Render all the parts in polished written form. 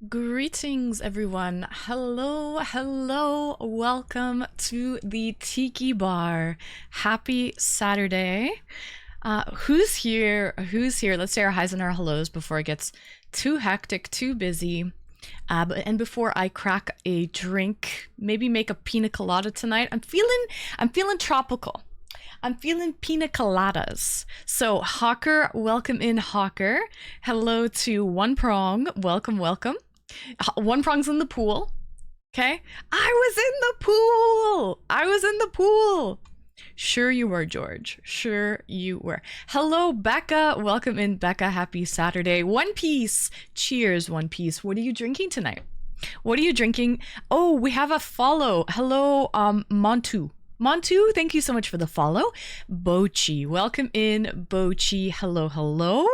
Greetings, everyone. Hello, hello. Welcome to the Tiki Bar. Happy Saturday. Who's here? Who's here? Let's say our highs and our hellos before it gets too hectic, too busy. And before I crack a drink, maybe make a pina colada tonight. I'm feeling tropical. I'm feeling pina coladas. So Hawker, welcome in Hawker. Hello to One Prong. Welcome, welcome. One Prong's in the pool. Okay? I was in the pool. I was in the pool. Sure you were, George. Sure you were. Hello, Becca. Welcome in, Becca. Happy Saturday. One Piece. Cheers, One Piece. What are you drinking tonight? What are you drinking? Oh, we have a follow. Hello, Montu. Montu, thank you so much for the follow. Bochi, welcome in, Bochi. Hello, hello.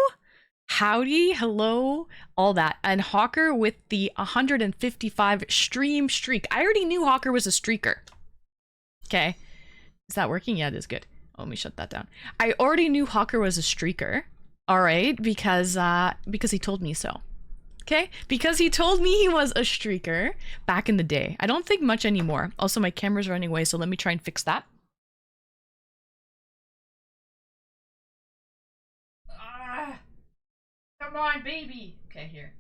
Howdy, hello, all that. And Hawker with the 155 stream streak. I already knew Hawker was a streaker. Okay. Is that working? Yeah, it is good. Oh, let me shut that down. I already knew Hawker was a streaker. All right, because he told me so. Okay, because he told me he was a streaker back in the day. I don't think much anymore. Also, my camera's running away, so let me try and fix that. Come on, baby. Okay, here.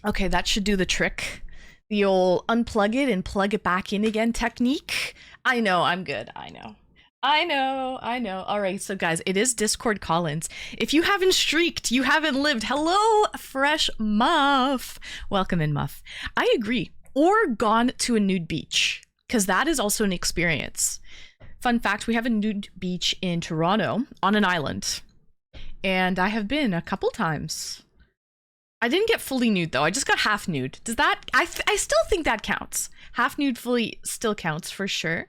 Okay, that should do the trick. The old unplug it and plug it back in again technique. I know, I'm good. I know. I know. All right, so guys, it is Discord Collins. If you haven't streaked, you haven't lived. Hello, Fresh Muff. Welcome in, Muff. I agree. Or gone to a nude beach, because that is also an experience. Fun fact, we have a nude beach in Toronto on an island. And I have been a couple times. I didn't get fully nude though. I just got half nude. Does that... I still think that counts. Half nude fully still counts for sure.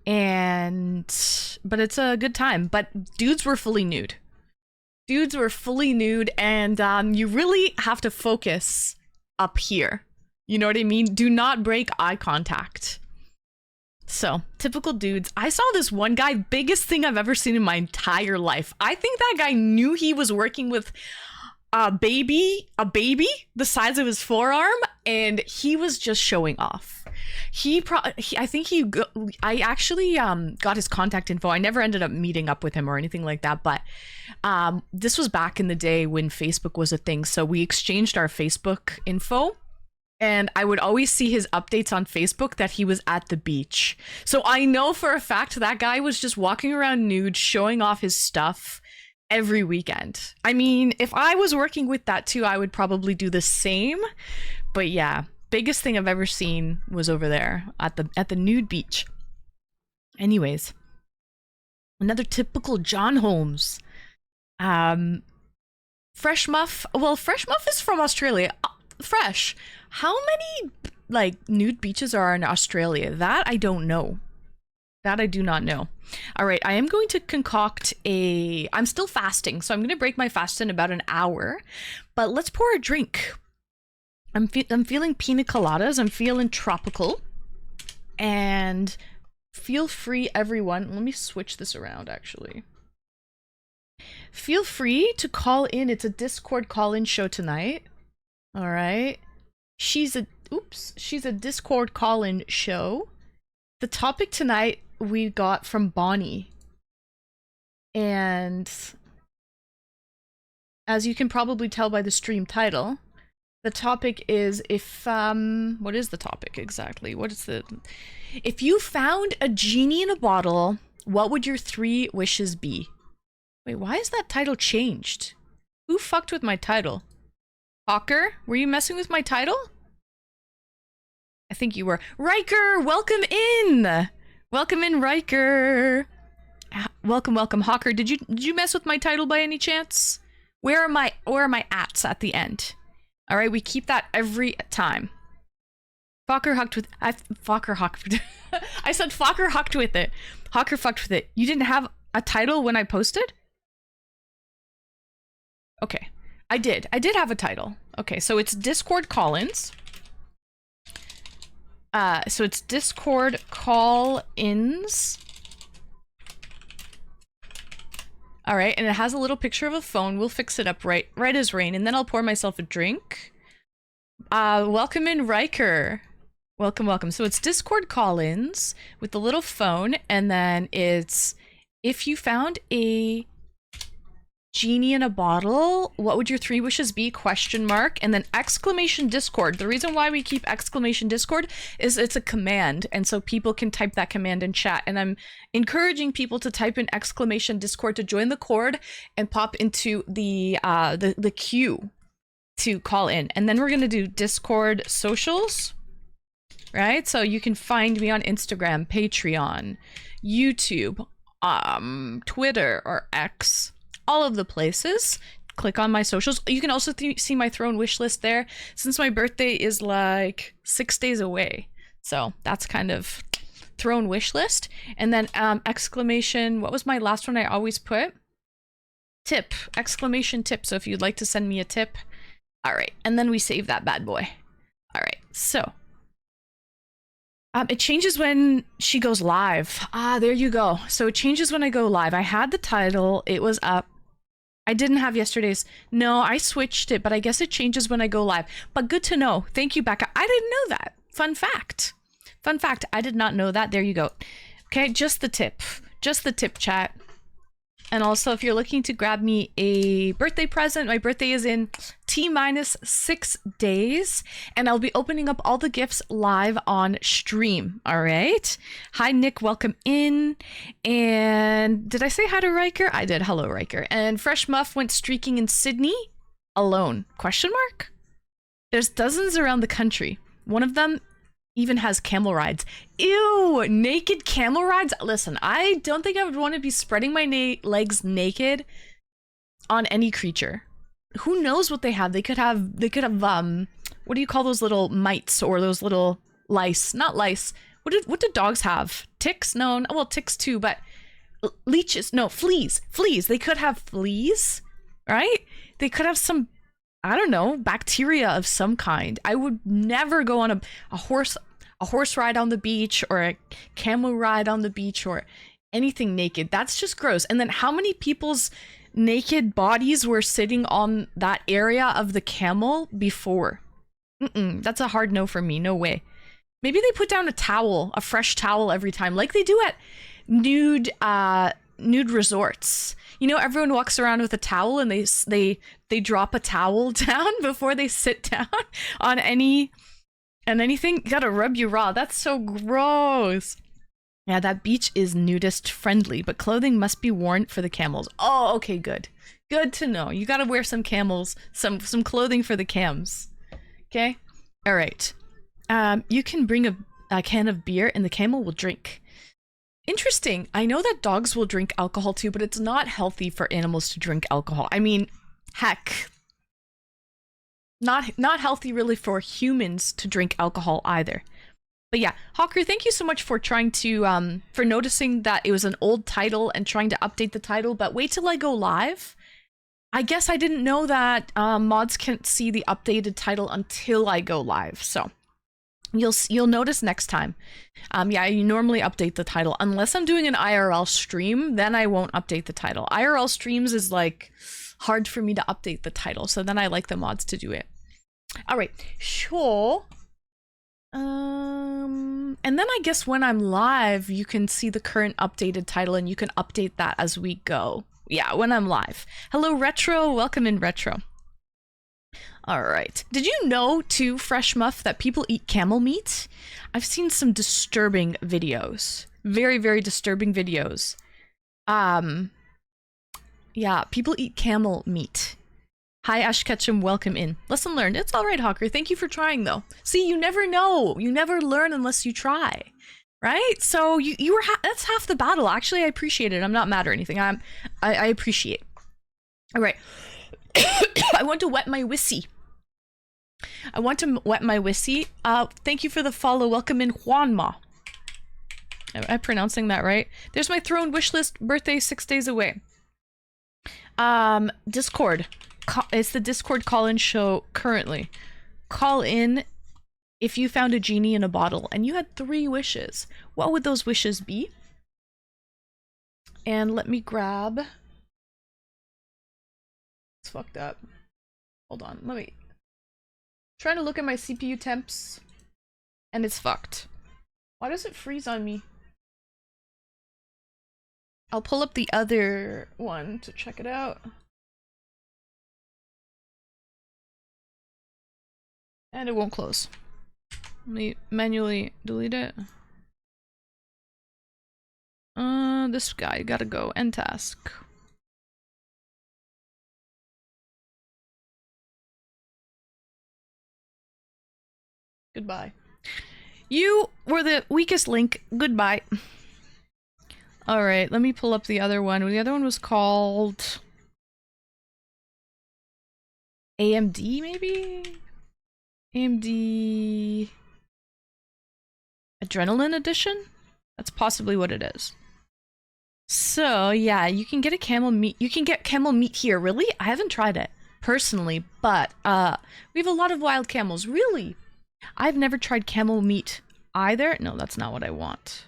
But it's a good time. But dudes were fully nude. Dudes were fully nude, and you really have to focus up here. You know what I mean? Do not break eye contact. So, typical dudes. I saw this one guy, biggest thing I've ever seen in my entire life. I think that guy knew he was working with a baby the size of his forearm, and he was just showing off. I actually got his contact info. I never ended up meeting up with him or anything like that, but this was back in the day when Facebook was a thing, so we exchanged our Facebook info, and I would always see his updates on Facebook that he was at the beach. So I know for a fact that guy was just walking around nude, showing off his stuff every weekend. I mean, if I was working with that too, I would probably do the same. But yeah, biggest thing I've ever seen was over there at the nude beach. Anyways, another typical John Holmes. Fresh Muff. Well, Fresh Muff is from Australia. Fresh. How many like nude beaches are in Australia? That I don't know. That I do not know. All right, I am going to concoct I'm still fasting, so I'm going to break my fast in about an hour. But let's pour a drink. I'm feeling pina coladas. I'm feeling tropical. And feel free, everyone. Let me switch this around, actually. Feel free to call in. It's a Discord call-in show tonight. All right. She's a Discord call-in show. The topic tonight we got from Bonnie. And as you can probably tell by the stream title, the topic is what is the topic exactly? If you found a genie in a bottle, what would your 3 wishes be? Wait, why is that title changed? Who fucked with my title? Hawker, were you messing with my title? I think you were. Riker, welcome in! Welcome in, Riker! Welcome. Hawker, did you mess with my title by any chance? Where are my ats at the end? Alright, we keep that every time. Fokker hucked with... Fokker hucked... I said Fokker hucked with it. Hawker fucked with it. You didn't have a title when I posted? Okay. I did have a title. Okay, so it's Discord Call-ins. So it's Discord Call-ins. All right, and it has a little picture of a phone. We'll fix it up right as rain, and then I'll pour myself a drink. Welcome in, Riker. Welcome, welcome. So it's Discord call-ins with the little phone, and then it's if you found a genie in a bottle, what would your 3 wishes be? Question mark, and then exclamation Discord. The reason why we keep exclamation Discord is it's a command, and so people can type that command in chat. And I'm encouraging people to type in exclamation Discord to join the cord and pop into the queue to call in. And then we're gonna do Discord socials, right? So you can find me on Instagram, Patreon, YouTube, Twitter or X, all of the places. Click on my socials. You can also see my throne wish list there, since my birthday is like 6 days away. So that's kind of throne wish list. And then exclamation, what was my last one I always put? Tip, exclamation tip. So if you'd like to send me a tip. All right, and then we save that bad boy. All right, so it changes when she goes live. There you go. So it changes when I go live. I had the title, it was up. I didn't have yesterday's. No, I switched it, but I guess it changes when I go live. But good to know. Thank you, Becca. I didn't know that. Fun fact. Fun fact. I did not know that. There you go. Okay, just the tip. Just the tip, chat. And also, if you're looking to grab me a birthday present, my birthday is in T-minus 6 days, and I'll be opening up all the gifts live on stream. All right. Hi, Nick. Welcome in. And did I say hi to Riker? I did. Hello, Riker. And Fresh Muff went streaking in Sydney alone. Question mark? There's dozens around the country. One of them even has camel rides. Ew, naked camel rides? Listen, I don't think I would want to be spreading my legs naked on any creature. Who knows what they have? They could have what do you call those little mites or those little lice? Not lice. What do dogs have? Ticks? No, well, ticks too, but leeches. No, fleas. Fleas. They could have fleas, right? They could have some, I don't know, bacteria of some kind. I would never go on a horse ride on the beach or a camel ride on the beach or anything naked. That's just gross. And then how many people's naked bodies were sitting on that area of the camel before? That's a hard no for me. No way. Maybe they put down a towel, a fresh towel every time, like they do at nude resorts. You know, everyone walks around with a towel and they drop a towel down before they sit down on anything. You gotta rub you raw. That's so gross. Yeah, that beach is nudist friendly, but clothing must be worn for the camels. Oh, okay, good. Good to know. You gotta wear some some clothing for the cams. Okay? All right. You can bring a can of beer and the camel will drink. Interesting. I know that dogs will drink alcohol too, but it's not healthy for animals to drink alcohol. I mean, heck, not healthy really for humans to drink alcohol either. But yeah, Hawker, thank you so much for trying to for noticing that it was an old title and trying to update the title, but wait till I go live. I guess I didn't know that mods can't see the updated title until I go live, so you'll notice next time. Yeah, you normally update the title. Unless I'm doing an IRL stream, then I won't update the title. IRL streams is like hard for me to update the title, so then I like the mods to do it. All right, sure. And then I guess when I'm live, you can see the current updated title and you can update that as we go. Yeah, when I'm live. Hello, Retro. Welcome in, Retro. All right. Did you know, too, Fresh Muff, that people eat camel meat? I've seen some disturbing videos. Very, very disturbing videos. Yeah, people eat camel meat. Hi, Ash Ketchum. Welcome in. Lesson learned. It's all right, Hawker. Thank you for trying, though. See, you never know. You never learn unless you try. Right? So you were that's half the battle. Actually, I appreciate it. I'm not mad or anything. I appreciate. All right. I want to wet my wissy. I want to wet my wissy. Thank you for the follow. Welcome in, Juanma. Am I pronouncing that right? There's my throne wish list. Birthday 6 days away. Discord. It's the Discord call-in show currently. Call in if you found a genie in a bottle and you had 3 wishes. What would those wishes be? And let me grab It's fucked up. Hold on, let me... Trying to look at my CPU temps, and it's fucked. Why does it freeze on me? I'll pull up the other one to check it out. And it won't close. Let me manually delete it. This guy, gotta go. End task. Goodbye. You were the weakest link. Goodbye. Alright, let me pull up the other one. The other one was called... AMD, maybe? AMD... Adrenaline Edition? That's possibly what it is. So, yeah, you can get a camel meat. You can get camel meat here. Really? I haven't tried it, personally, but, we have a lot of wild camels. Really? I've never tried camel meat either. No, that's not what I want.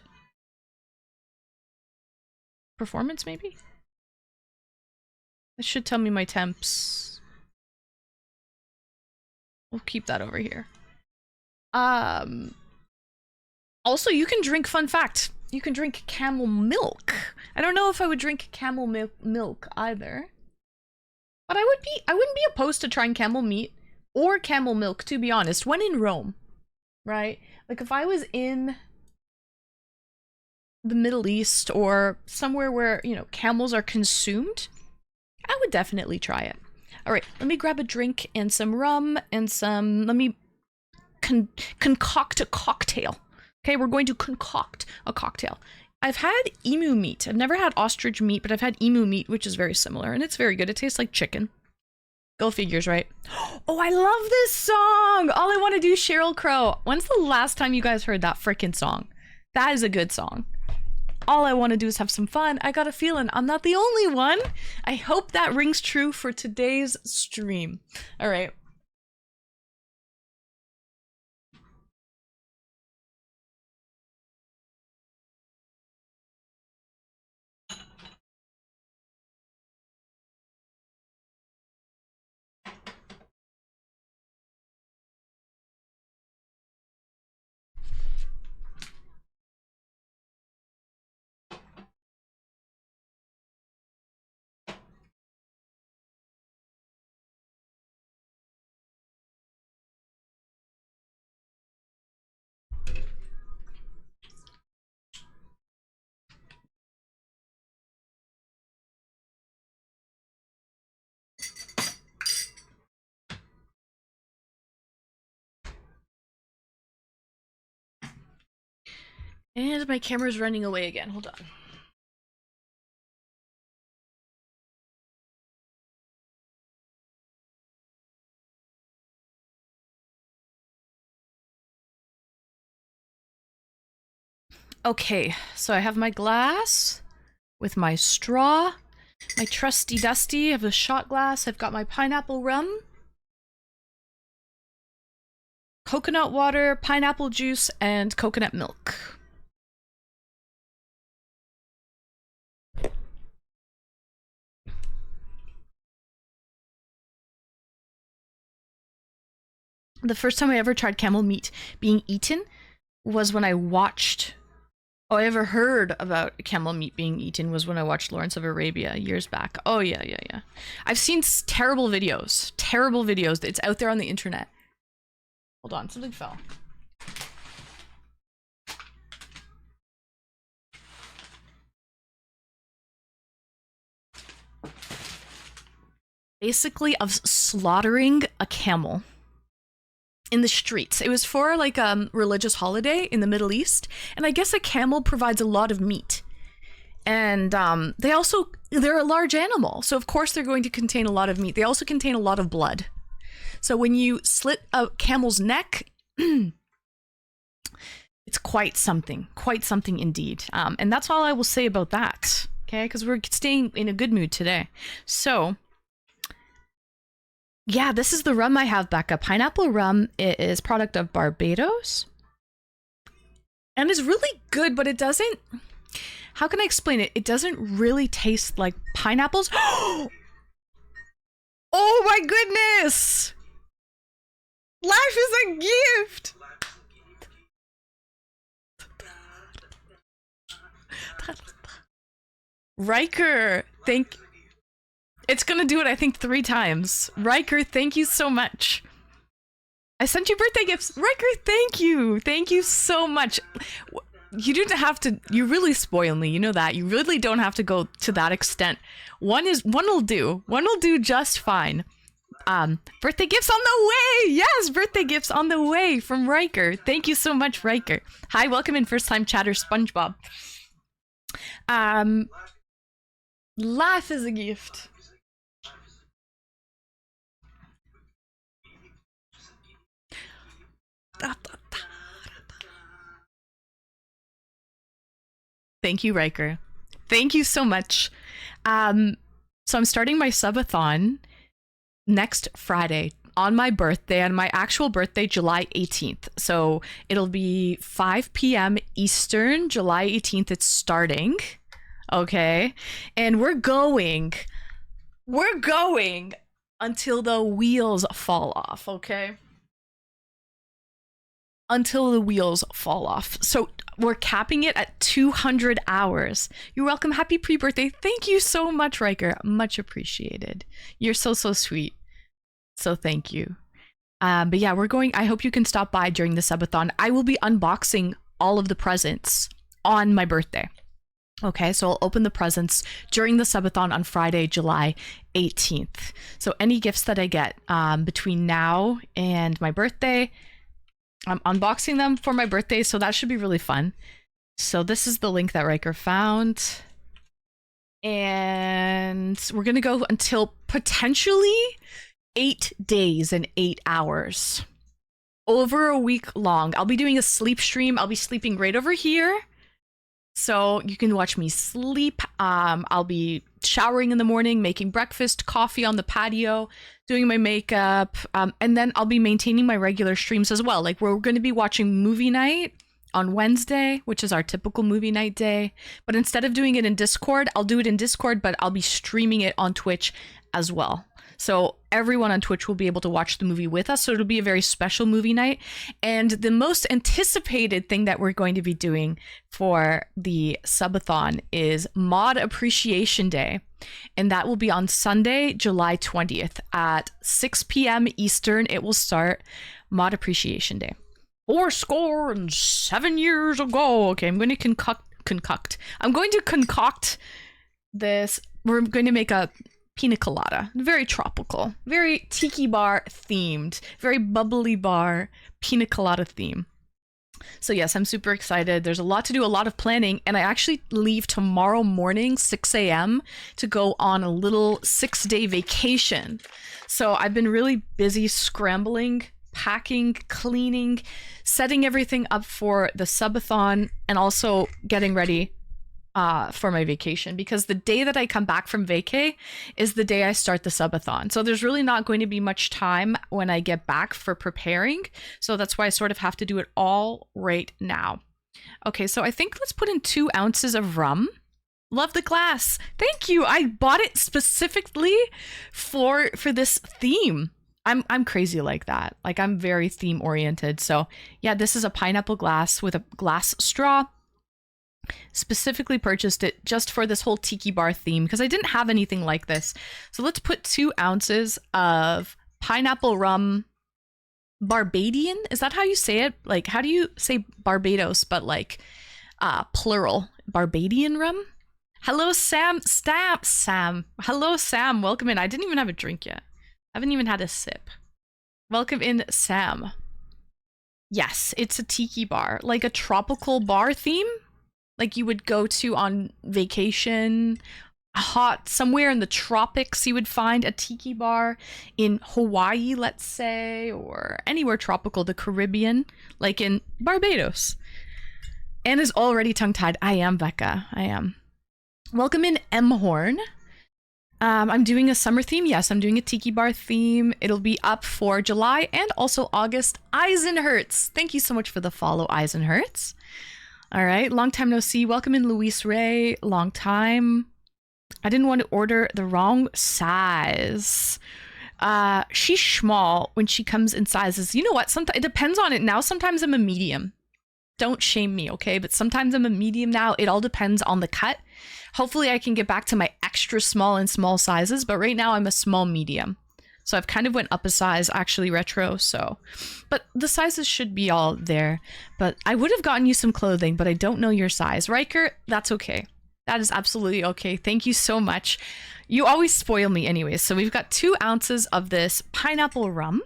Performance, maybe? It should tell me my temps. We'll keep that over here. Also, you can drink, fun fact, you can drink camel milk. I don't know if I would drink camel milk either. But I wouldn't be opposed to trying camel meat or camel milk, to be honest, when in Rome, right? Like if I was in the Middle East or somewhere where, you know, camels are consumed, I would definitely try it. All right, let me grab a drink and some rum and some, let me concoct a cocktail. Okay, we're going to concoct a cocktail. I've had emu meat. I've never had ostrich meat, but I've had emu meat, which is very similar, and it's very good. It tastes like chicken. Go figures, right? Oh, I love this song! All I Want to Do is Sheryl Crow. When's the last time you guys heard that frickin' song? That is a good song. All I want to do is have some fun. I got a feeling I'm not the only one. I hope that rings true for today's stream. All right. And my camera's running away again. Hold on. Okay, so I have my glass with my straw, my trusty dusty. I have a shot glass. I've got my pineapple rum, coconut water, pineapple juice, and coconut milk. The first time I ever tried camel meat being eaten was when I watched... Oh, I ever heard about camel meat being eaten was when I watched Lawrence of Arabia years back. Oh, yeah. I've seen terrible videos. Terrible videos. It's out there on the internet. Hold on, something fell. Basically, of slaughtering a camel in the streets. It was for like a religious holiday in the Middle East, and I guess a camel provides a lot of meat. And they're a large animal, so of course they're going to contain a lot of meat. They also contain a lot of blood. So when you slit a camel's neck, it's quite something indeed. And that's all I will say about that, okay? Because we're staying in a good mood today. So yeah, this is the rum I have back up. Pineapple rum. It is product of Barbados. And it's really good, but it doesn't... How can I explain it? It doesn't really taste like pineapples. Oh Oh my goodness! Life is a gift! Riker, it's gonna do it, I think, 3 times. Riker, thank you so much. I sent you birthday gifts. Riker, thank you. Thank you so much. You didn't have to, you really spoil me, you know that. You really don't have to go to that extent. One will do. One will do just fine. Birthday gifts on the way! Yes, birthday gifts on the way from Riker. Thank you so much, Riker. Hi, welcome in first time chatter SpongeBob. Life is a gift. Thank you, Riker. Thank you so much. So I'm starting my subathon next Friday on my birthday, on my actual birthday, July 18th. So it'll be 5 p.m. Eastern, July 18th. It's starting. Okay. And we're going until the wheels fall off. Okay. Until the wheels fall off. So we're capping it at 200 hours. You're welcome. Happy pre-birthday. Thank you so much, Riker. Much appreciated. You're so sweet. So thank you. But yeah, we're going. I hope you can stop by during the subathon. I will be unboxing all of the presents on my birthday. Okay, so I'll open the presents during the subathon on Friday, July 18th. So any gifts that I get between now and my birthday, I'm unboxing them for my birthday, so that should be really fun. So this is the link that Riker found. And we're going to go until potentially 8 days and 8 hours. Over a week long. I'll be doing a sleep stream. I'll be sleeping right over here. So you can watch me sleep. I'll be showering in the morning, making breakfast, coffee on the patio, doing my makeup, and then I'll be maintaining my regular streams as well. Like, we're going to be watching movie night on Wednesday, which is our typical movie night day. But instead of doing it in Discord, I'll do it in Discord, but I'll be streaming it on Twitch as well. So everyone on Twitch will be able to watch the movie with us. So it'll be a very special movie night. And the most anticipated thing that we're going to be doing for the subathon is Mod Appreciation Day. And that will be on Sunday, July 20th at 6 p.m. Eastern. It will start Mod Appreciation Day. 7 years ago. Okay, I'm going to concoct. I'm going to concoct this. We're going to make a pina colada, very tropical, very tiki bar themed, very bubbly bar pina colada theme. So yes, I'm super excited. There's a lot to do, a lot of planning, and I actually leave tomorrow morning, 6 a.m. to go on a little 6-day vacation. So I've been really busy scrambling, packing, cleaning, setting everything up for the subathon, and also getting ready for my vacation, because the day that I come back from vacay is the day I start the subathon. So there's really not going to be much time when I get back for preparing. So that's why I sort of have to do it all right now. Okay, so I think let's put in 2 ounces of rum. Love the glass. Thank you. I bought it specifically for this theme. I'm crazy like that. Like, I'm very theme oriented. So yeah, this is a pineapple glass with a glass straw. Specifically purchased it just for this whole tiki bar theme because I didn't have anything like this. So let's put 2 ounces of pineapple rum. Barbadian? Is that how you say it? Like, how do you say Barbados but like plural? Barbadian rum? Hello, Sam. Sam. Hello, Sam. Welcome in. I didn't even have a drink yet. I haven't even had a sip. Welcome in, Sam. Yes, it's a tiki bar, like a tropical bar theme. Like you would go to on vacation, hot, somewhere in the tropics, you would find a tiki bar in Hawaii, let's say, or anywhere tropical, the Caribbean, like in Barbados. Anna's already tongue-tied. I am, Becca. I am. Welcome in, M Horn. I'm doing a summer theme. Yes, I'm doing a tiki bar theme. It'll be up for July and also August. Eisenhertz. Thank you so much for the follow, Eisenhertz. All right, long time no see. Welcome in, Luis Ray. Long time. I didn't want to order the wrong size. She's small when she comes in sizes. You know what? Sometimes it depends on it now. Sometimes I'm a medium. Don't shame me, okay? But sometimes I'm a medium now. It all depends on the cut. Hopefully I can get back to my extra small and small sizes, but right now I'm a small medium. So I've kind of went up a size, actually, retro, so. But the sizes should be all there. But I would have gotten you some clothing, but I don't know your size. Riker, that's okay. That is absolutely okay. Thank you so much. You always spoil me anyways. So we've got 2 ounces of this pineapple rum.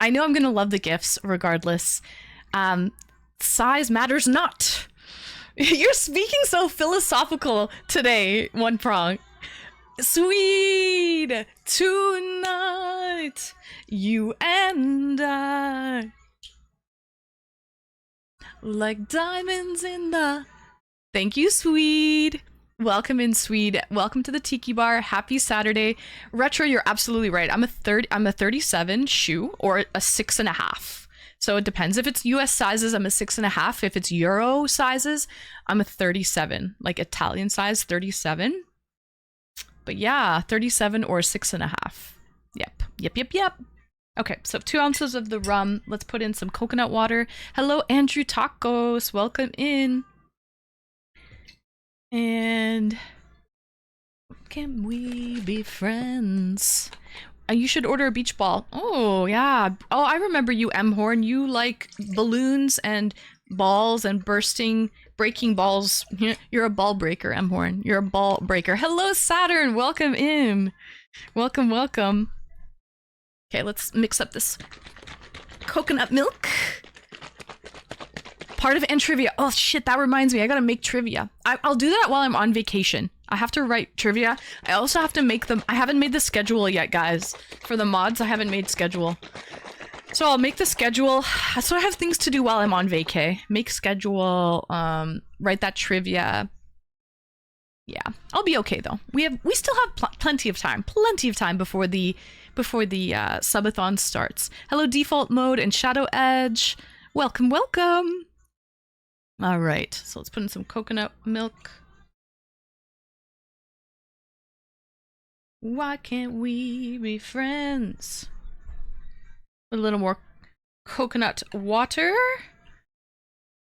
I know I'm going to love the gifts regardless. Size matters not. You're speaking so philosophical today, One Prong. Sweet tonight, you and I, like diamonds in the... Thank you, Swede. Welcome in, Swede. Welcome to the Tiki Bar. Happy Saturday. Retro, you're absolutely right. I'm a 37 shoe or a 6.5. So it depends. If it's US sizes, I'm a 6.5. If it's Euro sizes, I'm a 37, like Italian size 37. But yeah, 37 or 6.5. Yep. Okay, so 2 ounces of the rum. Let's put in some coconut water. Hello, Andrew Tacos. Welcome in. And can we be friends? You should order a beach ball. Oh, yeah. Oh, I remember you, M Horn. You like balloons and balls and breaking balls. You're a ball breaker, M Horn. You're a ball breaker. Hello, Saturn. Welcome in. Welcome. Okay, let's mix up this coconut milk. Part of end trivia. Oh shit, that reminds me. I gotta make trivia. I'll do that while I'm on vacation. I have to write trivia. I also have to make them. I haven't made the schedule yet, guys. For the mods, I haven't made schedule. So I'll make the schedule. So I have things to do while I'm on vacay. Make schedule, write that trivia. Yeah, I'll be okay though. We still have plenty of time before the subathon starts. Hello, default mode and Shadow Edge. Welcome. All right, so let's put in some coconut milk. Why can't we be friends? A little more coconut water.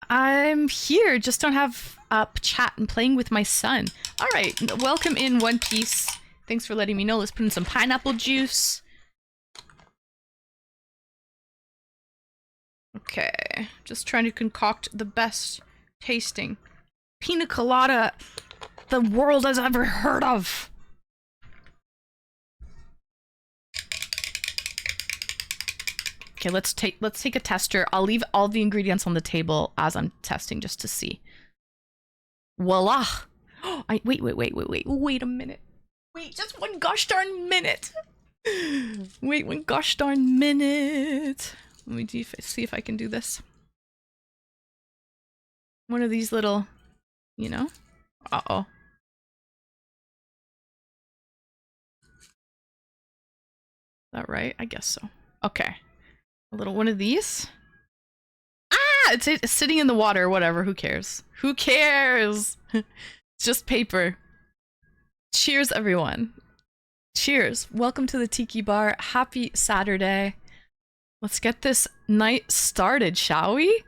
I'm here, just don't have up chat and playing with my son. All right, welcome in One Piece. Thanks for letting me know. Let's put in some pineapple juice. Okay, just trying to concoct the best tasting pina colada the world has ever heard of. Okay, let's take a tester. I'll leave all the ingredients on the table as I'm testing just to see. Voila! Oh, wait a minute. Wait, just one gosh darn minute. Wait one gosh darn minute. Let me see if I can do this. One of these little, you know? Uh-oh. Is that right? I guess so. Okay. A little one of these. Ah! It's sitting in the water, whatever. Who cares? Who cares? It's just paper. Cheers, everyone. Cheers. Welcome to the Tiki Bar. Happy Saturday. Let's get this night started, shall we?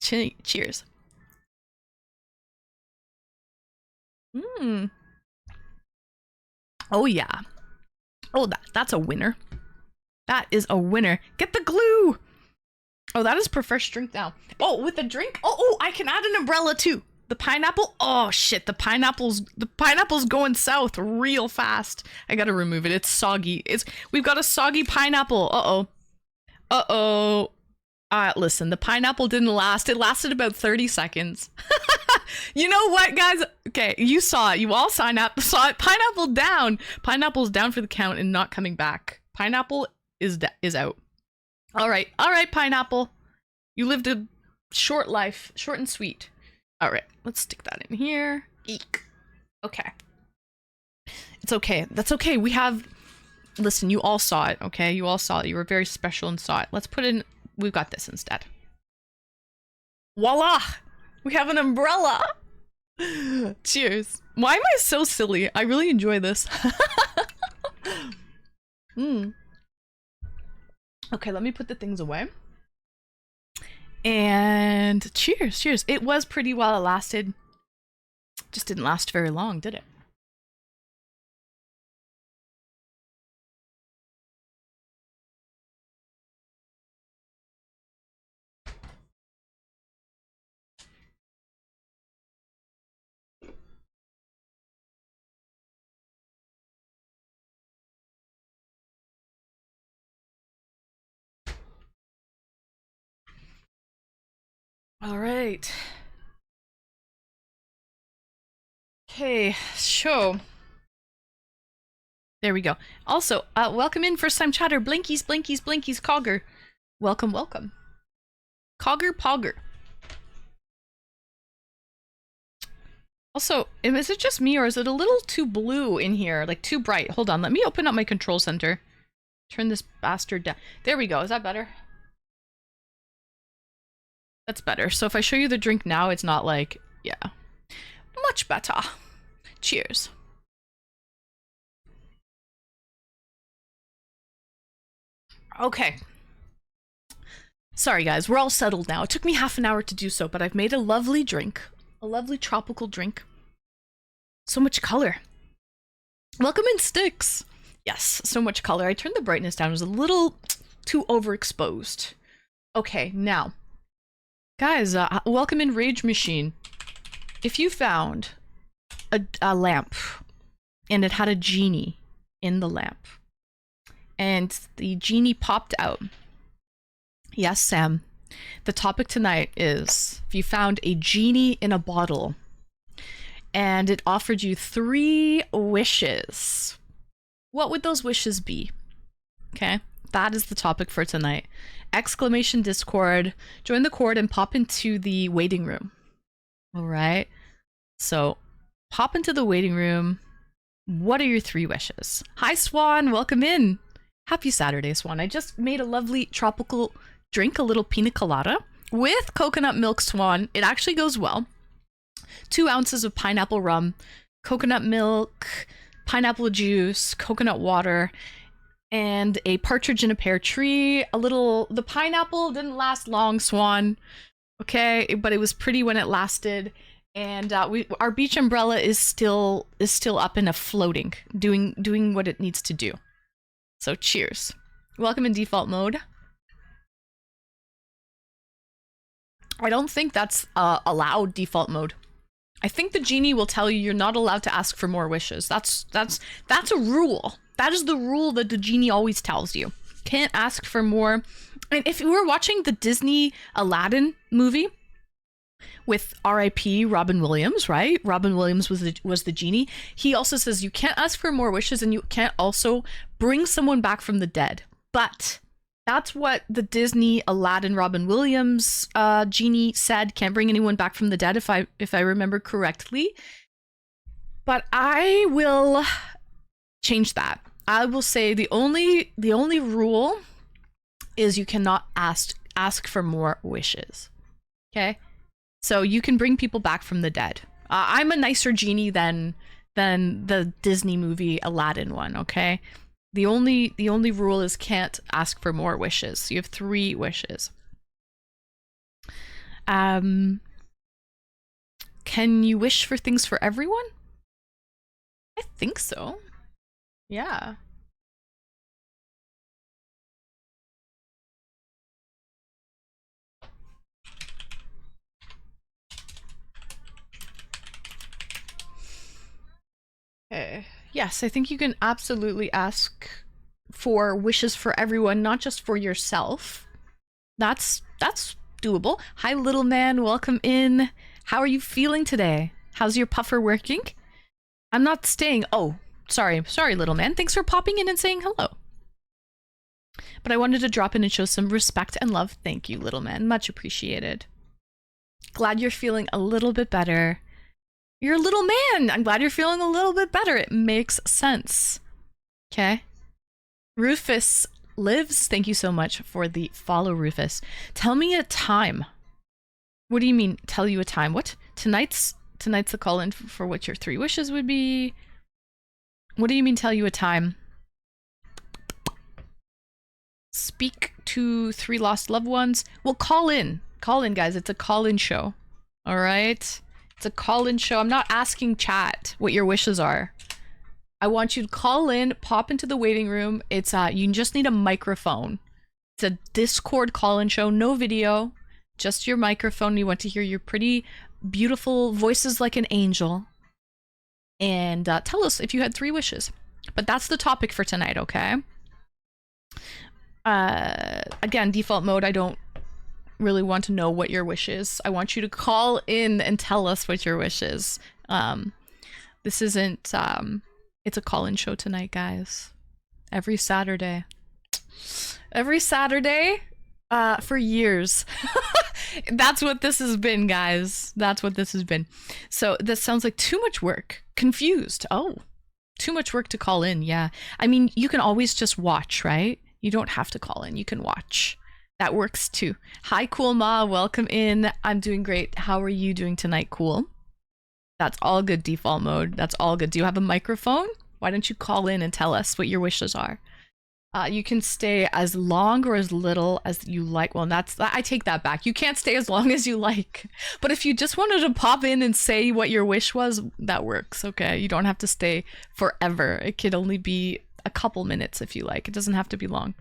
Cheers. Oh yeah. Oh, that's a winner. That is a winner. Get the glue. Oh, that is per first drink now. Oh, with the drink. Oh, I can add an umbrella too. The pineapple. Oh shit, the pineapple's going south real fast. I gotta remove it. It's soggy. We've got a soggy pineapple. Listen, the pineapple didn't last. It lasted about 30 seconds. You know what, guys? Okay, you saw it. You all saw it. Pineapple down. Pineapple's down for the count and not coming back. Pineapple is out. All right, pineapple. You lived a short life, short and sweet. All right, let's stick that in here. Eek. Okay. It's okay. That's okay. Listen, you all saw it, okay? You all saw it. You were very special and saw it. Let's put in... We've got this instead. Voila! We have an umbrella! Cheers. Why am I so silly? I really enjoy this. Okay, let me put the things away. And cheers, cheers. It was pretty while it lasted. Just didn't last very long, did it? All right. Okay, so there we go. Also, welcome in first time chatter, Blinkies, Blinkies, Blinkies, Cogger. Welcome, welcome. Cogger, Pogger. Also, is it just me or is it a little too blue in here? Like too bright. Hold on, let me open up my control center. Turn this bastard down. There we go. Is that better? That's better. So if I show you the drink now, it's not like, yeah. Much better. Cheers. Okay. Sorry guys, we're all settled now. It took me half an hour to do so, but I've made a lovely drink. A lovely tropical drink. So much color. Welcome in, Sticks. Yes, so much color. I turned the brightness down. It was a little too overexposed. Okay, now. Guys, welcome in Rage Machine. If you found a lamp and it had a genie in the lamp and the genie popped out. Yes, Sam. The topic tonight is if you found a genie in a bottle and it offered you 3 wishes, what would those wishes be? Okay, that is the topic for tonight. Exclamation Discord, join the Cord and pop into the waiting room. All right, so pop into the waiting room. What are your 3 wishes? Hi, Swan, welcome in. Happy Saturday, Swan. I just made a lovely tropical drink, a little pina colada with coconut milk, Swan. It actually goes well. 2 ounces of pineapple rum, coconut milk, pineapple juice, coconut water, and a partridge in a pear tree. The pineapple didn't last long, Swan. Okay, but it was pretty when it lasted. And our beach umbrella is still up and floating, doing what it needs to do. So cheers. Welcome in default mode. I don't think that's allowed default mode. I think the genie will tell you you're not allowed to ask for more wishes. That's a rule. That is the rule that the genie always tells you. Can't ask for more. And if you were watching the Disney Aladdin movie with R.I.P. Robin Williams, right? Robin Williams was the genie. He also says you can't ask for more wishes and you can't also bring someone back from the dead. But that's what the Disney Aladdin Robin Williams genie said. Can't bring anyone back from the dead if I remember correctly. But I will change that. I will say the only rule is you cannot ask for more wishes. Okay? So you can bring people back from the dead. I'm a nicer genie than the Disney movie Aladdin one, okay? The only rule is can't ask for more wishes. You have 3 wishes. Can you wish for things for everyone? I think so. Yeah. Okay. Yes, I think you can absolutely ask for wishes for everyone, not just for yourself. That's doable. Hi, little man. Welcome in. How are you feeling today? How's your puffer working? I'm not staying. Oh, sorry, little man. Thanks for popping in and saying hello. But I wanted to drop in and show some respect and love. Thank you, little man. Much appreciated. Glad you're feeling a little bit better. You're a little man. I'm glad you're feeling a little bit better. It makes sense. Okay. Rufus lives. Thank you so much for the follow, Rufus. Tell me a time. What do you mean, tell you a time? What? Tonight's the call-in for what your 3 wishes would be. What do you mean, tell you a time? speak to 3 lost loved ones. Well, call in. Call in, guys. It's a call-in show. All right? It's a call-in show. I'm not asking chat what your wishes are. I want you to call in, pop into the waiting room. It's you just need a microphone. It's a Discord call-in show, no video, just your microphone. You want to hear your pretty, beautiful voices like an angel. And tell us if you had 3 wishes. But that's the topic for tonight, okay? Again, default mode, I don't really want to know what your wish is. I want you to call in and tell us what your wish is. This isn't, it's a call-in show tonight, guys. Every Saturday. Every Saturday, for years. That's what this has been, guys. That's what this has been. So this sounds like too much work. Confused. Oh, too much work to call in, yeah. I mean, you can always just watch, right? You don't have to call in, you can watch. That works too. Hi, Cool Ma, welcome in. I'm doing great. How are you doing tonight, Cool? That's all good, default mode. That's all good. Do you have a microphone? Why don't you call in and tell us what your wishes are? You can stay as long or as little as you like. Well, I take that back. You can't stay as long as you like. But if you just wanted to pop in and say what your wish was, that works, okay? You don't have to stay forever. It could only be a couple minutes if you like. It doesn't have to be long.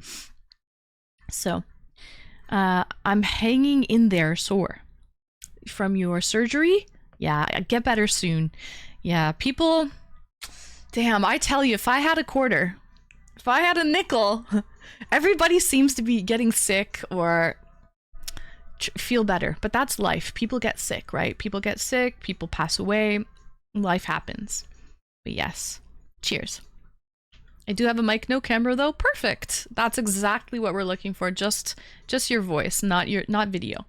So, I'm hanging in there sore. From your surgery? Yeah, get better soon. Yeah, people... Damn, I tell you, if I had a quarter... If I had a nickel, everybody seems to be getting sick or feel better. But that's life. People get sick, right? People get sick, people pass away, life happens. But yes, cheers. I do have a mic, no camera though. Perfect. That's exactly what we're looking for. Just your voice, not video.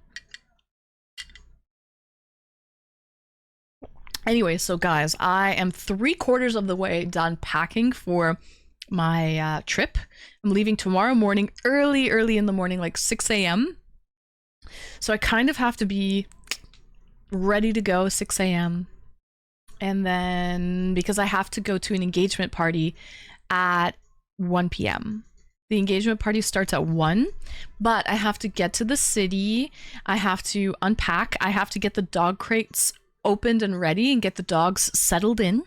Anyway, so guys, I am 3/4 of the way done packing for my trip. I'm leaving tomorrow morning, early in the morning, like 6 a.m. So I kind of have to be ready to go 6 a.m. And then, because I have to go to an engagement party at 1 p.m. The engagement party starts at 1, but I have to get to the city. I have to unpack. I have to get the dog crates opened and ready and get the dogs settled in.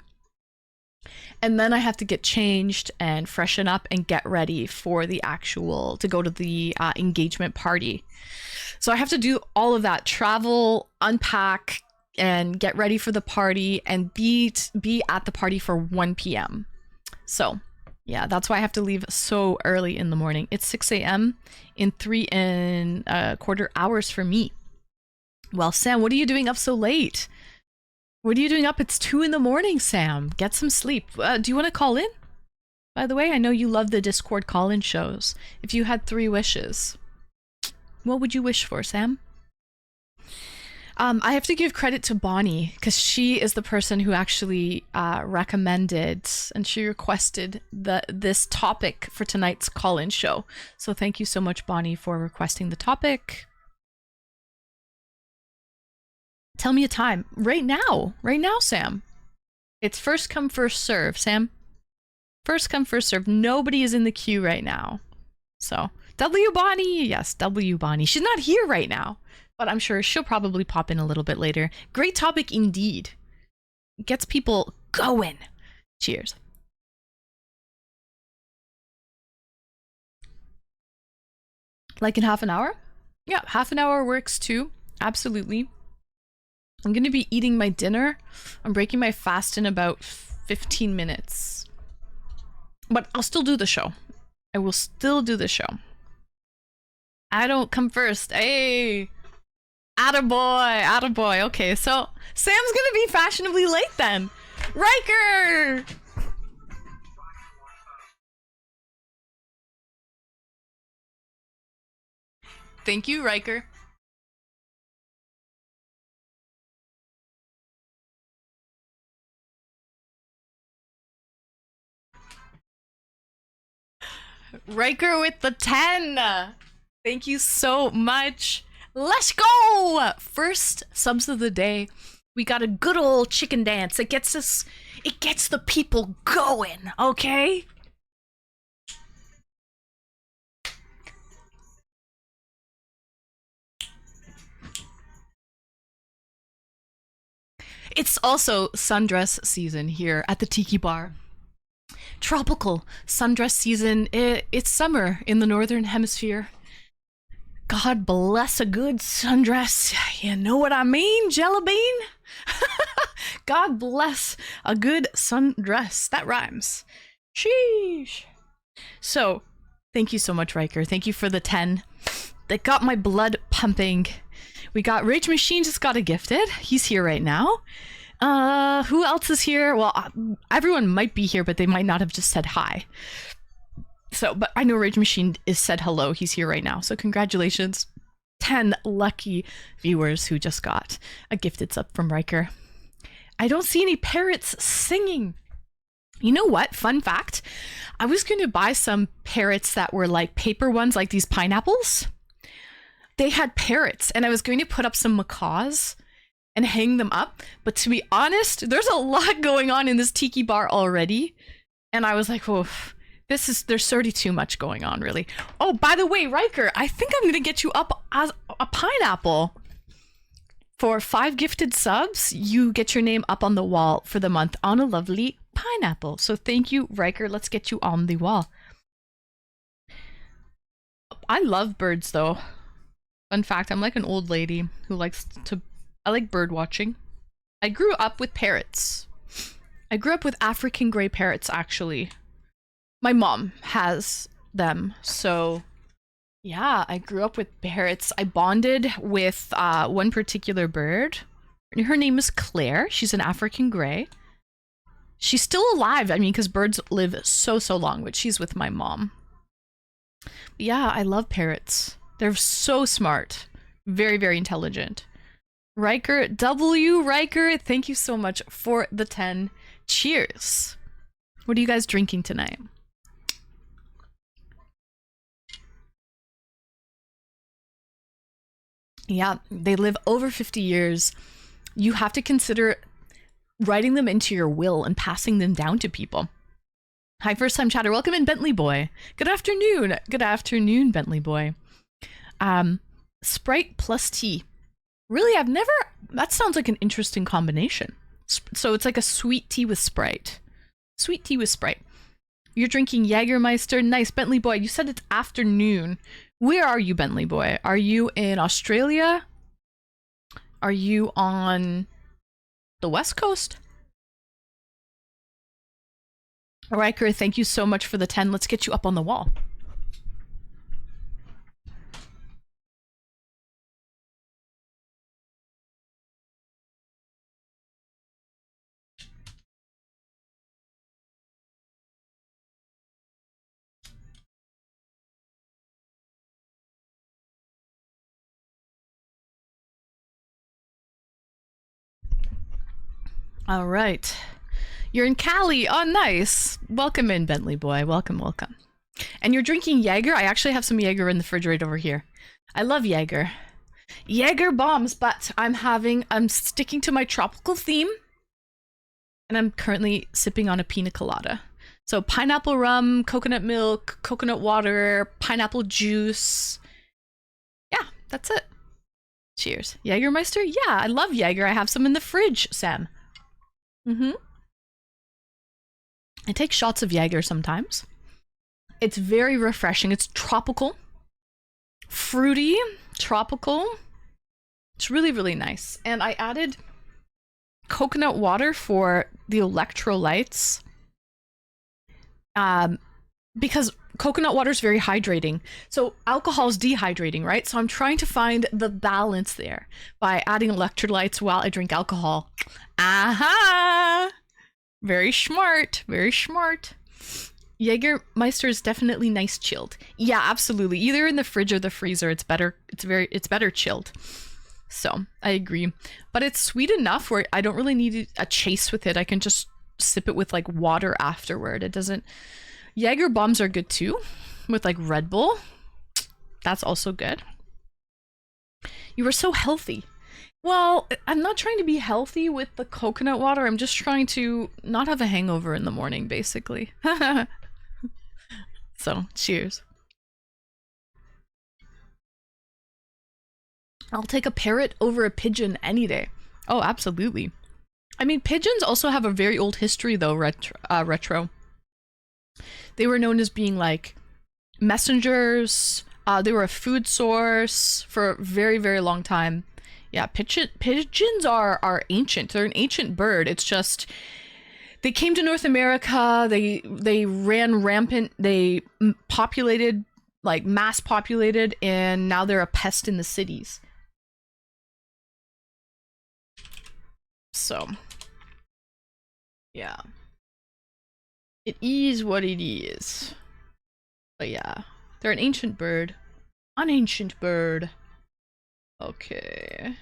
And then I have to get changed and freshen up and get ready for the to go to the engagement party. So I have to do all of that, travel, unpack, and get ready for the party and be at the party for 1 p.m. So yeah, that's why I have to leave so early in the morning. It's 6 a.m. in 3.25 hours for me. Well, Sam, what are you doing up so late? What are you doing up? It's 2 in the morning, Sam. Get some sleep. Do you want to call in? By the way, I know you love the Discord call-in shows. If you had 3 wishes, what would you wish for, Sam? I have to give credit to Bonnie, because she is the person who actually recommended and she requested this topic for tonight's call-in show. So thank you so much, Bonnie, for requesting the topic. Tell me a time. Right now, Sam. It's first come, first serve, Sam. First come, first serve. Nobody is in the queue right now. So, W Bonnie. Yes, W Bonnie. She's not here right now, but I'm sure she'll probably pop in a little bit later. Great topic indeed. Gets people going. Cheers. Like in half an hour? Yeah, half an hour works too. Absolutely. I'm gonna be eating my dinner. I'm breaking my fast in about 15 minutes. But I'll still do the show. I will still do the show. I don't come first. Hey! Attaboy! Attaboy. Okay, so Sam's gonna be fashionably late then. Riker! Thank you, Riker. Riker with the 10. Thank you so much. Let's go. First subs of the day. We got a good old chicken dance. It gets the people going, okay? It's also sundress season here at the Tiki Bar. Tropical sundress season. It's summer in the Northern Hemisphere. God bless a good sundress. You know what I mean, Jellybean? God bless a good sundress. That rhymes. Sheesh. So, thank you so much, Riker. Thank you for the 10. That got my blood pumping. We got Rage Machine just got a gifted. He's here right now. Who else is here? Well, everyone might be here, but they might not have just said hi. So, but I know Rage Machine is said hello. He's here right now. So congratulations. 10 lucky viewers who just got a gifted sub from Riker. I don't see any parrots singing. You know what? Fun fact. I was going to buy some parrots that were like paper ones, like these pineapples. They had parrots, and I was going to put up some macaws and hang them up. But to be honest, there's a lot going on in this Tiki Bar already. And I was like, oh, there's already too much going on, really. Oh, by the way, Riker, I think I'm going to get you up as a pineapple. For 5 gifted subs, you get your name up on the wall for the month on a lovely pineapple. So thank you, Riker. Let's get you on the wall. I love birds, though. Fun fact, I'm like an old lady who likes to... I like bird watching. I grew up with parrots. I grew up with African gray parrots, actually. My mom has them, so... Yeah, I grew up with parrots. I bonded with one particular bird. Her name is Claire. She's an African gray. She's still alive, I mean, because birds live so long, but she's with my mom. But yeah, I love parrots. They're so smart. Very, very intelligent. Riker, Riker, thank you so much for the 10. Cheers. What are you guys drinking tonight? Yeah, they live over 50 years. You have to consider writing them into your will and passing them down to people. Hi, first time chatter. Welcome in, Bentley Boy. Good afternoon. Good afternoon, Bentley Boy. Sprite plus tea. Really, that sounds like an interesting combination. So it's like a sweet tea with Sprite. Sweet tea with Sprite. You're drinking Jägermeister. Nice, Bentley Boy. You said it's afternoon. Where are you, Bentley Boy? Are you in Australia? Are you on the West Coast? Riker, thank you so much for the 10. Let's get you up on the wall. All right. You're in Cali. Oh, nice. Welcome in, Bentley Boy. Welcome, welcome. And you're drinking Jaeger? I actually have some Jaeger in the fridge right over here. I love Jaeger. Jaeger bombs, but I'm sticking to my tropical theme. And I'm currently sipping on a pina colada. So pineapple rum, coconut milk, coconut water, pineapple juice. Yeah, that's it. Cheers. Jägermeister? Yeah, I love Jaeger. I have some in the fridge, Sam. I take shots of Jaeger sometimes. It's very refreshing. It's tropical, fruity, tropical. It's really, really nice. And I added coconut water for the electrolytes. Because coconut water is very hydrating. So alcohol is dehydrating, right? So I'm trying to find the balance there by adding electrolytes while I drink alcohol. Aha! Very smart. Very smart. Jägermeister is definitely nice chilled. Yeah, absolutely. Either in the fridge or the freezer, it's better. It's better chilled. So I agree. But it's sweet enough where I don't really need a chase with it. I can just sip it with like water afterward. It doesn't... Jaeger bombs are good too, with like Red Bull. That's also good. You were so healthy. Well, I'm not trying to be healthy with the coconut water. I'm just trying to not have a hangover in the morning, basically. So, cheers. I'll take a parrot over a pigeon any day. Oh, absolutely. I mean, pigeons also have a very old history, though. Retro. They were known as being like messengers. They were a food source for a very, very long time. Yeah, pigeons are ancient. They're an ancient bird. It's just they came to North America. They ran rampant. They populated, like mass populated, and now they're a pest in the cities. So, yeah, it is what it is. But yeah, they're an ancient bird. An ancient bird. Okay.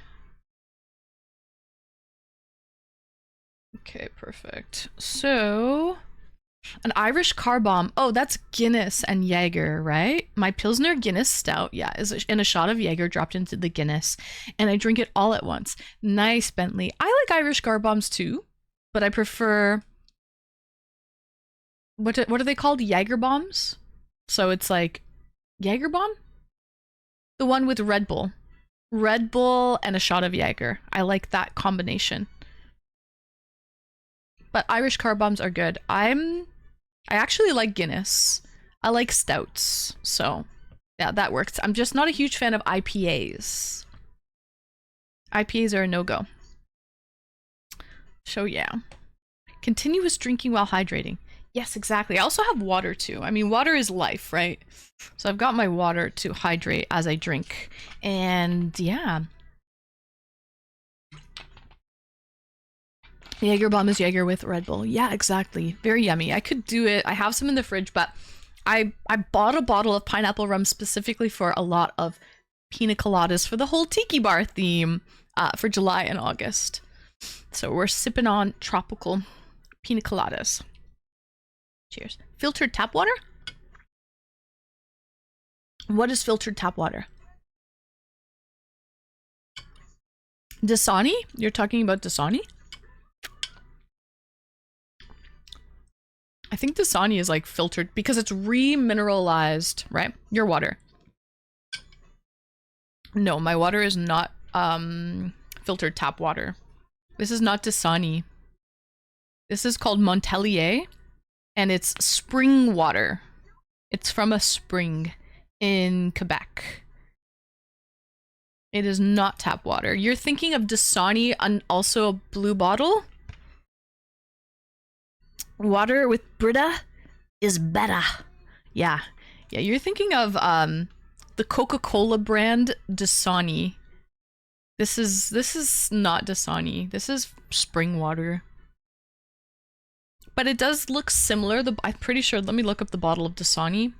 Okay, perfect. So, an Irish car bomb. Oh, that's Guinness and Jaeger, right? My Pilsner Guinness Stout, yeah, is in a shot of Jaeger dropped into the Guinness, and I drink it all at once. Nice, Bentley. I like Irish car bombs too, but I prefer what are they called? Jaeger bombs. So it's like Jaeger bomb, the one with Red Bull, and a shot of Jaeger. I like that combination. But Irish car bombs are good. I actually like Guinness. I like stouts. So, yeah, that works. I'm just not a huge fan of IPAs. IPAs are a no-go. So, yeah. Continuous drinking while hydrating. Yes, exactly. I also have water too. I mean, water is life, right? So I've got my water to hydrate as I drink. And yeah. Jaeger bomb is Jaeger with Red Bull. Yeah, exactly. Very yummy. I could do it. I have some in the fridge, but I bought a bottle of pineapple rum specifically for a lot of pina coladas for the whole tiki bar theme for July and August. So we're sipping on tropical pina coladas. Cheers. Filtered tap water? What is filtered tap water? Dasani? You're talking about Dasani? I think Dasani is like filtered because it's remineralized, right? Your water. No, my water is not filtered tap water. This is not Dasani. This is called Montelier, and it's spring water. It's from a spring in Quebec. It is not tap water. You're thinking of Dasani and also a blue bottle? Water with Brita is better. Yeah. Yeah, you're thinking of the Coca-Cola brand Dasani. This is not Dasani. This is spring water. But it does look similar. I'm pretty sure. Let me look up the bottle of Dasani.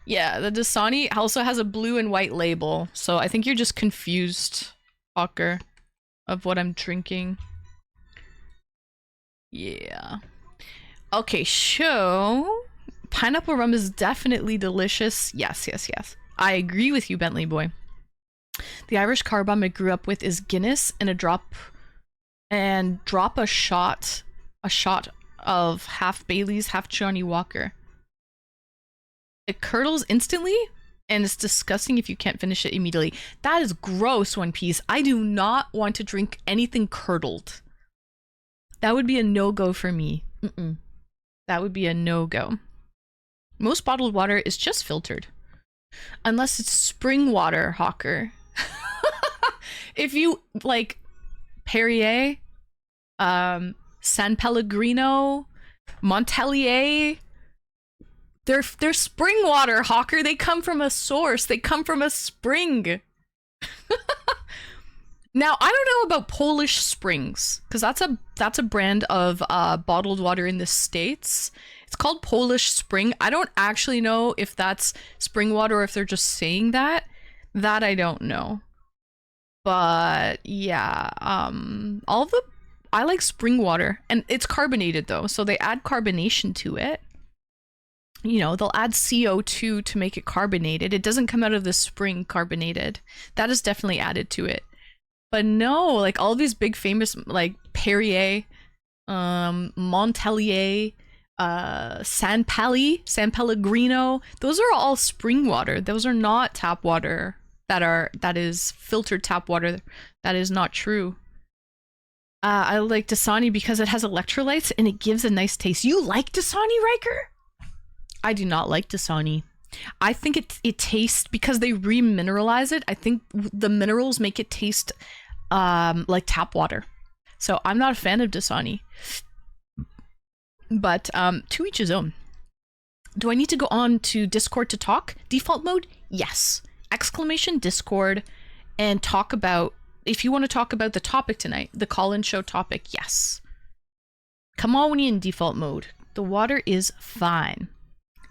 Yeah, the Dasani also has a blue and white label. So I think you're just confused, Hawker, of what I'm drinking. Yeah. Okay, so pineapple rum is definitely delicious. Yes, yes, yes. I agree with you, Bentley boy. The Irish car bomb I grew up with is Guinness and drop a shot of half Bailey's, half Johnny Walker. It curdles instantly, and it's disgusting if you can't finish it immediately. That is gross, One Piece. I do not want to drink anything curdled. That would be a no-go for me. That would be a no-go. Most bottled water is just filtered. Unless it's spring water, Hawker. If you, like, Perrier, San Pellegrino, Montelier, they're spring water, Hawker. They come from a source. They come from a spring. Now, I don't know about Polish Springs, because that's a brand of bottled water in the States. It's called Polish Spring. I don't actually know if that's spring water or if they're just saying that. That I don't know. But yeah, I like spring water, and it's carbonated though, so they add carbonation to it. You know, they'll add CO2 to make it carbonated. It doesn't come out of the spring carbonated. That is definitely added to it. But no, like all these big famous like Perrier, Montelier, San Pellegrino, those are all spring water. Those are not tap water that is filtered tap water. That is not true. I like Dasani because it has electrolytes and it gives a nice taste. You like Dasani, Riker? I do not like Dasani. I think it tastes, because they remineralize it, I think the minerals make it taste like tap water. So I'm not a fan of Dasani. But to each his own. Do I need to go on to Discord to talk? Default mode? Yes. Exclamation Discord and talk about, if you want to talk about the topic tonight, the call-in show topic, yes. Come on in default mode. The water is fine.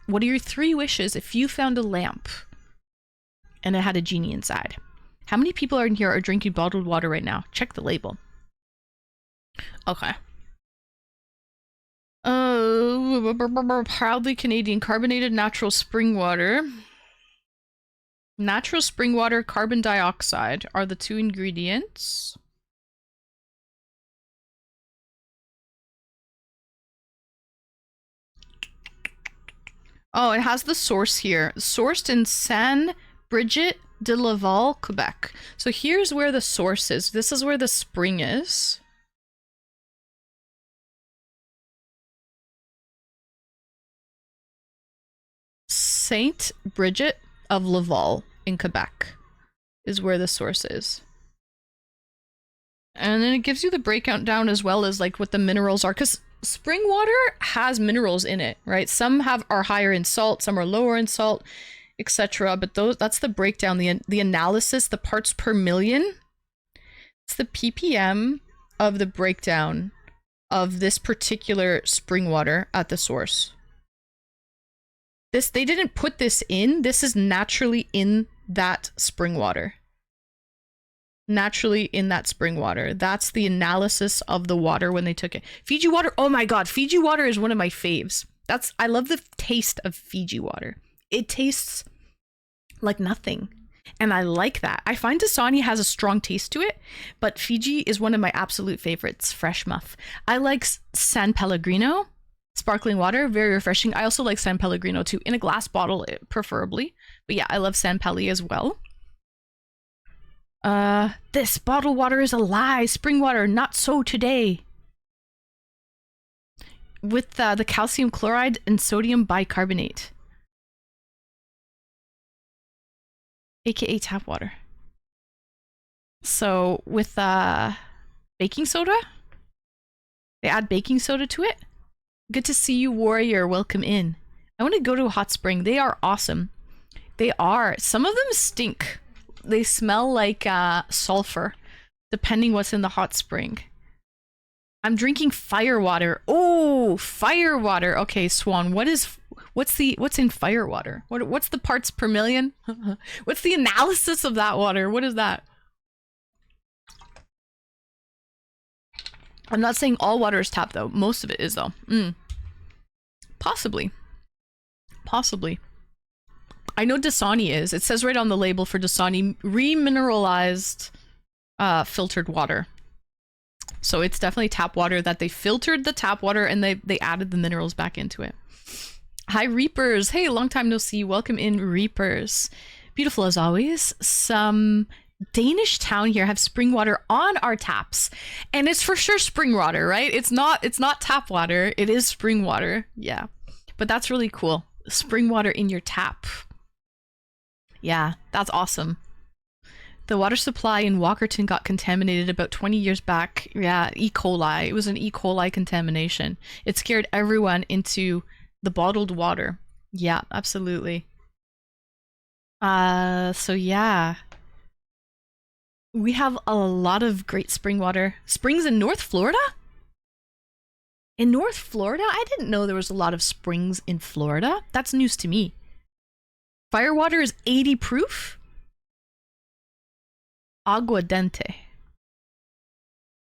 What are your 3 wishes if you found a lamp and it had a genie inside? How many people are in here are drinking bottled water right now? Check the label. Okay. Proudly Canadian carbonated natural spring water. Natural spring water, carbon dioxide are the 2 ingredients. Oh, it has the source here. Sourced in Saint Bridget de Laval, Quebec. So here's where the source is. This is where the spring is. Saint Bridget of Laval in Quebec is where the source is. And then it gives you the breakout down as well as like what the minerals are, because spring water has minerals in it, right? Some are higher in salt, some are lower in salt, etc. But that's the breakdown, the analysis, the parts per million. It's the ppm of the breakdown of this particular spring water at the source. They didn't put this in. This is naturally in that spring water. Naturally in that spring water. That's the analysis of the water when they took it. Fiji water, oh my god, Fiji water is one of my faves. I love the taste of Fiji water. It tastes like nothing. And I like that. I find Dasani has a strong taste to it, but Fiji is one of my absolute favorites, fresh muff. I like San Pellegrino, sparkling water, very refreshing. I also like San Pellegrino too, in a glass bottle preferably. But yeah, I love San Pelli as well. This bottled water is a lie. Spring water, not so today. With the calcium chloride and sodium bicarbonate. AKA tap water. So with baking soda? They add baking soda to it? Good to see you, Warrior. Welcome in. I want to go to a hot spring. They are awesome. They are. Some of them stink. They smell like sulfur, depending what's in the hot spring. I'm drinking fire water. Oh, fire water. Okay, Swan, what's in fire water? What's the parts per million? What's the analysis of that water? What is that? I'm not saying all water is tap though. Most of it is though. Possibly. Possibly. I know Dasani is. It says right on the label for Dasani, remineralized filtered water. So it's definitely tap water that they filtered the tap water and they added the minerals back into it. Hi, Reapers. Hey, long time no see. Welcome in, Reapers. Beautiful as always. Some Danish town here have spring water on our taps. And it's for sure spring water, right? It's not tap water. It is spring water. Yeah. But that's really cool. Spring water in your tap. Yeah, that's awesome. The water supply in Walkerton got contaminated about 20 years back. Yeah, E. coli. It was an E. coli contamination. It scared everyone into the bottled water. Yeah, absolutely. So yeah. We have a lot of great spring water. Springs in North Florida? In North Florida? I didn't know there was a lot of springs in Florida. That's news to me. Firewater is 80 proof? Aguardente.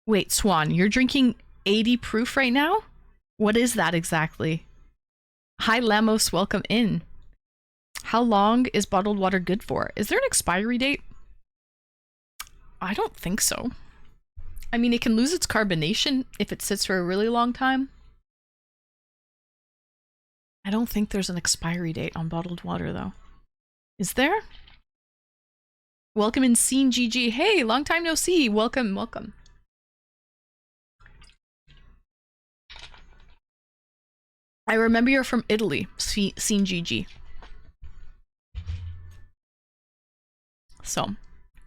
Wait, Swan, you're drinking 80 proof right now? What is that exactly? Hi, Lamos, welcome in. How long is bottled water good for? Is there an expiry date? I don't think so. I mean, it can lose its carbonation if it sits for a really long time. I don't think there's an expiry date on bottled water, though. Is there? Welcome in, Scene GG. Hey, long time no see. Welcome, welcome. I remember you're from Italy, seen Gigi. So,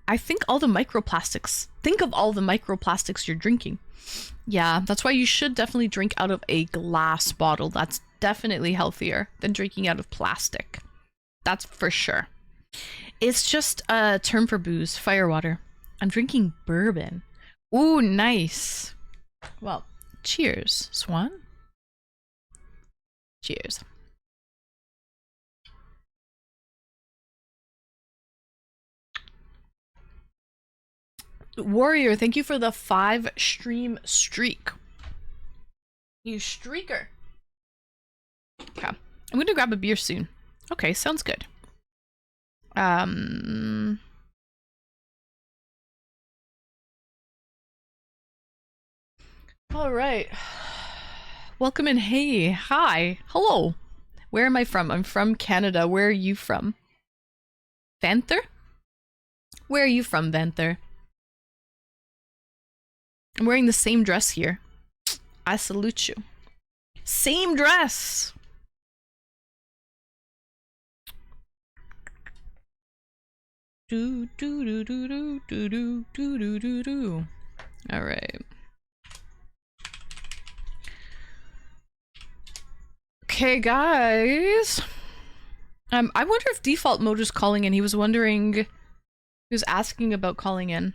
I think all the microplastics. Think of all the microplastics you're drinking. Yeah, that's why you should definitely drink out of a glass bottle. That's definitely healthier than drinking out of plastic. That's for sure. It's just a term for booze, firewater. I'm drinking bourbon. Ooh, nice. Well, cheers, Swan. Cheers. Warrior, thank you for the 5 stream streak. You streaker. Okay. I'm gonna grab a beer soon. Okay, sounds good. All right. Welcome in. Hey, hi, hello. Where am I from? I'm from Canada. Where are you from? Vanther? Where are you from, Vanther? I'm wearing the same dress here. I salute you. Same dress! Do do do do do do do do do do do. All right. Okay, guys. I wonder if default mode is calling in. He was wondering. He was asking about calling in.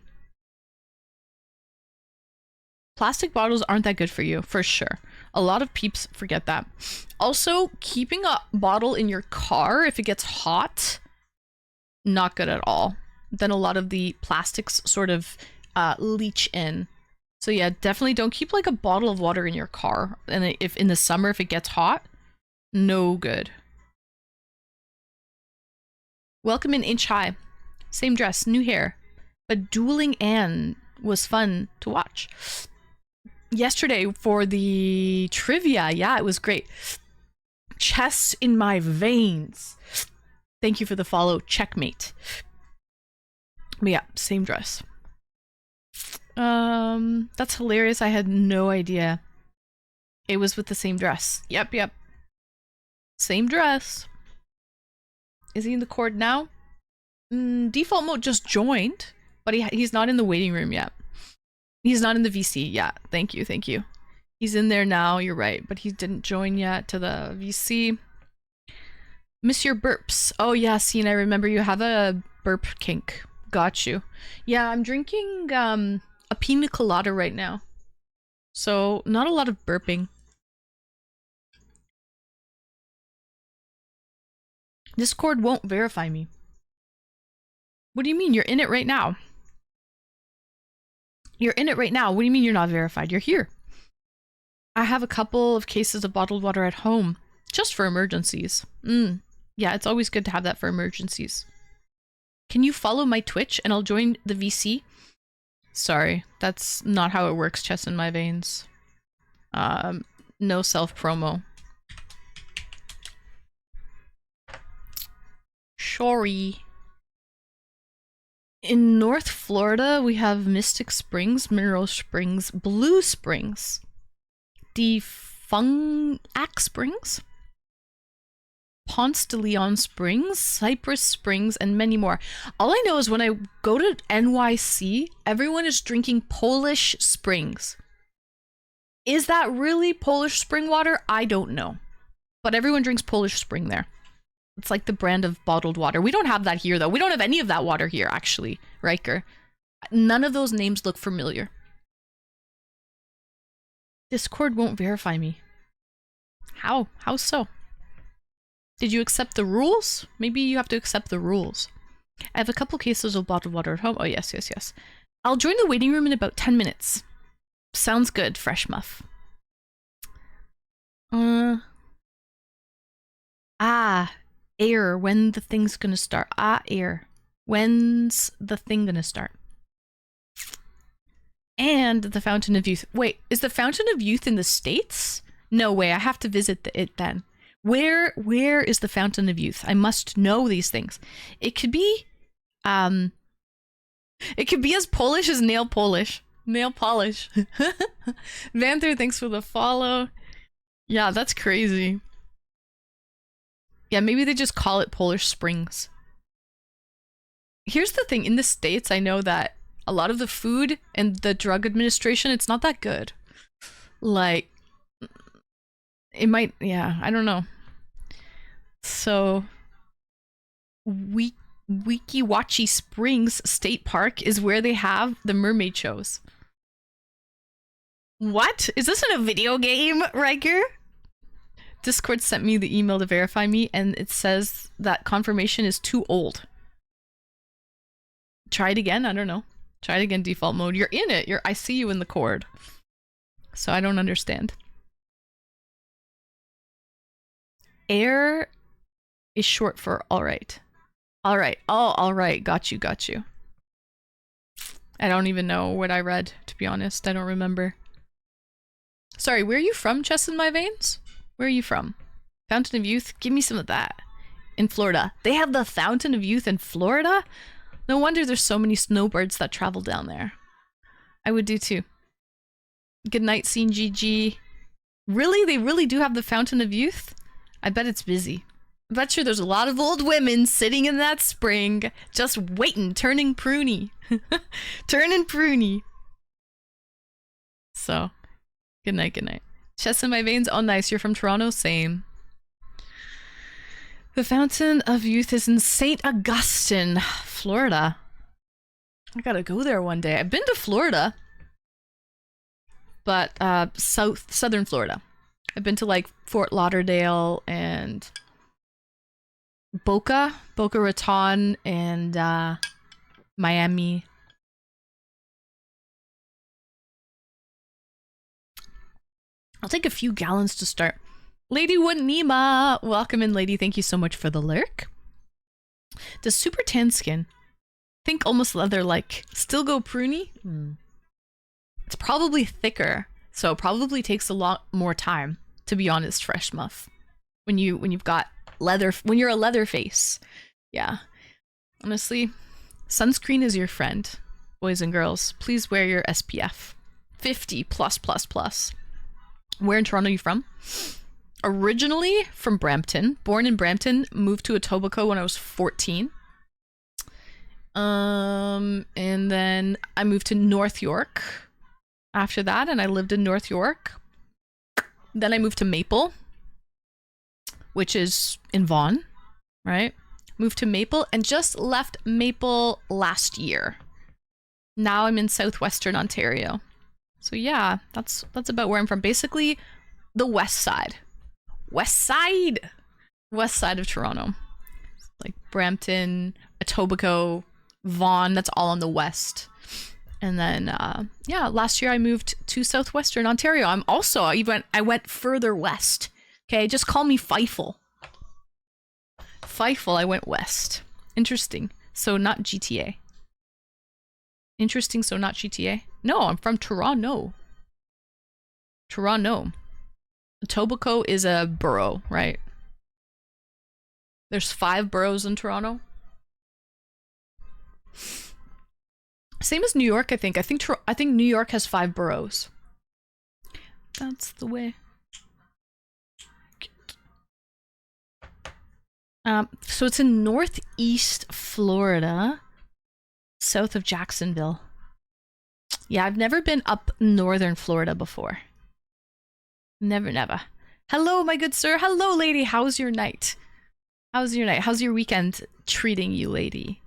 Plastic bottles aren't that good for you, for sure. A lot of peeps forget that. Also, keeping a bottle in your car if it gets hot, not good at all. Then a lot of the plastics sort of leach in. So yeah, definitely don't keep like a bottle of water in your car. And if in the summer, if it gets hot, no good. Welcome in Inch High. Same dress, new hair. But Dueling Anne was fun to watch. Yesterday for the trivia, yeah, it was great. Chest in my veins. Thank you for the follow. Checkmate. But yeah, same dress. That's hilarious. I had no idea. It was with the same dress. Yep. Same dress. Is he in the cord now? Default mode just joined, but he's not in the waiting room yet. He's not in the VC. Yeah, thank you. He's in there now, you're right, but he didn't join yet to the VC. Miss your burps. Oh yeah, Scene, I remember you have a burp kink. Got you. Yeah, I'm drinking a pina colada right now. So, not a lot of burping. Discord won't verify me. What do you mean? You're in it right now. You're in it right now. What do you mean you're not verified? You're here. I have a couple of cases of bottled water at home, just for emergencies. Yeah, it's always good to have that for emergencies. Can you follow my Twitch and I'll join the VC? Sorry, that's not how it works, chest in my veins. No self-promo. Sorry. In North Florida, we have Mystic Springs, Mineral Springs, Blue Springs, Defungac Springs, Ponce de Leon Springs, Cypress Springs, and many more. All I know is when I go to NYC, everyone is drinking Polish Springs. Is that really Polish spring water? I don't know. But everyone drinks Polish Spring there. It's like the brand of bottled water. We don't have that here, though. We don't have any of that water here, actually, Riker. None of those names look familiar. Discord won't verify me. How? How so? Did you accept the rules? Maybe you have to accept the rules. I have a couple cases of bottled water at home. Oh, yes. I'll join the waiting room in about 10 minutes. Sounds good, Fresh Muff. Air, when the thing's gonna start. Air. When's the thing gonna start? And the Fountain of Youth. Wait, is the Fountain of Youth in the States? No way, I have to visit it then. Where is the Fountain of Youth? I must know these things. It could be as Polish as nail polish. Nail polish. Vanther, thanks for the follow. Yeah, that's crazy. Yeah, maybe they just call it Polar Springs. Here's the thing, in the States, I know that a lot of the food and the drug administration, it's not that good. Like, it might, yeah, I don't know. So, Weekiwachi Springs State Park is where they have the mermaid shows. What? Is this in a video game, Riker? Discord sent me the email to verify me, and it says that confirmation is too old. Try it again? I don't know. Try it again, default mode. You're in it. I see you in the cord. So I don't understand. Air is short for alright. Alright. Oh, alright. Got you. I don't even know what I read, to be honest. I don't remember. Sorry, where are you from, Chest in My Veins? Where are you from? Fountain of Youth? Give me some of that. In Florida. They have the Fountain of Youth in Florida? No wonder there's so many snowbirds that travel down there. I would do too. Good night, Scene GG. Really? They really do have the Fountain of Youth? I bet it's busy. I bet you there's a lot of old women sitting in that spring, just waiting, turning pruny. Turning pruny. So, good night. Chest in My Veins. Oh, nice. You're from Toronto? Same. The Fountain of Youth is in St. Augustine, Florida. I gotta go there one day. I've been to Florida, but southern Florida. I've been to like Fort Lauderdale and Boca Raton, and Miami. I'll take a few gallons to start. Lady Wanima, welcome in, lady. Thank you so much for the lurk. Does super tan skin, think almost leather-like, still go pruny? It's probably thicker, so it probably takes a lot more time, to be honest, Fresh Muff. When you've got leather, when you're a leather face. Yeah. Honestly, sunscreen is your friend, boys and girls. Please wear your SPF. 50 plus. Where in Toronto are you from? Originally from Brampton, born in Brampton, moved to Etobicoke when I was 14. And then I moved to North York after that, and I lived in North York. Then I moved to Maple, which is in Vaughan, right? Moved to Maple and just left Maple last year. Now I'm in southwestern Ontario. So yeah, that's about where I'm from. Basically, the west side. West side of Toronto. Like Brampton, Etobicoke, Vaughan, that's all on the west. And then, yeah, last year I moved to southwestern Ontario. I went further west. Okay, just call me Fifel. I went west. Interesting. So not GTA. Interesting, so not GTA. No, I'm from Toronto. Etobicoke is a borough, right? There's 5 boroughs in Toronto. Same as New York, I think. I think New York has 5 boroughs. That's the way. So it's in northeast Florida, south of Jacksonville. Yeah, I've never been up northern Florida before. Never. Hello, my good sir. Hello, lady. How's your night? How's your weekend treating you, lady?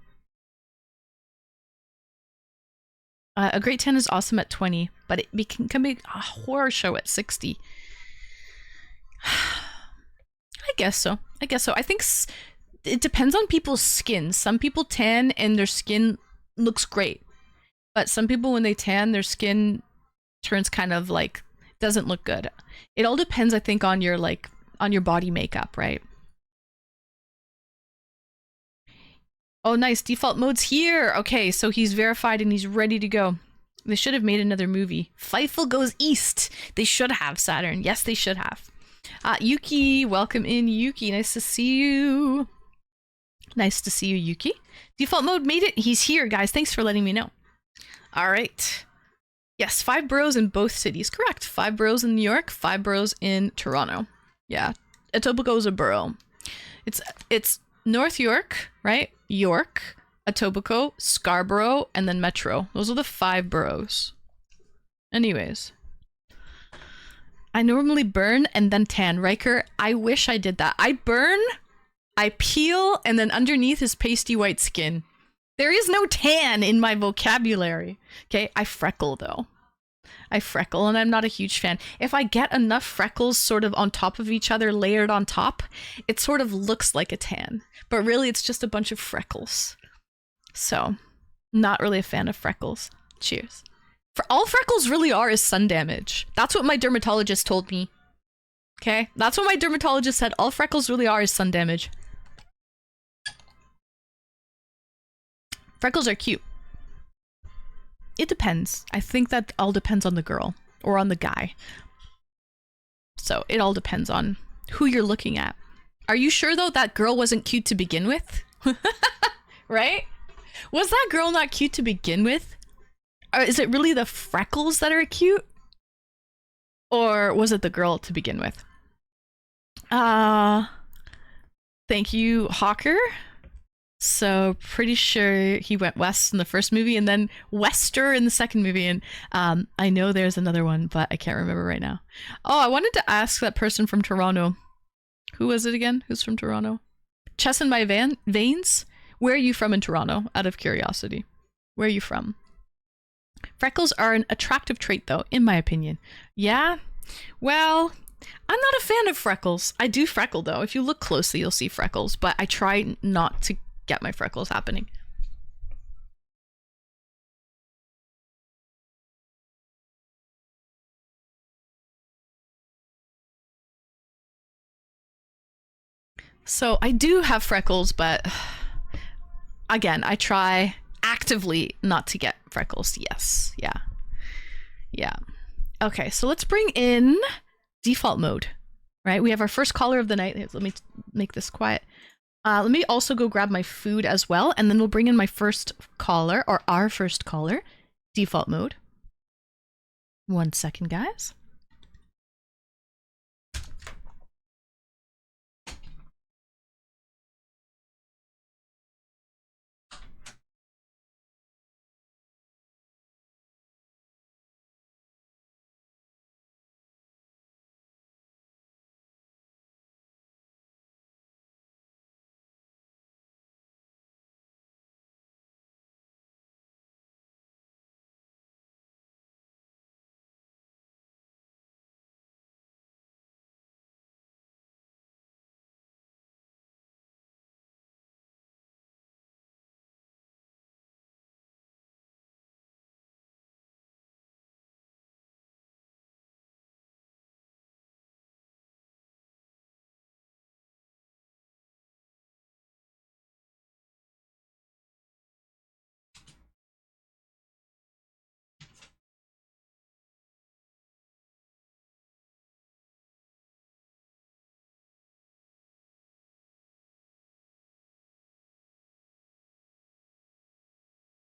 A great 10 is awesome at 20, but it can be a horror show at 60. I guess so. I think it depends on people's skin. Some people tan and their skin looks great. But some people, when they tan, their skin turns kind of like, doesn't look good. It all depends, I think, on your body makeup, right? Oh, nice. Default mode's here. Okay, so he's verified and he's ready to go. They should have made another movie. Fifel Goes East. They should have, Saturn. Yes, they should have. Yuki, welcome in, Yuki. Nice to see you. Yuki. Default mode made it. He's here, guys. Thanks for letting me know. All right. Yes, 5 boroughs in both cities. Correct. 5 boroughs in New York, 5 boroughs in Toronto. Yeah, Etobicoke is a borough. It's North York, right? York, Etobicoke, Scarborough, and then Metro. Those are the 5 boroughs. Anyways. I normally burn and then tan. Riker, I wish I did that. I burn, I peel, and then underneath is pasty white skin. There is no tan in my vocabulary. Okay, I freckle though. I freckle and I'm not a huge fan. If I get enough freckles sort of on top of each other, layered on top, it sort of looks like a tan. But really it's just a bunch of freckles. So, not really a fan of freckles. Cheers. For all freckles really are is sun damage. That's what my dermatologist told me. Okay? That's what my dermatologist said. All freckles really are is sun damage. Freckles are cute. It depends. I think that all depends on the girl or on the guy. So it all depends on who you're looking at. Are you sure though that girl wasn't cute to begin with? Right? Was that girl not cute to begin with? Or is it really the freckles that are cute? Or was it the girl to begin with? Thank you, Hawker. So pretty sure he went west in the first movie and then wester in the second movie. And I know there's another one, but I can't remember right now. Oh, I wanted to ask that person from Toronto. Who was it again? Who's from Toronto? Chest in my veins? Where are you from in Toronto? Out of curiosity. Where are you from? Freckles are an attractive trait though, in my opinion. Yeah? Well, I'm not a fan of freckles. I do freckle though. If you look closely, you'll see freckles, but I try not to get my freckles happening. So I do have freckles, but again, I try actively not to get freckles. Yes. Yeah. Yeah. Okay, so let's bring in default mode, right? We have our first caller of the night. Let me make this quiet. Let me also go grab my food as well, and then we'll bring in my first caller, or our first caller, default mode. 1 second, guys.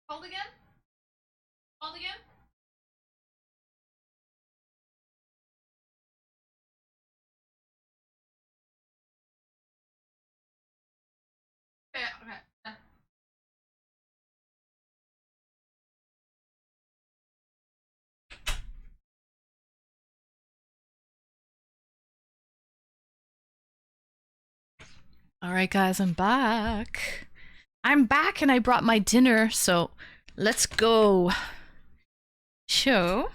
Hold again? Hold again? Okay, okay. All right, guys, I'm back. I'm back and I brought my dinner, so let's go. Show.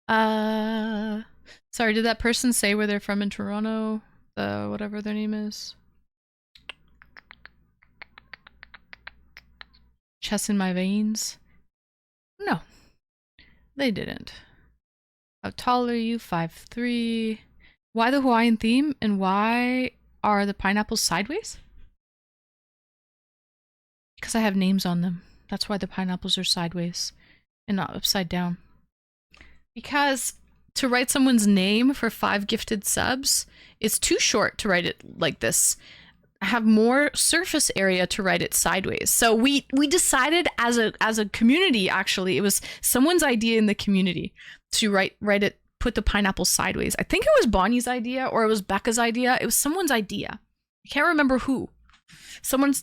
Sorry, did that person say where they're from in Toronto? Whatever their name is. Chest in my veins? No, they didn't. How tall are you? 5'3". Why the Hawaiian theme? And why are the pineapples sideways? Because I have names on them. That's why the pineapples are sideways and not upside down. Because to write someone's name for 5 gifted subs is too short to write it like this. have more surface area to write it sideways. So we decided as a community, actually, it was someone's idea in the community to write it, put the pineapple sideways. I think it was Bonnie's idea or it was Becca's idea. It was someone's idea. I can't remember who.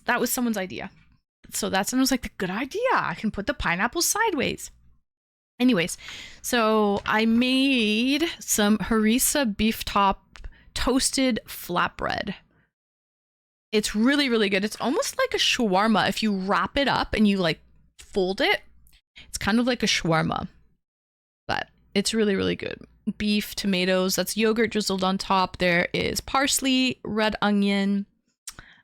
That was someone's idea. So that's, and I was like, the good idea. I can put the pineapple sideways. Anyways, so I made some harissa beef top toasted flatbread. It's really, really good. It's almost like a shawarma. If you wrap it up and you like fold it, it's kind of like a shawarma, but it's really, really good. Beef, tomatoes, that's yogurt drizzled on top. There is parsley, red onion,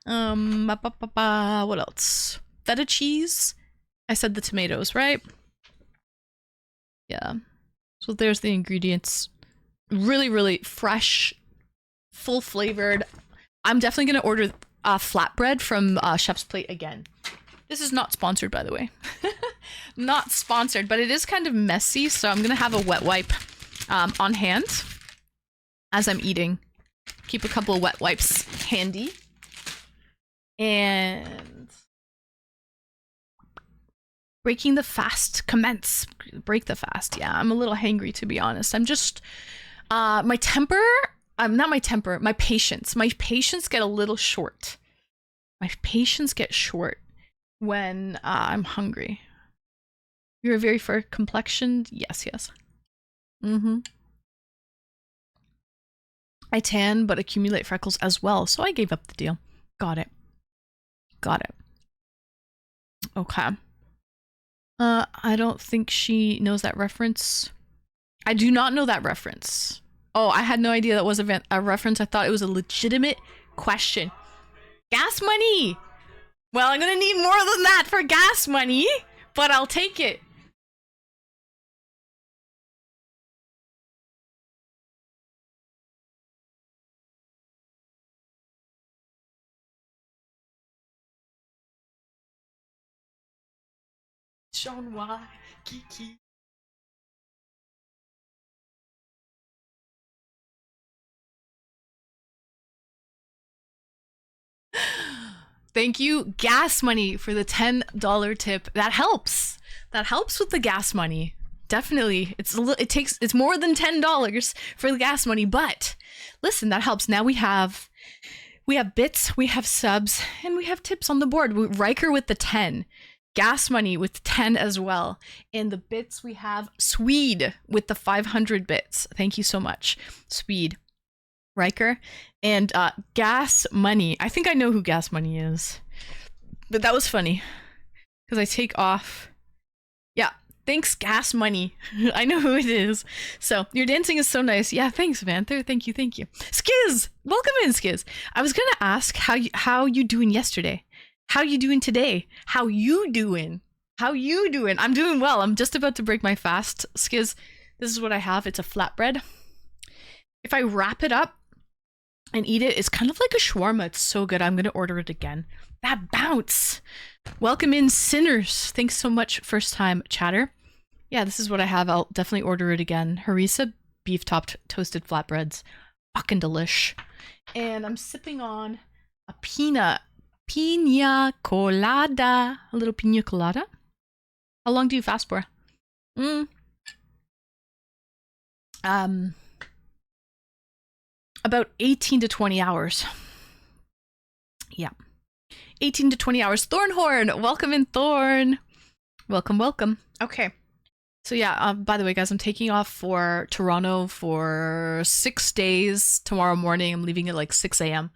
what else? Feta cheese. I said the tomatoes, right? Yeah. So there's the ingredients. Really, really fresh, full flavored. I'm definitely going to order flatbread from Chef's Plate again. This is not sponsored, by the way. Not sponsored, but it is kind of messy, so I'm going to have a wet wipe on hand as I'm eating. Keep a couple of wet wipes handy. And breaking the fast, commence. Break the fast. Yeah, I'm a little hangry, to be honest. I'm just, my temper, not my temper, my patience. My patience get a little short. My patience gets short when I'm hungry. You're very fair complexioned? Yes, yes. I tan, but accumulate freckles as well, so I gave up the deal. Got it. Got it. Okay. I don't think she knows that reference. I do not know that reference. Oh, I had no idea that was a reference. I thought it was a legitimate question. Gas money! Well, I'm gonna need more than that for gas money, but I'll take it. Sean Y. Kiki. Thank you, gas money, for the $10 tip. That helps. That helps with the gas money. Definitely. It's more than $10 for the gas money, but listen, that helps. Now we have bits, we have subs, and we have tips on the board. Riker with the 10. Gas money with 10 as well. And the bits, we have Swede with the 500 bits. Thank you so much, Swede. Riker. And gas money. I think I know who gas money is. But that was funny. Because I take off. Yeah. Thanks, gas money. I know who it is. So, your dancing is so nice. Yeah, thanks, Vanther. Thank you, thank you. Skiz! Welcome in, Skiz. I was gonna ask how you doing yesterday? How you doing today? How you doing? How you doing? I'm doing well. I'm just about to break my fast. Skiz, this is what I have. It's a flatbread. If I wrap it up and eat it, it's kind of like a shawarma. It's so good. I'm gonna order it again. That bounce. Welcome in, sinners. Thanks so much, first time chatter. Yeah, this is what I have. I'll definitely order it again. Harissa beef topped toasted flatbreads. Fucking delish. And I'm sipping on a pina colada. A little pina colada. How long do you fast for? About 18 to 20 hours. Yeah. 18 to 20 hours. Thornhorn! Welcome in, Thorn! Welcome, welcome. Okay. So yeah, by the way, guys, I'm taking off for Toronto for 6 days. Tomorrow morning, I'm leaving at like 6 a.m.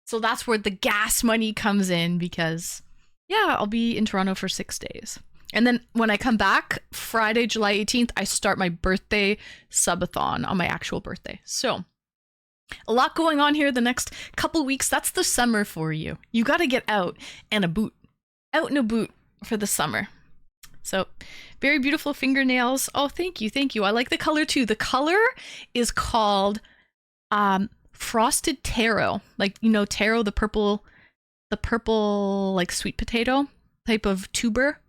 So that's where the gas money comes in because, yeah, I'll be in Toronto for 6 days. And then when I come back, Friday, July 18th, I start my birthday subathon on my actual birthday. So a lot going on here the next couple weeks. That's the summer for you. You got to get out and a boot. Out and a boot for the summer. So, very beautiful fingernails. Oh, thank you, thank you. I like the color too. The color is called frosted taro. Like, you know, taro, the purple like sweet potato type of tuber.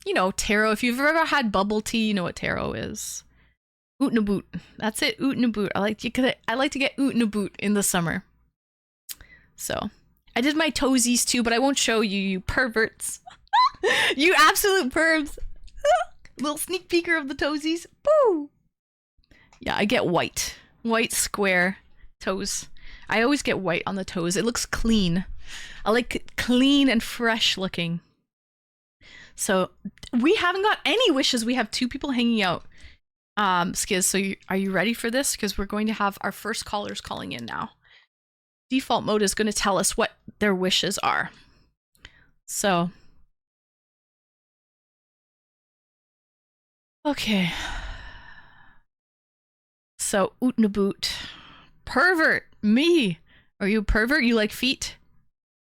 You know, taro. If you've ever had bubble tea, you know what taro is. Oot and a boot. That's it. Oot and a boot. I like to get oot and a boot in the summer. So, I did my toesies too, but I won't show you, you perverts. You absolute pervs. Little sneak peeker of the toesies. Boo! Yeah, I get white. White square toes. I always get white on the toes. It looks clean. I like clean and fresh looking. So we haven't got any wishes. We have 2 people hanging out. Skiz, so are you ready for this? Because we're going to have our first callers calling in now. Default mode is going to tell us what their wishes are. So, okay. So, Ootnaboot. Pervert! Me! Are you a pervert? You like feet?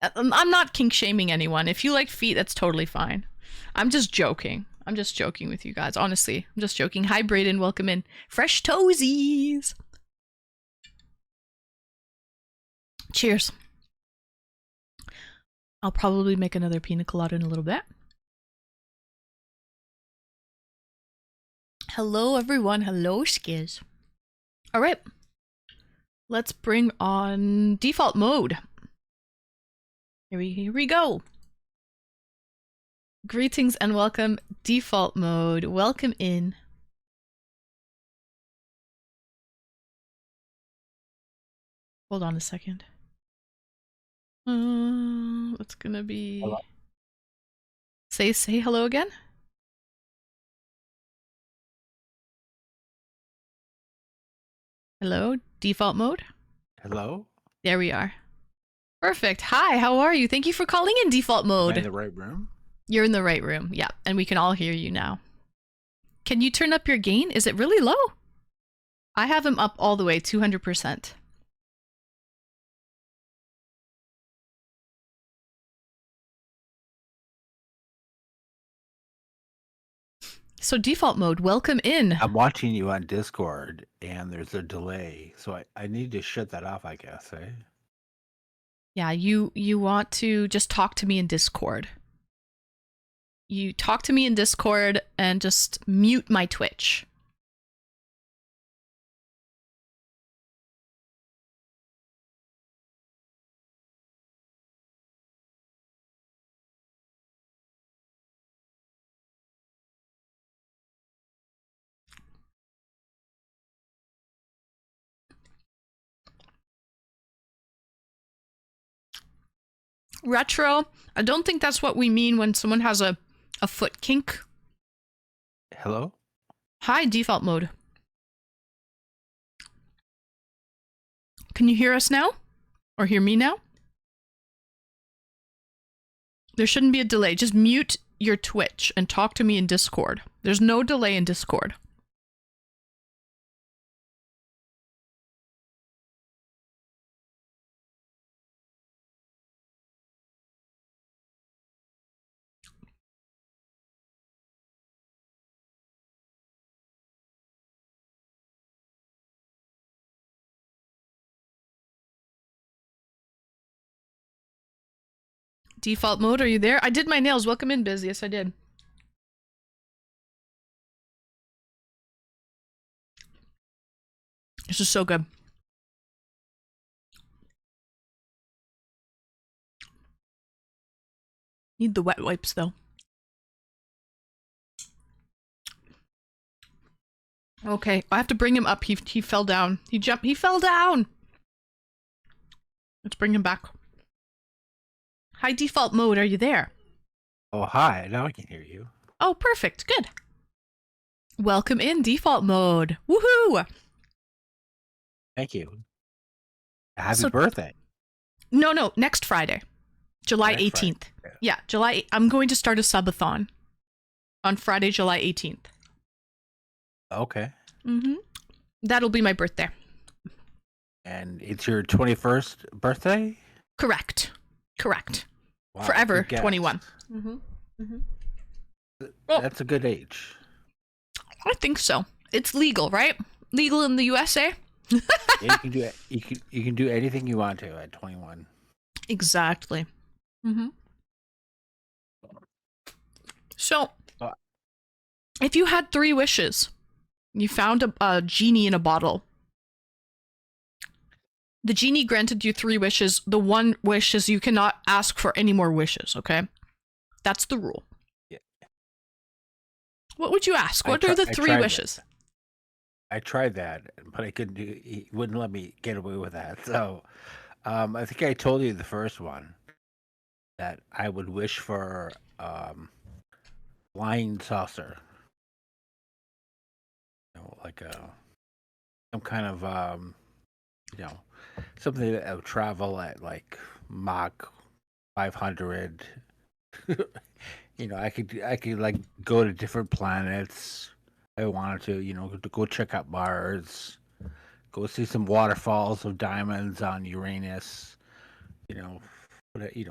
I'm not kink shaming anyone. If you like feet, that's totally fine. I'm just joking. I'm just joking with you guys. Honestly, I'm just joking. Hi, Brayden. Welcome in. Fresh toesies. Cheers. I'll probably make another pina colada in a little bit. Hello, everyone. Hello, Skiz. All right. Let's bring on default mode. Here we go. Greetings and welcome, default mode. Welcome in. Hold on a second. It's gonna be. Hello. Say hello again. Hello, default mode. Hello? There we are. Perfect. Hi, how are you? Thank you for calling in default mode. Am I in the right room? You're in the right room. Yeah, and we can all hear you now. Can you turn up your gain? Is it really low? I have him up all the way, 200%. So default mode, welcome in. I'm watching you on Discord, and there's a delay, so I need to shut that off, I guess, eh? Yeah, you want to just talk to me in Discord. You talk to me in Discord and just mute my Twitch. Retro, I don't think that's what we mean when someone has a foot kink. Hello? Hi, default mode. Can you hear us now? Or hear me now? There shouldn't be a delay. Just mute your Twitch and talk to me in Discord. There's no delay in Discord. Default mode, are you there? I did my nails. Welcome in, Biz. Yes, I did. This is so good. Need the wet wipes, though. Okay, I have to bring him up. He fell down. He fell down! Let's bring him back. Hi, default mode. Are you there? Oh, hi. Now I can hear you. Oh, perfect. Good. Welcome in, default mode. Woohoo! Thank you. Happy birthday. No, next Friday. July 18th. Friday. Yeah, July. I'm going to start a subathon on Friday, July 18th. Okay. Mm-hmm. That'll be my birthday. And it's your 21st birthday? Correct. Wow, Forever good guess. 21. Mm-hmm. Mm-hmm. That's a good age. I think so. It's legal, right? Legal in the USA. Yeah, you can do it. You can do anything you want to at 21. Exactly. Mm-hmm. So, if you had 3 wishes, you found a genie in a bottle, The genie granted you 3 wishes. The one wish is you cannot ask for any more wishes, okay? That's the rule. Yeah, What would you ask? What are the I three tried that. wishes? I tried that, but I couldn't do. He wouldn't let me get away with that. So, I think I told you the first one that I would wish for flying saucer. Like a some kind of you know something that would travel at like Mach 500. I could like go to different planets. I wanted to, to go check out Mars, go see some waterfalls of diamonds on Uranus. You know,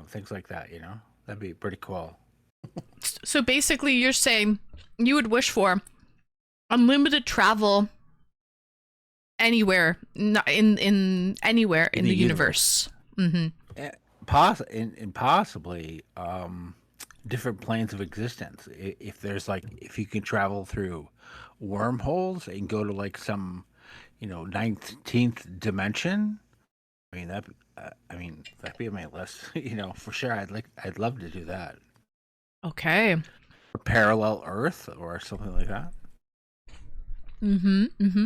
things like that. That'd be pretty cool. So basically, you're saying you would wish for unlimited travel anywhere in anywhere In in the the universe, universe. Mm-hmm. and possibly different planes of existence. If there's like, if you can travel through wormholes and go to like some, 19th dimension. That'd be on my list. For sure. I'd love to do that. Okay. A parallel Earth or something like that. Mm-hmm. Mm-hmm.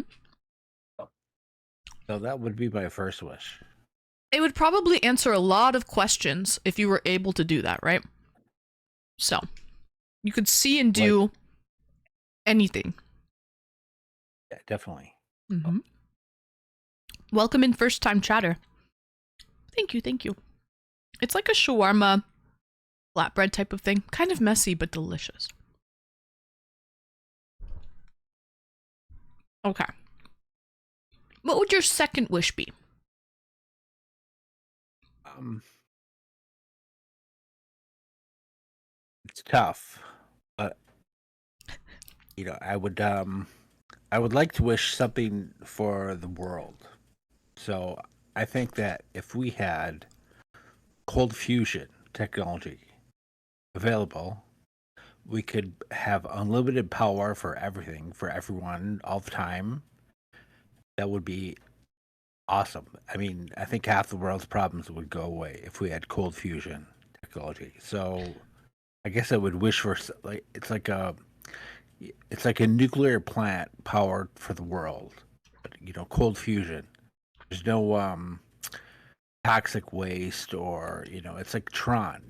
So that would be my first wish. It would probably answer a lot of questions if you were able to do that, right? So you could see and Like, do anything. yeah, definitely. Mm-hmm. Welcome in, first time chatter. Thank you, thank you. It's like a shawarma flatbread type of thing. Kind of messy, but delicious. Okay. What would your second wish be? Um, it's tough, but I would like to wish something for the world. So I think that if we had cold fusion technology available, we could have unlimited power for everything, for everyone, all the time. That would be awesome. I mean, I think half the world's problems would go away if we had cold fusion technology. So I guess I would wish for like it's like a nuclear plant powered for the world. Cold fusion. There's no toxic waste, or it's like Tron.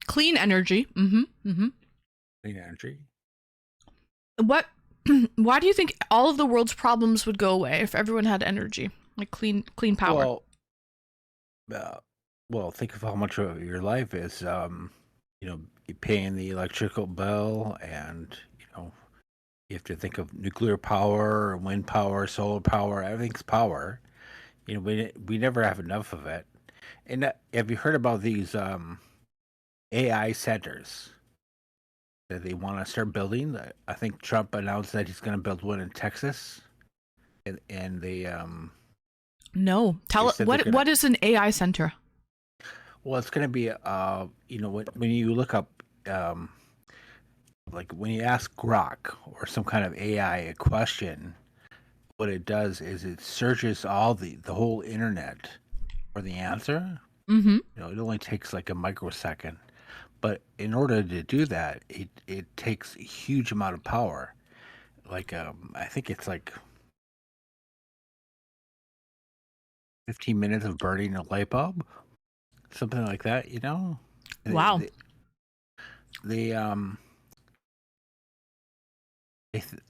Clean energy. Mm-hmm. Mm-hmm. Clean energy. What? Why do you think all of the world's problems would go away if everyone had energy, like clean power? Well, uh, think of how much of your life is, paying the electrical bill, and you have to think of nuclear power, wind power, solar power. Everything's power. We never have enough of it. And have you heard about these AI centers that they want to start building? I think Trump announced that he's going to build one in Texas, and No. they Tell said they're what. going to. What is an AI center? Well, it's going to be when you look up like when you ask Grok or some kind of AI a question, what it does is it searches all the whole internet for the answer. Mm-hmm. It only takes like a microsecond. But in order to do that, it takes a huge amount of power. Like I think it's like 15 minutes of burning a light bulb, something like that. They Wow. they, they they th-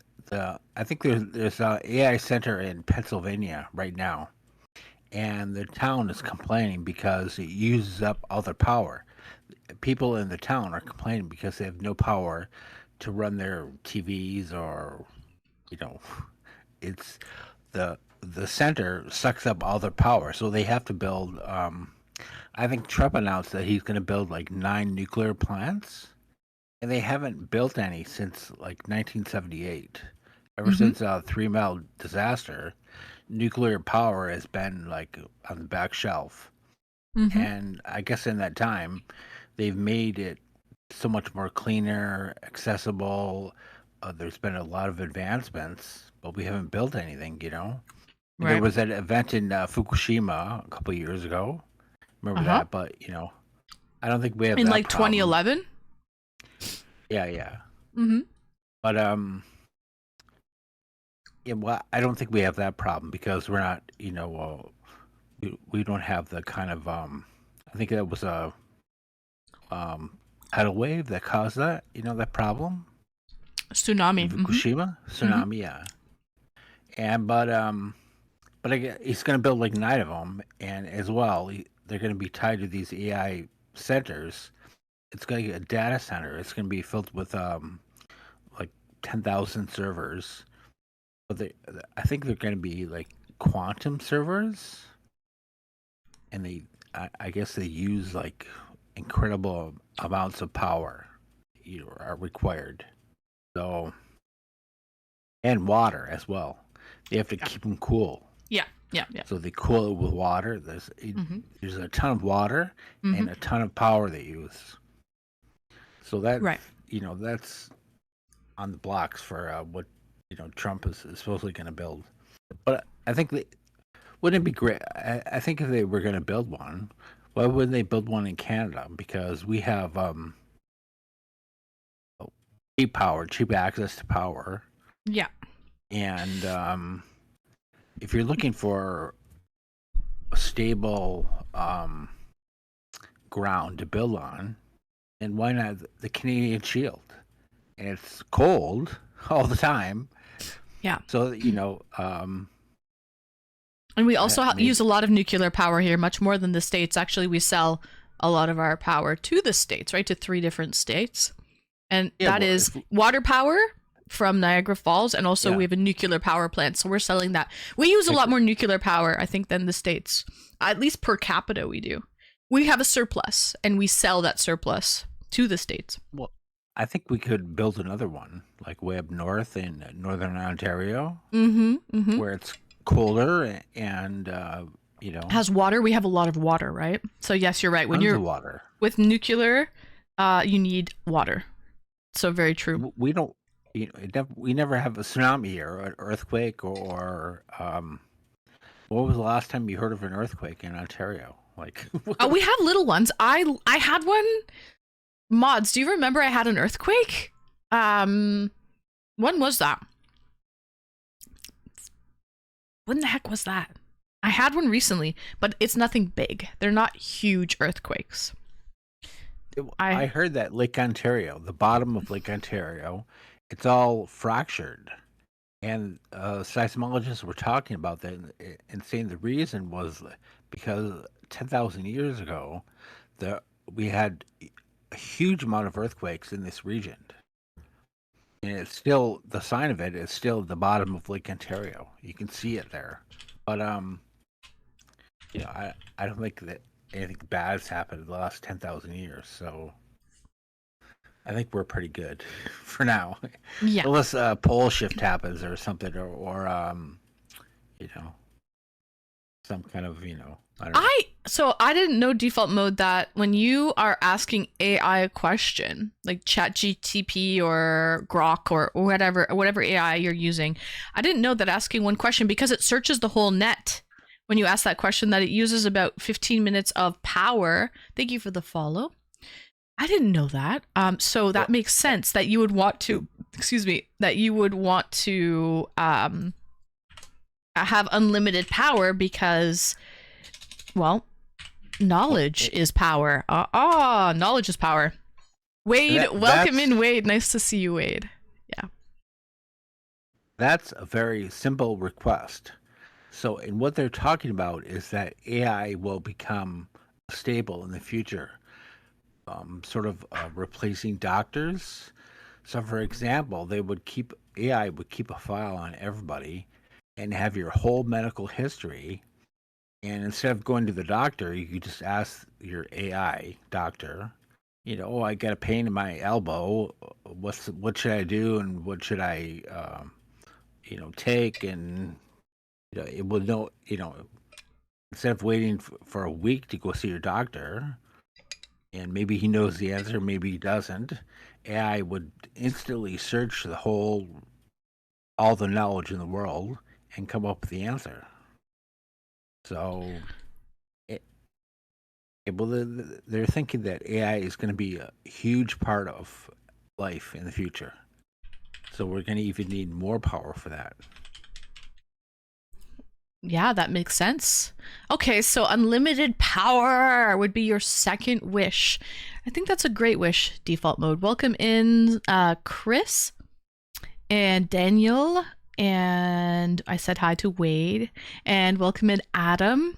I think there's a AI center in Pennsylvania right now, and the town is complaining because it uses up all their power. People in the town are complaining because they have no power to run their TVs, or you know it's the center sucks up all their power, so they have to build. I think Trump announced that he's going to build like 9 nuclear plants, and they haven't built any since like 1978. Ever Mm-hmm. since Three Mile disaster, nuclear power has been like on the back shelf. Mm-hmm. And I guess in that time, they've made it so much more cleaner, accessible. There's been a lot of advancements, but we haven't built anything. There Right. was that event in Fukushima a couple of years ago. Remember Uh-huh. that? But I don't think we have In that like problem. 2011? Yeah, yeah. Mm-hmm. But yeah, well, I don't think we have that problem because we're not, we don't have the kind of I think that was a um tidal wave that caused that, that problem in Tsunami. Mm-hmm. Fukushima Mm-hmm. tsunami, yeah. And but he's going to build like 9 of them, and as well, they're going to be tied to these AI centers. It's going to be a data center. It's going to be filled with like 10,000 servers. But I think they're going to be like quantum servers, and I guess they use like incredible amounts of power, are required. So, and water as well. They have to Yeah. keep them cool. Yeah. Yeah. Yeah. So they cool it with water. Mm-hmm. There's a ton of water Mm-hmm. and a ton of power they use. So that's Right. that's on the blocks for what Trump is supposedly going to build. But I think wouldn't it be great? I think if they were going to build one, why wouldn't they build one in Canada? Because we have cheap power, cheap access to power, Yeah. and if you're looking for a stable ground to build on, and why not the Canadian Shield? And it's cold all the time, Yeah. so And we also use maybe a lot of nuclear power here, much more than the states. Actually, we sell a lot of our power to the states, right? To 3 different states. And yeah. that Well, is if water power from Niagara Falls, and also we yeah, have a nuclear power plant. So we're selling that. We use a like lot more nuclear power, I think, than the states. At least per capita, we do. We have a surplus, and we sell that surplus to the states. well, I think we could build another one, like way up north in northern Ontario, Mm-hmm. Mm-hmm. where it's colder and Has water. We have a lot of water, right? So yes, you're right. When tons you're of water. with nuclear, you need water. So very true. We don't, we never have a tsunami or an earthquake or what was the last time you heard of an earthquake in Ontario? Like, We have little ones. I had one. Mods, do you remember I had an earthquake? When was that? When the heck was that? I had one recently, but it's nothing big. They're not huge earthquakes. I I heard that Lake Ontario, the bottom of Lake Ontario, it's all fractured. And seismologists were talking about that and saying the reason was because 10,000 years ago, the we had a huge amount of earthquakes in this region. And it's still, the sign of it is still at the bottom of Lake Ontario. You can see it there. But I don't think that anything bad has happened in the last 10,000 years. So I think we're pretty good for now, yeah. unless a pole shift happens or something, or you know, some kind of I don't know. I didn't know default mode that when you are asking AI a question, like ChatGTP or Grok or whatever AI you're using, I didn't know that asking one question, because it searches the whole net when you ask that question, that it uses about 15 minutes of power. Thank you for the follow. I didn't know that. So that Well, makes sense that you would want to, excuse me, that you would want to have unlimited power because, well, well, knowledge is power. Knowledge is power. Wade, welcome that's in, Wade. Nice to see you, Wade. Yeah. that's a very simple request. So, and what they're talking about is that AI will become stable in the future, sort of replacing doctors. So, for example, AI would keep a file on everybody and have your whole medical history. And instead of going to the doctor, you could just ask your AI doctor, oh, I got a pain in my elbow. What should I do, and what should I, take? And it will know. Instead of waiting for a week to go see your doctor, and maybe he knows the answer, maybe he doesn't. AI would instantly search all the knowledge in the world and come up with the answer. So, it, well, they're thinking that AI is going to be a huge part of life in the future. So we're going to even need more power for that. Yeah, that makes sense. Okay, so unlimited power would be your second wish. I think that's a great wish, default mode. Welcome in Chris and Daniel, and I said hi to Wade, and welcome in Adam.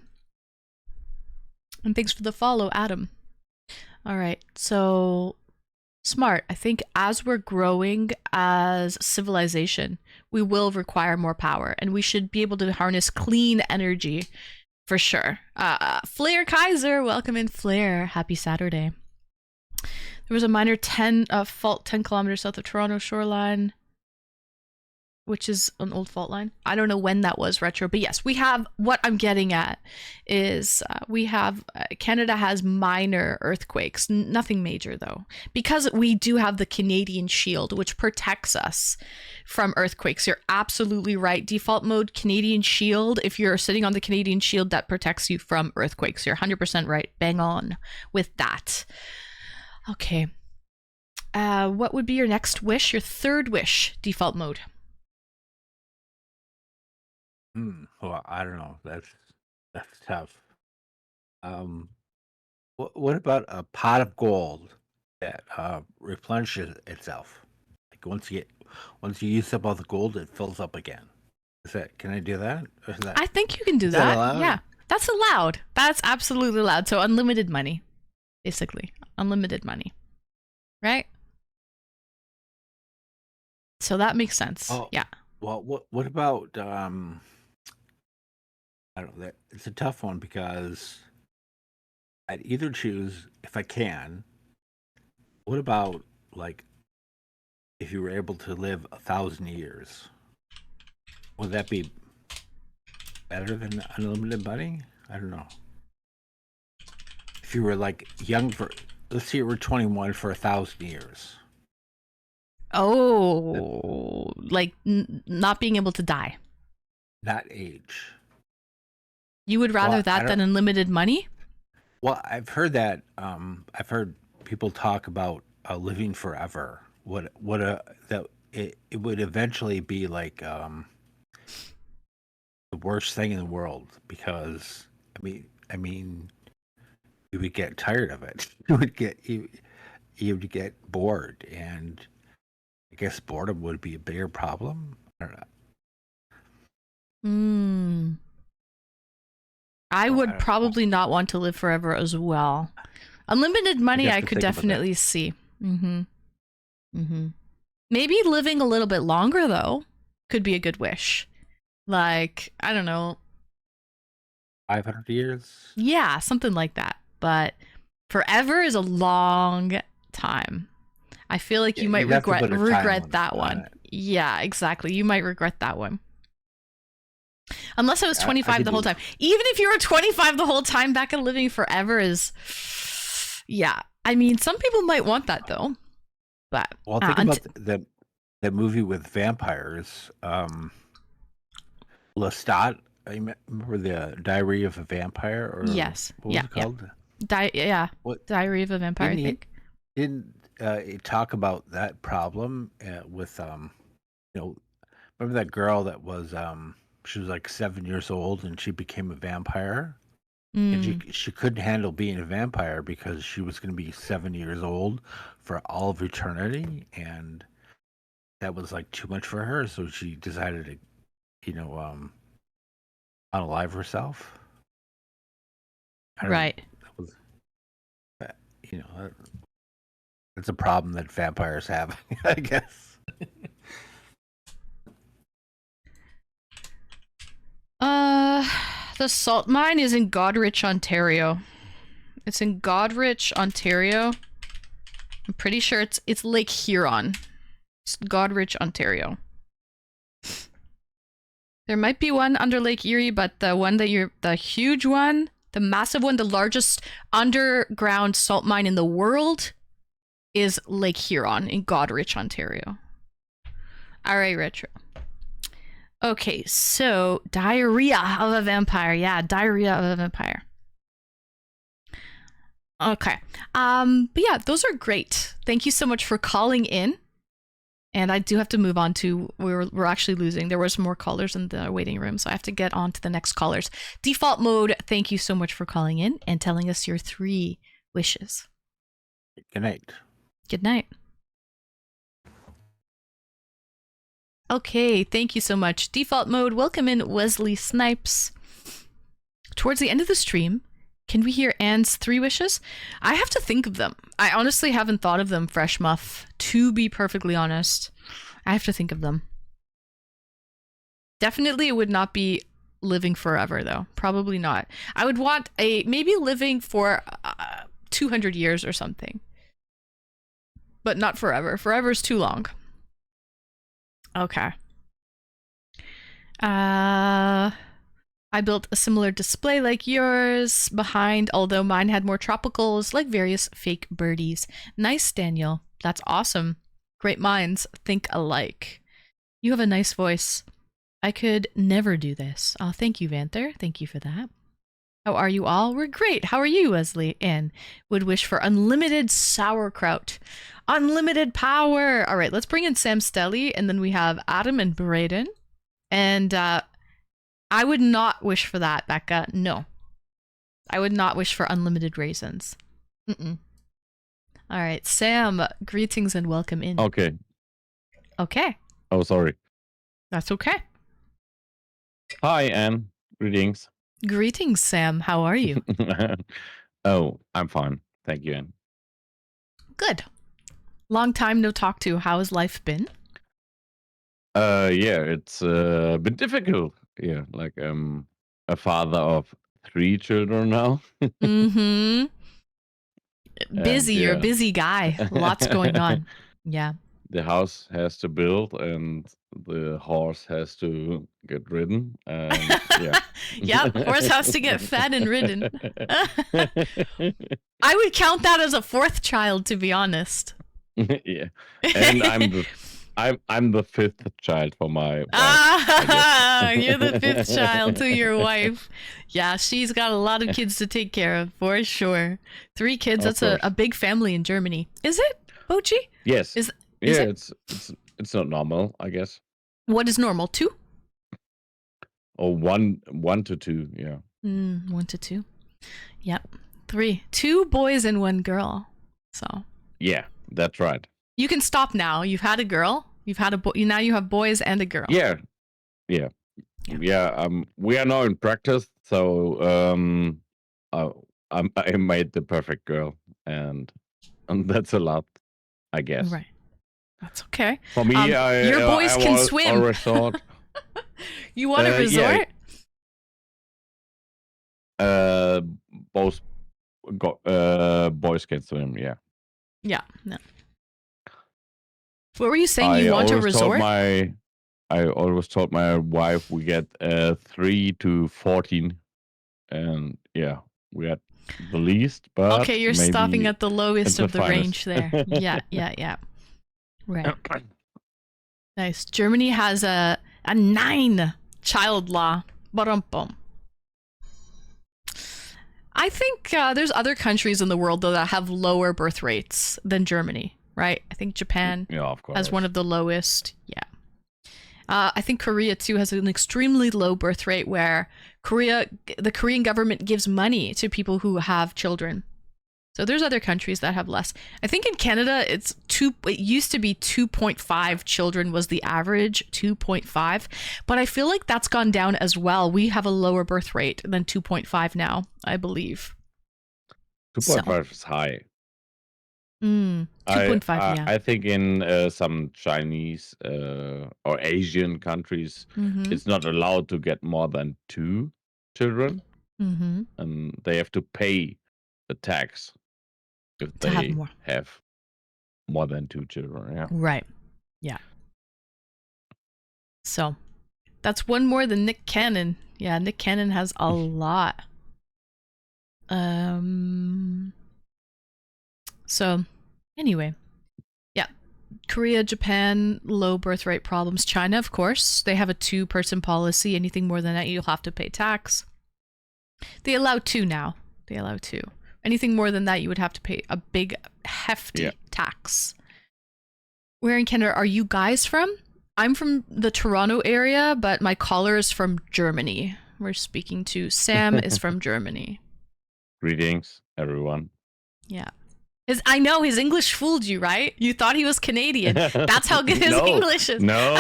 And thanks for the follow, Adam. All right, so smart. I think as we're growing as civilization, we will require more power, and we should be able to harness clean energy for sure. Flair Kaiser, welcome in, Flair. Happy Saturday. There was a minor fault 10 kilometers south of Toronto shoreline, which is an old fault line. I don't know when that was, Retro, but yes, we have, what I'm getting at is Canada has minor earthquakes, nothing major though, because we do have the Canadian Shield, which protects us from earthquakes. You're absolutely right. Default mode, Canadian Shield. If you're sitting on the Canadian Shield, that protects you from earthquakes. You're 100% right. Bang on with that. Okay. What would be your next wish? Your third wish, default mode. Well, I don't know. That's tough. What about a pot of gold that replenishes itself? Like once you use up all the gold, it fills up again. Can I do that? Or is that I think you can do is that that. allowed? Yeah, that's allowed. That's absolutely allowed. So unlimited money, basically. Unlimited money. Right? So that makes sense. Oh, Yeah. well, what about I don't know. That it's a tough one because I'd either choose if I can. What about like if you were able to live 1,000 years? Would that be better than unlimited money? I don't know. If you were like young for, let's say you were 21 for 1,000 years. Oh, like not being able to die. Not age. You would rather Well, I that than don't. unlimited money? Well, I've heard that. I've heard people talk about living forever. What a that it would eventually be like the worst thing in the world because I mean you would get tired of it. You would get bored, and I guess boredom would be a bigger problem. I don't know. Hmm. I So I would don't know. probably not want to live forever as well. Unlimited I'd money, have I to could think about that. definitely see. Mm-hmm. Mm-hmm. Maybe living a little bit longer though could be a good wish. Like, I don't know. 500 years. Yeah, something like that. But forever is a long time. I feel like Yeah, you might you'd have to put a time regret limit that on one. it. Yeah, exactly. You might regret that one. Unless I was I 25 could the whole do. time. Even if you were 25 the whole time, back in living forever is, yeah. I mean, some people might want that though. But Well, think about that movie with vampires. Lestat. Remember the Diary of a Vampire, or yes, what was yeah, it yeah. called? Yeah. What Diary of a Vampire, I didn't he think. didn't it talk about that problem with you know remember that girl that was she was like 7 years old and she became a vampire, and Mm, she couldn't handle being a vampire because she was going to be 7 years old for all of eternity, and that was like too much for her, so she decided to you know unalive herself. I don't know. right. That was you know that's a problem that vampires have, I guess. Uh, the salt mine is in Goderich, Ontario. It's in Goderich, Ontario. I'm pretty sure it's Lake Huron. It's Goderich, Ontario. There might be one under Lake Erie, but the huge one, the massive one, the largest underground salt mine in the world is Lake Huron in Goderich, Ontario. All right, Retro. Okay, so diarrhea of a vampire. Yeah, diarrhea of a vampire. Okay. But yeah, those are great. Thank you so much for calling in. And I do have to move on to we're actually losing. There was more callers in the waiting room, so I have to get on to the next callers. Default mode, thank you so much for calling in and telling us your 3 wishes. Good night. Good night. Okay, thank you so much. Default mode, welcome in Wesley Snipes. Towards the end of the stream, can we hear Anne's 3 wishes? I have to think of them. I honestly haven't thought of them, Fresh Muff, to be perfectly honest. I have to think of them. Definitely it would not be living forever, though. Probably not. I would want maybe living for 200 years or something. But not forever. Forever is too long. Okay. I built a similar display like yours behind, although mine had more tropicals like various fake birdies. Nice, Daniel. That's awesome. Great minds think alike. You have a nice voice. I could never do this. Oh, thank you, Vanther. Thank you for that. How are you all? We're great. How are you, Wesley? And would wish for unlimited sauerkraut. Unlimited power. All right, let's bring in Sam Stelly, and then we have Adam and Braden. And I would not wish for that, Becca. No. I would not wish for unlimited raisins. Mm-mm. All right, Sam, greetings and welcome in. Okay. Okay. Oh, sorry. That's okay. Hi, Anne. Greetings. Greetings, Sam. How are you? Oh, I'm fine. Thank you, Anne. Good. Long time no talk to. How has life been? Yeah, it's been difficult. Yeah, like a father of 3 children now. Mm-hmm. Busy. And, You're a yeah. busy guy. Lots going on. Yeah. The house has to build and the horse has to get ridden. And yeah. Yep. Horse has to get fed and ridden. I would count that as a 4th child, to be honest. Yeah. And I'm the 5th child for my wife. You're the 5th child to your wife. Yeah, she's got a lot of kids to take care of, for sure. 3 kids, Of that's a big family in Germany. Is it, Bochi? Yes. Is Yeah, it? it's not normal, I guess. What is normal? 2? Or one to 2, yeah. 1 to 2. Yep. 3. 2 boys and 1 girl. So. Yeah, that's right. You can stop now. You've had a girl. You've had a boy. Now you have boys and a girl. Yeah. We are now in practice, so I made the perfect girl, and that's a lot, I guess. Right. That's okay. For me, your boys I can was swim. a resort. You want a resort? Yeah. Both boys can swim. Yeah. Yeah. No. What were you saying? You want a resort? I always told my wife we get 3 to 14, and yeah, we had the least. But okay, you're maybe stopping at the lowest of the range finest. there. Yeah. Right. Nice. Germany has a 9 child law. Ba-dum-bum. I think there's other countries in the world though that have lower birth rates than Germany, right? I think Japan of course. has one of the lowest. Yeah. I think Korea too has an extremely low birth rate where the Korean government gives money to people who have children. So there's other countries that have less. I think in Canada it used to be 2.5 children was the average, 2.5, but I feel like that's gone down as well. We have a lower birth rate than 2.5 now, I believe. 2.5 is high. 2.5, yeah. I think in some Chinese or Asian countries, it's not allowed to get more than 2 children, and they have to pay the tax if they have more than 2 children. Yeah. Right. Yeah. So that's one more than Nick Cannon. Yeah, Nick Cannon has a lot. So anyway, yeah, Korea, Japan, low birth rate problems. China, of course, they have a 2-person policy. Anything more than that, you'll have to pay tax. They allow 2 now. They allow 2. Anything more than that, you would have to pay a big, hefty tax. Where in Canada are you guys from? I'm from the Toronto area, but my caller is from Germany. We're speaking to Sam is from Germany. Greetings, everyone. Yeah. I know his English fooled you, right? You thought he was Canadian. That's how good his English is. No.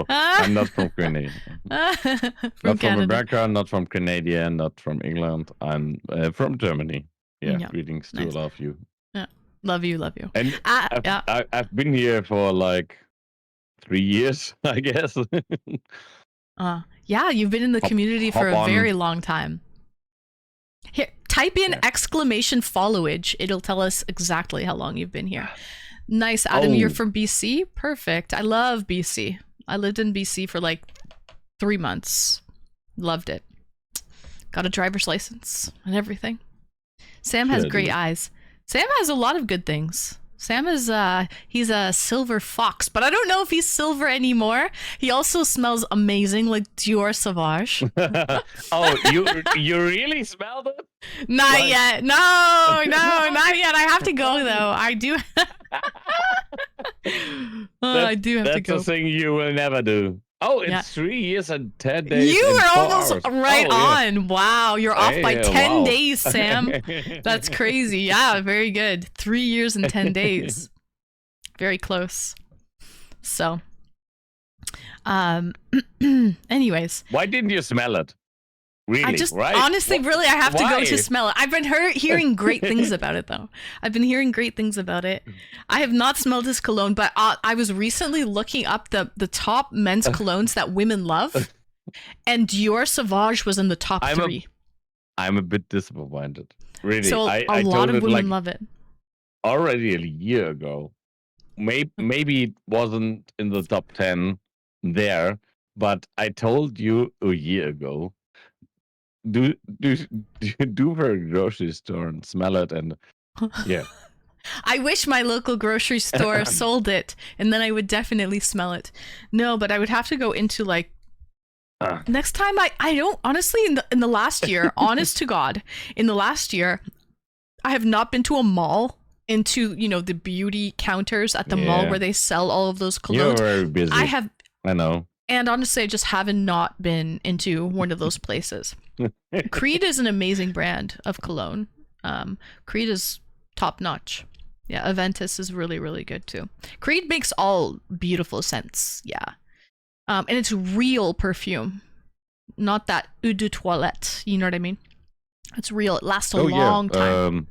I'm not from Canada. Not from America, not from Canada, not from England. I'm from Germany. Yeah, greetings to all of you. Yeah. Love you. And I've been here for like 3 years, I guess. Yeah, you've been in the community for a very long time. Here, type in exclamation followage. It'll tell us exactly how long you've been here. Nice, Adam. You're from BC? Perfect. I love BC. I lived in BC for like 3 months. Loved it. Got a driver's license and everything. Sam has great eyes. Sam has a lot of good things. Sam is he's a silver fox, but I don't know if he's silver anymore. He also smells amazing, like Dior Sauvage. You really smelled it? Not yet. No, not yet. I have to go though. I do. I do have to go. That's a thing you will never do. Oh, it's 3 years and 10 days. You were almost right on. Yeah. Wow, you're off by 10 days, Sam. That's crazy. Yeah, very good. 3 years and 10 days. Very close. So, anyways. Why didn't you smell it? Really, honestly, really, I have to go to smell it. I've been hearing great things about it, though. I've been hearing great things about it. I have not smelled his cologne, but I was recently looking up the top men's colognes that women love, and Dior Sauvage was in the top 3. I'm a bit disappointed. Really, so a lot of women love it. Already a year ago, maybe it wasn't in the top 10 there, but I told you a year ago. Do for a grocery store and smell it, and I wish my local grocery store sold it, and then I would definitely smell it. No, but I would have to go into like next time. I don't honestly in the last year, honest to God, in the last year, I have not been to a mall, into the beauty counters at the mall where they sell all of those colognes. You're very busy. I know. And honestly, I just haven't not been into one of those places. Creed is an amazing brand of cologne. Creed is top notch. Yeah, Aventus is really, really good too. Creed makes all beautiful scents. Yeah. And it's real perfume. Not that eau de toilette. You know what I mean? It's real. It lasts a long time.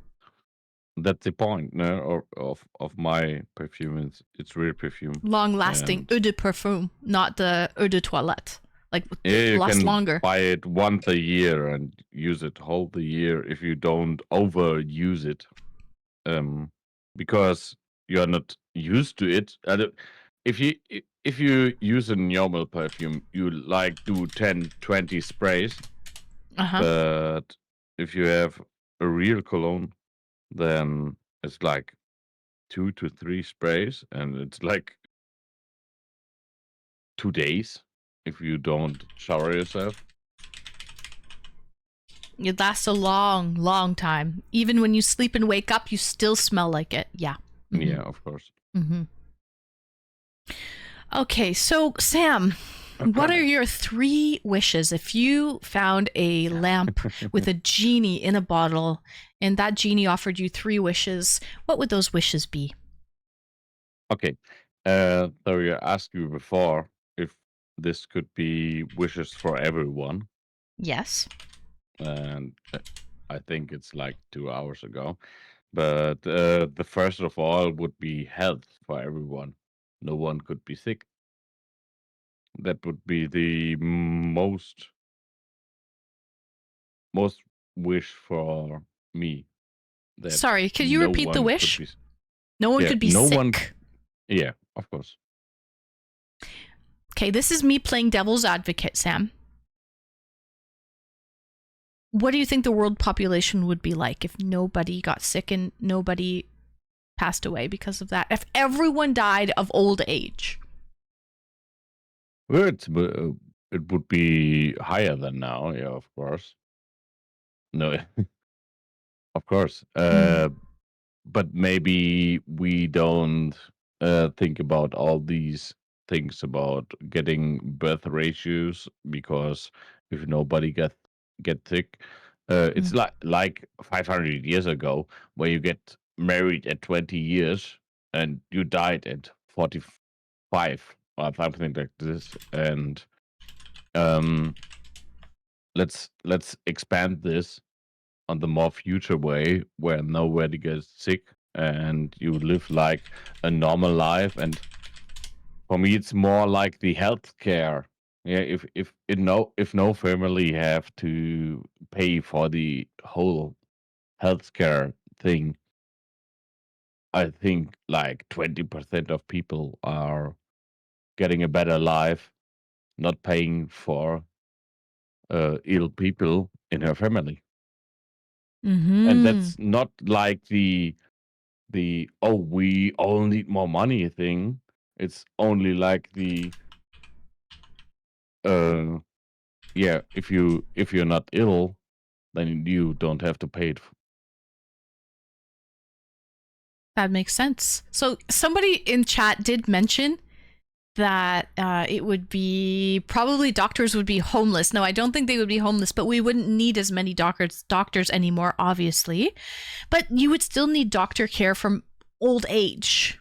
That's the point of my perfume. It's real perfume. Long lasting eau de parfum, not the eau de toilette. Like you lasts can longer. Buy it once a year and use it whole the year if you don't overuse it, because you're not used to it. If you use a normal perfume, you like do 10, 20 sprays. But if you have a real cologne, then it's like 2 to 3 sprays, and it's like 2 days if you don't shower yourself. It lasts a long, long time. Even when you sleep and wake up, you still smell like it. Yeah. Mm-hmm. Yeah, of course. Mm-hmm. Okay, so Sam, what are your 3 wishes if you found a lamp with a genie in a bottle and that genie offered you 3 wishes? What would those wishes be? Okay. So I asked you before if this could be wishes for everyone. Yes. And I think it's like 2 hours ago. But the first of all would be health for everyone. No one could be sick. That would be the most wish for me. Sorry, could you repeat the wish? No one could be sick. Yeah, of course. Okay, this is me playing devil's advocate, Sam. What do you think the world population would be like if nobody got sick and nobody passed away because of that. If everyone died of old age. Well, it would be higher than now, yeah, of course. No, of course. But maybe we don't think about all these things about getting birth ratios, because if nobody get sick, it's like 500 years ago, where you get married at 20 years and you died at 45 or something like this. And um, let's expand this on the more future way, where nobody gets sick and you live like a normal life. And for me, it's more like the healthcare. Yeah, if no family have to pay for the whole healthcare thing, I think like 20% of people are getting a better life, not paying for ill people in her family. And that's not like the oh, we all need more money thing. It's only like the yeah, if you're not ill, then you don't have to pay it. That makes sense. So somebody in chat did mention that it would be probably doctors would be homeless. No, I don't think they would be homeless, but we wouldn't need as many doctors anymore, obviously. But you would still need doctor care from old age,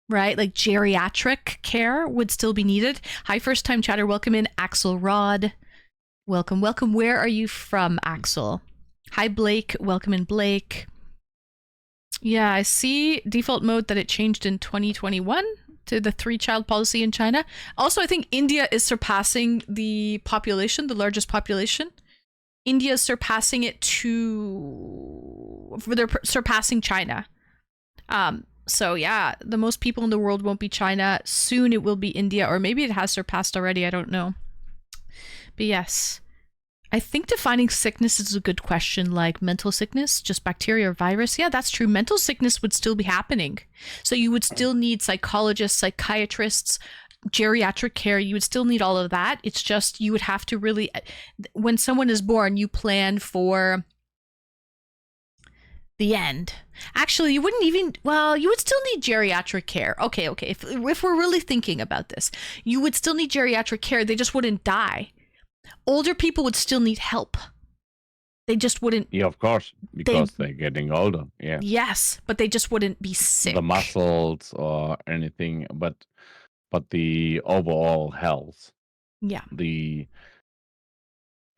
right? Like geriatric care would still be needed. Hi, first time chatter. Welcome in, Axel Rod. Welcome, welcome. Where are you from, Axel? Hi, Blake. Welcome in, Blake. Yeah, I see default mode that it changed in 2021 to the 3-child policy in China. Also, I think India is surpassing the population, the largest population. India is surpassing it they're surpassing China. So yeah, the most people in the world won't be China. Soon it will be India, or maybe it has surpassed already. I don't know. But yes, I think defining sickness is a good question, like mental sickness, just bacteria or virus. Yeah, that's true. Mental sickness would still be happening. So you would still need psychologists, psychiatrists, geriatric care. You would still need all of that. It's just you would have to really, when someone is born, you plan for the end. Actually, you wouldn't even, well, you would still need geriatric care. Okay. If we're really thinking about this, you would still need geriatric care. They just wouldn't die. Older people would still need help. They just wouldn't. Yeah, of course, because they're getting older. Yeah. Yes, but they just wouldn't be sick. The muscles or anything, but the overall health. Yeah.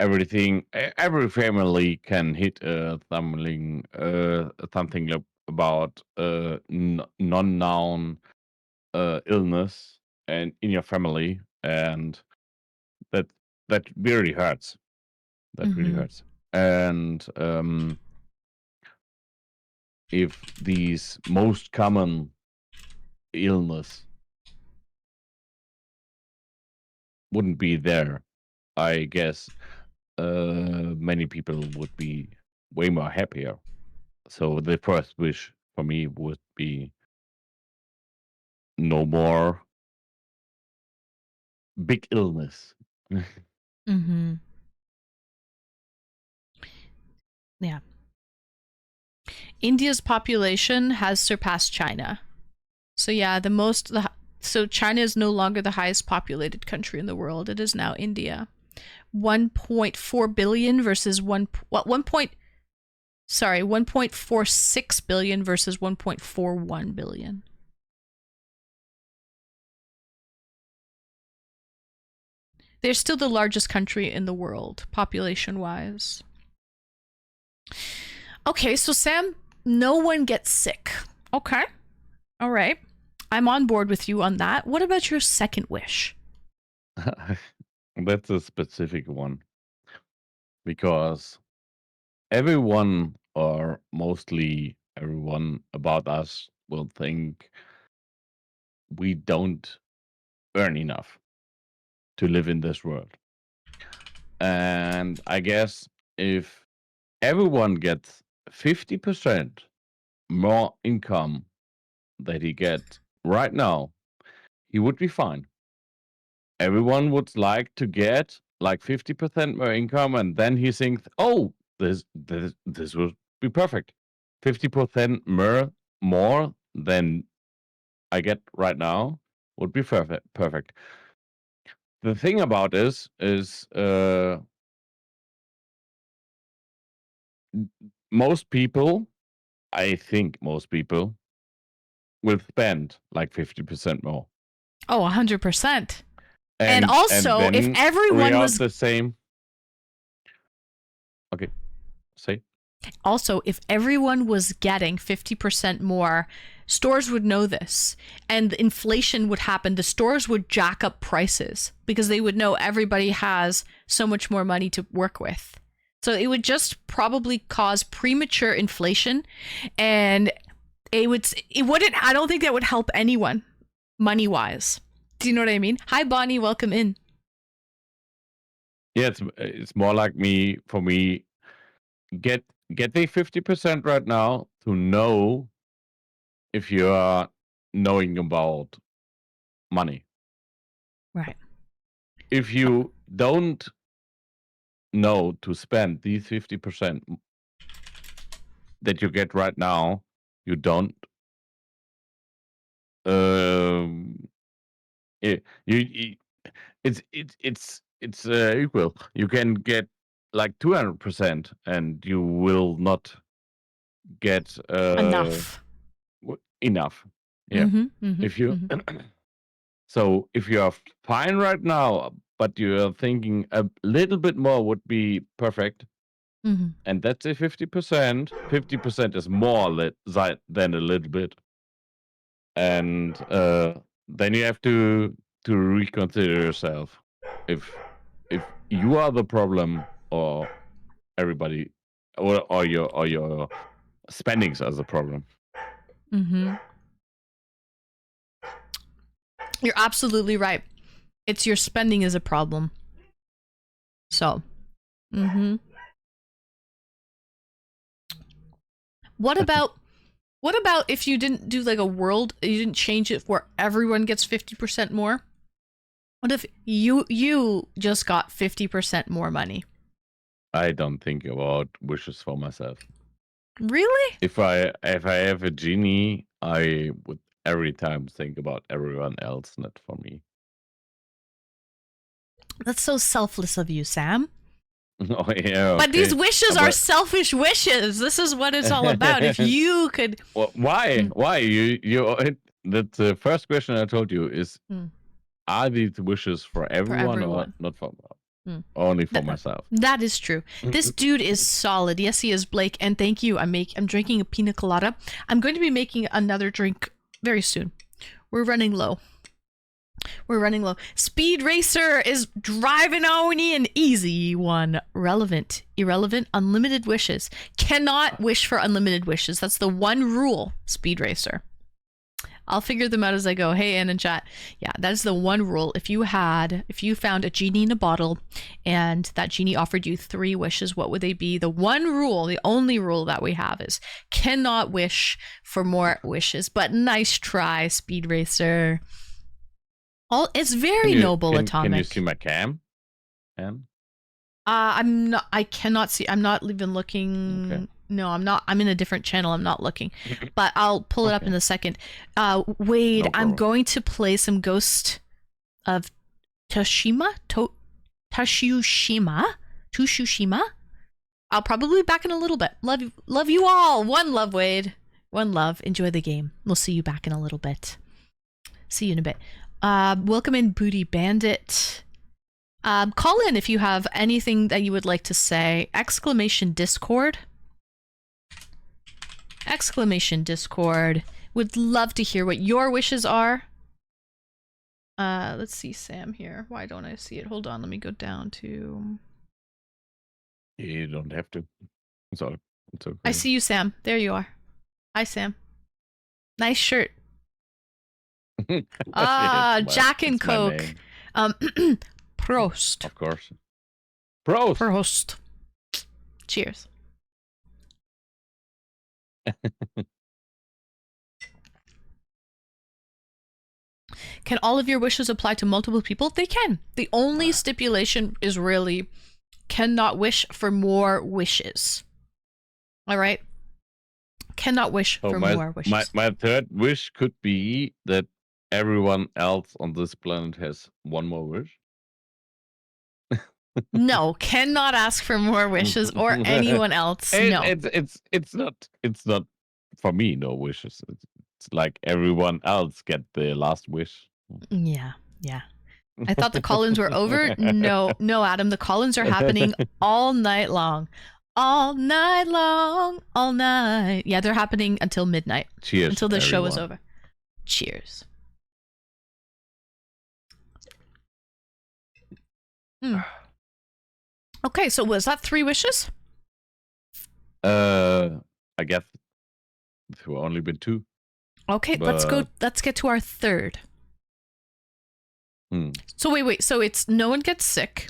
Everything. Every family can hit something about non-known illness and in your family, and that really hurts. That really hurts. And if these most common illness wouldn't be there, I guess many people would be way more happier. So the first wish for me would be no more big illness. Yeah. India's population has surpassed China. So yeah, so China is no longer the highest populated country in the world. It is now India. 1.4 billion versus 1.46 billion versus 1.41 billion. They're still the largest country in the world, population-wise. Okay, so Sam, no one gets sick. Okay. All right. I'm on board with you on that. What about your second wish? That's a specific one. Because everyone, or mostly everyone about us, will think we don't earn enough to live in this world. And I guess if everyone gets 50% more income that he get right now, he would be fine. Everyone would like to get like 50% more income, and then he thinks, "Oh, this will be perfect. 50% more than I get right now would be perfect." The thing about this is most people, I think most people, will spend like 50% more. Oh, 100%. And also, if then everyone was the same. Okay, say. Also, if everyone was getting 50% more, stores would know this and inflation would happen. The stores would jack up prices because they would know everybody has so much more money to work with. So it would just probably cause premature inflation, and it wouldn't, I don't think that would help anyone money wise. Do you know what I mean? Hi, Bonnie, welcome in. Yeah, it's more like for me, get the 50% right now to know if you are knowing about money. Right. If you don't know to spend these 50% that you get right now, you don't. It's equal. You can get like 200%, and you will not get Enough. Enough. Yeah. If you so if you are fine right now, but you are thinking a little bit more would be perfect, and that's a 50%. 50% is more than a little bit, and then you have to reconsider yourself if you are the problem, or everybody, or your spendings are the problem. You're absolutely right. It's your spending is a problem. So, What about if you didn't do like you didn't change it where everyone gets 50% more? What if you just got 50% more money? I don't think about wishes for myself. Really? If I have a genie, I would every time think about everyone else, not for me. That's so selfless of you, Sam. Oh yeah, okay. But these wishes are selfish wishes. This is what it's all about. If you could, why? That's the first question I told you is: are these wishes for everyone, or not for only for myself? That is true. This dude is solid. Yes, he is, Blake. And thank you. I'm drinking a pina colada. I'm going to be making another drink very soon. We're running low. Speed Racer is driving Oni an easy one. Relevant, irrelevant, unlimited wishes. Cannot wish for unlimited wishes. That's the one rule, Speed Racer. I'll figure them out as I go. Hey, Ann in chat. Yeah, that is the one rule. If you found a genie in a bottle and that genie offered you 3 wishes, what would they be? The one rule, the only rule that we have is cannot wish for more wishes. But nice try, Speed Racer. It's very noble, Atomic. Can you see my cam? I'm not. I cannot see. I'm not even looking. Okay. No, I'm not. I'm in a different channel. I'm not looking, but I'll pull it up in a second. Wade, no, I'm going to play some Ghost of Tsushima. Tsushima. I'll probably be back in a little bit. Love you all. One love, Wade. One love. Enjoy the game. We'll see you back in a little bit. See you in a bit. Welcome in, Booty Bandit. Call in if you have anything that you would like to say. Exclamation Discord. Exclamation Discord. Would love to hear what your wishes are. Let's see Sam here. Why don't I see it? Hold on, let me go down to... You don't have to. It's okay. I see you, Sam. There you are. Hi, Sam. Nice shirt. Jack and Coke. Prost. Of course. Prost. Prost. Cheers. Can all of your wishes apply to multiple people? They can. The only stipulation is really cannot wish for more wishes. All right? Cannot wish for more wishes. My third wish could be that everyone else on this planet has one more wish. No, cannot ask for more wishes or anyone else. No. It's not for me, no wishes. It's like everyone else get the last wish. Yeah. I thought the call-ins were over. No, Adam. The call-ins are happening all night long. All night long. All night. Yeah, they're happening until midnight. Cheers. Until the show is everyone. over. Cheers. Okay, so was that 3 wishes? I guess there only been 2. Okay, let's get to our third. So wait. So it's no one gets sick.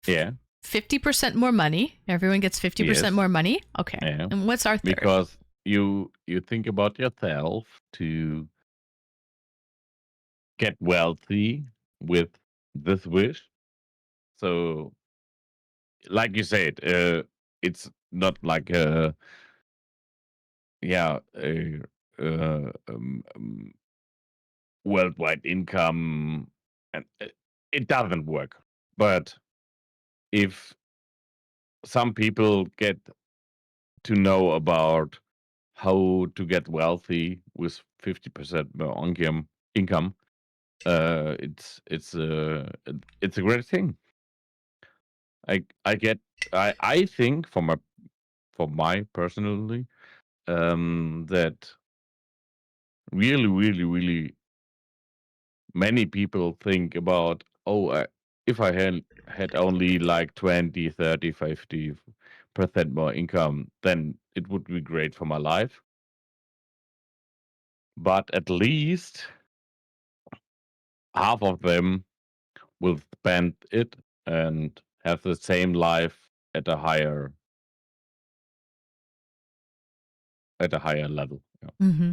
Yeah. 50% more money. Everyone gets 50% more money. Okay. Yeah. And what's our third? Because you think about yourself to get wealthy with this wish. So, like you said, it's not like a worldwide income, and it doesn't work. But if some people get to know about how to get wealthy with 50% more income, it's a great thing. I think for my personally, that really many people think about, if I had only like 20, 30, 50% more income, then it would be great for my life. But at least half of them will spend it and have the same life at a higher level. Mm-hmm.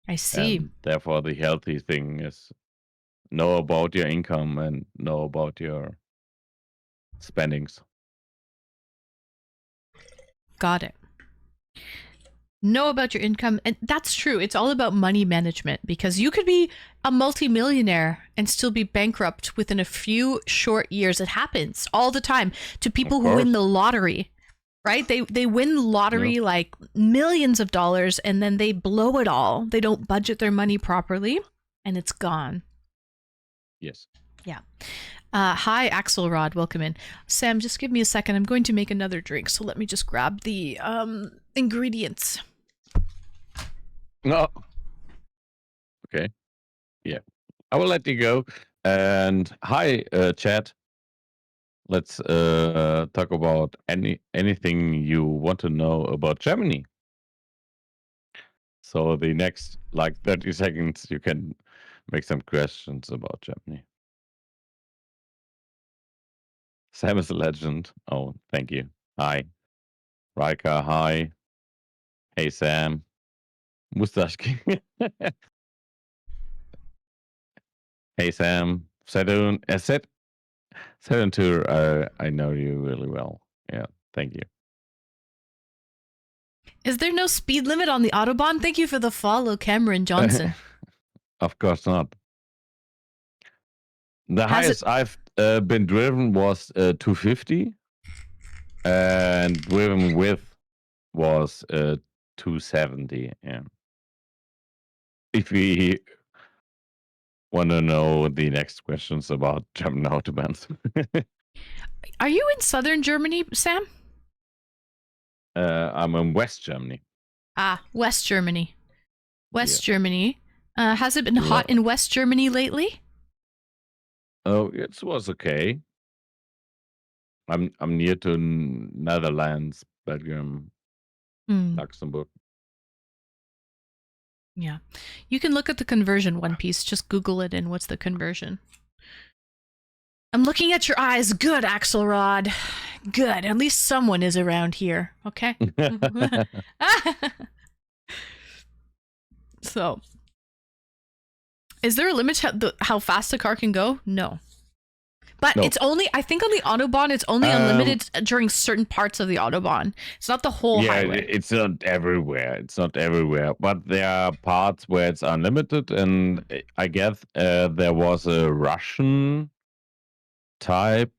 I see. And therefore, the healthy thing is know about your income and know about your spendings. Got it. Know about your income. And that's true. It's all about money management, because you could be a multimillionaire and still be bankrupt within a few short years. It happens all the time to people who win the lottery, right? They win the lottery, like millions of dollars, and then they blow it all. They don't budget their money properly, and it's gone. Yes. Yeah. Hi, Axelrod. Welcome in. Sam, just give me a second. I'm going to make another drink, so let me just grab the ingredients. No. Okay. Yeah. I will let you go. And hi, chat. Let's talk about anything you want to know about Germany. So the next 30 seconds, you can make some questions about Germany. Sam is a legend. Oh, thank you. Hi. Rika, hi. Hey, Sam. Mustashki. Hey, Sam. Sadun. Sadun Tour, I know you really well. Yeah, thank you. Is there no speed limit on the Autobahn? Thank you for the follow, Cameron Johnson. Of course not. The highest I've been driven was 250, and driven with was 270. Yeah. If we want to know the next questions about German autobahns. Are you in southern Germany, Sam? I'm in West Germany. Ah, West Germany. West Germany. Has it been hot in West Germany lately? Oh, it was okay. I'm near to Netherlands, Belgium, Luxembourg. Yeah. You can look at the conversion, One Piece. Just Google it and what's the conversion. I'm looking at your eyes. Good, Axelrod. Good. At least someone is around here. Okay? So, Is there a limit to how fast a car can go? No. But No. it's only, I think on the Autobahn, it's only unlimited during certain parts of the Autobahn. It's not the whole highway. It's not everywhere. It's not everywhere. But there are parts where it's unlimited. And I guess there was a Russian type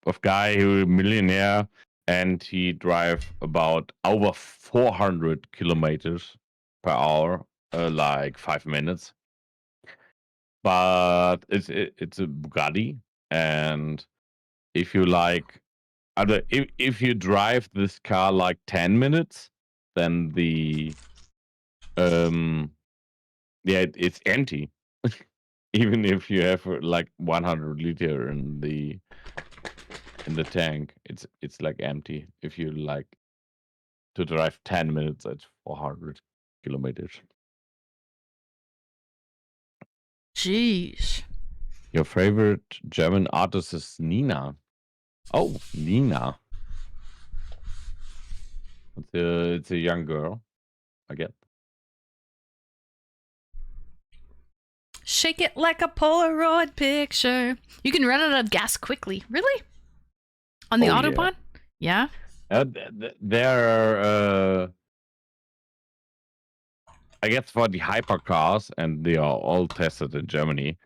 of guy who millionaire, and he drive about over 400 kilometers per hour, like 5 minutes. But it's a Bugatti, and if you like, if you drive this car like 10 minutes, then it's empty. Even if you have like 100 liter in the tank, it's like empty. If you like to drive 10 minutes at 400 kilometers. Jeez. Your favorite German artist is Nina. Oh, Nina. It's a young girl, I guess. Shake it like a Polaroid picture. You can run out of gas quickly. Really? On the Autobahn? Yeah. There are, I guess, for the hypercars, and they are all tested in Germany.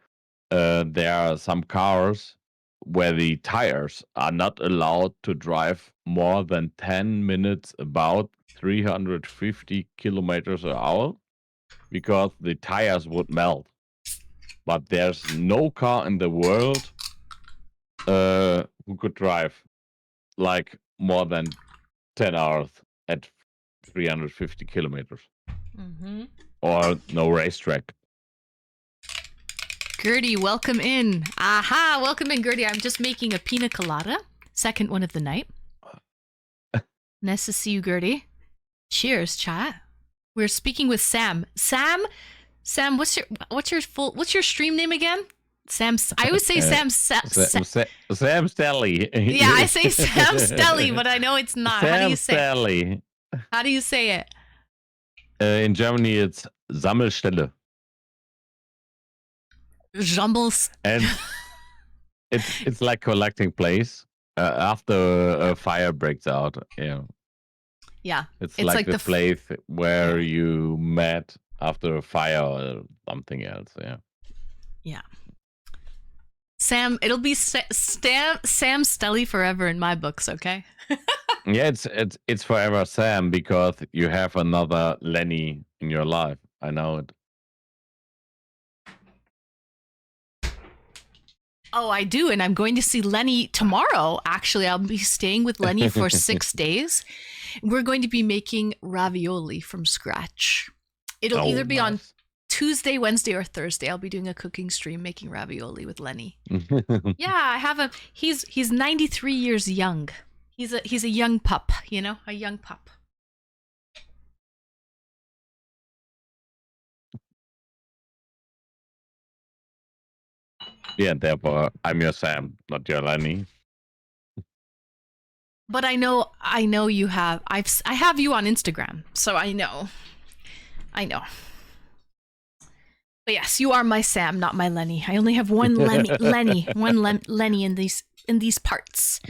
There are some cars where the tires are not allowed to drive more than 10 minutes about 350 kilometers an hour because the tires would melt. But there's no car in the world who could drive like more than 10 hours at 350 kilometers. Mm-hmm. Or no racetrack. Gertie, welcome in. Aha, welcome in, Gertie. I'm just making a pina colada. Second one of the night. Nice to see you, Gertie. Cheers, chat. We're speaking with Sam. Sam, what's your stream name again? Sam. I always say Sam. Sam Stelly. Yeah, I say Sam Stelly, but I know it's not. Sam How do you say Stelly. it? How do you say it? In Germany, it's Sammelstelle. Jumbles. And it's like collecting place after a fire breaks out. Yeah. Yeah. It's like the place where you met after a fire or something else. Yeah. Yeah. Sam, it'll be Sam Stelly forever in my books, okay? Yeah, it's forever Sam because you have another Lenny in your life. I know it. Oh, I do, and I'm going to see Lenny tomorrow. Actually, I'll be staying with Lenny for 6 days. We're going to be making ravioli from scratch. It'll either be on Tuesday, Wednesday, or Thursday. I'll be doing a cooking stream making ravioli with Lenny. Yeah, I have he's 93 years young. He's a young pup, a young pup. Yeah, therefore I'm your Sam, not your Lenny. But I know you have. I have you on Instagram, so I know. But yes, you are my Sam, not my Lenny. I only have one Lenny in these parts.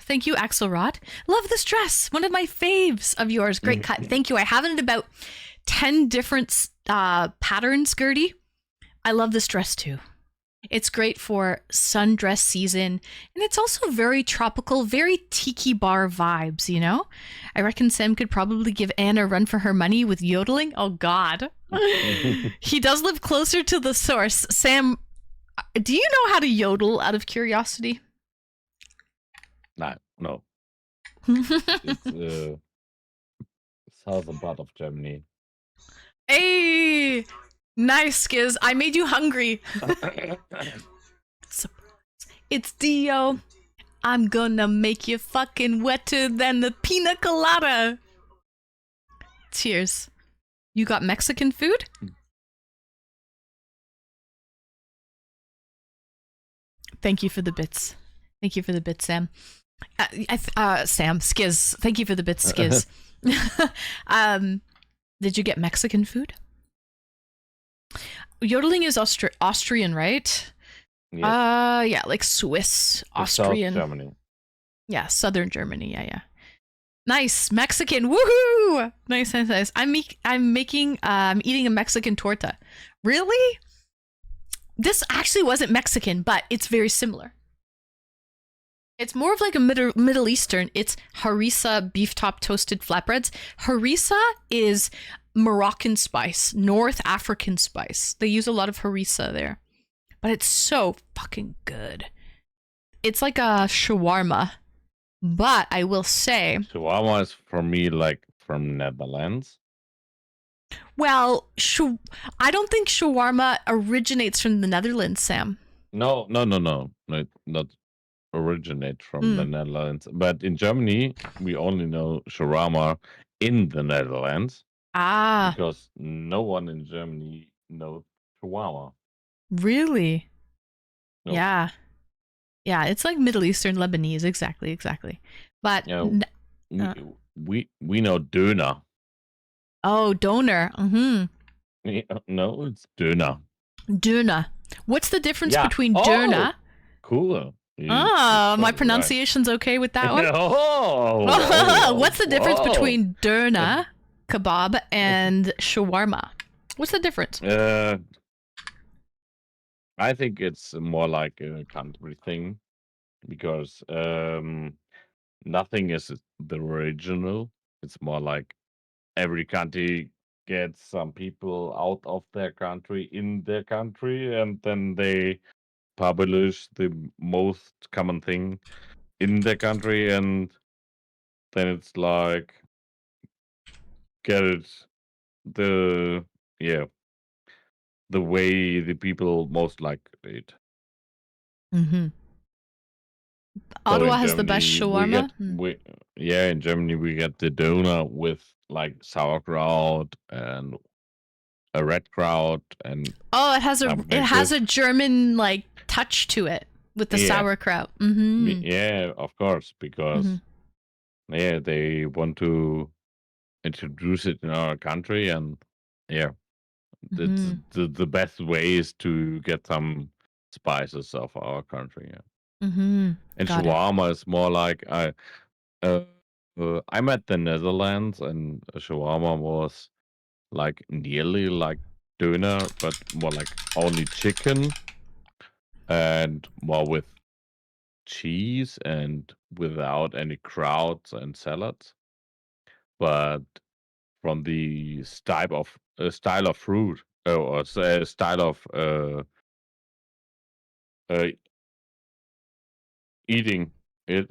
Thank you, Axelrod. Love this dress. One of my faves of yours. Great cut. Thank you. I have it in about 10 different patterns, Gertie. I love this dress too. It's great for sundress season, and it's also very tropical, very tiki bar vibes, I reckon Sam could probably give Anne a run for her money with yodeling. Oh, God. He does live closer to the source. Sam, do you know how to yodel out of curiosity? No. It's southern part of Germany. Hey! Nice, Skiz. I made you hungry. It's Dio. I'm gonna make you fucking wetter than the pina colada. Cheers. You got Mexican food? Thank you for the bits. Thank you for the bits, Sam. Sam, Skiz. Thank you for the bits, Skiz. Did you get Mexican food? Yodeling is Austrian, right? Yes. Yeah, like Swiss, The South Austrian. Germany. Yeah, southern Germany. Yeah. Nice Mexican. Woohoo! Nice. I'm eating a Mexican torta. Really? This actually wasn't Mexican, but it's very similar. It's more of like a Middle Eastern. It's harissa beef top toasted flatbreads. Harissa is Moroccan spice, North African spice. They use a lot of harissa there, but it's so fucking good. It's like a shawarma, but I will say, Shawarma is for me like from Netherlands. well, I don't think shawarma originates from the Netherlands, Sam. No, not originate from the Netherlands. But in Germany, we only know shawarma in the Netherlands. Ah. Because no one in Germany knows shawarma. Really? No. Yeah. Yeah, it's like Middle Eastern Lebanese, exactly. But we know doner. Oh, doner. No, it's doner. Doner. What's the difference between doner? Cool. My pronunciation's okay with that one? What's the difference between doner, kebab, and shawarma? What's the difference? I think it's more like a country thing because nothing is the original. It's more like every country gets some people out of their country in their country, and then they publish the most common thing in their country, and then it's like get it the the way the people most like it. Ottawa has the best shawarma. In Germany we get the donut with like sauerkraut and a red kraut and it has a German like touch to it with the sauerkraut. Yeah, of course, because they want to introduce it in our country, and the best way is to get some spices of our country. And shawarma is more like I'm at the Netherlands, and shawarma was like nearly like doner, but more like only chicken and more with cheese and without any krauts and salads. But from the style of fruit or style of eating it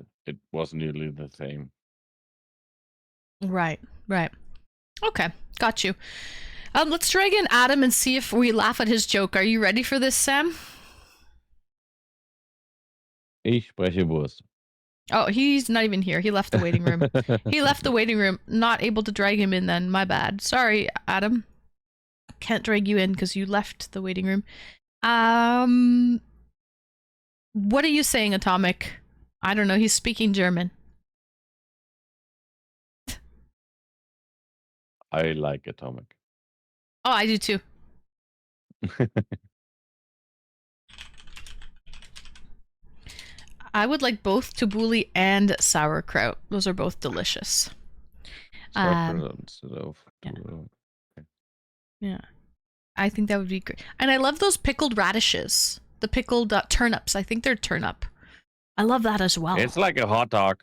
was nearly the same. Right. Okay, got you. Let's drag in Adam and see if we laugh at his joke. Are you ready for this, Sam? Ich spreche Wurst. Oh, he's not even here. He left the waiting room. Not able to drag him in then. My bad. Sorry, Adam. Can't drag you in because you left the waiting room. What are you saying, Atomic? I don't know. He's speaking German. I like Atomic. Oh, I do too. I would like both tabbouleh and sauerkraut. Those are both delicious. Yeah. I think that would be great. And I love those pickled radishes. The pickled turnips. I think they're turnip. I love that as well. It's like a hot dog.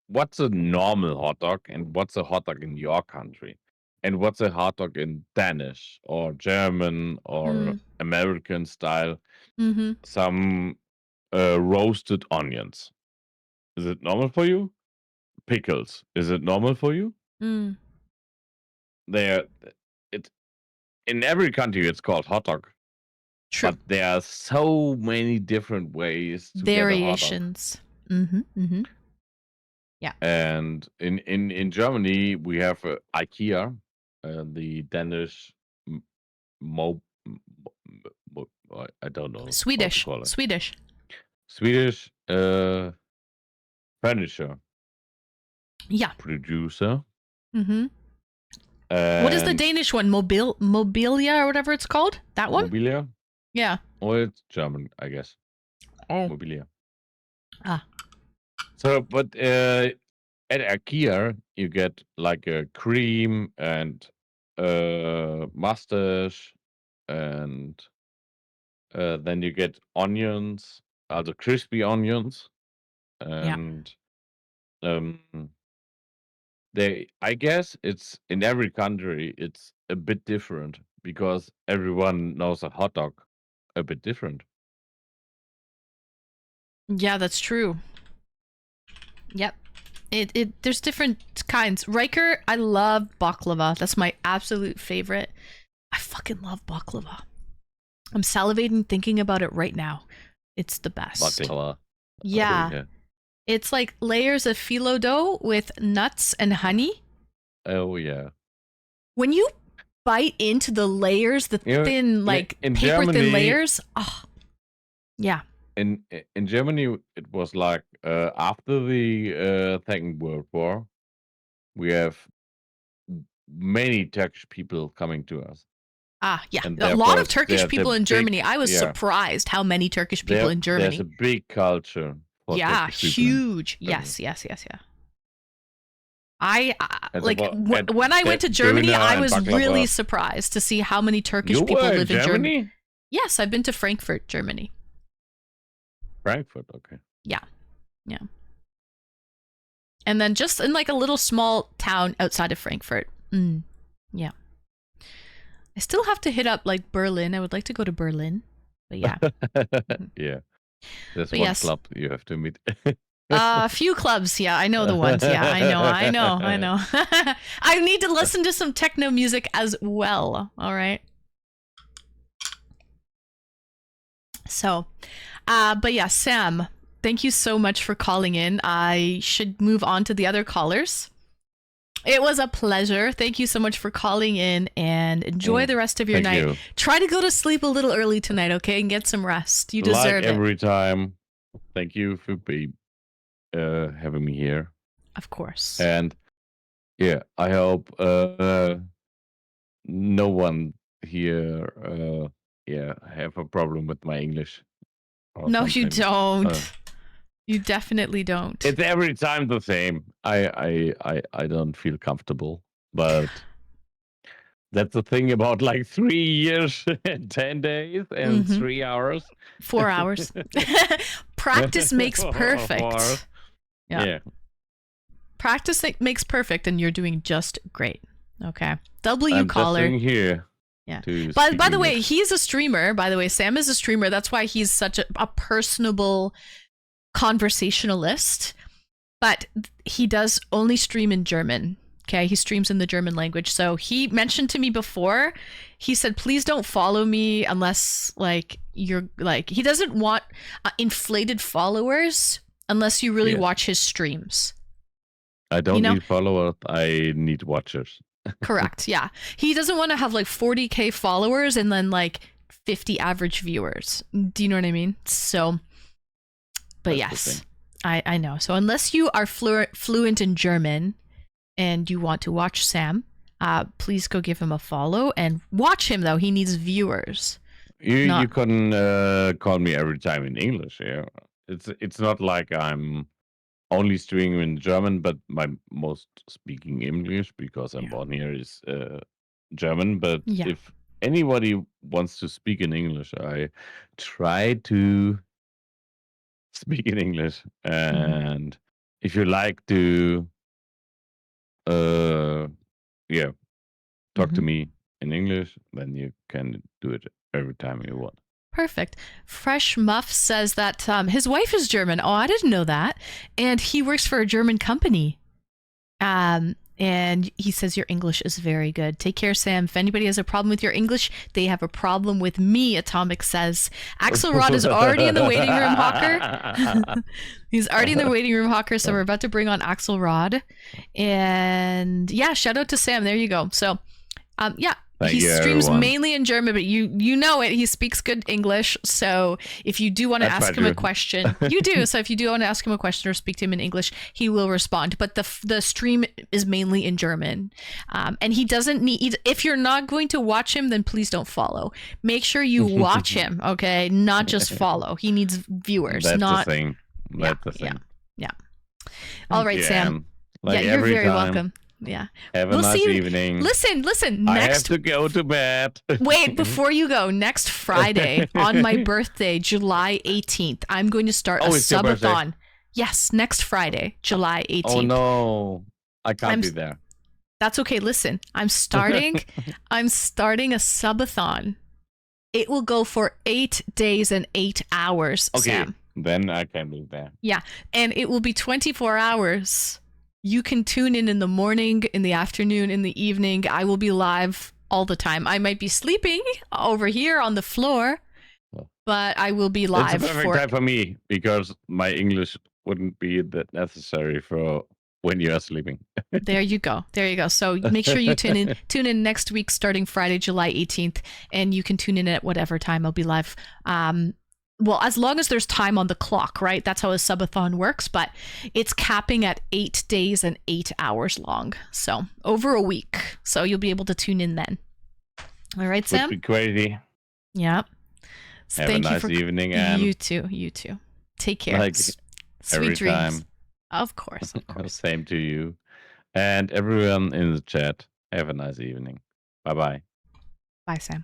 What's a normal hot dog, and what's a hot dog in your country? And what's a hot dog in Danish or German or American style? Some roasted onions. Is it normal for you? Pickles. Is it normal for you? In every country it's called hot dog. True. But there are so many different ways to variations. Get a hot dog. Yeah. And in Germany we have IKEA, the Danish I don't know. Swedish furniture. Yeah. Producer. What is the Danish one? Mobilia or whatever it's called? That one? Mobilia? Yeah. Or it's German, I guess. Oh. Mobilia. Ah. So, but at IKEA, you get like a cream and mustache, and then you get onions, also crispy onions, and um, I guess it's in every country it's a bit different because everyone knows a hot dog a bit different. Yeah, that's true. Yep. There's different kinds. Riker, I love baklava. That's my absolute favorite. I fucking love baklava. I'm salivating thinking about it right now. It's the best. Baklava. Yeah. Oh, yeah. It's like layers of phyllo dough with nuts and honey. Oh yeah. When you bite into the layers, the thin, like in paper Germany, thin layers. Oh, yeah. In Germany, it was like after the Second World War, we have many Turkish people coming to us. Ah, yeah. And A lot of Turkish people in Germany. I was surprised how many Turkish people in Germany. There's a big culture. For Turkish huge. Yes. I like when I went to Germany, I was really surprised to see how many Turkish people live in Germany. Yes, I've been to Frankfurt, Germany. Frankfurt, okay. Yeah. And then just in like a little small town outside of Frankfurt. Yeah. I still have to hit up like Berlin. I would like to go to Berlin, but yeah. Yeah. There's one club you have to meet. A few clubs, yeah. I know the ones. Yeah, I know. I need to listen to some techno music as well. All right. So, but yeah, Sam, thank you so much for calling in. I should move on to the other callers. It was a pleasure. Thank you so much for calling in, and enjoy the rest of your night. You. Try to go to sleep a little early tonight, okay? And get some rest. You deserve it. Every time. Thank you for having me here. Of course. And yeah, I hope no one here have a problem with my English. No, you don't. You definitely don't. It's every time the same. I don't feel comfortable, but that's the thing about like 3 years and 10 days and 3 hours. 4 hours. Practice makes perfect. Yeah. Practice makes perfect, and you're doing just great. Okay. I'm caller. Just here. Yeah. By the way, he's a streamer. By the way, Sam is a streamer. That's why he's such a personable conversationalist. But he does only stream in German. Okay, he streams in the German language. So he mentioned to me before, he said, please don't follow me unless like you're like, he doesn't want inflated followers unless you really watch his streams. I don't need followers. I need watchers. Correct. Yeah. He doesn't want to have like 40K followers and then like 50 average viewers. Do you know what I mean? So, but yes, I know. So unless you are fluent in German and you want to watch Sam, please go give him a follow and watch him though. He needs viewers. You can call me every time in English. Yeah. It's not like I'm only streaming in German, but my most speaking English because I'm born here is German. But if anybody wants to speak in English, I try to speak in English. And if you like to, talk to me in English, then you can do it every time you want. Perfect. Fresh Muff says that his wife is German. Oh, I didn't know that. And he works for a German company. And he says your English is very good. Take care, Sam. If anybody has a problem with your English, they have a problem with me, Atomic says. Axelrod is already in the waiting room, Hawker. He's already in the waiting room, Hawker. So we're about to bring on Axelrod. And yeah, shout out to Sam. There you go. So, Thank you, streams everyone. mainly in German, but you know it. He speaks good English. So if you do want to ask him a question, you do. So if you do want to ask him a question or speak to him in English, he will respond. But the stream is mainly in German, and he doesn't need. If you're not going to watch him, then please don't follow. Make sure you watch him, okay? Not just follow. He needs viewers. That's not the thing. That's the thing. Yeah. All right, Sam. Like you're every very time. welcome. Yeah. Have a nice evening. Listen. I have to go to bed. Wait, before you go, next Friday on my birthday, July 18th, I'm going to start a subathon. Yes, next Friday, July 18th. Oh no, I can't be there. That's okay. Listen, I'm starting a subathon. It will go for 8 days and 8 hours, okay, Sam. Then I can be there. Yeah, and it will be 24 hours. You can tune in the morning, in the afternoon, in the evening. I will be live all the time. I might be sleeping over here on the floor, but I will be live. It's a perfect time for me because my English wouldn't be that necessary for when you are sleeping. There you go. So make sure you tune in next week starting Friday, July 18th, and you can tune in at whatever time I'll be live. Well, as long as there's time on the clock, right? That's how a subathon works, but it's capping at 8 days and 8 hours long. So over a week. So you'll be able to tune in then. All right, Sam? Would be crazy. Yeah. So Have a nice evening, and you too. Take care. Like Sweet every dreams. time. Of course. Same to you. And everyone in the chat, have a nice evening. Bye-bye. Bye, Sam.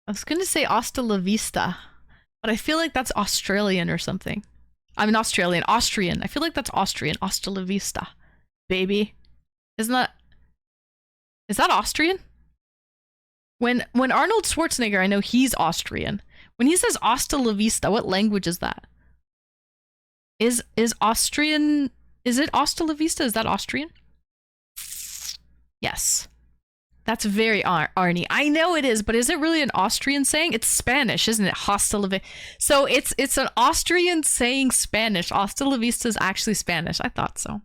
I was going to say hasta la vista, but I feel like that's Australian or something. I mean, Australian. I feel like that's Austrian. Hasta la vista, baby. Is that Austrian? When Arnold Schwarzenegger, I know he's Austrian. When he says hasta la vista, what language is that? Is Austrian? Is it hasta la vista? Is that Austrian? Yes. That's very Arnie. I know it is, but is it really an Austrian saying? It's Spanish, isn't it? Hasta la vista. So it's an Austrian saying Spanish. Hasta la vista is actually Spanish. I thought so.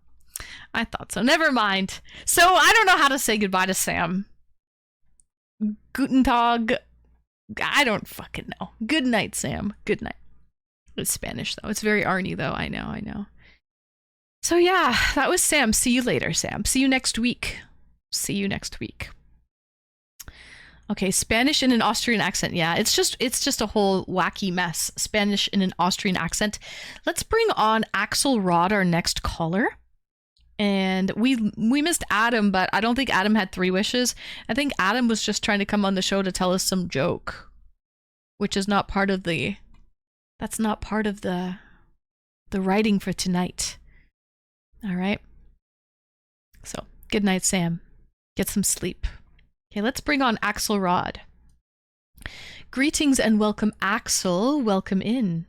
Never mind. So I don't know how to say goodbye to Sam. Guten Tag. I don't fucking know. Good night, Sam. Good night. It's Spanish, though. It's very Arnie, though. I know. So yeah, that was Sam. See you later, Sam. See you next week. Okay, Spanish in an Austrian accent. Yeah, it's just a whole wacky mess. Spanish in an Austrian accent. Let's bring on Axel Rod, our next caller. And we missed Adam, but I don't think Adam had 3 wishes. I think Adam was just trying to come on the show to tell us some joke, which is not part of the. That's not part of the writing for tonight. All right. So good night, Sam. Get some sleep. Okay, let's bring on Axel Rod. Greetings and welcome, Axel. Welcome in.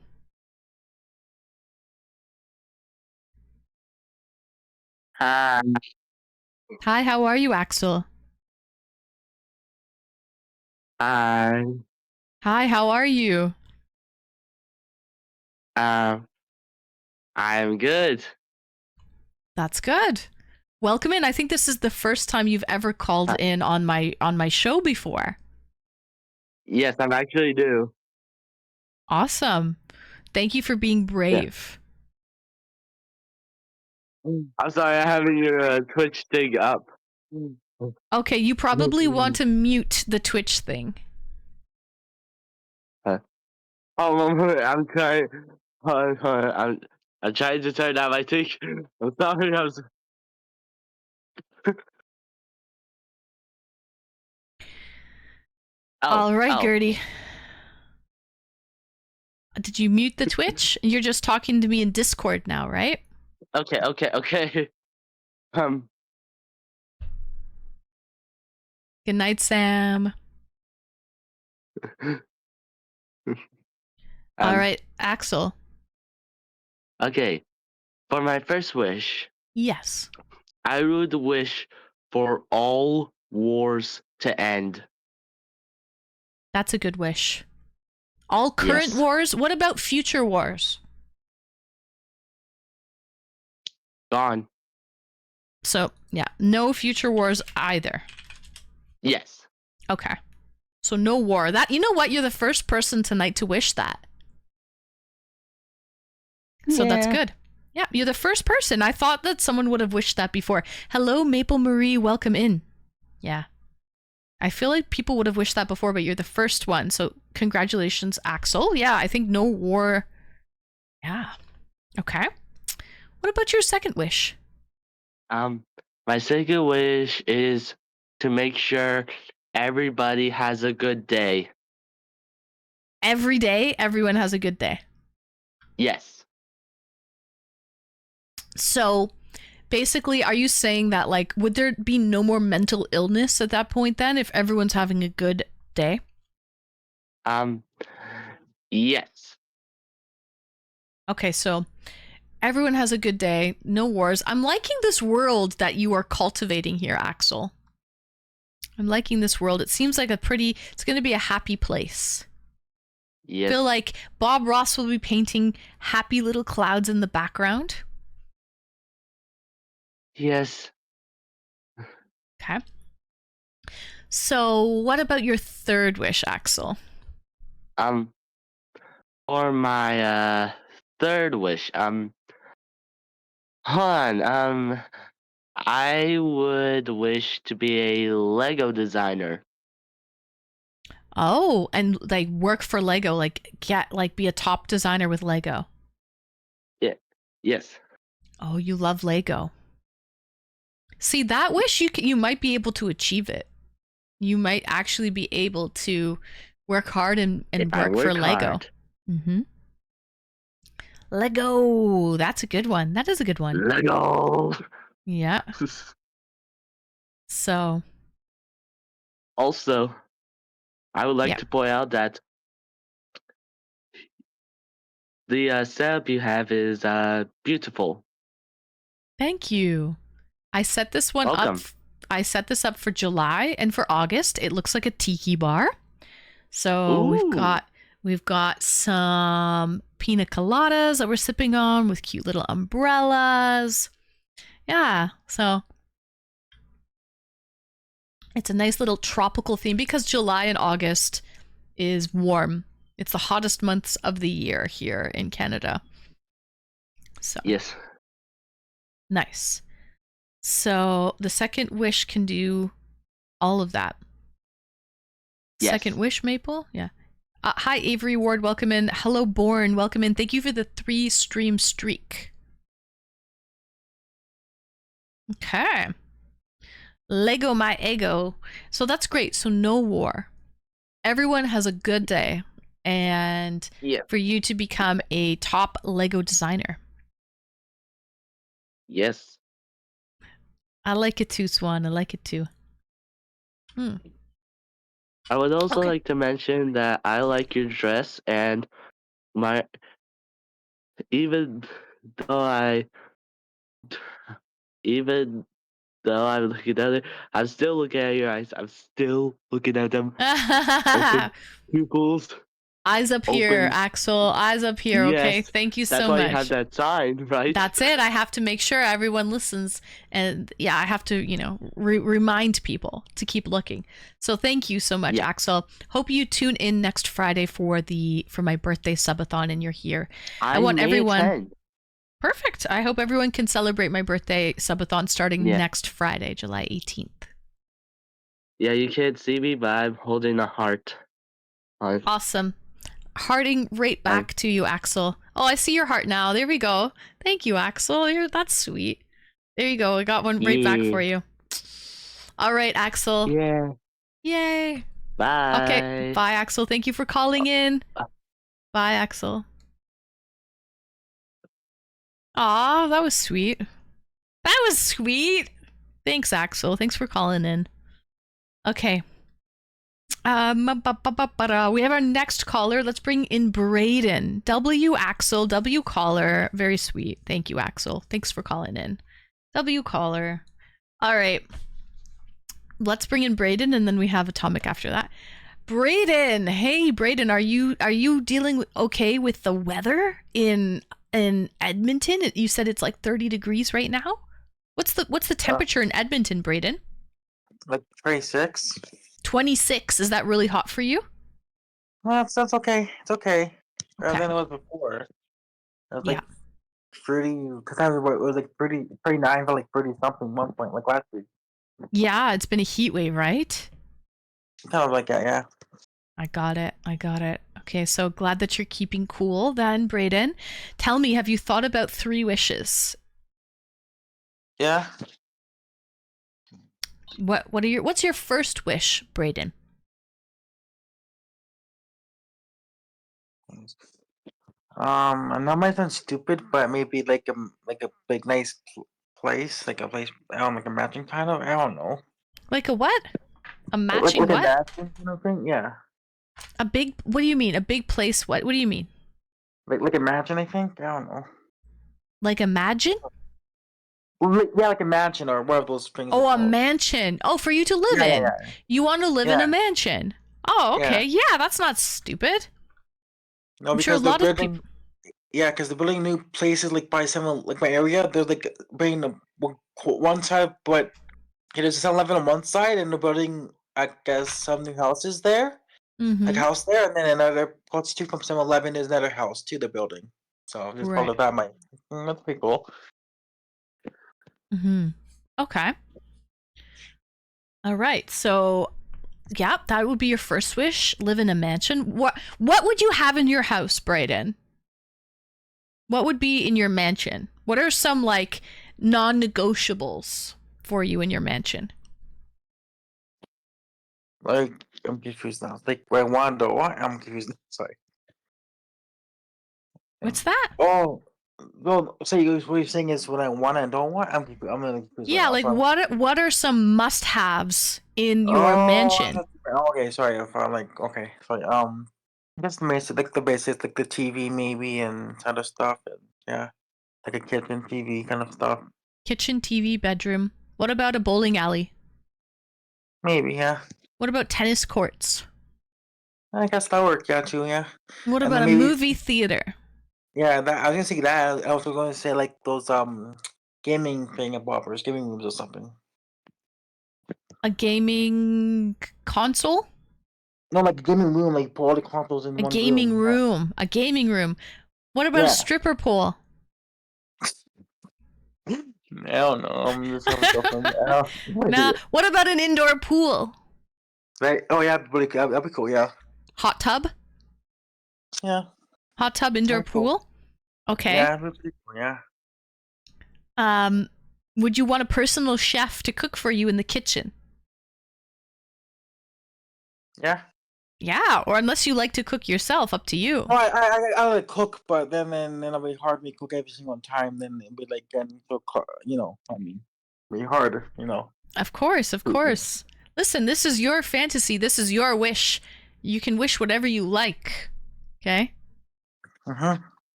Hi. Hi, how are you, Axel? Hi. Hi, how are you? I'm good. That's good. Welcome in. I think this is the first time you've ever called in on my show before. Yes, I'm actually due. Awesome. Thank you for being brave. Yeah. I'm sorry, I have your Twitch thing up. Okay, you probably want to mute the Twitch thing. I'm trying. I'm trying to turn down my thing. I'm sorry. All right, Gertie. Did you mute the Twitch? You're just talking to me in Discord now, right? Okay. Good night, Sam. All right, Axel. Okay. For my first wish. Yes. I would wish for all wars to end. That's a good wish. All current wars? What about future wars? Gone. So, yeah, no future wars either. Yes. Okay. So no war. That, you know what? You're the first person tonight to wish that. So that's good. Yeah, you're the first person. I thought that someone would have wished that before. Hello, Maple Marie. Welcome in. Yeah. I feel like people would have wished that before, but you're the first one. So congratulations, Axel. Yeah, I think no war. Yeah. Okay. What about your second wish? My second wish is to make sure everybody has a good day. Every day, everyone has a good day. Yes. So basically, are you saying that, like, would there be no more mental illness at that point then if everyone's having a good day? Yes. Okay, so everyone has a good day, no wars. I'm liking this world that you are cultivating here, Axel. I'm liking this world. It seems like it's going to be a happy place. Yes. I feel like Bob Ross will be painting happy little clouds in the background. Yes. Okay. So what about your third wish, Axel? For my third wish, I would wish to be a Lego designer. Oh, and like work for Lego, be a top designer with Lego. Yeah. Yes. Oh, you love Lego. See, that wish you might be able to achieve it. You might actually be able to work hard and work for Lego. Hard. Mm-hmm. Lego, that's a good one. That is a good one. Lego. Yeah. So. Also, I would like to point out that the setup you have is beautiful. Thank you. I set this one Welcome. up. I set this up for July, and for August, it looks like a tiki bar. So Ooh. we've got some pina coladas that we're sipping on with cute little umbrellas. Yeah, so it's a nice little tropical theme because July and August is warm. It's the hottest months of the year here in Canada. So yes. Nice. So the second wish can do all of that. Yes. Second wish, Maple? Yeah. Hi, Avery Ward. Welcome in. Hello, Born. Welcome in. Thank you for the 3 stream streak. Okay. Lego my ego. So that's great. So no war. Everyone has a good day. And for you to become a top Lego designer. Yes. I like it too, Swan. I like it too. I would also like to mention that I like your dress, and even though I'm looking at it, I'm still looking at your eyes. I'm still looking at them. Open pupils. Eyes up here, Axel. Eyes up here, yes, okay? Thank you so much. That's why you have that sign, right? That's it. I have to make sure everyone listens. And yeah, I have to, remind people to keep looking. So thank you so much, Axel. Hope you tune in next Friday for my birthday subathon and you're here. I want everyone... attend. Perfect. I hope everyone can celebrate my birthday subathon starting next Friday, July 18th. Yeah, you can't see me, but I'm holding a heart. Awesome. Hearting right back to you, Axel. Oh, I see your heart now. There we go. Thank you, Axel. That's sweet. There you go. I got one right back for you. All right, Axel. Yeah. Yay. Bye. Okay. Bye, Axel. Thank you for calling in. Bye, Axel. Aw, that was sweet. That was sweet. Thanks, Axel. Thanks for calling in. Okay. We have our next caller. Let's bring in Braden. W Axel, W caller. Very sweet. Thank you, Axel. Thanks for calling in. W caller. All right. Let's bring in Braden, and then we have Atomic after that. Braden, hey Braden, are you dealing okay with the weather in Edmonton? You said it's like 30 degrees right now. What's the temperature in Edmonton, Brayden? Like 26. 26. Is that really hot for you? Well, that's okay. It's okay. Better Okay. than it was before. It was Yeah. like 30. Because it was like 39 to like 30 something one point, like last week. Yeah, it's been a heat wave, right? Kind of like that, yeah. I got it. Okay, so glad that you're keeping cool then, Brayden. Tell me, have you thought about 3 wishes? Yeah. What's your first wish, Brayden? I know it might sound stupid, but maybe like a big nice place, like a place. I don't know, like a matching kind of. I don't know. Like a what? A Like matching a what? matching kind of thing. Yeah. What do you mean? A big place what? What do you mean? Like imagine. I think. I don't know. Like imagine? Well, yeah, like a mansion or one of those things. Oh, Are a called. mansion. Oh, for you to live Yeah, in. You want to live in a Yeah. mansion. Oh, okay. Yeah, that's not stupid. No, I'm sure a because they're lot of building. people. Yeah, because they're building new places like by some like my area. They're like bringing one side, but there's a 7-Eleven on one side, and they're building I guess some new houses there, like Mm-hmm. house there, and then another plus two from 7-Eleven is another house to the building. So just Right. follow that. That's pretty cool. Mm-hmm. Okay. All right. So, yeah, that would be your first wish. Live in a mansion. What would you have in your house, Brayden? What would be in your mansion? What are some like non-negotiables for you in your mansion? Like I'm confused now. Like where I want to what? I'm confused. Sorry. What's that? Oh, well, so what you're saying is what I want and don't want. I'm really confused right Yeah, now. like So what are some must-haves in your oh, mansion? okay. Sorry if I'm like okay. Sorry. Just the basics, like the TV maybe and other stuff. And, yeah, like a kitchen TV kind of stuff. Kitchen, TV, bedroom. What about a bowling alley? Maybe, yeah. What about tennis courts? I guess that worked, yeah, too, yeah. What And about then a maybe, movie theater? yeah, that I was gonna say that. I was going to say like those gaming thing boppers, gaming rooms or something. A gaming console? No, like a gaming room, like put all the consoles in A one gaming room. room. A gaming room. What about a Yeah. stripper pole? I don't know. I'm just having stuff from I Nah. What about an indoor pool? Right? Oh yeah, that'd be cool. Yeah. Hot tub? Yeah. Hot tub indoor That'd be cool. pool? Okay. Yeah, that'd be pretty cool. Yeah. Would you want a personal chef to cook for you in the kitchen? Yeah. Yeah, or unless you like to cook yourself, up to you. Oh, I like cook, but then it'll be hard me cook every single time. Then it'll be like getting so I mean, be harder, Of course, of course. Listen, this is your fantasy. This is your wish. You can wish whatever you like. Okay?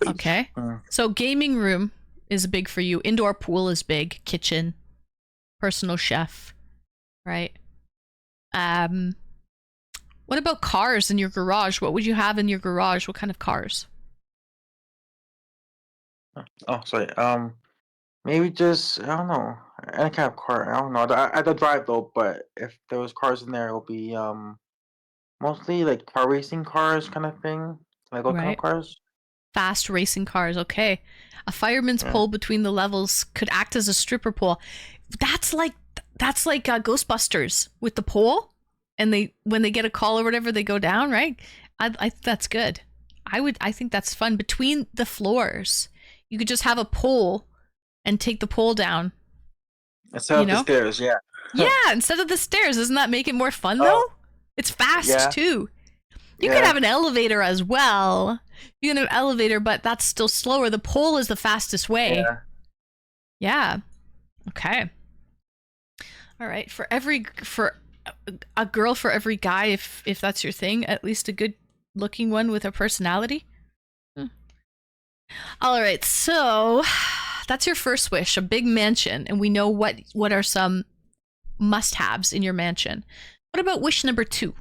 Okay. So gaming room is big for you. Indoor pool is big. Kitchen. Personal chef. Right? What about cars in your garage? What would you have in your garage? What kind of cars? Oh, sorry. Maybe just I don't know any kind of car. I don't know. I don't drive though, but if there was cars in there, it'll be mostly like car racing cars kind of thing, like what kind of Right. cars? Fast racing cars. Okay. A fireman's Yeah. pole between the levels could act as a stripper pole. That's like Ghostbusters with the pole, and when they get a call or whatever, they go down. Right. I think that's good. I think that's fun. Between the floors, you could just have a pole and take the pole down. Instead of the stairs, yeah. Yeah, instead of the stairs. Doesn't that make it more fun Oh. though? It's fast Yeah. too. You could have an elevator as well. You can have an elevator, but that's still slower. The pole is the fastest way. Yeah. Okay. All right. For a girl for every guy, if that's your thing, at least a good looking one with a personality. All right. So that's your first wish, a big mansion, and we know what are some must-haves in your mansion. What about wish number 2?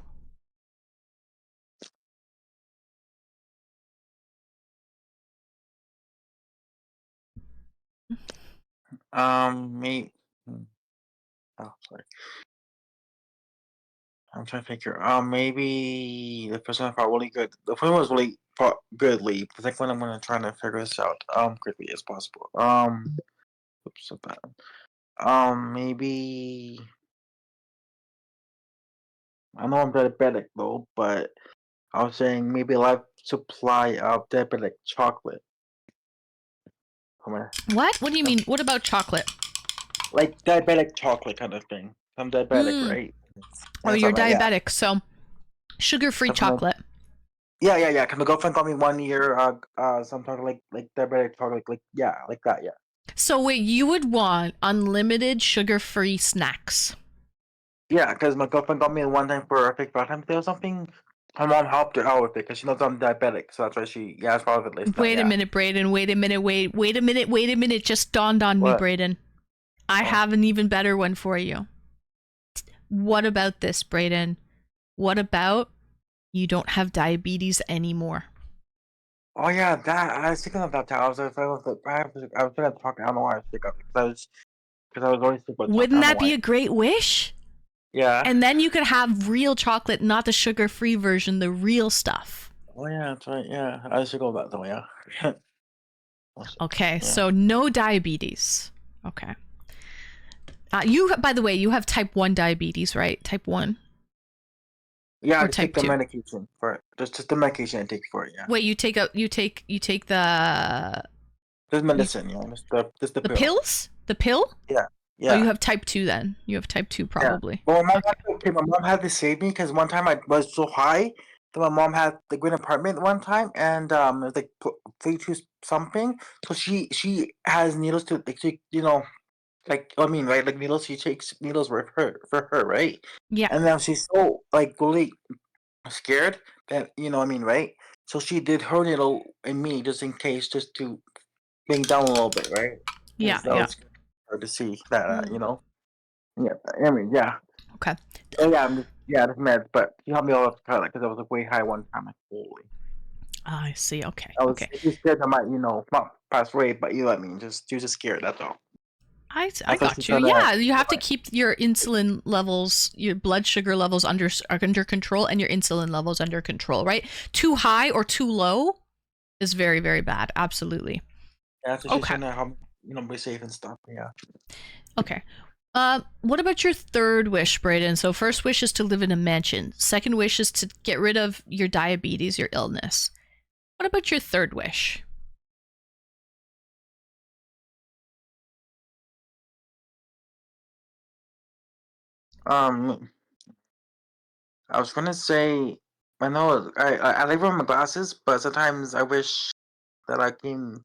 Maybe. Oh, sorry. I'm trying to figure. Maybe the first one felt really good. The first one was really fought goodly. The second one, I'm gonna try to figure this out quickly as possible. Oops, so bad. Maybe I know I'm diabetic though, but I was saying maybe a life supply of diabetic chocolate. Come on, What do you mean? What about chocolate? like diabetic chocolate kind of thing. I'm diabetic, Mm. right? Oh, And you're stuff like diabetic, so sugar-free stuff like chocolate. yeah. Can my girlfriend call me 1 year? Some chocolate like diabetic chocolate, like like that. Yeah. So wait, you would want unlimited sugar-free snacks. Yeah, because my girlfriend got me one time for I think Valentine's Day or something. My mom helped her out with it because she knows I'm diabetic, so that's why it's part of it like that. Wait a minute, Brayden. Wait a minute. Wait a minute. Wait a minute. Just dawned on me, What? Brayden. I have an even better one for you. What about this, Brayden? What about you don't have diabetes anymore? Oh yeah, that I was thinking of that time. I was thinking of chocolate. I don't know why I was thinking of it because I was always thinking about chocolate. I Wouldn't don't know that be why. a great wish? Yeah. And then you could have real chocolate, not the sugar-free version, the real stuff. Oh yeah, that's right. Yeah, I was thinking about that though. Yeah. Okay, Yeah. so no diabetes. Okay. You, by the way, you have type 1 diabetes, right? Type 1? Yeah, Or I just take type the 2? medication for it. Just the medication I take for it. Yeah. Wait, you take the Just medicine. Yeah. Just the the pill. pills? The pill? Yeah. Oh, you Yeah. have type 2 then. You have type 2 Yeah. probably. Well, my mom Okay. my mom had to save me because one time I was so high that my mom had the green apartment one time, and it was like 32 something. So she has needles to like like I mean right, like needles. She takes needles for her, right? Yeah. And then she's so like really scared that I mean, right? So she did her needle in me just in case, just to bring down a little bit, right? Yeah, Because that yeah. was hard to see that, Mm. Yeah, I mean, yeah. Okay. Oh yeah, this meds, but you helped me all up to because I was like way high one time. Like, holy, I see. Okay. I was Okay. just scared I might, not pass away, but you know what I mean. You're just scared. That's all. I That's what she got you. said. Yeah, you have to keep your insulin levels, your blood sugar levels under control, and your insulin levels under control, right? Too high or too low is very, very bad. Absolutely. Yeah, that's what she's Okay. trying to help, be safe and stuff. Yeah. Okay. What about your third wish, Brayden? So first wish is to live in a mansion. Second wish is to get rid of your diabetes, your illness. What about your third wish? I was gonna say, I know I like wearing my glasses, but sometimes I wish that I can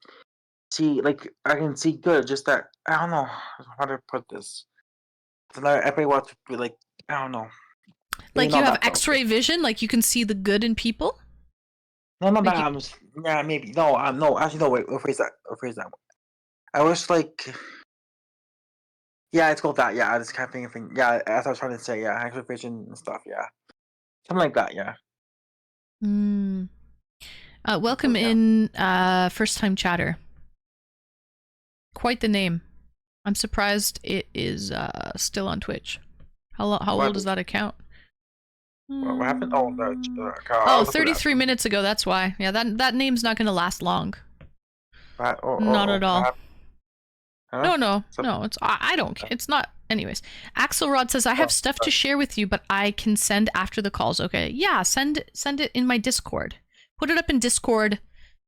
see, like I can see good. Just that I don't know how to put this. So now everybody wants to be like, I don't know. Maybe Like you not have that though. X-ray vision, like you can see the good in people. No, not Like that. you, Yeah, maybe. No, no. Actually, no. Wait. Rephrase that. Rephrase that. I wish like, yeah, it's called that. Yeah, I just can't think of thing. Yeah, as I was trying to say, yeah, actual vision and stuff. Yeah, something like that. Yeah. mm. Welcome Yeah. in, first-time chatter. Quite the name. I'm surprised it is still on Twitch. How old is that account? What happened? Oh, Oh, 33 minutes ago. That's why. Yeah, that name's not going to last long. Not at all. Huh? No. It's I don't. It's not. Anyways, Axelrod says I have stuff to share with you, but I can send after the calls. Okay, yeah, send it in my Discord. Put it up in Discord.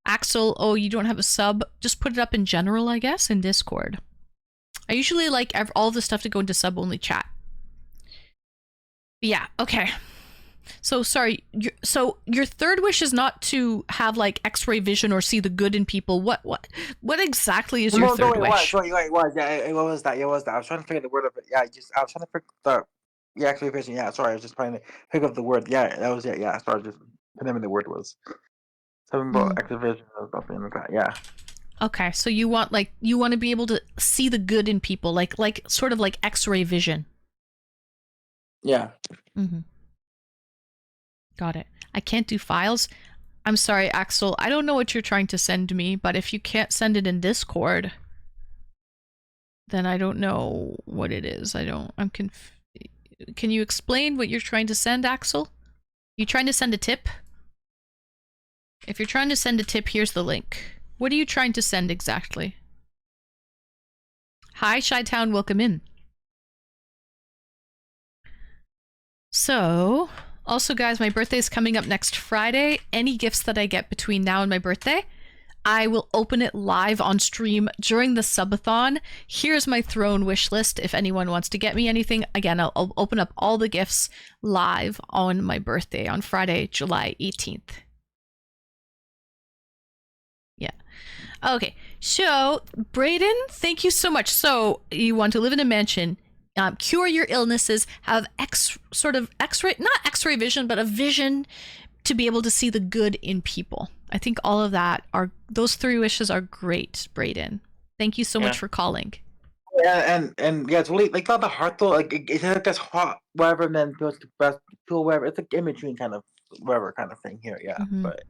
Axel, oh, you don't have a sub? Just put it up in general, I guess, in Discord. I usually like all the stuff to go into sub only chat. But yeah. Okay. So sorry. So your third wish is not to have like X-ray vision or see the good in people. What exactly is your third wish? Wait. Yeah, what was that? Yeah, what was that? I was trying to figure the word of it. Yeah, I was trying to figure the actual vision. Yeah, sorry, I was just trying to pick up the word. Yeah, that was it. Yeah, sorry, just whatever the word was. Something about activision or something like that. Yeah. Okay, so you want to be able to see the good in people, like sort of like X-ray vision. Yeah. Mm-hmm. Got it. I can't do files. I'm sorry, Axel. I don't know what you're trying to send me, but if you can't send it in Discord, then I don't know what it is. Can you explain what you're trying to send, Axel? You trying to send a tip? If you're trying to send a tip, here's the link. What are you trying to send exactly? Hi, Chi-Town, welcome in. So, also guys, my birthday is coming up next Friday. Any gifts that I get between now and my birthday, I will open it live on stream during the subathon. Here's my throne wish list if anyone wants to get me anything. Again, I'll open up all the gifts live on my birthday on Friday, July 18th. Yeah. Okay, so Brayden, thank you so much. So you want to live in a mansion, cure your illnesses, have X-ray, not X-ray vision, but a vision to be able to see the good in people. I think all of those 3 wishes are great, Brayden. Thank you so much for calling. Yeah, and yeah, it's really like not the heart though. Like it's like this hot whatever, and then feels the best, feel whatever. It's like in between kind of whatever kind of thing here. Yeah, but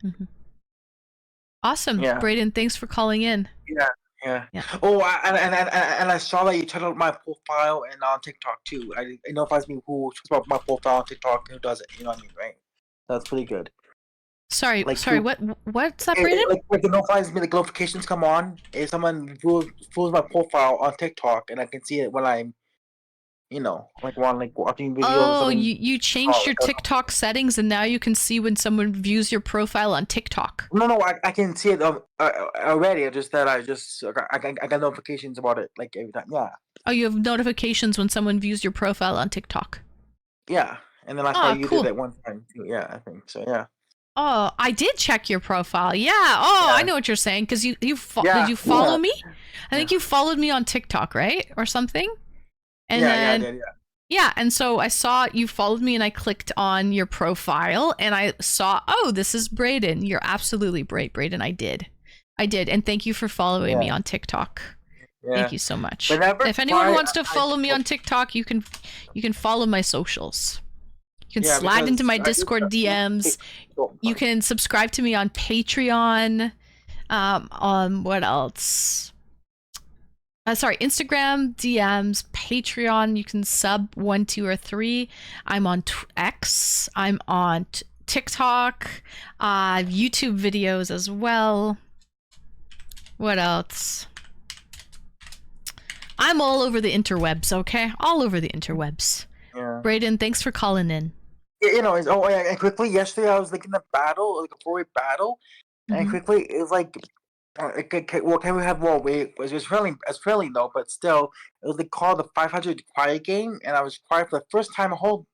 awesome, Brayden. Thanks for calling in. Yeah. Oh, and I saw that you checked out my profile and on TikTok too. It notifies me who checks out my profile on TikTok and who does it. You know what I mean, right? That's pretty good. Sorry, what's that, Brayden? Like it notifies me, like notifications come on if someone views my profile on TikTok, and I can see it when I'm, like watching videos. Oh, you changed your TikTok settings, and now you can see when someone views your profile on TikTok. No, I can see it already. Just that I got notifications about it like every time. Yeah. Oh, you have notifications when someone views your profile on TikTok. Yeah, and then I saw you did it one time too. Yeah, I think so. Yeah. Oh, I did check your profile. Yeah. Oh, yeah. I know what you're saying because did you follow me? I think you followed me on TikTok, right, or something. And then, I did. Yeah, and so I saw you followed me, and I clicked on your profile, and I saw, oh, this is Brayden. You're absolutely right, Brayden. I did, and thank you for following me on TikTok. Yeah. Thank you so much. If anyone wants to follow me on TikTok, you can follow my socials. You can slide into my Discord DMs. You can subscribe to me on Patreon. On what else? Instagram DMs, Patreon. You can sub 1, 2, or 3. I'm on X. I'm on TikTok. YouTube videos as well. What else? I'm all over the interwebs. Okay, all over the interwebs. Yeah. Brayden, thanks for calling in. And quickly yesterday I was like in a battle, like a 4-way battle, and quickly it was like, can we have more weight? It was friendly though, but still, it was like called the 500 quiet game, and I was quiet for the first time. A whole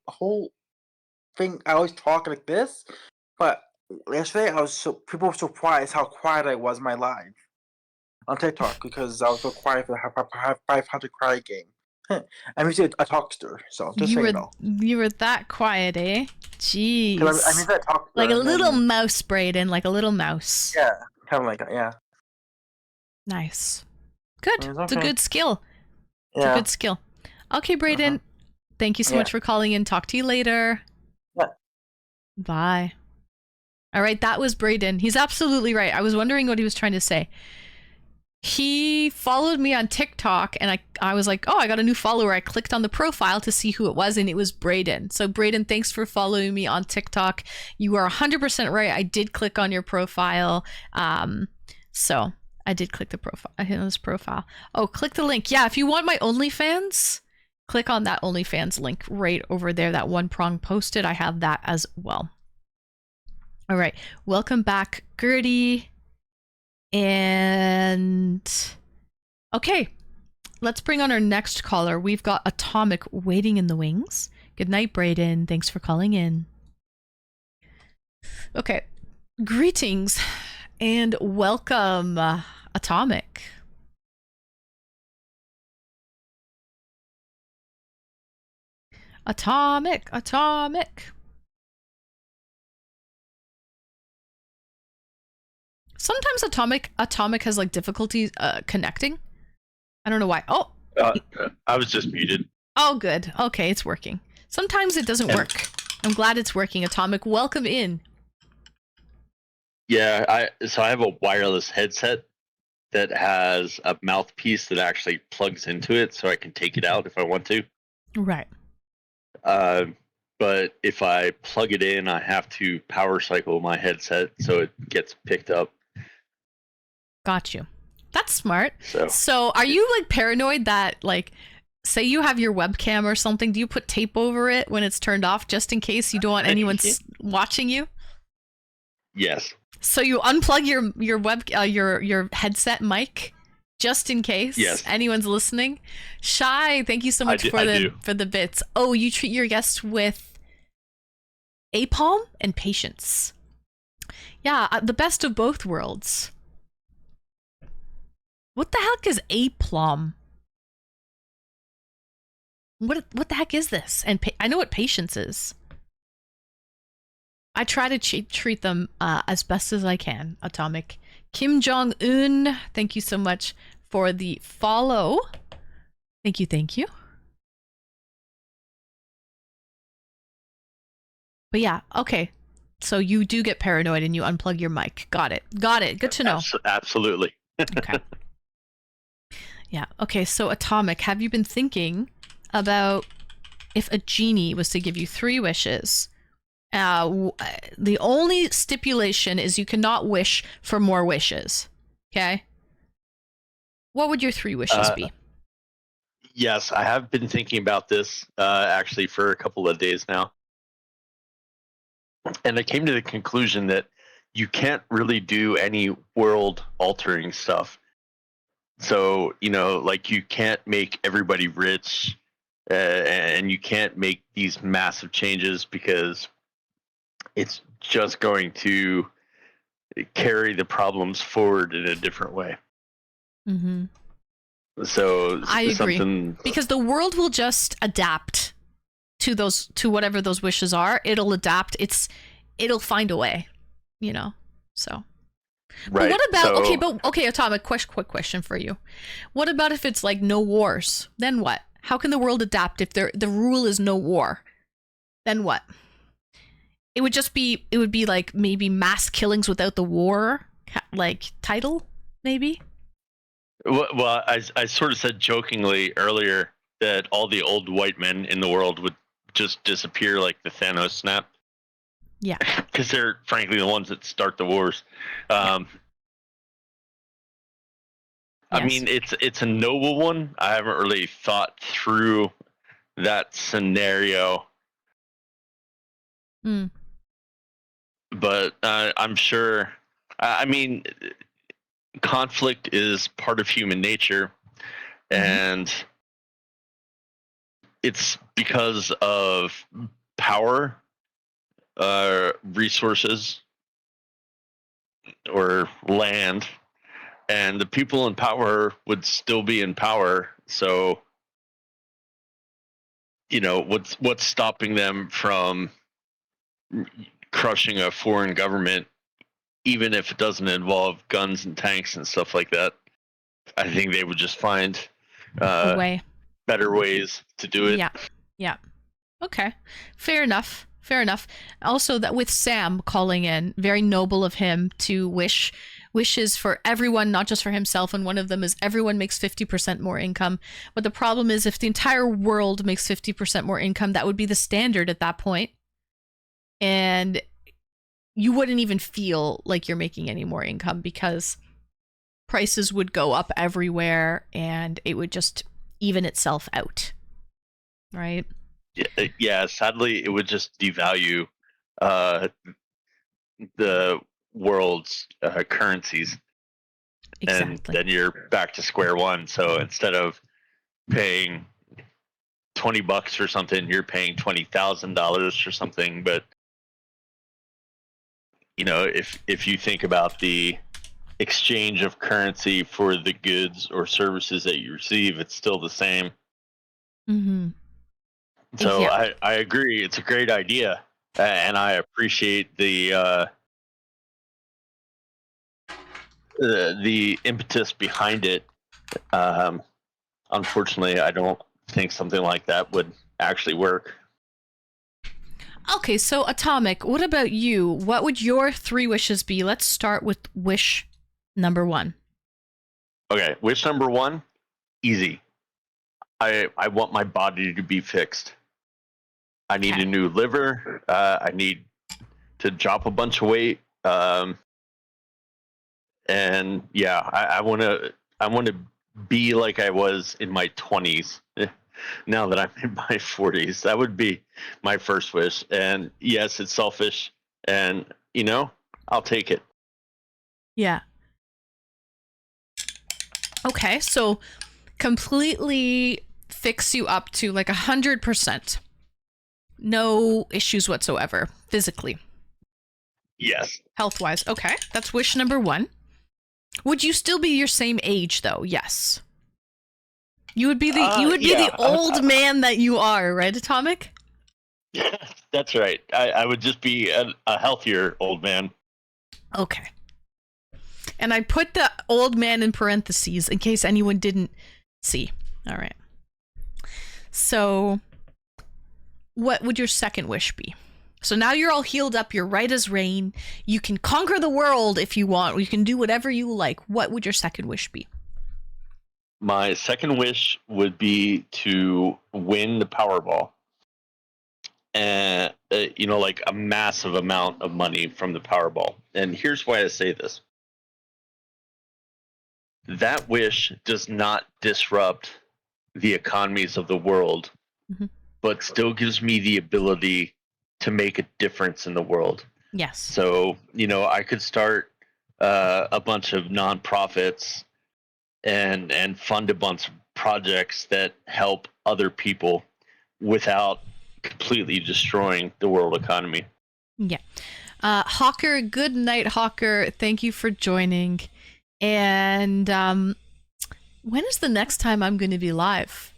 thing. I always talk like this, but yesterday people were surprised how quiet I was in my live on TikTok because I was so quiet for the 500 quiet game. I'm usually a talkster, so just so you know. You were that quiet, eh? Jeez. I mean that talkster. Like a little mouse, Brayden, like a little mouse. Yeah, kind of like that, yeah. Nice. Good. It's a good skill. It's a good skill. Okay, Brayden. Thank you so much for calling in. Talk to you later. Yeah. Bye. All right, that was Brayden. He's absolutely right. I was wondering what he was trying to say. He followed me on TikTok, and I was like, oh, I got a new follower. I clicked on the profile to see who it was, and it was Brayden. So Brayden, thanks for following me on TikTok. You are 100% right. I did click on your profile. So I did click the profile. I hit on this profile. Oh, click the link. Yeah, if you want my OnlyFans, click on that OnlyFans link right over there. That one prong posted. I have that as well. All right. Welcome back, Gertie. And okay, let's bring on our next caller. We've got Atomic waiting in the wings. Good night, Brayden. Thanks for calling in. Okay, greetings and welcome, Atomic. Atomic. Sometimes Atomic has like difficulties connecting. I don't know why. Oh, I was just muted. Oh, good. Okay, it's working. Sometimes it doesn't work. I'm glad it's working. Atomic, welcome in. Yeah, so I have a wireless headset, that has a mouthpiece that actually plugs into it, so I can take it out if I want to. Right. But if I plug it in, I have to power cycle my headset so it gets picked up. Got you. That's smart. So, So are you like paranoid that like, say you have your webcam or something, do you put tape over it when it's turned off just in case you don't want anyone watching you? yes. So you unplug your headset mic just in case anyone's listening. Shy, thank you so much for the bits. Oh, you treat your guests with apalm and patience. Yeah, the best of both worlds. What the heck is aplomb? What the heck is this? And I know what patience is. I try to treat them as best as I can. Atomic. Kim Jong-un, thank you so much for the follow. Thank you, thank you. But yeah, okay. So you do get paranoid and you unplug your mic. Got it. Got it. Good to know. Absolutely. Okay. Yeah. Okay, so Atomic, have you been thinking about if a genie was to give you 3 wishes? The only stipulation is you cannot wish for more wishes. Okay? What would your 3 wishes be? Yes, I have been thinking about this actually for a couple of days now. And I came to the conclusion that you can't really do any world altering stuff. So, like you can't make everybody rich and you can't make these massive changes because it's just going to carry the problems forward in a different way. Mm-hmm. So I agree. Because the world will just adapt to whatever those wishes are. It'll adapt. It'll find a way, so. Right. But what about, okay, Atomic, quick question for you. What about if it's like no wars? Then what? How can the world adapt if the rule is no war? Then what? It would be like maybe mass killings without the war, like title, maybe? Well, I sort of said jokingly earlier that all the old white men in the world would just disappear like the Thanos snap. Yeah. Because they're frankly the ones that start the wars. Yes. I mean, it's a noble one. I haven't really thought through that scenario. But I'm sure, I mean, conflict is part of human nature. And it's because of power, resources, or land. And the people in power would still be in power. So, what's stopping them from crushing a foreign government, even if it doesn't involve guns and tanks and stuff like that? I think they would just find a way, better ways to do it. Yeah. Okay. Fair enough. Also, that with Sam calling in, very noble of him to wishes for everyone, not just for himself, and one of them is everyone makes 50% more income. But the problem is if the entire world makes 50% more income, that would be the standard at that point. And you wouldn't even feel like you're making any more income because prices would go up everywhere and it would just even itself out. Right? Yeah, sadly, it would just devalue the world's currencies. Exactly. And then you're back to square one. So instead of paying $20 for something, you're paying $20,000 for something. But if you think about the exchange of currency for the goods or services that you receive, it's still the same. So yeah. I agree. It's a great idea, and I appreciate the impetus behind it. Unfortunately, I don't think something like that would actually work. Okay, so Atomic, what about you? What would your 3 wishes be? Let's start with wish number 1. Okay, wish number 1, easy. I want my body to be fixed. I need a new liver. I need to drop a bunch of weight. And yeah, I want to be like I was in my 20s. Now that I'm in my 40s, that would be my first wish. And yes, it's selfish, and I'll take it. Yeah. Okay, so completely fix you up to like 100%. No issues whatsoever, physically. Yes. Health-wise. Okay, that's wish number 1. Would you still be your same age, though? Yes. You would be the old man that you are, right, Atomic? Yeah, that's right. I would just be a healthier old man. Okay. And I put the old man in parentheses in case anyone didn't see. All right. So, what would your second wish be? So now you're all healed up. You're right as rain. You can conquer the world if you want. Or you can do whatever you like. What would your second wish be? My second wish would be to win the Powerball. And, like a massive amount of money from the Powerball. And here's why I say this. That wish does not disrupt the economies of the world, but still gives me the ability to make a difference in the world. Yes. So, I could start a bunch of nonprofits and fund a bunch of projects that help other people without completely destroying the world economy. Yeah. Hawker, good night, Hawker. Thank you for joining. And when is the next time I'm going to be live?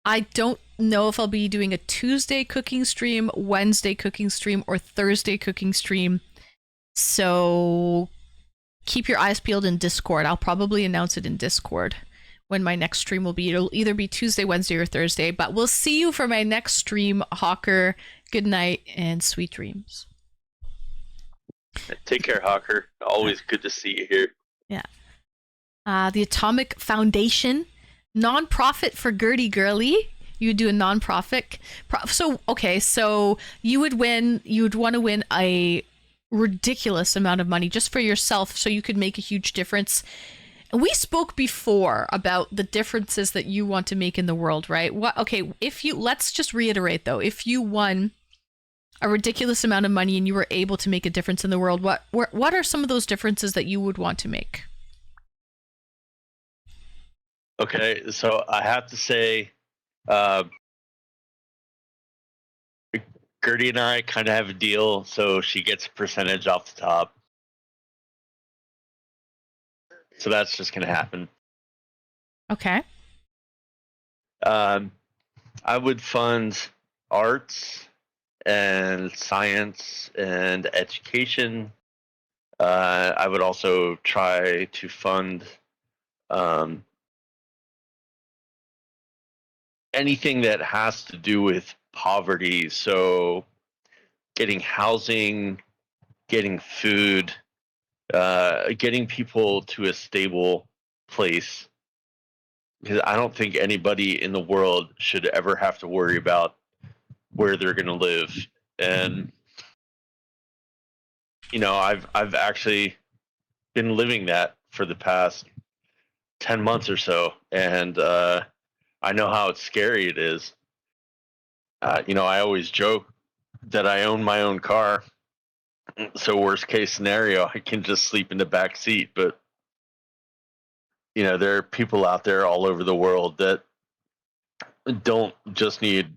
I don't know if I'll be doing a Tuesday cooking stream, Wednesday cooking stream, or Thursday cooking stream. So keep your eyes peeled in Discord. I'll probably announce it in Discord when my next stream will be. It'll either be Tuesday, Wednesday, or Thursday. But we'll see you for my next stream, Hawker. Good night and sweet dreams. Take care, Hawker. Always good to see you here. Yeah. The Atomic Foundation, non-profit for Gertie Girly. You would do a non-profit. So you would want to win a ridiculous amount of money just for yourself so you could make a huge difference. And we spoke before about the differences that you want to make in the world, right? Let's just reiterate though, if you won a ridiculous amount of money and you were able to make a difference in the world, what are some of those differences that you would want to make? Okay, so I have to say, Gertie and I kind of have a deal, so she gets a percentage off the top. So that's just going to happen. Okay. I would fund arts and science and education. I would also try to fund anything that has to do with poverty. So getting housing, getting food, getting people to a stable place. Because I don't think anybody in the world should ever have to worry about where they're going to live. And, I've actually been living that for the past 10 months or so. And I know how scary it is. I always joke that I own my own car. So worst case scenario, I can just sleep in the back seat. But, there are people out there all over the world that don't just need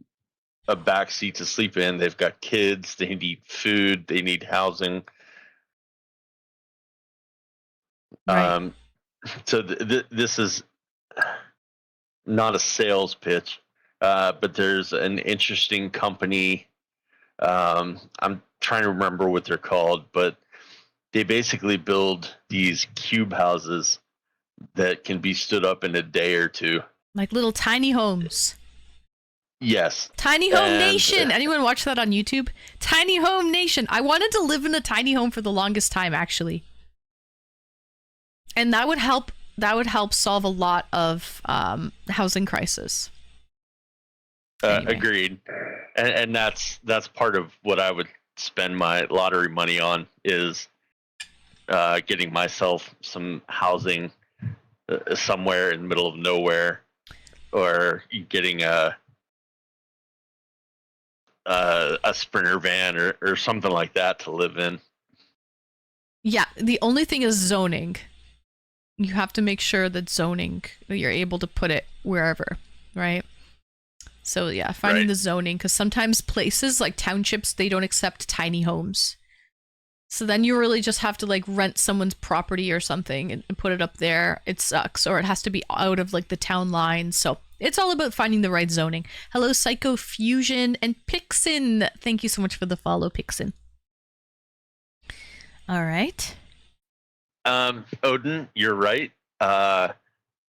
a back seat to sleep in. They've got kids, they need food, they need housing. Right. So this is not a sales pitch, but there's an interesting company. I'm trying to remember what they're called, but they basically build these cube houses that can be stood up in a day or two. Like little tiny homes. Yes. Tiny Home Nation. Anyone watch that on YouTube? Tiny Home Nation. I wanted to live in a tiny home for the longest time, actually. And that would help that would help solve a lot of the housing crisis. Anyway. Agreed, and that's part of what I would spend my lottery money on is getting myself some housing somewhere in the middle of nowhere, or getting a Sprinter van or something like that to live in. Yeah, the only thing is zoning. You have to make sure that zoning, you're able to put it wherever, right? So yeah, finding the zoning, because sometimes places like townships, they don't accept tiny homes. So then you really just have to like rent someone's property or something and put it up there. It sucks, or it has to be out of like the town line. So it's all about finding the right zoning. Hello, Psycho Fusion and Pixin. Thank you so much for the follow, Pixin. All right. Odin, you're right.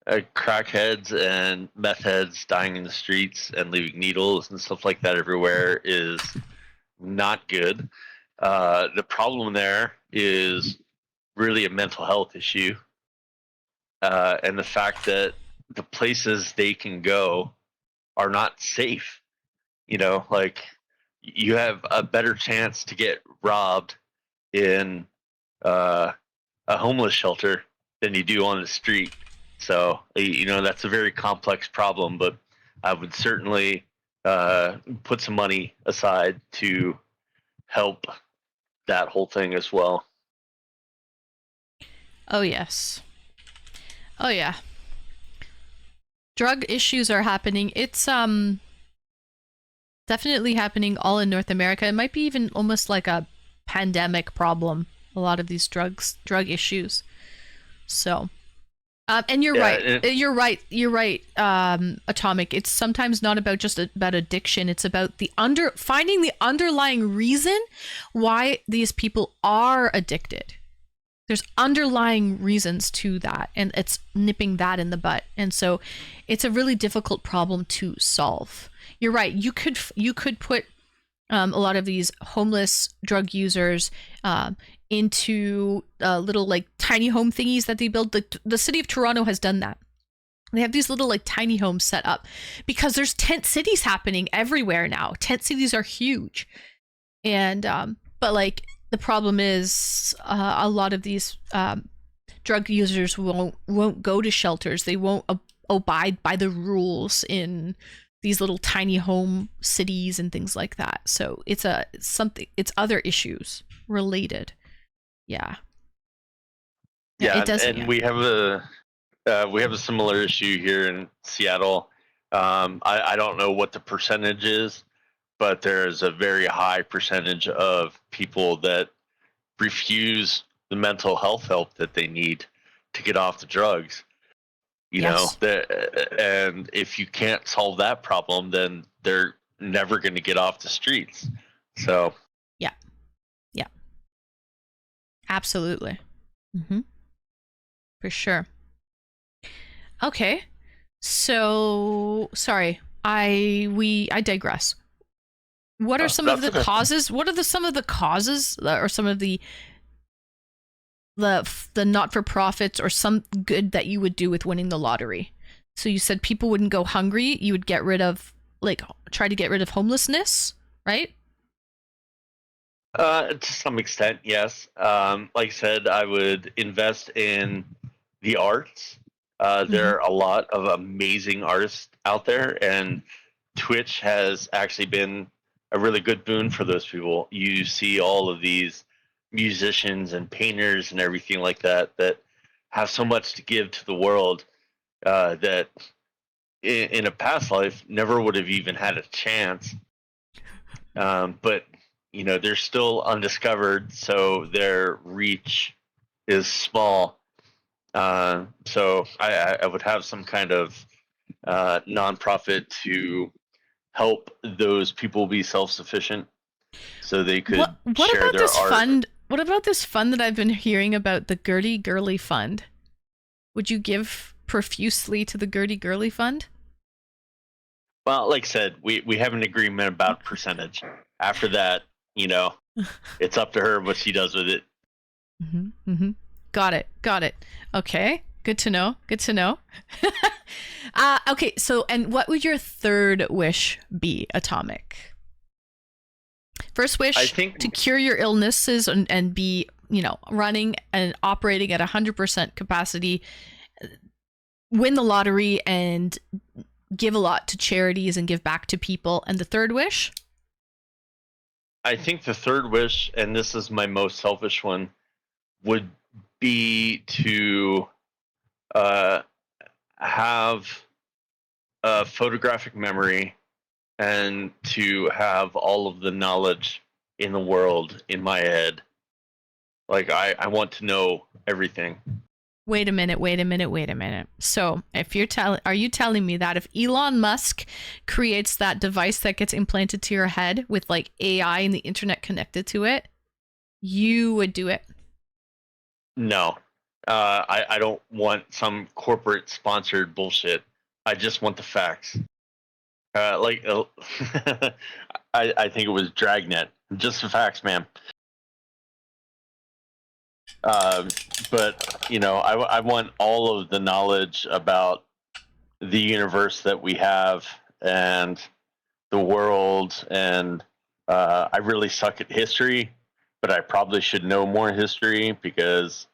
Crackheads and meth heads dying in the streets and leaving needles and stuff like that everywhere is not good. The problem there is really a mental health issue, and the fact that the places they can go are not safe. You know, like you have a better chance to get robbed in a homeless shelter than you do on the street. So, you know, that's a very complex problem, but I would certainly put some money aside to help that whole thing as well. Oh, yes. Oh, yeah. Drug issues are happening. It's definitely happening all in North America. It might be even almost like a pandemic problem, a lot of these drug issues. So... and you're right. You're right. Atomic. It's sometimes not about just about addiction. It's about finding the underlying reason why these people are addicted. There's underlying reasons to that, and it's nipping that in the butt. And so, it's a really difficult problem to solve. You're right. You could put a lot of these homeless drug users into little like tiny home thingies that they build. The city of Toronto has done that. They have these little like tiny homes set up because there's tent cities happening everywhere now. Tent cities are huge, and but like the problem is a lot of these drug users won't go to shelters. They won't abide by the rules in these little tiny home cities and things like that. So it's other issues related. Yeah. It doesn't. And we have a similar issue here in Seattle. I don't know what the percentage is, but there's a very high percentage of people that refuse the mental health help that they need to get off the drugs. You know, and if you can't solve that problem, then they're never going to get off the streets. So yeah, absolutely. For sure. Okay, so sorry, I digress. What are some of the causes? What are some of the causes, or some of the not-for-profits, or some good that you would do with winning the lottery? So you said people wouldn't go hungry. You would try to get rid of homelessness, right? To some extent, yes. Like I said, I would invest in the arts. There are a lot of amazing artists out there, and Twitch has actually been a really good boon for those people. You see all of these musicians and painters and everything like that have so much to give to the world that in a past life never would have even had a chance. But you know, they're still undiscovered, so their reach is small. So I would have some kind of nonprofit to help those people be self-sufficient, so they could share about their this art. fund? What about this fund that I've been hearing about, the Gertie Girly Fund? Would you give profusely to the Gertie Girly Fund? Well, like I said, we have an agreement about percentage. After that, you know, it's up to her what she does with it. Got it. Okay. Good to know. Good to know. Okay, so, and what would your third wish be, Atomic? First wish, I think to cure your illnesses and be, running and operating at 100% capacity, win the lottery, and give a lot to charities and give back to people. And the third wish? I think the third wish, and this is my most selfish one, would be to have a photographic memory and to have all of the knowledge in the world in my head. Like, I want to know everything. Wait a minute. So if are you telling me that if Elon Musk creates that device that gets implanted to your head with like AI and the internet connected to it, you would do it? No. I don't want some corporate sponsored bullshit. I just want the facts. I think it was Dragnet. Just the facts, man. But I want all of the knowledge about the universe that we have and the world. And I really suck at history, but I probably should know more history because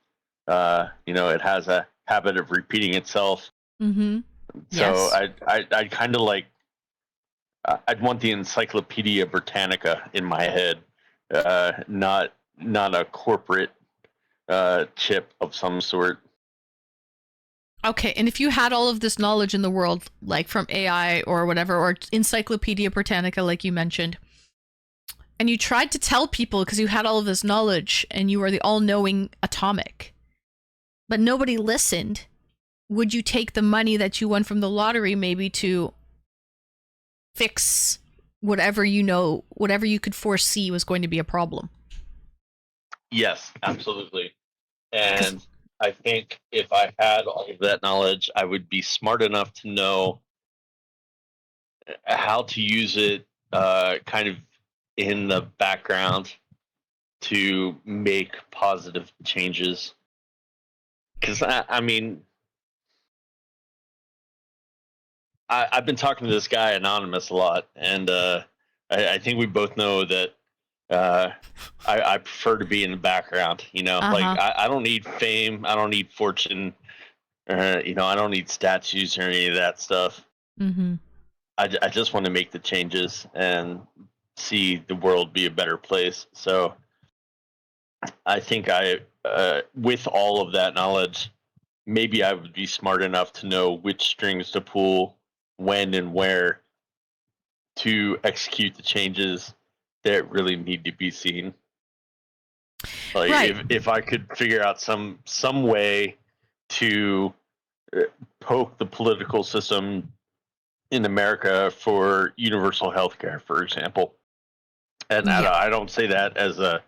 it has a habit of repeating itself. Mm-hmm. So Yes. I'd kind of like, I'd want the Encyclopedia Britannica in my head, not a corporate chip of some sort. Okay, and if you had all of this knowledge in the world, like from AI or whatever, or Encyclopedia Britannica, like you mentioned, and you tried to tell people because you had all of this knowledge and you were the all-knowing Atomic, but nobody listened, would you take the money that you won from the lottery maybe to fix whatever you could foresee was going to be a problem? Yes, absolutely. And I think if I had all of that knowledge, I would be smart enough to know how to use it kind of in the background to make positive changes. Because, I mean, I've been talking to this guy, Anonymous, a lot, and I think we both know that I prefer to be in the background. Like I don't need fame, I don't need fortune, I don't need statues or any of that stuff. Mm-hmm. I just want to make the changes and see the world be a better place. So I think with all of that knowledge, maybe I would be smart enough to know which strings to pull, when and where to execute the changes that really need to be seen. Like Right. if I could figure out some way to poke the political system in America for universal health care, for example. And Yeah. I don't say that as a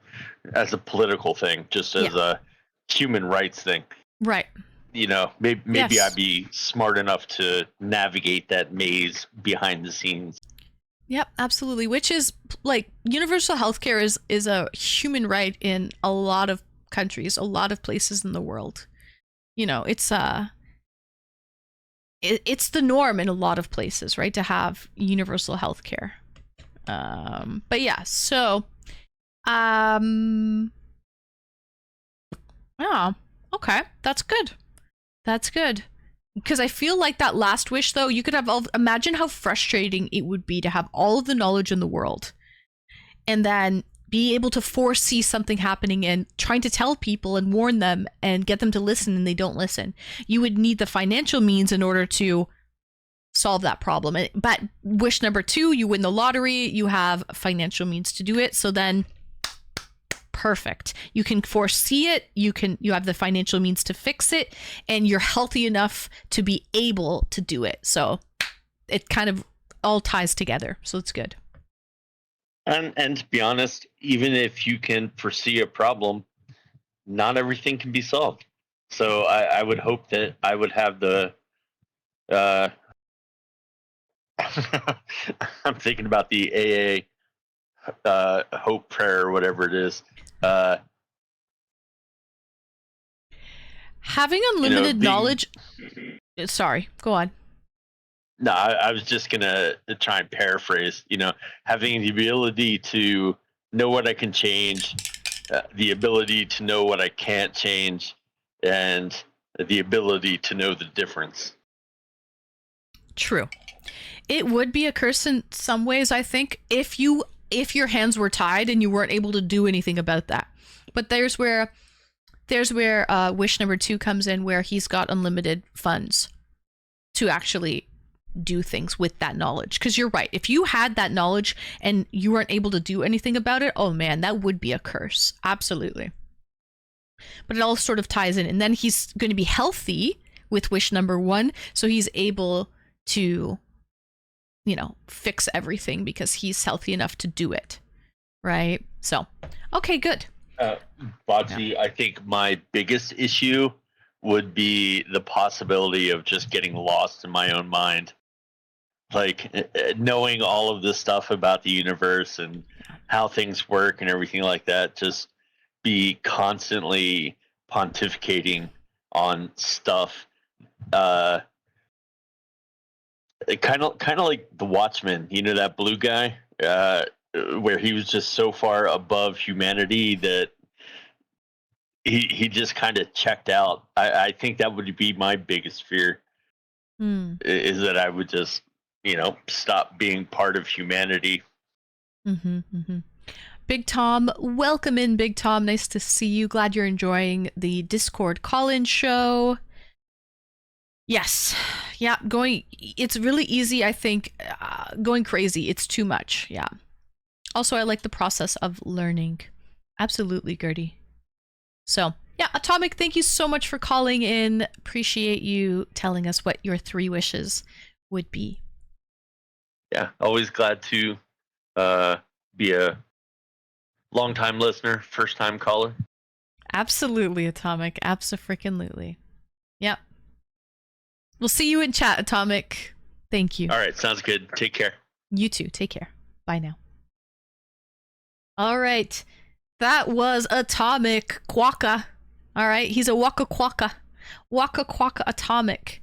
political thing, just as a human rights thing. Right. Maybe Yes. I'd be smart enough to navigate that maze behind the scenes. Yep, absolutely. Which is like universal healthcare is a human right in a lot of countries, a lot of places in the world. It's the norm in a lot of places, right, to have universal healthcare. But yeah, so yeah, okay, that's good. That's good. Because I feel like that last wish, though, you could have imagine how frustrating it would be to have all of the knowledge in the world and then be able to foresee something happening and trying to tell people and warn them and get them to listen, and they don't listen. You would need the financial means in order to solve that problem. But wish number 2, you win the lottery, you have financial means to do it. So then perfect. You can foresee it, you have the financial means to fix it, and you're healthy enough to be able to do it. So it kind of all ties together. So it's good. And to be honest, even if you can foresee a problem, not everything can be solved. So I would hope that I would have the I'm thinking about the AA hope prayer or whatever it is. Having unlimited knowledge. Sorry, go on. No, I was just gonna try and paraphrase. Having the ability to know what I can change, the ability to know what I can't change, and the ability to know the difference. True. It would be a curse in some ways, I think, if your hands were tied and you weren't able to do anything about that. But there's where wish number 2 comes in, where he's got unlimited funds to actually do things with that knowledge. Because you're right, if you had that knowledge and you weren't able to do anything about it, oh man, that would be a curse. Absolutely. But it all sort of ties in, and then he's going to be healthy with wish number 1, so he's able to, fix everything because he's healthy enough to do it, right? So okay, good. Baji, I think my biggest issue would be the possibility of just getting lost in my own mind. Like, knowing all of this stuff about the universe and how things work and everything like that, just be constantly pontificating on stuff. Kind of like the Watchmen, that blue guy, where he was just so far above humanity that he just kind of checked out. I think that would be my biggest fear, is that I would just, stop being part of humanity. Big Tom, welcome in, Big Tom. Nice to see you. Glad you're enjoying the Discord call-in show. Yes. Yeah, it's really easy, I think. Going crazy, it's too much. Yeah. Also, I like the process of learning. Absolutely, Gertie. So, yeah, Atomic, thank you so much for calling in. Appreciate you telling us what your 3 wishes would be. Yeah, always glad to be a long-time listener, first-time caller. Absolutely, Atomic. Abso-freaking-lutely. Yep. We'll see you in chat, Atomic. Thank you. All right, sounds good. Take care. You too. Take care. Bye now. All right. That was Atomic Quokka. All right. He's a Waka Quokka. Waka Quokka Atomic.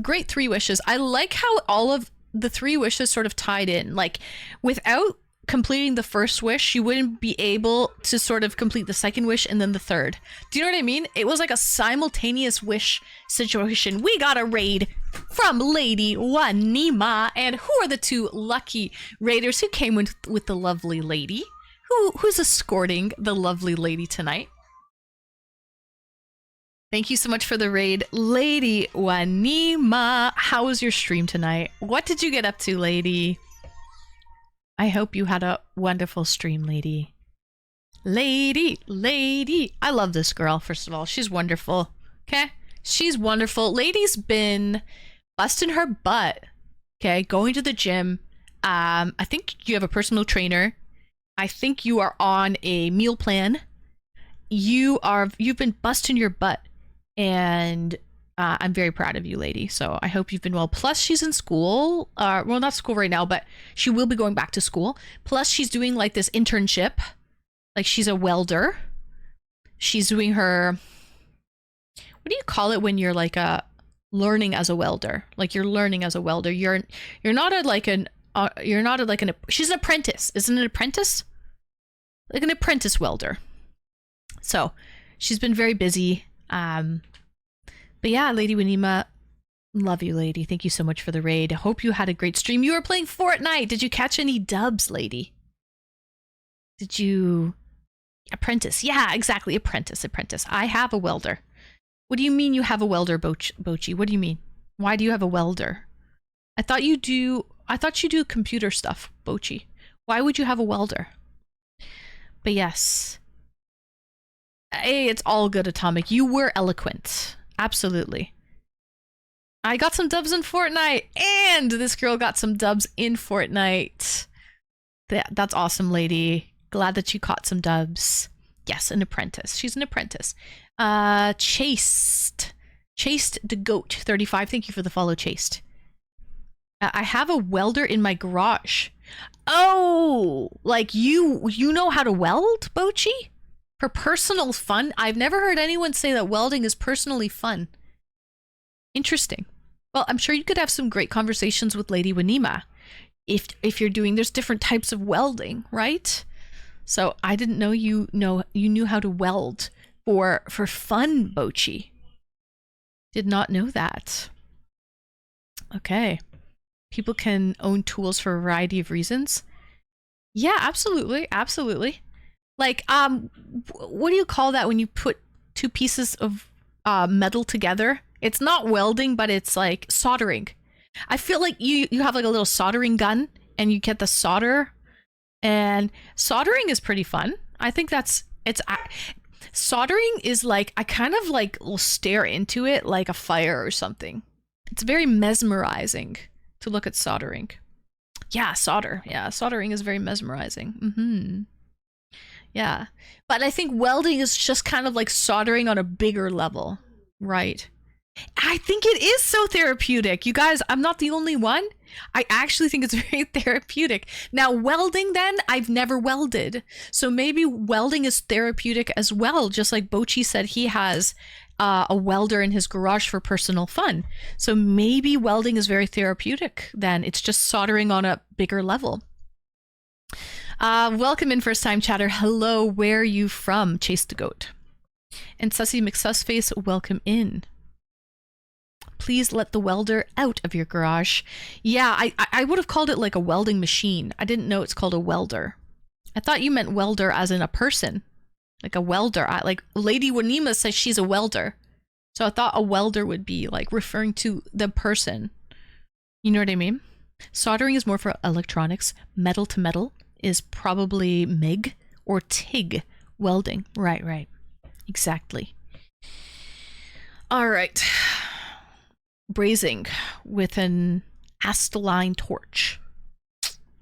Great 3 wishes. I like how all of the 3 wishes sort of tied in. Like, without completing the first wish, you wouldn't be able to sort of complete the second wish and then the third. Do you know what I mean? It was like a simultaneous wish situation. We got a raid from Lady Wanima. And who are the 2 lucky raiders who came with the lovely lady? Who's escorting the lovely lady tonight? Thank you so much for the raid, Lady Wanima. How was your stream tonight? What did you get up to, lady? I hope you had a wonderful stream, lady. Lady. I love this girl, first of all. She's wonderful. Okay? She's wonderful. Lady's been busting her butt. Okay? Going to the gym. I think you have a personal trainer. I think you are on a meal plan. You've been busting your butt. And I'm very proud of you, lady. So I hope you've been well. Plus, she's in school. Well, not school right now, but she will be going back to school. Plus, she's doing like this internship. Like, she's a welder. She's doing her... What do you call it when you're like learning as a welder? Like, you're learning as a welder. You're not she's an apprentice. Isn't an apprentice? Like an apprentice welder. So she's been very busy. But yeah, Lady Wanima, love you, lady. Thank you so much for the raid. Hope you had a great stream. You were playing Fortnite. Did you catch any dubs, lady? Did you... Apprentice. Yeah, exactly. Apprentice. I have a welder. What do you mean you have a welder, Bochi? What do you mean? Why do you have a welder? I thought you do computer stuff, Bochi. Why would you have a welder? But yes. Hey, it's all good, Atomic. You were eloquent. Absolutely. I got some dubs in Fortnite, and this girl got some dubs in Fortnite. That's awesome, lady. Glad that you caught some dubs. Yes, an apprentice. She's an apprentice. Chased the goat 35. Thank you for the follow, Chased. I have a welder in my garage. Oh, like you know how to weld, Bochi? For personal fun, I've never heard anyone say that welding is personally fun. Interesting. Well, I'm sure you could have some great conversations with Lady Wanima. If you're doing, there's different types of welding, right? So I didn't know you knew how to weld for fun, Bochi. Did not know that. Okay. People can own tools for a variety of reasons. Yeah, absolutely. Absolutely. Like, what do you call that when you put two pieces of metal together? It's not welding, but it's like soldering. I feel like you have like a little soldering gun and you get the solder, and soldering is pretty fun. I think soldering is like, I kind of like will stare into it like a fire or something. It's very mesmerizing to look at soldering. Yeah, solder. Yeah, soldering is very mesmerizing. Mm-hmm. Yeah. But I think welding is just kind of like soldering on a bigger level. Right. I think it is so therapeutic. You guys, I'm not the only one. I actually think it's very therapeutic. Now, welding then, I've never welded. So maybe welding is therapeutic as well. Just like Bochi said, he has a welder in his garage for personal fun. So maybe welding is very therapeutic then. It's just soldering on a bigger level. Welcome in, first time chatter. Hello, where are you from? Chase the Goat. And Sussy McSussface, welcome in. Please let the welder out of your garage. Yeah, I would have called it like a welding machine. I didn't know it's called a welder. I thought you meant welder as in a person. Like a welder. Like Lady Wanima says she's a welder. So I thought a welder would be like referring to the person. You know what I mean? Soldering is more for electronics. Metal to metal is probably MIG or TIG welding. Right. Exactly. All right. Brazing with an acetylene torch.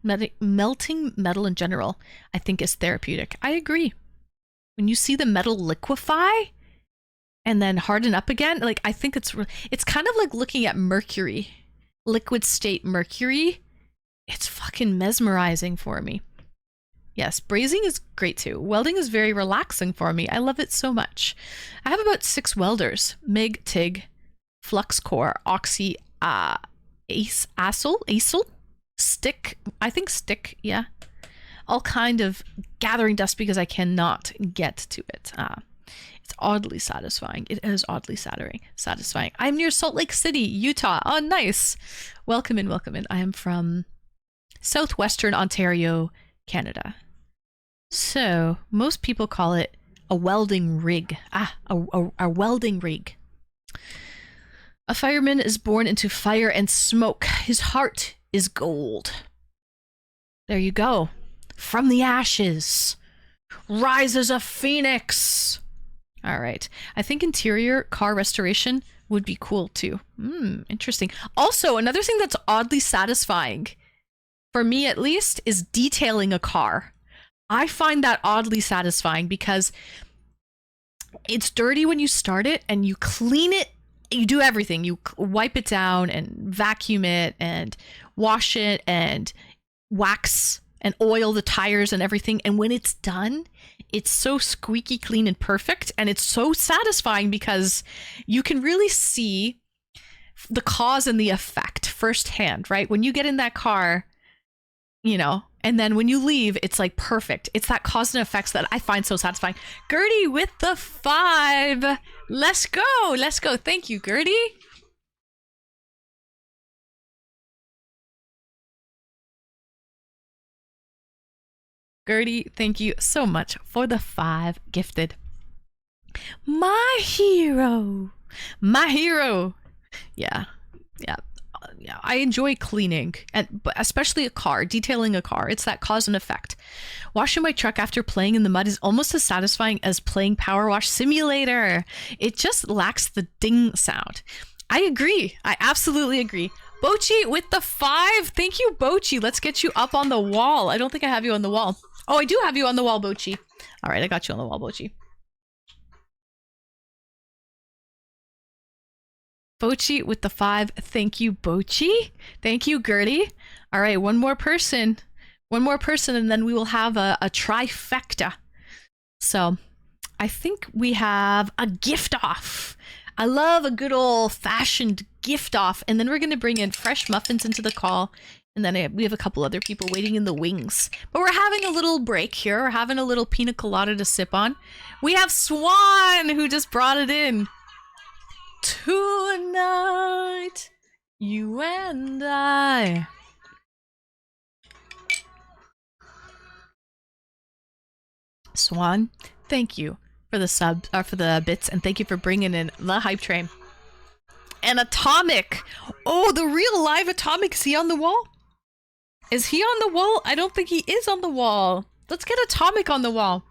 Melting metal in general, I think, is therapeutic. I agree. When you see the metal liquefy and then harden up again, like, I think it's kind of like looking at mercury, liquid state mercury. It's fucking mesmerizing for me. Yes, brazing is great too. Welding is very relaxing for me. I love it so much. I have about 6 welders: MIG, TIG, flux core, oxy, acel, stick. I think stick. Yeah, all kind of gathering dust because I cannot get to it. It's oddly satisfying. It is oddly satisfying. I'm near Salt Lake City, Utah. Oh, nice. Welcome in. I am from southwestern Ontario, Canada. So most people call it a welding rig. A welding rig. A fireman is born into fire and smoke. His heart is gold. There you go. From the ashes rises a phoenix. All right. I think interior car restoration would be cool too. Interesting. Also, another thing that's oddly satisfying, for me at least, is detailing a car. I find that oddly satisfying because it's dirty when you start it and you clean it. You do everything. You wipe it down and vacuum it and wash it and wax and oil the tires and everything. And when it's done, it's so squeaky clean and perfect. And it's so satisfying because you can really see the cause and the effect firsthand, right? When you get in that car, you know, and then when you leave, it's like perfect. It's that cause and effects that I find so satisfying. Gertie with the 5. Let's go. Thank you, Gertie. Gertie, thank you so much for the 5 gifted. My hero. Yeah. I enjoy cleaning, but especially a car, detailing a car. It's that cause and effect. Washing my truck after playing in the mud is almost as satisfying as playing Power Wash Simulator. It just lacks the ding sound. I agree. I absolutely agree. Bochi with the 5. Thank you, Bochi. Let's get you up on the wall. I don't think I have you on the wall. Oh, I do have you on the wall, Bochi. All right, I got you on the wall, Bochi. Bochi with the 5. Thank you, Bochi. Thank you, Gertie. All right, one more person, and then we will have a trifecta. So I think we have a gift off. I love a good old fashioned gift off. And then we're going to bring in fresh muffins into the call. And then we have a couple other people waiting in the wings. But we're having a little break here. We're having a little pina colada to sip on. We have Swan who just brought it in. Tonight, you and I. Swan, thank you for the sub, or for the bits, and thank you for bringing in the hype train. And Atomic. Oh, the real live Atomic. Is he on the wall? Is he on the wall? I don't think he is on the wall. Let's get Atomic on the wall.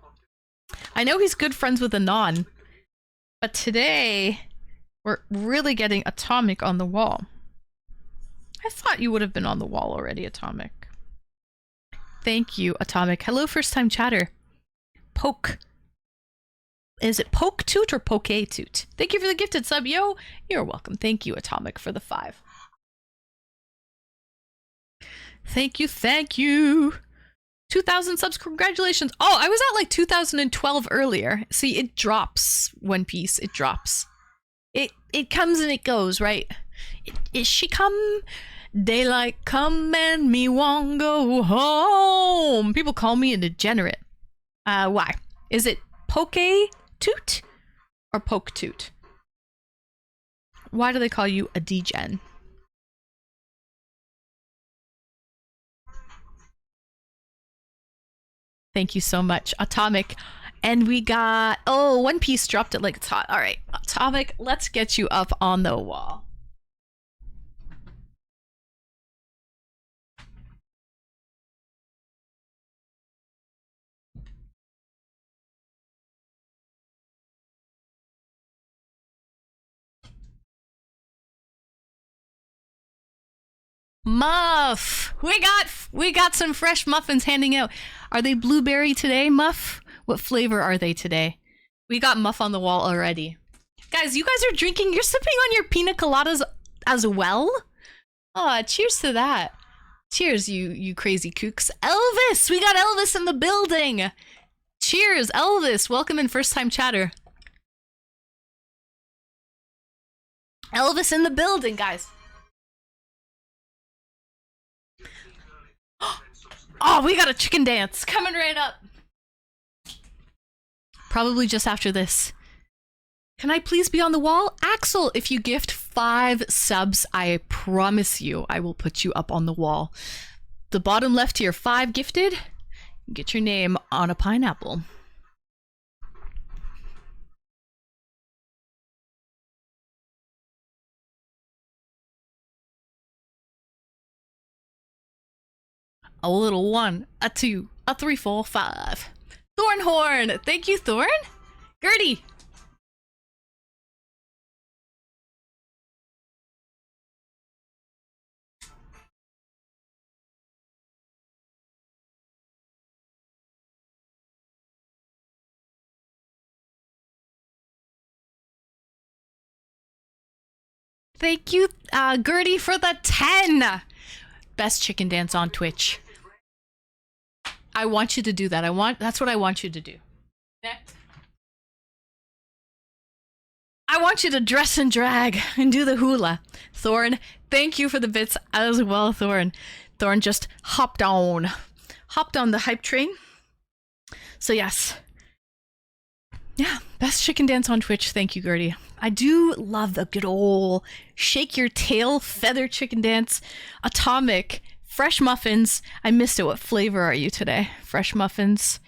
I know he's good friends with Anon, but today we're really getting Atomic on the wall. I thought you would have been on the wall already, Atomic. Thank you, Atomic. Hello, first time chatter. Poke. Is it Poke Toot or Poke Toot? Thank you for the gifted sub, yo. You're welcome. Thank you, Atomic, for the 5. Thank you, thank you. 2,000 subs, congratulations. Oh, I was at like 2012 earlier. See, it drops, One Piece, it drops. It comes and it goes, right? Is she come? Daylight come and me won't go home. People call me a degenerate. Why? Is it Poke Toot or Poke Toot? Why do they call you a degen? Thank you so much, Atomic. And we got, oh, One Piece dropped it like it's hot. All right, Atomic, let's get you up on the wall. Muff! We got some fresh muffins handing out. Are they blueberry today, Muff? What flavor are they today? We got Muff on the wall already. Guys, you guys are drinking, you're sipping on your pina coladas as well? Aw, cheers to that. Cheers, you crazy kooks. Elvis! We got Elvis in the building! Cheers, Elvis! Welcome in first time chatter. Elvis in the building, guys. Oh, we got a chicken dance coming right up. Probably just after this. Can I please be on the wall? Axel, if you gift 5 subs, I promise you I will put you up on the wall. The bottom left here, 5 gifted. Get your name on a pineapple. A little 1, a 2, a 3, 4, 5. Thornhorn! Thank you, Thorn! Gertie! Thank you, Gertie, for the 10! Best chicken dance on Twitch. I want you to do that. That's what I want you to do. Next. I want you to dress and drag and do the hula. Thorn, thank you for the bits as well, Thorn. Thorn just hopped on the hype train. So yes. Yeah, best chicken dance on Twitch. Thank you, Gertie. I do love the good old shake your tail feather chicken dance. Atomic. Fresh muffins. I missed it. What flavor are you today? Fresh muffins.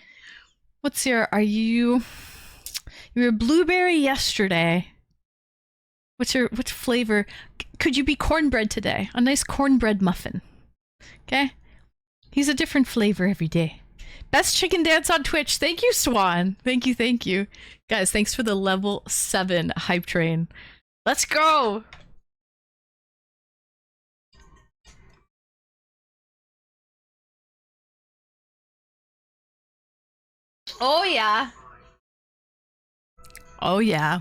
You were blueberry yesterday. Which flavor? Could you be cornbread today? A nice cornbread muffin. Okay? He's a different flavor every day. Best chicken dance on Twitch. Thank you, Swan. Thank you. Guys, thanks for the level 7 hype train. Let's go! Oh yeah. Oh yeah.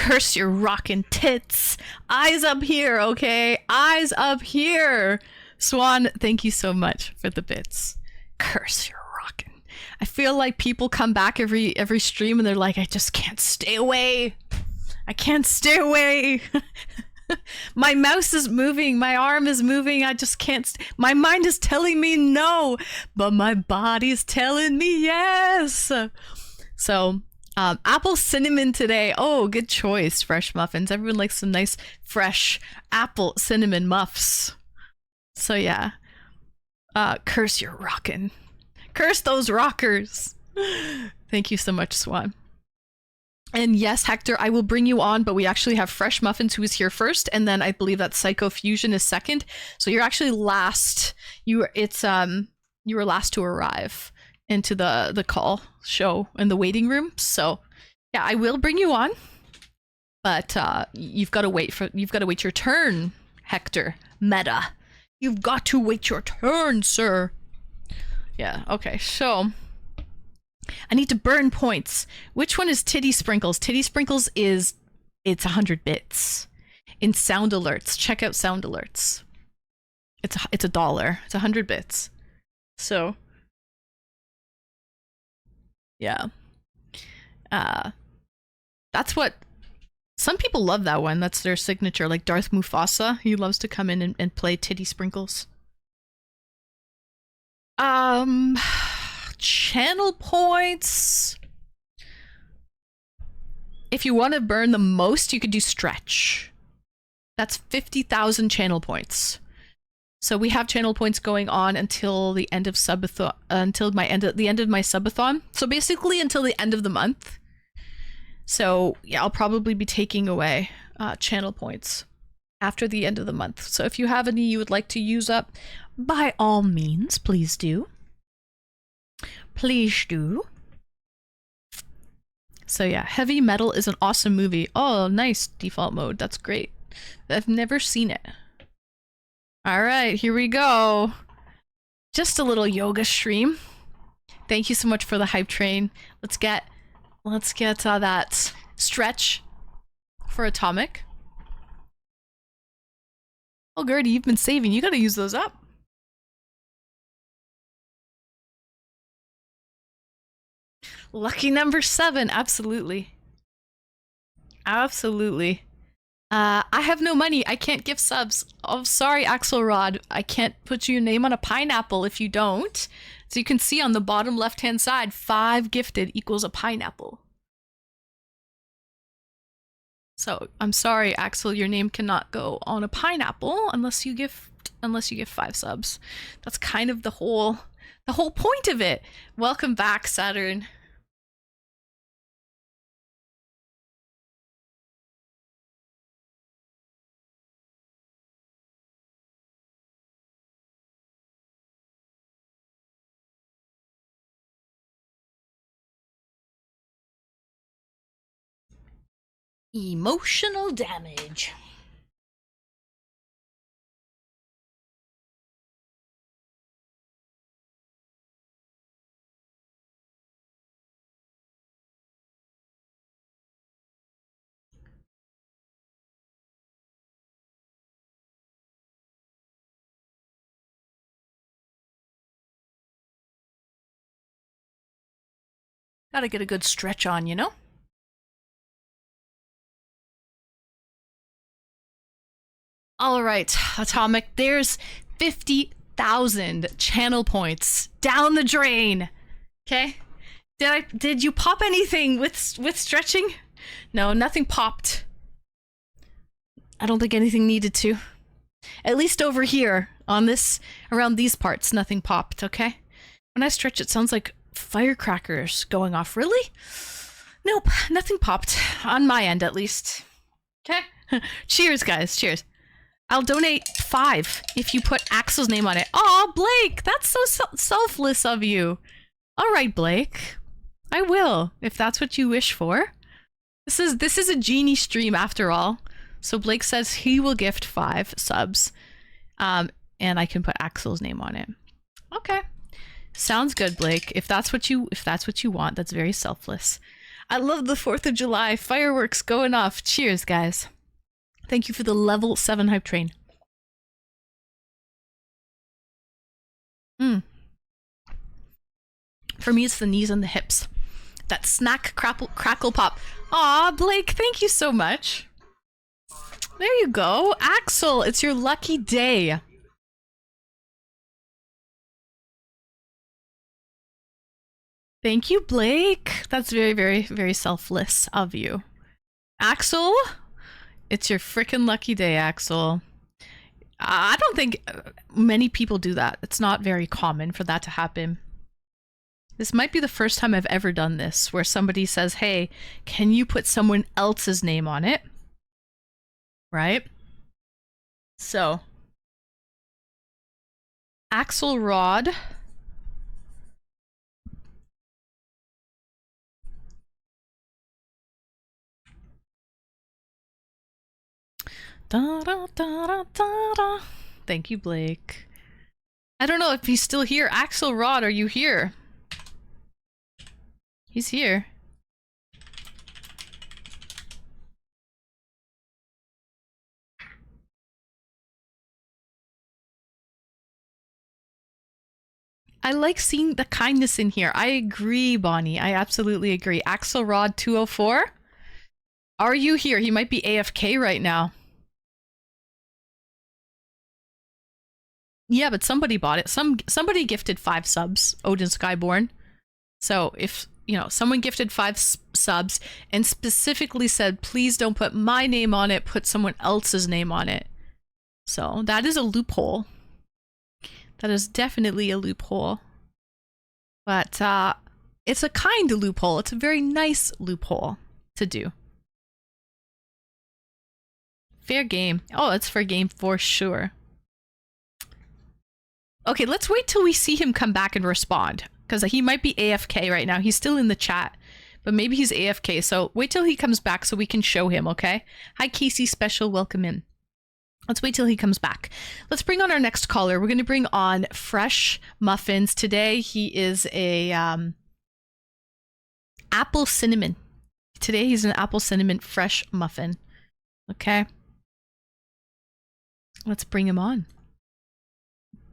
Curse your rockin' tits. Eyes up here, okay? Eyes up here. Swan, thank you so much for the bits. Curse your rockin'. I feel like people come back every stream and they're like, I just can't stay away. I can't stay away. My mouse is moving. My arm is moving. I just can't. My mind is telling me no, but my body's telling me yes. So, apple cinnamon today. Oh, good choice. Fresh muffins. Everyone likes some nice fresh apple cinnamon muffs. So yeah. Curse your rockin'. Curse those rockers. Thank you so much, Swan. And yes, Hector, I will bring you on, but we actually have Fresh Muffins who is here first, and then I believe that Psycho Fusion is second. So you're actually last. You were last to arrive into the call show in the waiting room. So yeah, I will bring you on, but you've got to wait your turn, Hector. Meta, you've got to wait your turn, sir. Yeah. Okay. So. I need to burn points. Which one is Titty Sprinkles? Titty Sprinkles it's 100 bits. In sound alerts, check out sound alerts. It's $1. It's 100 bits. So yeah. That's what some people love, that one. That's their signature, like Darth Mufasa. He loves to come in and play Titty Sprinkles. Channel points. If you want to burn the most, you could do stretch. That's 50,000 channel points. So we have channel points going on until the end of subathon, the end of my subathon. So basically until the end of the month. So yeah, I'll probably be taking away channel points after the end of the month. So if you have any you would like to use up, by all means, please do. Please do. So yeah, Heavy Metal is an awesome movie. Oh, nice default mode. That's great. I've never seen it. All right, here we go. Just a little yoga stream. Thank you so much for the hype train. Let's get that stretch for Atomic. Oh, Gertie, you've been saving. You gotta use those up. Lucky number 7, absolutely. Absolutely. I have no money. I can't give subs. Oh, sorry, Axelrod. I can't put your name on a pineapple if you don't. So you can see on the bottom left-hand side, 5 gifted equals a pineapple. So I'm sorry, Axel, your name cannot go on a pineapple unless you give 5 subs. That's kind of the whole point of it. Welcome back, Saturn. Emotional damage. Gotta get a good stretch on, you know? All right, Atomic, there's 50,000 channel points down the drain. Okay? Did you pop anything with stretching? No, nothing popped. I don't think anything needed to. At least over here, around these parts, nothing popped, okay? When I stretch, it sounds like firecrackers going off. Really? Nope, nothing popped. On my end, at least. Okay? Cheers, guys, cheers. I'll donate 5 if you put Axel's name on it. Aw, Blake, that's so selfless of you. All right, Blake. I will, if that's what you wish for. This is a Genie stream after all. So Blake says he will gift 5 subs. And I can put Axel's name on it. Okay. Sounds good, Blake. If that's what you want, that's very selfless. I love the 4th of July. Fireworks going off. Cheers, guys. Thank you for the level 7 hype train. For me, it's the knees and the hips. That snack crackle pop. Aw, Blake, thank you so much. There you go. Axel, it's your lucky day. Thank you, Blake. That's very, very, very selfless of you. Axel, it's your freaking lucky day, Axel. I don't think many people do that. It's not very common for that to happen. This might be the first time I've ever done this, where somebody says, hey, can you put someone else's name on it? Right? So, Axelrod. Da, da, da, da, da, da. Thank you, Blake. I don't know if he's still here. Axelrod, are you here? He's here. I like seeing the kindness in here. I agree, Bonnie. I absolutely agree. Axelrod 204. Are you here? He might be AFK right now. Yeah, but somebody bought it. Somebody gifted 5 subs. Odin Skyborn. So if, you know, someone gifted 5 subs and specifically said, please don't put my name on it, put someone else's name on it. So that is a loophole. That is definitely a loophole. But it's a kind loophole. It's a very nice loophole to do. Fair game. Oh, it's fair game for sure. Okay, let's wait till we see him come back and respond. Because he might be AFK right now. He's still in the chat. But maybe he's AFK. So wait till he comes back so we can show him, okay? Hi, Casey Special. Welcome in. Let's wait till he comes back. Let's bring on our next caller. We're going to bring on Fresh Muffins. Today he is a apple cinnamon. Today he's an apple cinnamon fresh muffin. Okay. Let's bring him on.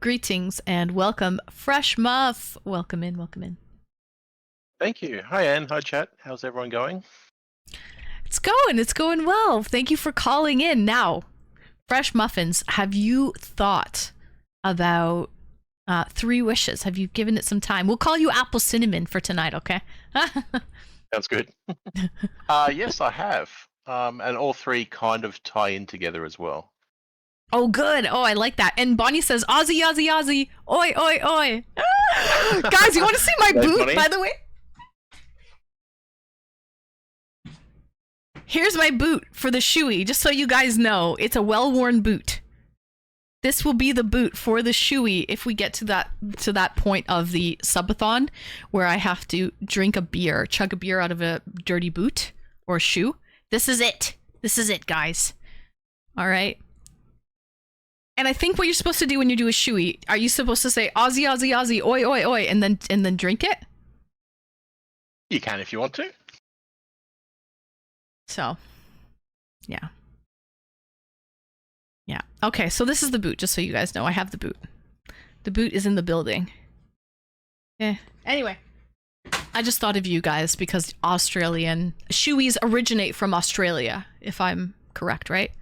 Greetings and welcome, Fresh Muff. Welcome in, welcome in. Thank you. Hi, Anne. Hi, chat. How's everyone going? It's going well. Thank you for calling in. Now, Fresh Muffins, have you thought about 3 wishes? Have you given it some time? We'll call you Apple Cinnamon for tonight, okay? Sounds good. Yes, I have. And all 3 kind of tie in together as well. Oh, good. Oh, I like that. And Bonnie says, Aussie, Aussie, Aussie. Oi, oi, oi. Guys, you want to see my boot, Bonnie? by the way? Here's my boot for the shoey, just so you guys know. It's a well-worn boot. This will be the boot for the shoey if we get to that point of the subathon where I have to drink a beer, chug a beer out of a dirty boot or shoe. This is it. This is it, guys. All right. And I think what you're supposed to do when you do a shoey, are you supposed to say Aussie, Aussie, Aussie, oi, oi, oi, and then drink it? You can if you want to. So, yeah. Yeah. Okay, so this is the boot, just so you guys know. I have the boot. The boot is in the building. Yeah. Anyway, I just thought of you guys because Australian shoeys originate from Australia, if I'm correct, right?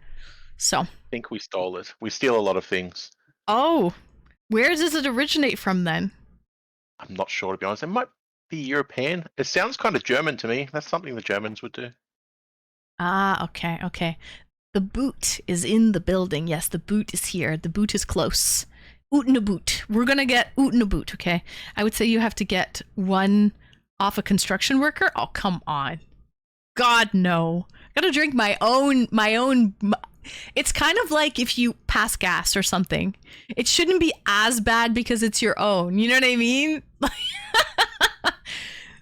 So. I think we stole it. We steal a lot of things. Oh, where does it originate from then? I'm not sure, to be honest. It might be European. It sounds kind of German to me. That's something the Germans would do. Ah, okay, okay. The boot is in the building. Yes, the boot is here. The boot is close. Oot in a boot. We're gonna get oot in a boot, okay? I would say you have to get 1 off a construction worker. Oh, come on. God, no. I gotta drink my own. It's kind of like if you pass gas or something. It shouldn't be as bad because it's your own. You know what I mean?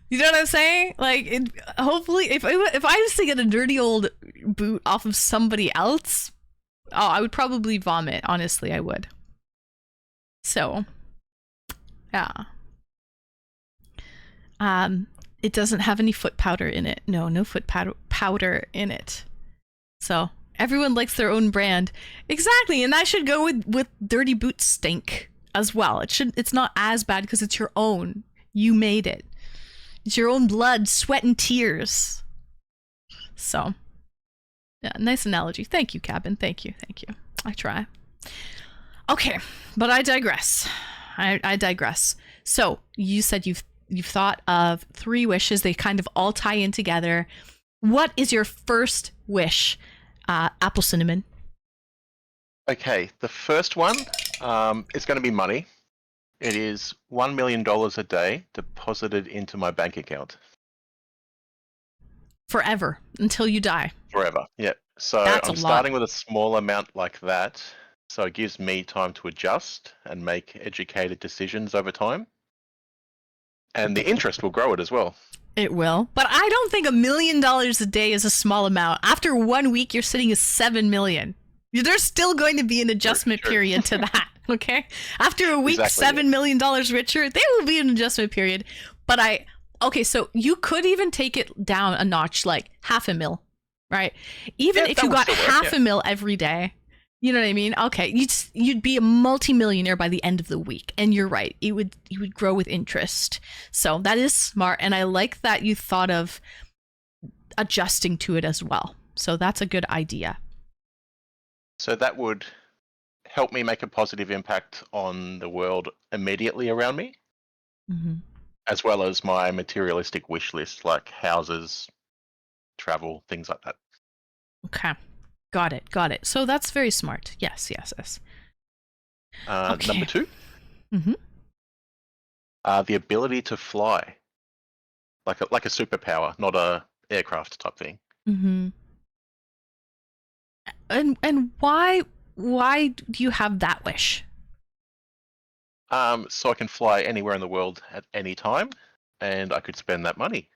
You know what I'm saying? Like, hopefully, if I was to get a dirty old boot off of somebody else, oh, I would probably vomit. Honestly, I would. So, yeah. It doesn't have any foot powder in it. No foot powder in it. So everyone likes their own brand. Exactly, and that should go with dirty boot stink as well. It's not as bad because it's your own. You made it. It's your own blood, sweat, and tears. So, yeah, nice analogy. Thank you, Cabin. Thank you. I try. Okay, but I digress. I digress. So you said you've thought of 3 wishes. They kind of all tie in together. What is your first wish, Apple Cinnamon? Okay, the first one is going to be money. It is $1 million a day deposited into my bank account. Forever, until you die. Forever, yep. So That's I'm starting with a small amount like that. So it gives me time to adjust and make educated decisions over time. And the interest will grow it as well. It will. But I don't think $1 million a day is a small amount. After 1 week, you're sitting at 7 million. There's still going to be an adjustment period to that. Okay. After a week, Exactly, $7 million richer, there will be an adjustment period. But okay, so you could even take it down a notch, like $500,000, right? Even Yeah, if that you would got still work, yeah. $500,000 every day, you know what I mean? Okay, you'd be a multimillionaire by the end of the week. And you're right, it would grow with interest. So that is smart, and I like that you thought of adjusting to it as well. So that's a good idea. So that would help me make a positive impact on the world immediately around me, as well as my materialistic wish list, like houses, travel, things like that. Okay. Got it. So that's very smart. Yes. Okay. Number 2, the ability to fly, like a superpower, not a aircraft type thing. And why do you have that wish? So I can fly anywhere in the world at any time, and I could spend that money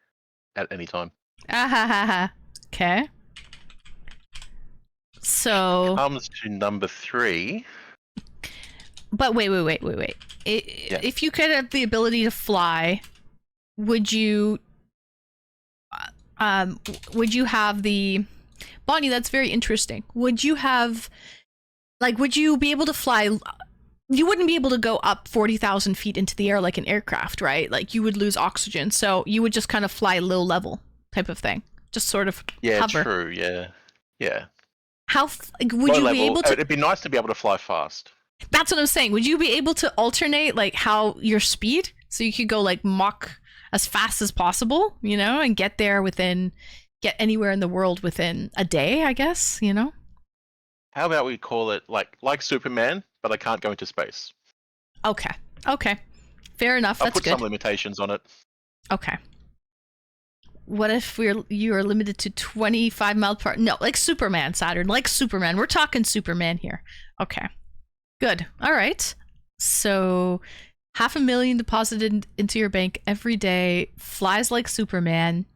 at any time. Okay. So Comes to number 3. but wait. If you could have the ability to fly, would you have the Bonnie, that's very interesting. Would you be able to fly? You wouldn't be able to go up 40,000 feet into the air like an aircraft, right? Like you would lose oxygen. So you would just kind of fly low level type of thing. Just sort of hover. True, yeah. Would Low you level, be able to? it'd be nice to be able to fly fast. That's what I'm saying. Would you be able to alternate like how your speed? So you could go like Mach as fast as possible, and get anywhere in the world within a day, I guess, How about we call it like Superman, but I can't go into space. Okay. Fair enough. I'll That's put good. some limitations on it. Okay. What if you are limited to 25 miles per hour? No, like Superman, Saturn, like Superman. We're talking Superman here. Okay. Good. All right. So $500,000 deposited into your bank every day, flies like Superman,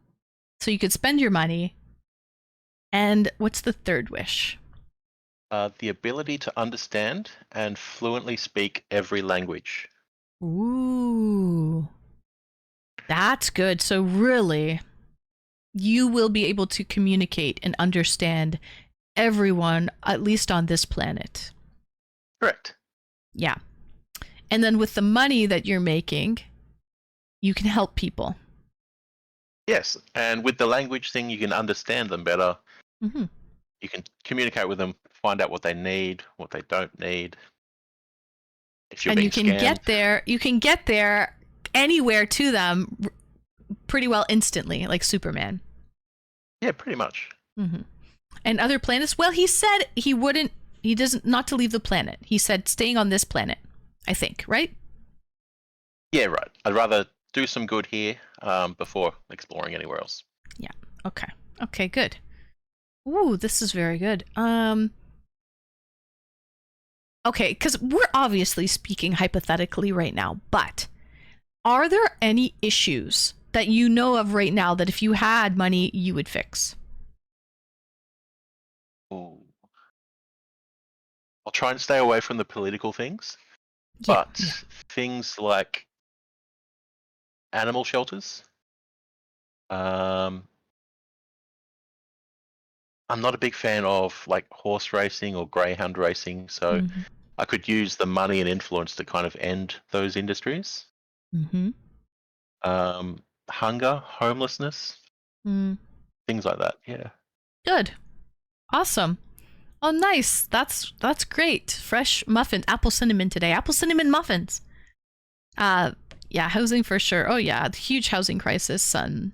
so you could spend your money. And what's the third wish? The ability to understand and fluently speak every language. Ooh. That's good. So really, you will be able to communicate and understand everyone, at least on this planet. Correct. Yeah. And then with the money that you're making, you can help people. Yes, and with the language thing, you can understand them better. You can communicate with them, find out what they need, what they don't need. If you're and being you can scammed. you can get there anywhere to them pretty well instantly, like Superman. Yeah, pretty much. And other planets, well, he said he doesn't, not to leave the planet. He said staying on this planet, I think, right? Yeah, right. I'd rather do some good here before exploring anywhere else. Yeah. Okay, good. Ooh, this is very good. Okay, because we're obviously speaking hypothetically right now, but are there any issues that you know of right now that if you had money, you would fix? Ooh. I'll try and stay away from the political things, Yeah, but things like animal shelters, I'm not a big fan of like horse racing or greyhound racing, so I could use the money and influence to kind of end those industries. Hunger, homelessness, things like that. Yeah. Good. Awesome. Oh, nice. That's great. Fresh muffins. Apple cinnamon today. Apple cinnamon muffins. Yeah, housing for sure. Oh yeah, huge housing crisis and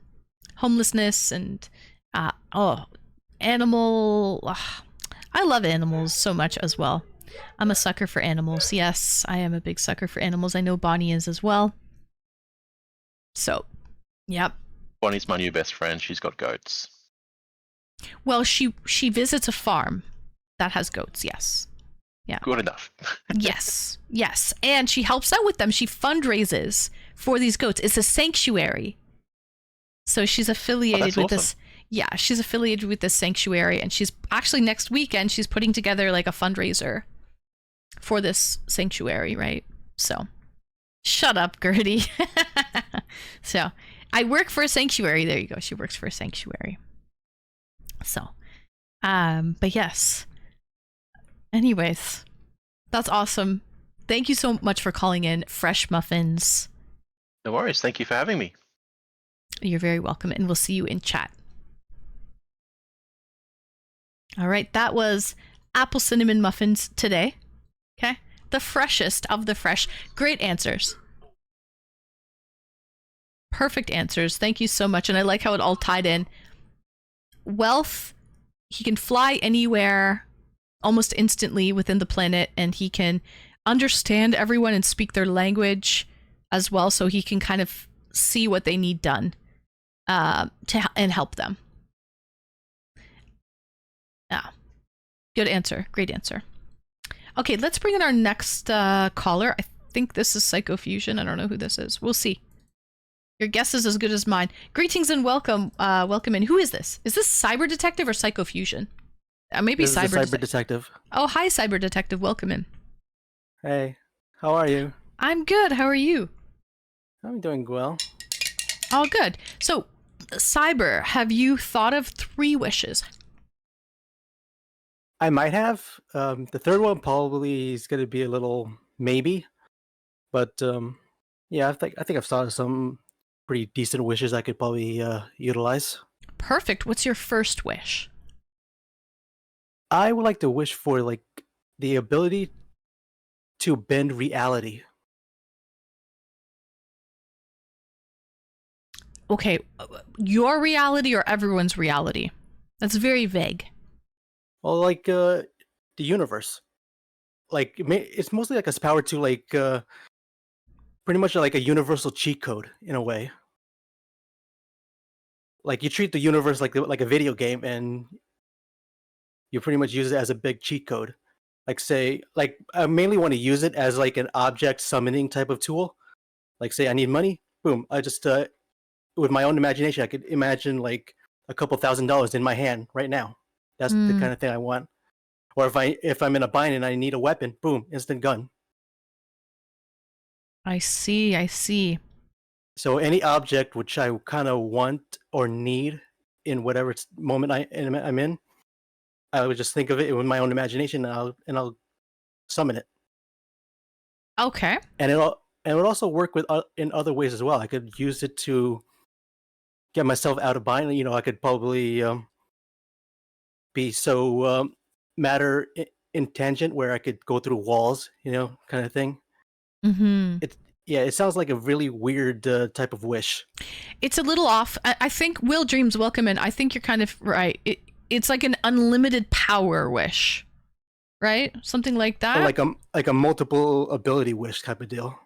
homelessness and animal. I love animals so much as well. I'm a sucker for animals. Yes, I am a big sucker for animals. I know Bonnie is as well. So, yep. Bonnie's my new best friend. She's got goats. Well, she visits a farm that has goats. Yes. Yeah. Good enough. Yes. And she helps out with them. She fundraises for these goats. It's a sanctuary. So she's affiliated with this. Yeah, she's affiliated with this sanctuary, and she's actually next weekend she's putting together like a fundraiser for this sanctuary, right? So, shut up, Gertie. So, I work for a sanctuary. There you go. She works for a sanctuary. So, but yes. Anyways, that's awesome. Thank you so much for calling in. Fresh muffins. No worries. Thank you for having me. You're very welcome, and we'll see you in chat. All right, that was apple cinnamon muffins today. Okay, the freshest of the fresh. Great answers. Perfect answers. Thank you so much, and I like how it all tied in. Wealth, he can fly anywhere almost instantly within the planet, and he can understand everyone and speak their language as well, so he can kind of see what they need done and help them. Yeah, good answer. Great answer. Okay, let's bring in our next caller. I think this is Psychofusion. I don't know who this is. We'll see. Your guess is as good as mine. Greetings and welcome. Welcome in. Who is this? Is this Cyber Detective or Psychofusion? Maybe this Cyber, is Cyber Detective. Oh, hi, Cyber Detective. Welcome in. Hey, how are you? I'm good. How are you? I'm doing well. Oh, good. So, Cyber, have you thought of 3 wishes? I might have. The third one probably is going to be a little maybe, but yeah, I think I've thought of some pretty decent wishes I could probably utilize. Perfect. What's your first wish? I would like to wish for like the ability to bend reality. Okay, your reality or everyone's reality? That's very vague. Well, like the universe. Like it's mostly like a power to like pretty much like a universal cheat code in a way. Like you treat the universe like a video game, and you pretty much use it as a big cheat code. Like say, like I mainly want to use it as like an object summoning type of tool. Like say I need money, boom, I just with my own imagination I could imagine like a couple $1,000s in my hand right now. That's the kind of thing I want. Or if I'm in a bind and I need a weapon, boom, instant gun. I see. So any object which I kind of want or need in whatever moment I'm in, I would just think of it with my own imagination, and I'll summon it. Okay. And it would also work with in other ways as well. I could use it to get myself out of bind. You know, I could probably be so matter intangent where I could go through walls, you know, kind of thing. Mm-hmm. It sounds like a really weird type of wish. It's a little off. I think Will Dreams, welcome in. I think you're kind of right. It's like an unlimited power wish, right? Something like that. Or like a multiple ability wish type of deal.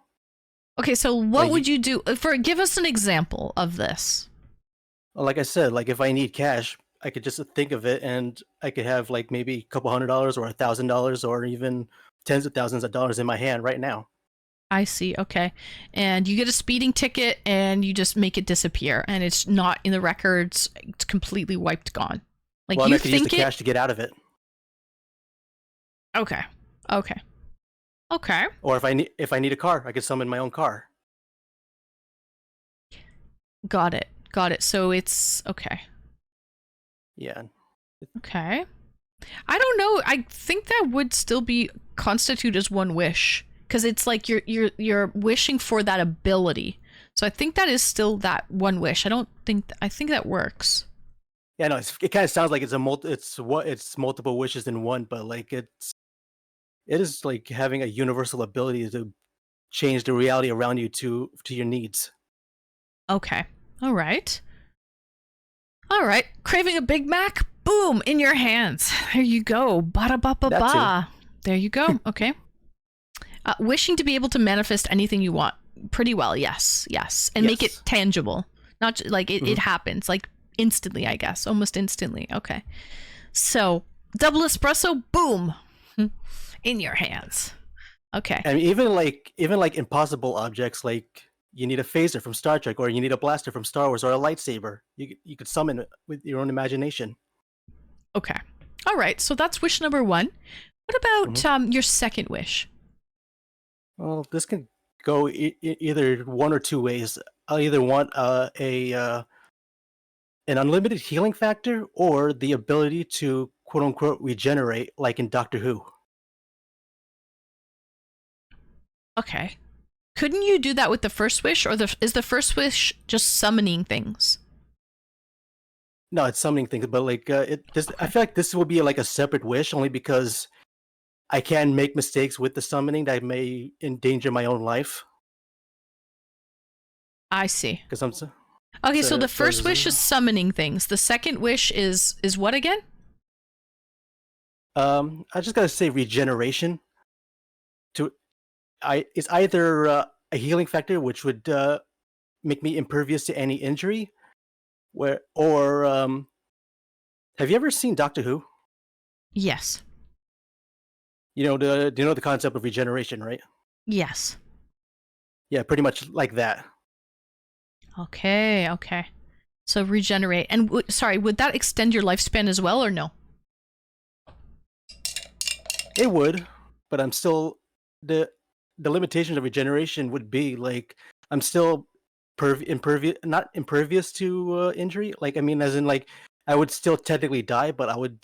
Okay, so what would you do? Give us an example of this. Like I said, like if I need cash, I could just think of it, and I could have like maybe a couple $100 or $1,000 or even tens of thousands of dollars in my hand right now. I see. Okay. And you get a speeding ticket and you just make it disappear, and it's not in the records. It's completely wiped, gone. Like, well, you I could use the cash to get out of it. Okay. Or if I need a car, I could summon my own car. Got it. Got it. So it's okay. Yeah. Okay. I don't know. I think that would still be constitute as one wish because it's like you're wishing for that ability. So I think that is still that one wish. I think that works. Yeah, no, it kind of sounds like it's multiple wishes in one, but like it is like having a universal ability to change the reality around you to your needs. Okay. All right. All right. Craving a Big Mac? Boom, in your hands. There you go. Ba ba ba ba. There you go. Okay. Wishing to be able to manifest anything you want. Pretty well, yes. And make it tangible. Not like it happens, like instantly, I guess. Almost instantly. Okay. So, double espresso, boom. In your hands. Okay. And even like impossible objects, like you need a phaser from Star Trek, or you need a blaster from Star Wars, or a lightsaber. You could summon it with your own imagination. Okay. All right. So that's wish number 1. What about your second wish? Well, this can go either one or two ways. I'll either want an unlimited healing factor, or the ability to quote unquote regenerate, like in Doctor Who. Okay. Couldn't you do that with the first wish, or is the first wish just summoning things? No, it's summoning things, but like I feel like this will be like a separate wish, only because I can make mistakes with the summoning that may endanger my own life. I see. Because I'm okay. So the first wish is summoning things. The second wish is what again? I just gotta say regeneration. It's either a healing factor, which would make me impervious to any injury, or have you ever seen Doctor Who? Yes. Do you know the concept of regeneration, right? Yes. Yeah, pretty much like that. Okay. So regenerate. And sorry, would that extend your lifespan as well, or no? It would, but I'm still the limitation of regeneration would be like I'm still not impervious to injury. Like, I mean, as in like I would still technically die, but I would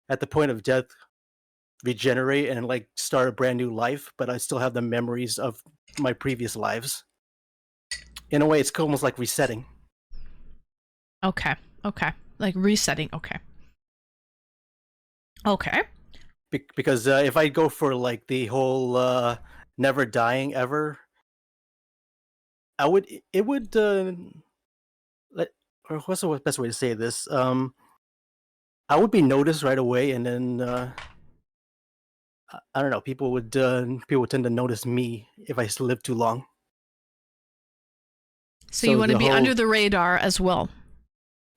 at the point of death regenerate and like start a brand new life. But I still have the memories of my previous lives. In a way, it's almost like resetting. Okay. Like resetting. Okay. Because if I go for like the whole never dying ever, it would or what's the best way to say this? I would be noticed right away, and then I don't know. People would tend to notice me if I live too long. So you want to be under the radar as well.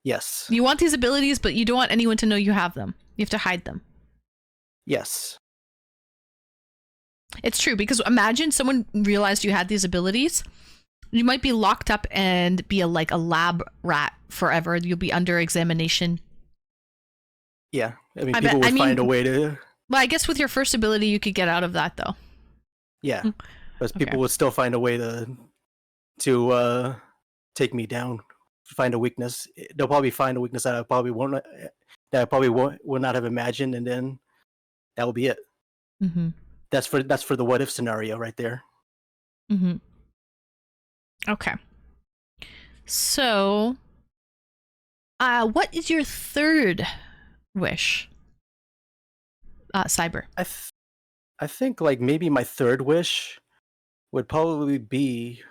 Yes. You want these abilities, but you don't want anyone to know you have them. You have to hide them. Yes. It's true, because imagine someone realized you had these abilities. You might be locked up and be like a lab rat forever. You'll be under examination. Yeah. I mean, people would find a way to... Well, I guess with your first ability, you could get out of that, though. Yeah. But people would still find a way to take me down, find a weakness. They'll probably find a weakness that I probably will not have imagined, and then that will be it. Mm-hmm. That's for the what if scenario right there. Mm-hmm. Okay. So, what is your third wish, Cyber? I think like maybe my third wish would probably be,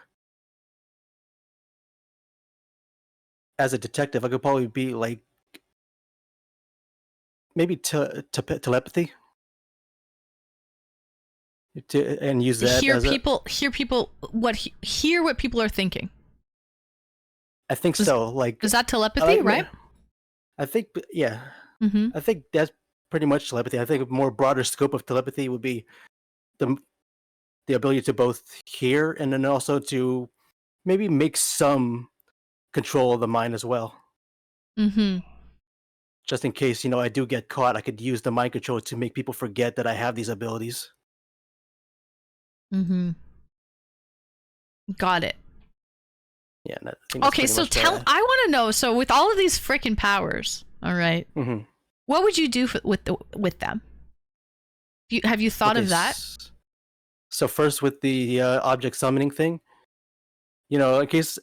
as a detective, I could probably be like maybe telepathy. And use that hear as hear what people are thinking. I think so. Like, is that telepathy, right? I think, yeah. Mm-hmm. I think that's pretty much telepathy. I think a more broader scope of telepathy would be the ability to both hear and then also to maybe make some control of the mind as well. Mm-hmm. Just in case, I do get caught, I could use the mind control to make people forget that I have these abilities. Mm-hmm. Got it. Yeah, I think that's Okay, pretty so much bad. I want to know. So with all of these freaking powers, all right, what would you do with them? Have you thought of that? So first, with the object summoning thing, in case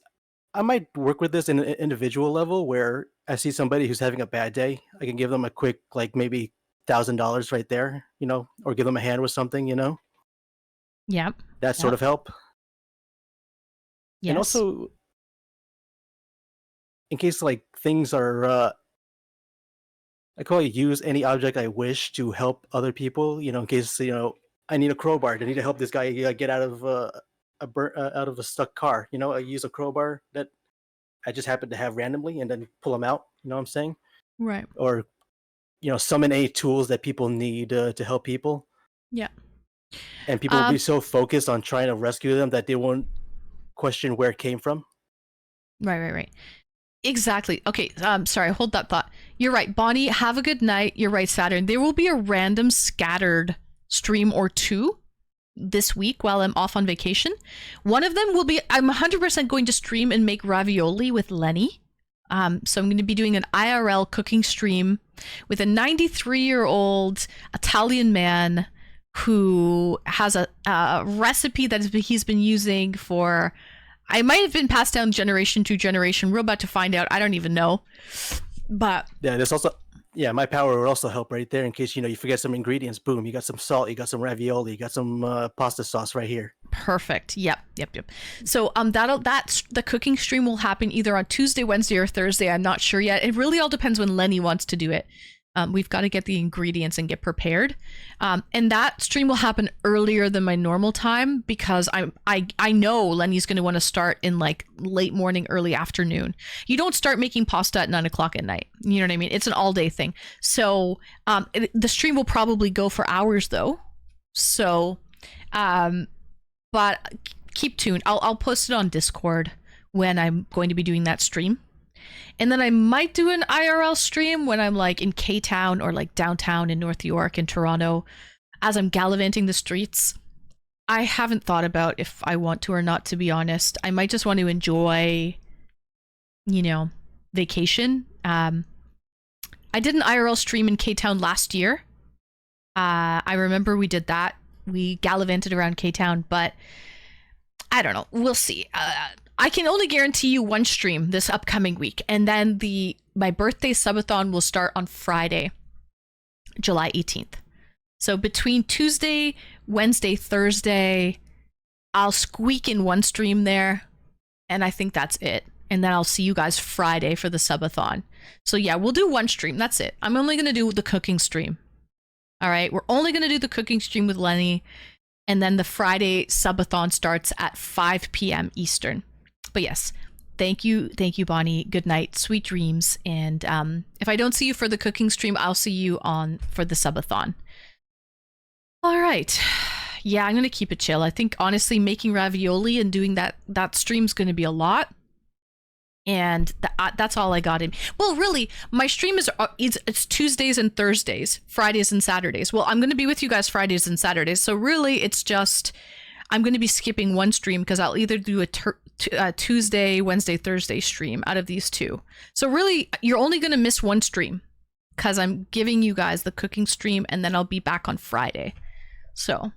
I might work with this in an individual level, where I see somebody who's having a bad day, I can give them a quick, like maybe $1,000 right there, or give them a hand with something, Yep. that sort of help. Yes. And also, in case like things are, I call it use any object I wish to help other people. In case I need a crowbar, I need to help this guy get out of out of a stuck car. I use a crowbar that I just happen to have randomly, and then pull them out. You know what I'm saying? Right. Or summon any tools that people need to help people. Yeah. And people will be so focused on trying to rescue them that they won't question where it came from. Right. Exactly. Okay. Sorry. Hold that thought. You're right, Bonnie. Have a good night. You're right, Saturn. There will be a random scattered stream or two this week while I'm off on vacation. One of them will be, I'm 100% going to stream and make ravioli with Lenny. So I'm going to be doing an IRL cooking stream with a 93-year-old Italian man who has a recipe that he's been using for, I might have been passed down generation to generation. We're about to find out. I don't even know. But yeah, there's also, my power would also help right there in case, you forget some ingredients. Boom, you got some salt, you got some ravioli, you got some pasta sauce right here. Perfect. Yep. So that's the cooking stream will happen either on Tuesday, Wednesday, or Thursday. I'm not sure yet. It really all depends when Lenny wants to do it. We've got to get the ingredients and get prepared. And that stream will happen earlier than my normal time because I know Lenny's going to want to start in like late morning, early afternoon. You don't start making pasta at 9 o'clock at night. You know what I mean? It's an all day thing. So the stream will probably go for hours though. So, but keep tuned. I'll post it on Discord when I'm going to be doing that stream. And then I might do an IRL stream when I'm like in K-Town or like downtown in North York and Toronto as I'm gallivanting the streets. I haven't thought about if I want to or not, to be honest. I might just want to enjoy, vacation. I did an IRL stream in K-Town last year. I remember we did that. We gallivanted around K-Town, but I don't know. We'll see. I can only guarantee you one stream this upcoming week, and then my birthday subathon will start on Friday, July 18th. So between Tuesday, Wednesday, Thursday, I'll squeak in one stream there, and I think that's it. And then I'll see you guys Friday for the subathon. So yeah, we'll do one stream. That's it. I'm only going to do the cooking stream. All right, we're only going to do the cooking stream with Lenny, and then the Friday subathon starts at 5 p.m. Eastern. But yes, thank you, Bonnie. Good night, sweet dreams. And if I don't see you for the cooking stream, I'll see you for the subathon. All right. Yeah, I'm going to keep it chill. I think, honestly, making ravioli and doing that stream's going to be a lot. And that's all I got in. Well, really, my stream it's Tuesdays and Thursdays, Fridays and Saturdays. Well, I'm going to be with you guys Fridays and Saturdays. So really, it's just, I'm going to be skipping one stream because I'll either do a Tuesday, Wednesday, Thursday stream out of these two. So really, you're only going to miss one stream because I'm giving you guys the cooking stream and then I'll be back on Friday. So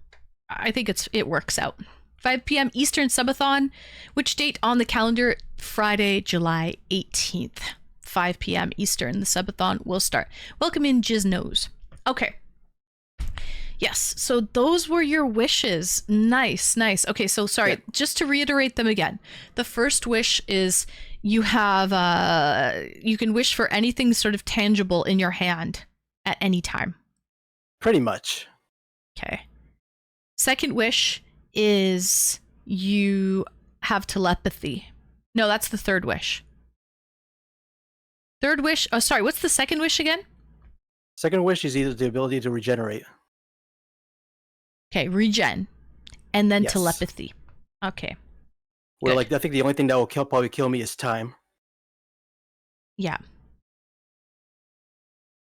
I think it works out. 5 p.m. Eastern subathon. Which date on the calendar? Friday, July 18th. 5 p.m. Eastern. The subathon will start. Welcome in, Jiznos. Okay. Yes, so those were your wishes. Nice. Okay, so sorry, just to reiterate them again. The first wish is you have, you can wish for anything sort of tangible in your hand at any time. Pretty much. Okay. Second wish is you have telepathy. No, that's the third wish. Third wish, oh, sorry, what's the second wish again? Second wish is either the ability to regenerate. Okay, regen. And then telepathy. Okay. Well, I think the only thing that will probably kill me is time. Yeah.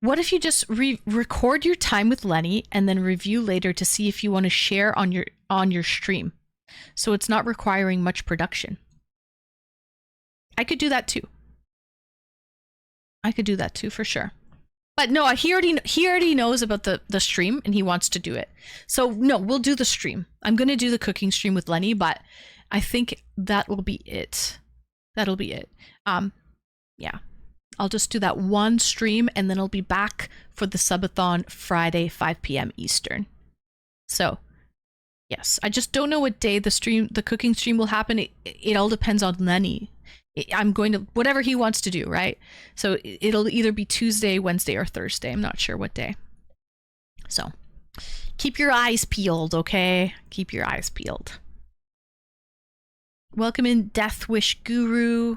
What if you just record your time with Lenny and then review later to see if you want to share on your stream? So it's not requiring much production. I could do that too. I could do that too for sure. But no, he already knows about the stream and he wants to do it. So no, we'll do the stream. I'm gonna do the cooking stream with Lenny, but I think that will be it. That'll be it. Yeah. I'll just do that one stream and then I'll be back for the subathon Friday, 5 p.m. Eastern. So, yes. I just don't know what day the cooking stream will happen. It all depends on Lenny. I'm going to, whatever he wants to do, right? So it'll either be Tuesday, Wednesday, or Thursday. I'm not sure what day. So, keep your eyes peeled, okay? Keep your eyes peeled. Welcome in, Death Wish Guru.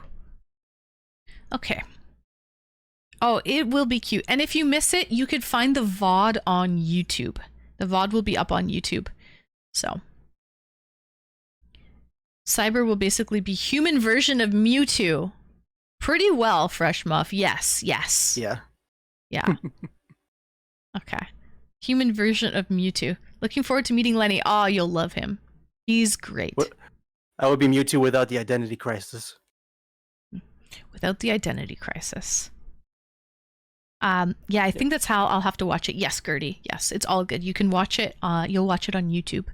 Okay. Oh, it will be cute. And if you miss it, you could find the VOD on YouTube. The VOD will be up on YouTube. So. Cyber will basically be human version of Mewtwo. Pretty well, Fresh Muff. Yes, yes. Yeah. Yeah. Okay. Human version of Mewtwo. Looking forward to meeting Lenny. Oh, you'll love him. He's great. What? I would be Mewtwo without the identity crisis. Without the identity crisis. Yeah, I think that's how I'll have to watch it. Yes, Gertie. Yes, it's all good. You can watch it. You'll watch it on YouTube.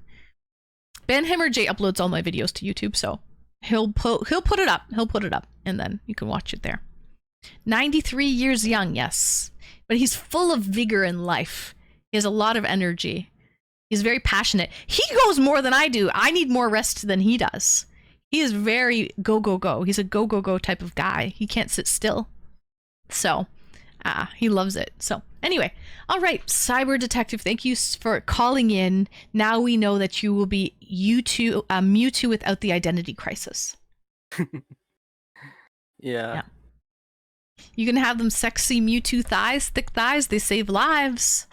Banhammer J uploads all my videos to YouTube, so he'll put it up. He'll put it up, and then you can watch it there. 93 years young, yes, but he's full of vigor and life. He has a lot of energy. He's very passionate. He goes more than I do. I need more rest than he does. He is very go, go, go. He's a go, go, go type of guy. He can't sit still. So, he loves it. So, anyway. All right, Cyber Detective, thank you for calling in. Now we know that you will be Mewtwo without the identity crisis. Yeah. You can have them sexy Mewtwo thighs, thick thighs. They save lives.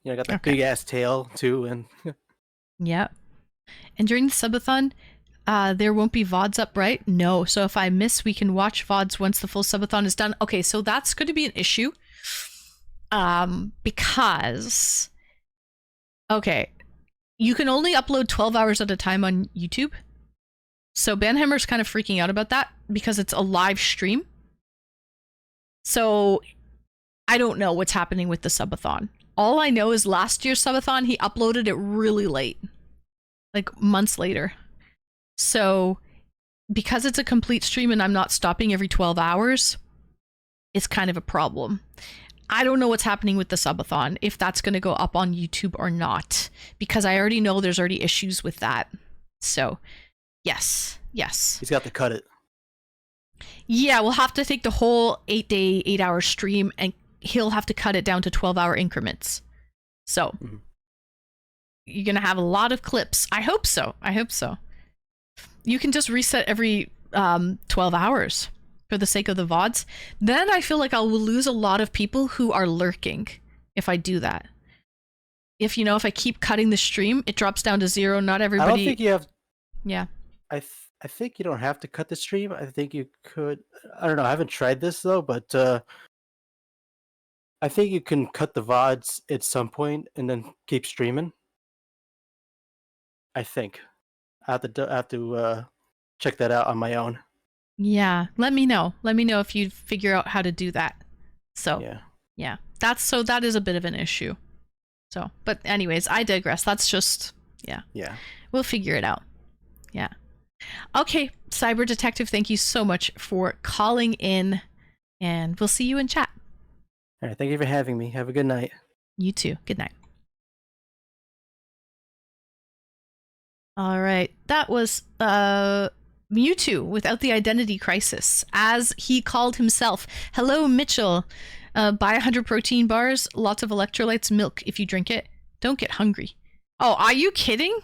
Yeah, I got that big ass tail too, and yeah. And during the subathon, there won't be VODs up, right? No. So if I miss, we can watch VODs once the full subathon is done. Okay, so that's going to be an issue. Because okay, you can only upload 12 hours at a time on YouTube. So Banhammer's kind of freaking out about that because it's a live stream. So I don't know what's happening with the subathon. All I know is last year's subathon, he uploaded it really late. Like months later. So because it's a complete stream and I'm not stopping every 12 hours, it's kind of a problem. I don't know what's happening with the subathon, if that's going to go up on YouTube or not, because I already know there's already issues with that. So, yes. He's got to cut it. Yeah, we'll have to take the whole 8-day, 8-hour stream and he'll have to cut it down to 12-hour increments. So, you're going to have a lot of clips. I hope so. You can just reset every 12 hours for the sake of the VODs. Then I feel like I will lose a lot of people who are lurking if I do that. If I keep cutting the stream, it drops down to 0. Not everybody. I don't think you have. Yeah. I think you don't have to cut the stream. I think you could. I don't know. I haven't tried this though, but I think you can cut the VODs at some point and then keep streaming. I think. I have to check that out on my own. Yeah, let me know. Let me know if you figure out how to do that. So yeah, that is a bit of an issue. So, but anyways, I digress. That's just yeah. We'll figure it out. Yeah. Okay, Cyber Detective, thank you so much for calling in, and we'll see you in chat. All right, thank you for having me. Have a good night. You too. Good night. All right, that was Mewtwo without the identity crisis, as he called himself. Hello, Mitchell. Buy 100 protein bars, lots of electrolytes, milk if you drink it. Don't get hungry. Oh, are you kidding?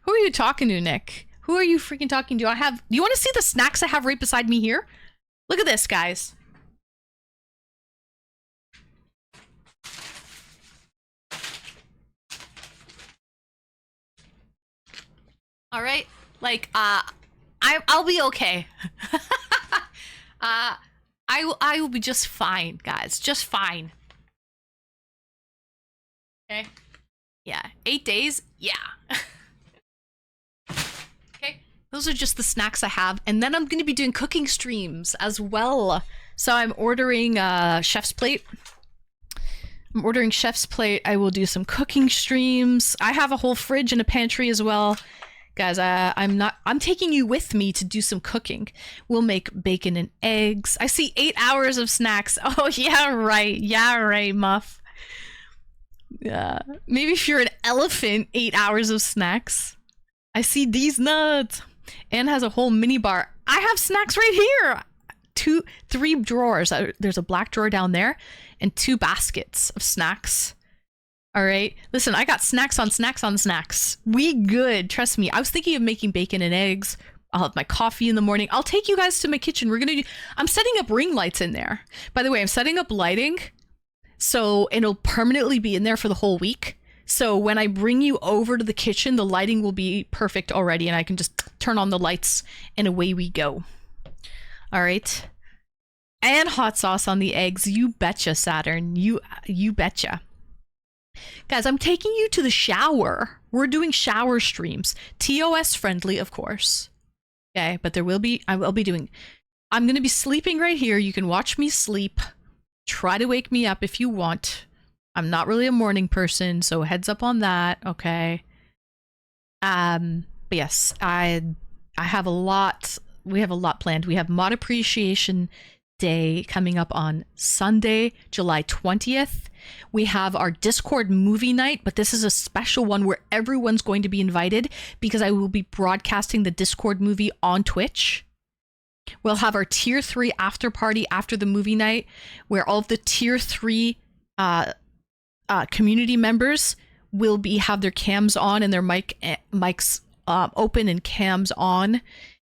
Who are you talking to, Nick? Who are you freaking talking to? Do you want to see the snacks I have right beside me here? Look at this, guys. All right, like I'll be okay. I will be just fine, guys. Just fine. Okay. Yeah. 8 days. Yeah. Okay. those are just the snacks I have. And then I'm going to be doing cooking streams as well. So I'm ordering Chef's Plate. I'm ordering Chef's Plate. I will do some cooking streams. I have a whole fridge and a pantry as well. Guys, I'm taking you with me to do some cooking. We'll make bacon and eggs. I see 8 hours of snacks. Oh, yeah, right. Yeah, right, Muff. Yeah. Maybe if you're an elephant, 8 hours of snacks. I see these nuts. Anne has a whole mini bar. I have snacks right here. 3 drawers. There's a black drawer down there and 2 baskets of snacks. All right. Listen, I got snacks on snacks on snacks. We good. Trust me. I was thinking of making bacon and eggs. I'll have my coffee in the morning. I'll take you guys to my kitchen. I'm setting up ring lights in there. By the way, I'm setting up lighting. So it'll permanently be in there for the whole week. So when I bring you over to the kitchen, the lighting will be perfect already. And I can just turn on the lights and away we go. All right. And hot sauce on the eggs. You betcha, Saturn. You betcha. Guys, I'm taking you to the shower. We're doing shower streams. TOS friendly, of course. Okay, but I'm going to be sleeping right here. You can watch me sleep. Try to wake me up if you want. I'm not really a morning person, so heads up on that, okay? But yes, I have a lot. We have a lot planned. We have Mod Appreciation Day coming up on Sunday, July 20th. We have our Discord movie night, but this is a special one where everyone's going to be invited because I will be broadcasting the Discord movie on Twitch. We'll have our tier 3 after party after the movie night where all of the tier 3 community members will have their cams on and their mics open and cams on.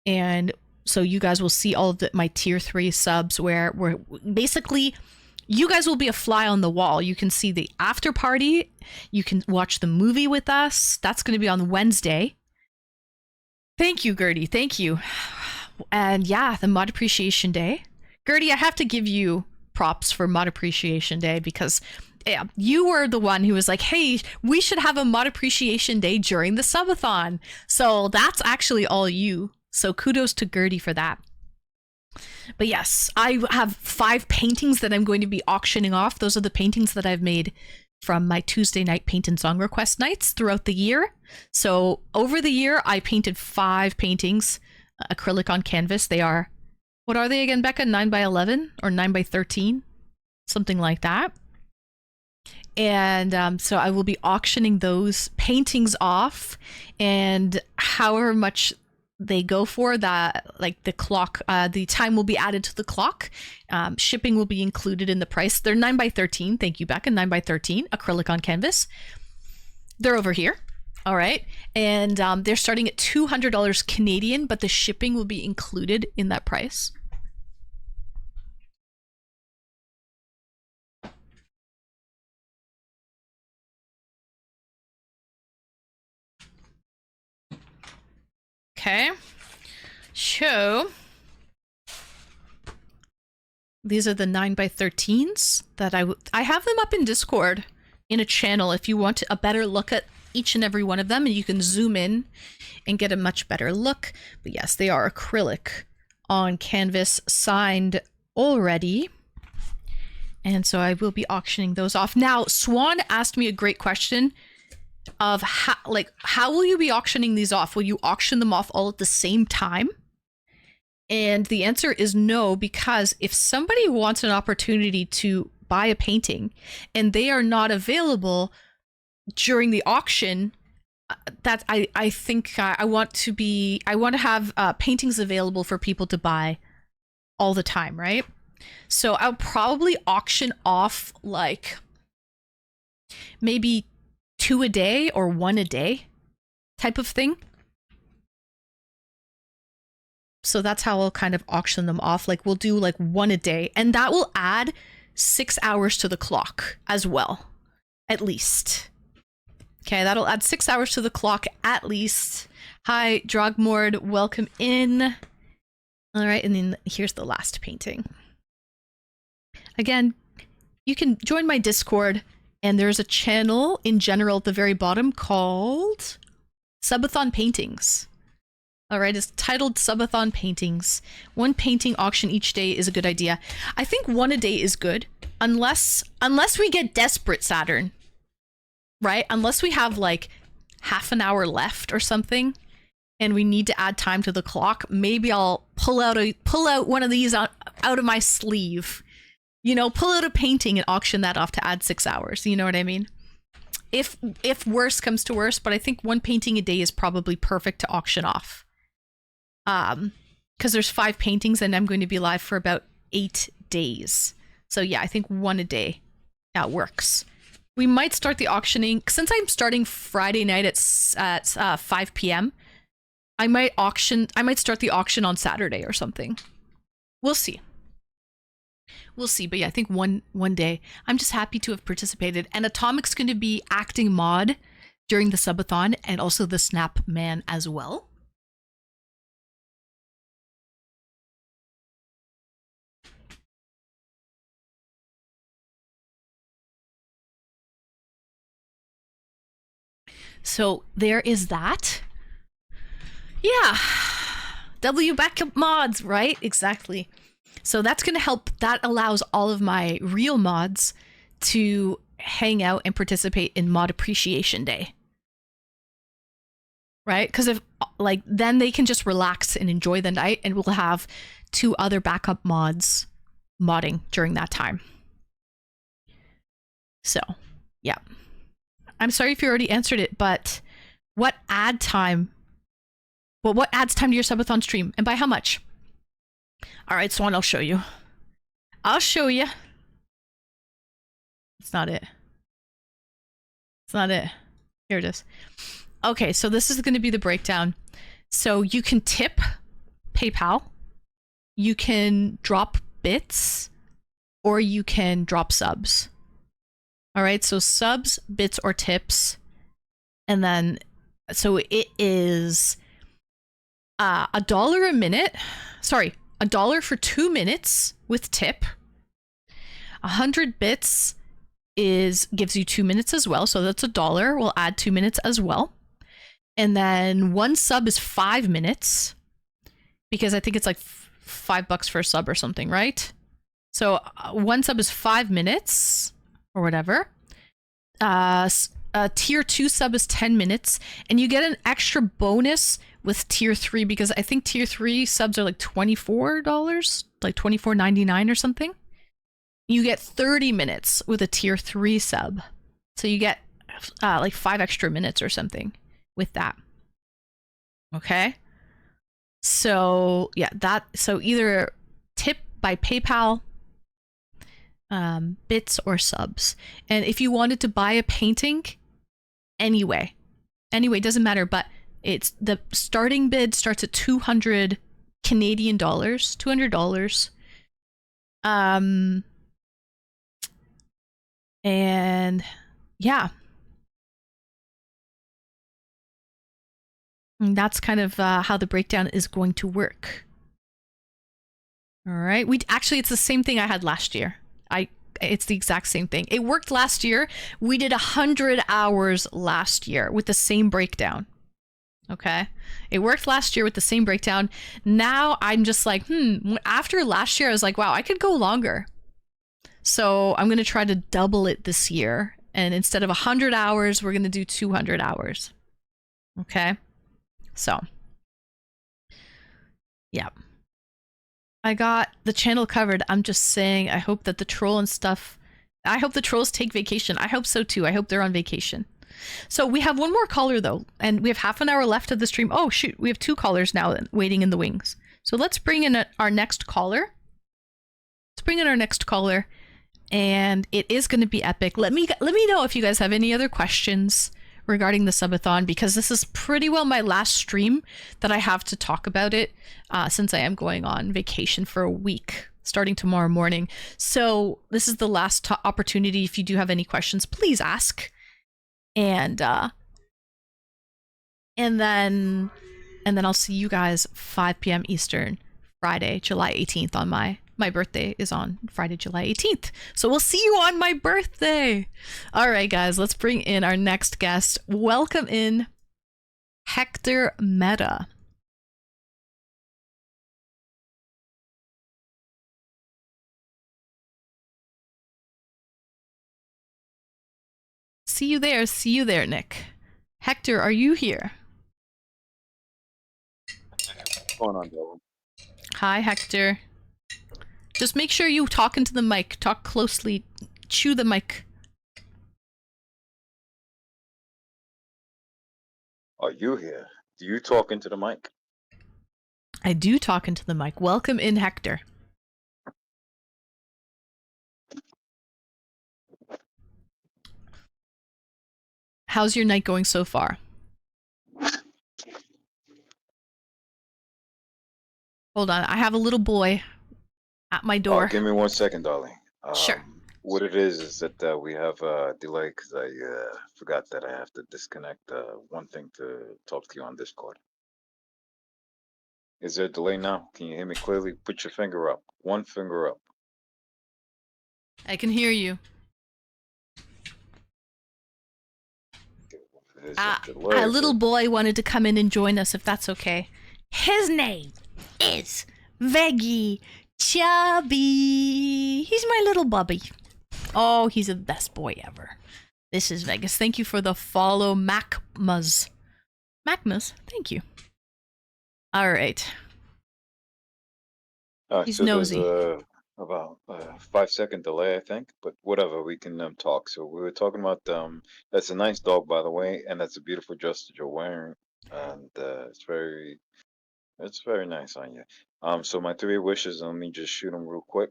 And so you guys will see all of my tier 3 subs where we're basically, you guys will be a fly on the wall. You can see the after party. You can watch the movie with us. That's going to be on Wednesday. Thank you, Gertie. Thank you. And yeah, the Mod Appreciation Day. Gertie, I have to give you props for Mod Appreciation Day because you were the one who was like, hey, we should have a Mod Appreciation Day during the subathon. So that's actually all you. So kudos to Gertie for that. But yes, I have 5 paintings that I'm going to be auctioning off. Those are the paintings that I've made from my Tuesday night paint and song request nights throughout the year. So over the year, I painted 5 paintings, acrylic on canvas. They are, what are they again, Becca? 9x11 or 9x13? Something like that. And so I will be auctioning those paintings off, and however much they go for, that, like the clock, the time will be added to the clock. Shipping will be included in the price. They're 9x13. Thank you, Becca. 9x13 acrylic on canvas. They're over here. All right. And they're starting at $200 Canadian, but the shipping will be included in that price. Okay, so these are the 9x13s that I have them up in Discord in a channel if you want a better look at each and every one of them, and you can zoom in and get a much better look. But yes, they are acrylic on canvas, signed already. And so I will be auctioning those off. Now, Swan asked me a great question of how will you be auctioning these off? Will you auction them off all at the same time? And the answer is no, because if somebody wants an opportunity to buy a painting and they are not available during the auction, that I think I want to have paintings available for people to buy all the time, right? So I'll probably auction off like maybe 2 a day or 1 a day type of thing. So that's how I'll kind of auction them off. Like we'll do like 1 a day, and that will add 6 hours to the clock as well, at least. Okay, that'll add 6 hours to the clock at least. Hi, Drogmord, welcome in. All right, and then here's the last painting. Again, you can join my Discord, and there's a channel in general at the very bottom called Subathon Paintings. All right, it's titled Subathon Paintings. One painting auction each day is a good idea. I think one a day is good, unless we get desperate, Saturn. Right? Unless we have like half an hour left or something, and we need to add time to the clock. Maybe I'll pull out one of these out of my sleeve. You know, pull out a painting and auction that off to add 6 hours. You know what I mean? If worse comes to worse, but I think one painting a day is probably perfect to auction off. Because there's 5 paintings and I'm going to be live for about 8 days. So yeah, I think one a day. That works. We might start the auctioning, since I'm starting Friday night at 5 p.m. I might start the auction on Saturday or something. We'll see. But yeah, I think one day. I'm just happy to have participated. And Atomic's going to be acting mod during the subathon and also the Snap Man as well. So there is that. Yeah. W backup mods, right? Exactly. So that's going to help. That allows all of my real mods to hang out and participate in Mod Appreciation Day. Right? Because if then they can just relax and enjoy the night, and we'll have 2 other backup mods modding during that time. So, yeah. I'm sorry if you already answered it, but what adds time to your subathon stream, and by how much? All right, Swan, I'll show you. It's not it. Here it is. Okay, so this is going to be the breakdown. So you can tip PayPal, you can drop bits, or you can drop subs. All right, so subs, bits, or tips. And then, so it is $1 a minute. Sorry, $1 for 2 minutes with tip. 100 bits gives you 2 minutes as well. So that's $1. We'll add 2 minutes as well. And then 1 sub is 5 minutes, because I think it's like $5 for a sub or something, right? So 1 sub is 5 minutes. Or whatever. Tier 2 sub is 10 minutes, and you get an extra bonus with tier 3, because I think tier 3 subs are like $24, like $24.99 or something. You get 30 minutes with a tier 3 sub, so you get like 5 extra minutes or something with that. Okay, so yeah, so either tip by PayPal, bits, or subs. And if you wanted to buy a painting, anyway, doesn't matter, but it's the starting bid starts at 200 Canadian dollars, $200. And yeah, and that's kind of how the breakdown is going to work. All right, it's the same thing I had last year. It's the exact same thing. It worked last year. We did 100 hours last year with the same breakdown. Okay, it worked last year with the same breakdown. Now I'm just like, after last year, I was like, wow, I could go longer. So I'm going to try to double it this year. And instead of 100 hours, we're going to do 200 hours. Okay, so yeah. I got the channel covered. I'm just saying, I hope that the troll and stuff, I hope the trolls take vacation. I hope so too. I hope they're on vacation. So we have one more caller though, and we have half an hour left of the stream. Oh shoot, we have 2 callers now waiting in the wings. So let's bring in our next caller. And it is going to be epic. Let me know if you guys have any other questions regarding the subathon, because this is pretty well my last stream that I have to talk about it, since I am going on vacation for a week starting tomorrow morning. So this is the last opportunity. If you do have any questions, please ask. And then I'll see you guys 5 p.m. Eastern, Friday, July 18th on my birthday is on Friday, July 18th. So we'll see you on my birthday. All right, guys, let's bring in our next guest. Welcome in Hector Meta. See you there. See you there, Nick. Hector, are you here? What's going on, Dylan? Hi, Hector. Just make sure you talk into the mic. Talk closely. Chew the mic. Are you here? Do you talk into the mic? I do talk into the mic. Welcome in, Hector. How's your night going so far? Hold on, I have a little boy at my door. Oh, give me 1 second, darling. Sure. What it is that we have a delay because I forgot that I have to disconnect one thing to talk to you on Discord. Is there a delay now? Can you hear me clearly? Put your finger up. One finger up. I can hear you. There's a delay. A little boy wanted to come in and join us, if that's okay. His name is Veggie Chubby. He's my little bubby. Oh, he's the best boy ever. This is Vegas. Thank you for the follow, Macmas. Macmas, thank you. All right. He's so nosy. There's about a 5 second delay, I think, but whatever, we can talk. So we were talking about that's a nice dog, by the way, and that's a beautiful dress that you're wearing, and it's very nice on you. So my 3 wishes, let me just shoot them real quick.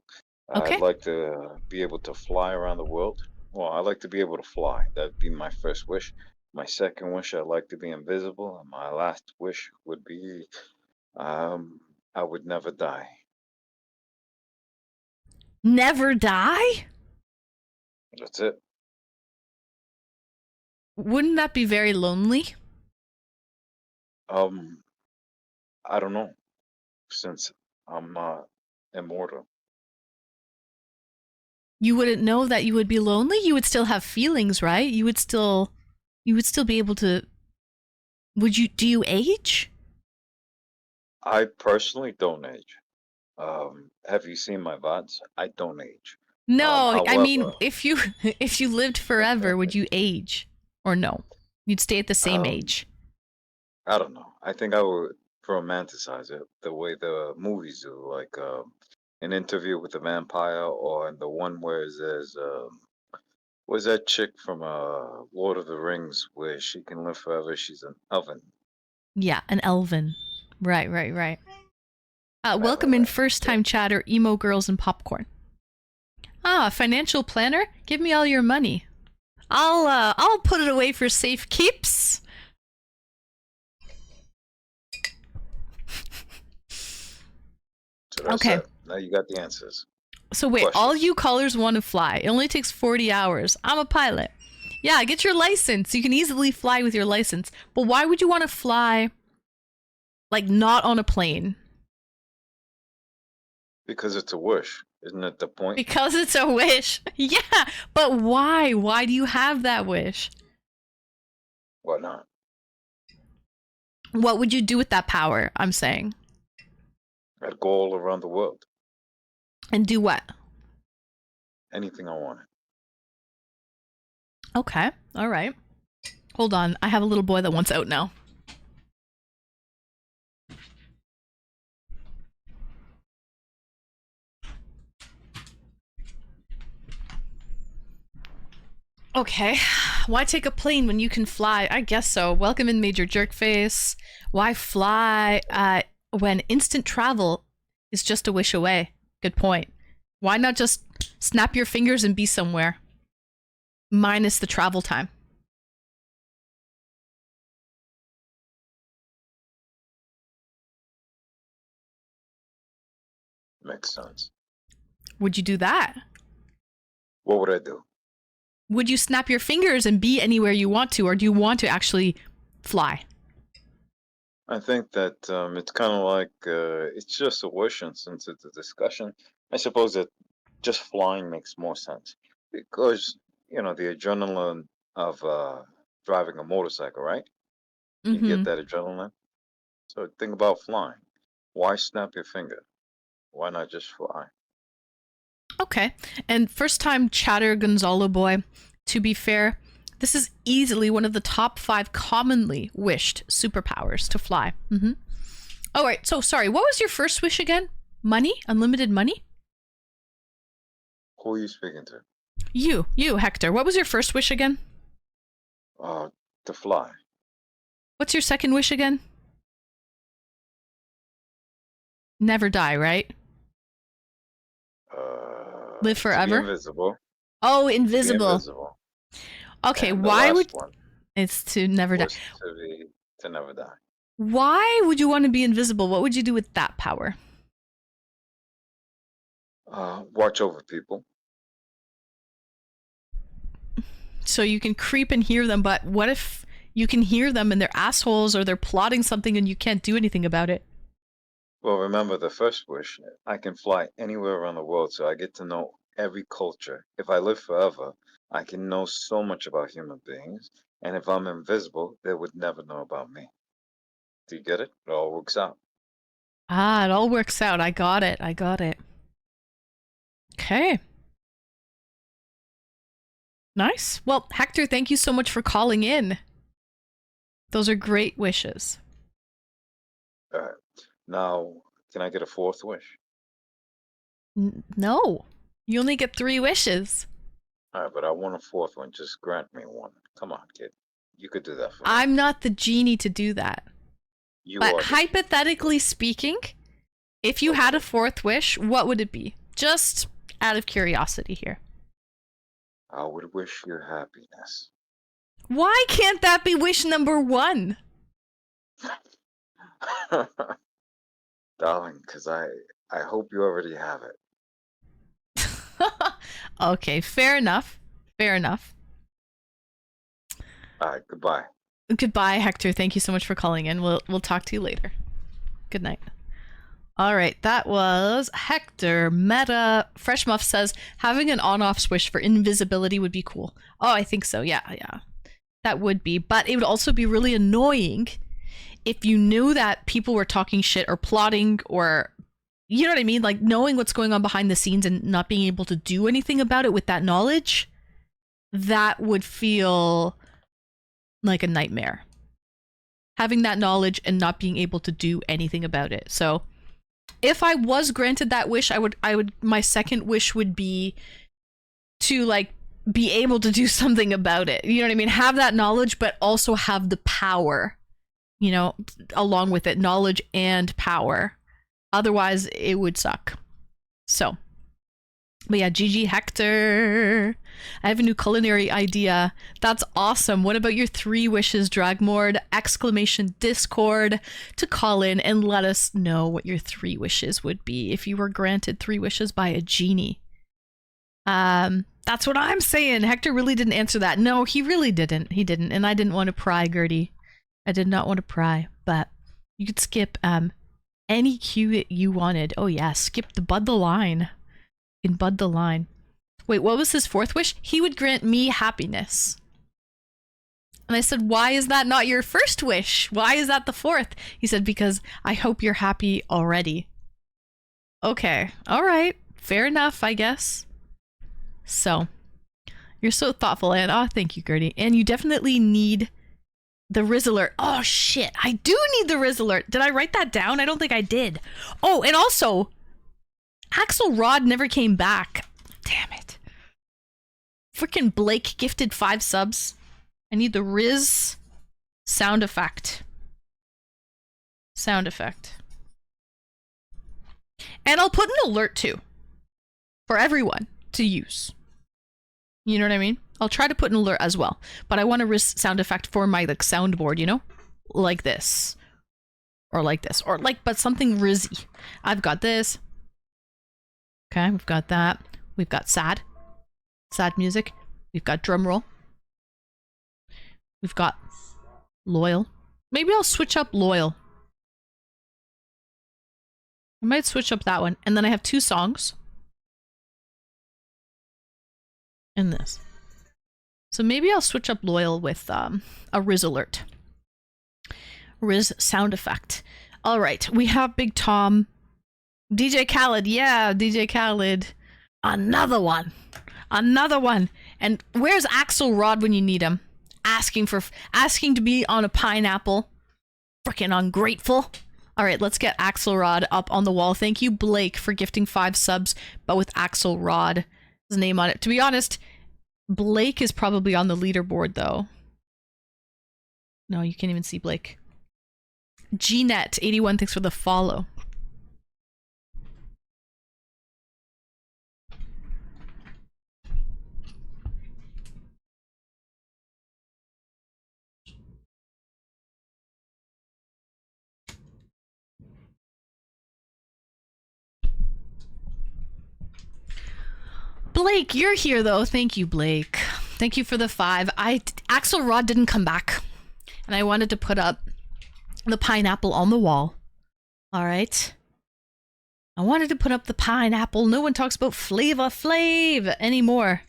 Okay. I'd like to be able to fly around the world. Well, I'd like to be able to fly. That'd be my first wish. My second wish, I'd like to be invisible, and my last wish would be I would never die. Never die? That's it. Wouldn't that be very lonely? I don't know, since I'm immortal. You wouldn't know that you would be lonely? You would still have feelings, right? You would still be able to... Do you age? I personally don't age. Have you seen my VODs? I don't age. No, I mean, however- if you lived forever, would you age? Or no? You'd stay at the same age. I don't know. I think I would romanticize it the way the movies do, like an interview with a vampire, or the one where there's what's that chick from Lord of the Rings where she can live forever? She's an oven. Yeah, an elven. Right. Welcome in first-time chatter, emo girls and popcorn. Financial planner? Give me all your money. I'll put it away for safe keeps. So that's Okay. it. Now you got the answers. So wait, Questions. all you callers want to fly. It only takes 40 hours. I'm a pilot. Yeah, get your license. You can easily fly with your license. But why would you want to fly, like, not on a plane? Because it's a wish. Isn't it the point? Because it's a wish. Yeah, but why? Why do you have that wish? Why not? What would you do with that power, I'm saying? I'd go all around the world. And do what? Anything I wanted. Okay, all right. Hold on, I have a little boy that wants out now. Okay, why take a plane when you can fly? I guess so. Welcome in, Major Jerkface. Why fly when instant travel is just a wish away? Good point. Why not just snap your fingers and be somewhere? Minus the travel time. Makes sense. Would you do that? What would I do? Would you snap your fingers and be anywhere you want to, or do you want to actually fly? I think that it's kind of like it's just a wish, and since it's a discussion, I suppose that just flying makes more sense because the adrenaline of driving a motorcycle, right? You get that adrenaline. So think about flying. Why snap your finger? Why not just fly? Okay. And first time chatter Gonzalo boy, to be fair, This is easily one of the top 5 commonly wished superpowers to fly. All right, so sorry, what was your first wish again? Money? Unlimited money? Who are you speaking to? You, Hector. What was your first wish again? To fly. What's your second wish again? Never die, right? Live forever? To be invisible. Oh, To be invisible. invisible. Okay, And the why last would... one It's to never die. was to never die. Why would you want to be invisible? What would you do with that power? Watch over people. So you can creep and hear them, but what if you can hear them and they're assholes or they're plotting something and you can't do anything about it? Well, remember the first wish. I can fly anywhere around the world, so I get to know every culture. If I live forever, I can know so much about human beings. And if I'm invisible, they would never know about me. Do you get it? It all works out. Ah, it all works out. I got it. Okay. Nice. Well, Hector, thank you so much for calling in. Those are great wishes. All right. Now, can I get a fourth wish? No. You only get 3 wishes. All right, but I want a fourth one. Just grant me one. Come on, kid. You could do that for me. I'm not the genie to do that. You But are. hypothetically speaking, if you had a 4th wish, what would it be? Just out of curiosity here. I would wish you happiness. Why can't that be wish number 1? Darling, because I hope you already have it. Okay, fair enough. All right, goodbye. Goodbye, Hector. Thank you so much for calling in. We'll talk to you later. Good night. All right, that was Hector. Meta Fresh Muff says having an on-off switch for invisibility would be cool. Oh, I think so. Yeah. That would be, but it would also be really annoying if you knew that people were talking shit or plotting or, you know what I mean? Like knowing what's going on behind the scenes and not being able to do anything about it with that knowledge, that would feel like a nightmare. Having that knowledge and not being able to do anything about it. So if I was granted that wish, I would my second wish would be to like be able to do something about it. You know what I mean? Have that knowledge, but also have the power, you know, along with it, knowledge and power. Otherwise, it would suck. So, but yeah, GG Hector. I have a new culinary idea. That's awesome. What about your 3 wishes, Dragmord? ! Discord to call in and let us know what your 3 wishes would be if you were granted 3 wishes by a genie. That's what I'm saying. Hector really didn't answer that. No, he really didn't. He didn't. And I didn't want to pry, Gertie. I did not want to pry, but you could skip any cue that you wanted. Oh yeah, skip the bud the line. You can bud the line. Wait, what was his 4th wish? He would grant me happiness. And I said, why is that not your 1st wish? Why is that the 4th? He said, because I hope you're happy already. Okay, all right. Fair enough, I guess. So, you're so thoughtful, and oh, thank you, Gertie. And you definitely need the Riz alert. Oh, shit. I do need the Riz alert. Did I write that down? I don't think I did. Oh, and also, Axelrod never came back. Damn it. Freaking Blake gifted 5 subs. I need the Riz sound effect. And I'll put an alert too. For everyone to use. You know what I mean? I'll try to put an alert as well. But I want a Riz sound effect for my like soundboard, you know? Like this. Or like this. Or like, but something Rizzy. I've got this. Okay, we've got that. We've got sad music. We've got drum roll. We've got loyal. Maybe I'll switch up loyal. I might switch up that one. And then I have 2 songs. And this. So maybe I'll switch up loyal with a Riz alert. Riz sound effect. All right, we have Big Tom. DJ Khaled, yeah, DJ Khaled. Another one. And where's Axelrod when you need him? asking to be on a pineapple. Freaking ungrateful. All right, let's get Axelrod up on the wall. Thank you, Blake, for gifting 5 subs, but with Axelrod's name on it. To be honest, Blake is probably on the leaderboard, though. No, you can't even see Blake. Gnet81, thanks for the follow. Blake, you're here though. Thank you, Blake. Thank you for the 5. Axelrod didn't come back, and I wanted to put up the pineapple on the wall. All right. I wanted to put up the pineapple. No one talks about Flava Flav anymore.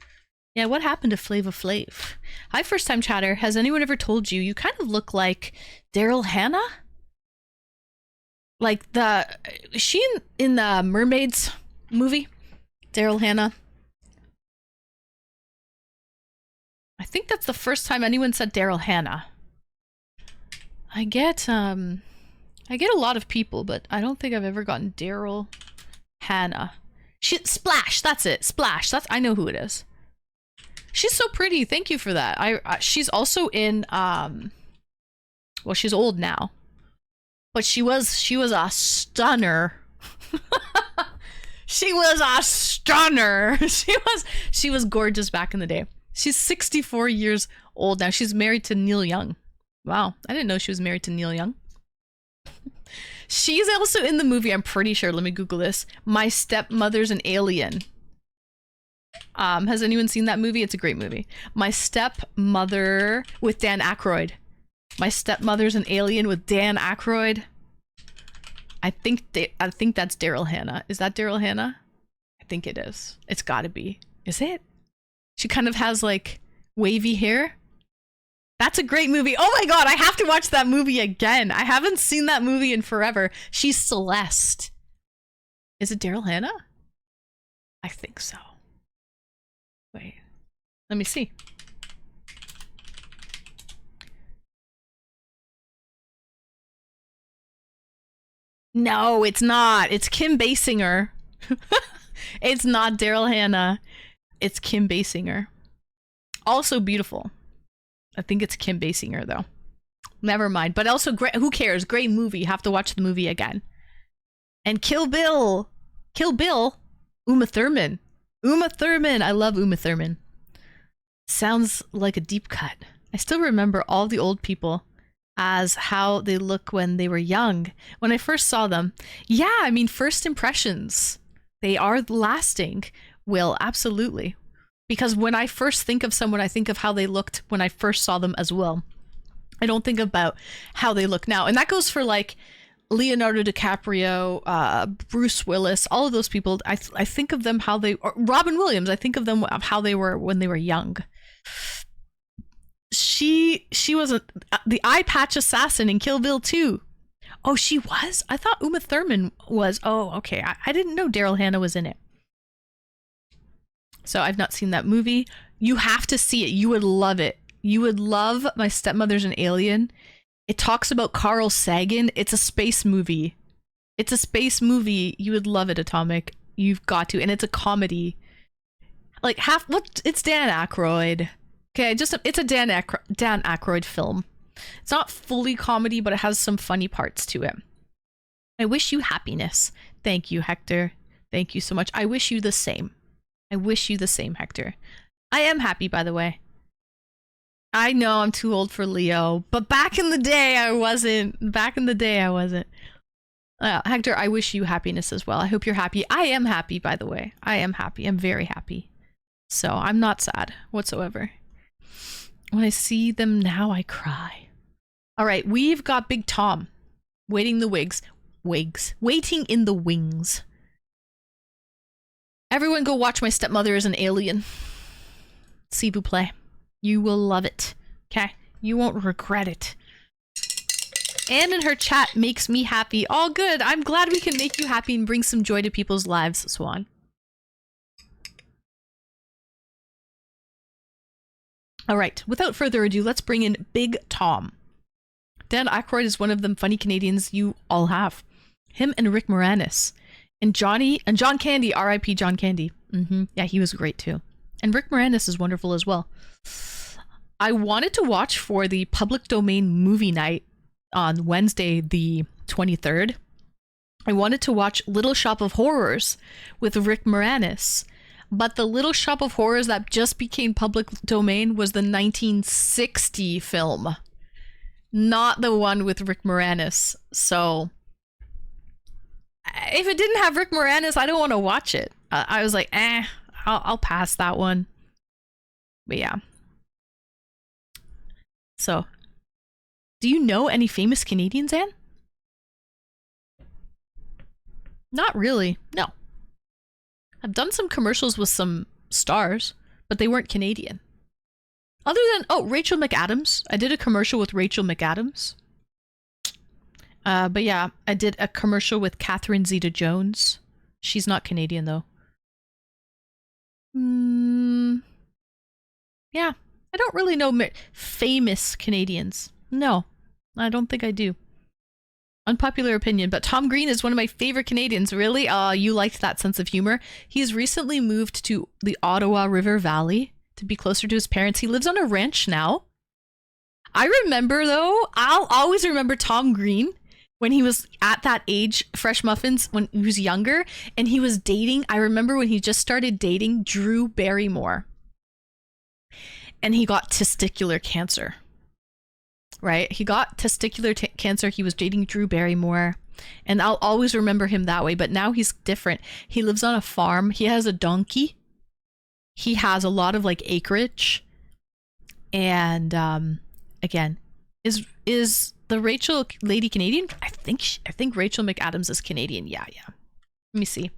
Yeah, what happened to Flava Flav? Hi, first time chatter. Has anyone ever told you you kind of look like Daryl Hannah? Like is she in the Mermaids movie? Daryl Hannah. I think that's the first time anyone said Daryl Hannah. I get a lot of people, but I don't think I've ever gotten Daryl Hannah. Splash, that's it. Splash. I know who it is. She's so pretty. Thank you for that. She's also in well, she's old now. But she was a stunner. She was a stunner. She was gorgeous back in the day. She's 64 years old now. She's married to Neil Young. Wow, I didn't know she was married to Neil Young. She's also in the movie, I'm pretty sure, let me Google this, My Stepmother's an Alien. Has anyone seen that movie? It's a great movie. My Stepmother with Dan Aykroyd. My Stepmother's an Alien with Dan Aykroyd. I think that's Daryl Hannah. Is that Daryl Hannah? I think it is. It's gotta be. Is it? She kind of has like wavy hair. That's a great movie. Oh my god, I have to watch that movie again. I haven't seen that movie in forever. She's Celeste. Is it Daryl Hannah? I think so. Wait, let me see. No, it's not. It's Kim Basinger. It's not Daryl Hannah. It's Kim Basinger. Also beautiful. I think it's Kim Basinger, though. Never mind. But also, great. Who cares? Great movie. Have to watch the movie again. And Kill Bill. Kill Bill. Uma Thurman. Uma Thurman. I love Uma Thurman. Sounds like a deep cut. I still remember all the old people as how they look when they were young. When I first saw them. Yeah, I mean, first impressions. They are lasting. Will, absolutely. Because when I first think of someone, I think of how they looked when I first saw them as well. I don't think about how they look now. And that goes for like Leonardo DiCaprio, Bruce Willis, all of those people. I think of them how they, or Robin Williams, I think of them of how they were when they were young. She was the eye patch assassin in Kill Bill 2. Oh, she was? I thought Uma Thurman was. Oh, okay. I didn't know Daryl Hannah was in it. So I've not seen that movie. You have to see it. You would love it. You would love My Stepmother's an Alien. It talks about Carl Sagan. It's a space movie. It's a space movie. You would love it, Atomic. You've got to. And it's a comedy. Like it's Dan Aykroyd. Okay, it's a Dan Aykroyd film. It's not fully comedy, but it has some funny parts to it. I wish you happiness. Thank you, Hector. Thank you so much. I wish you the same. I wish you the same, Hector. I am happy, by the way. I know I'm too old for Leo, but back in the day I wasn't. Hector, I wish you happiness as well. I hope you're happy. I am happy, by the way. I am happy. I'm very happy. So I'm not sad whatsoever. When I see them now, I cry. All right, we've got Big Tom waiting in the wings. Everyone go watch My Stepmother is an Alien. S'il vous plaît. You will love it. Okay? You won't regret it. Anne in her chat makes me happy. All good. I'm glad we can make you happy and bring some joy to people's lives, Swan. All right, without further ado, let's bring in Big Tom. Dan Aykroyd is one of them funny Canadians you all have. Him and Rick Moranis. And John Candy, R.I.P. John Candy. Yeah, he was great too. And Rick Moranis is wonderful as well. I wanted to watch for the public domain movie night on Wednesday, the 23rd. I wanted to watch Little Shop of Horrors with Rick Moranis. But the Little Shop of Horrors that just became public domain was the 1960 film. Not the one with Rick Moranis. So if it didn't have Rick Moranis, I don't want to watch it. I was like, I'll pass that one. But yeah. So, do you know any famous Canadians, Anne? Not really, no. I've done some commercials with some stars, but they weren't Canadian. Other than, Rachel McAdams. I did a commercial with Rachel McAdams. But yeah, I did a commercial with Catherine Zeta-Jones. She's not Canadian, though. Yeah, I don't really know famous Canadians. No, I don't think I do. Unpopular opinion, but Tom Green is one of my favorite Canadians. Really? You liked that sense of humor. He's recently moved to the Ottawa River Valley to be closer to his parents. He lives on a ranch now. I remember, though, I'll always remember Tom Green when he was at that age, Fresh Muffins, when he was younger, and he was dating. I remember when he just started dating Drew Barrymore. And he got testicular cancer. Right? He got testicular cancer. He was dating Drew Barrymore. And I'll always remember him that way. But now he's different. He lives on a farm. He has a donkey. He has a lot of like acreage. And again, is the Rachel lady Canadian? I think Rachel McAdams is Canadian. Yeah. Let me see.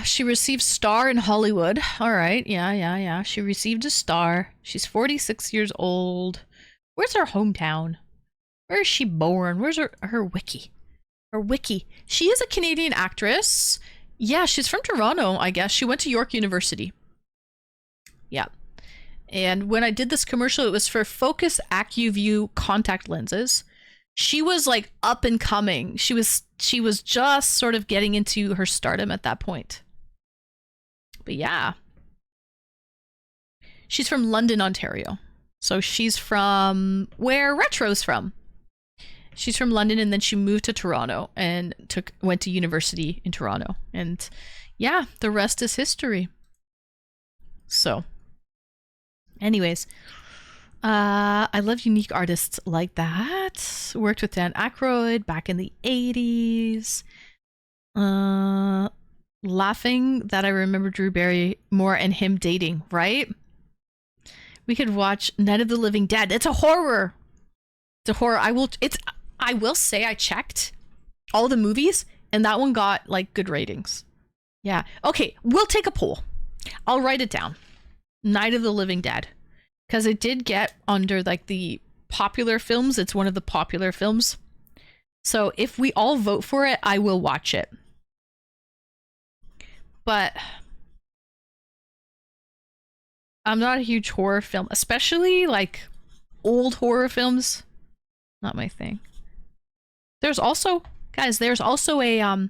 She received star in Hollywood. All right. Yeah. She received a star. She's 46 years old. Where's her hometown? Where is she born? Where's her wiki? Her wiki. She is a Canadian actress. Yeah, she's from Toronto, I guess. She went to York University. Yeah. And when I did this commercial, it was for Focus AccuView contact lenses. She was like up and coming. She was just sort of getting into her stardom at that point. But yeah. She's from London, Ontario. So she's from where Retro's from. She's from London, and then she moved to Toronto and went to university in Toronto. And yeah, the rest is history. So anyways, I love unique artists like that. Worked with Dan Aykroyd back in the 80s. Laughing that I remember Drew Barrymore and him dating, right? We could watch Night of the Living Dead. It's a horror. It's a horror. I will say I checked all the movies and that one got like good ratings. Yeah. Okay, we'll take a poll. I'll write it down. Night of the Living Dead. Because it did get under like the popular films. It's one of the popular films. So if we all vote for it, I will watch it. But I'm not a huge horror film, especially like old horror films. Not my thing. There's also a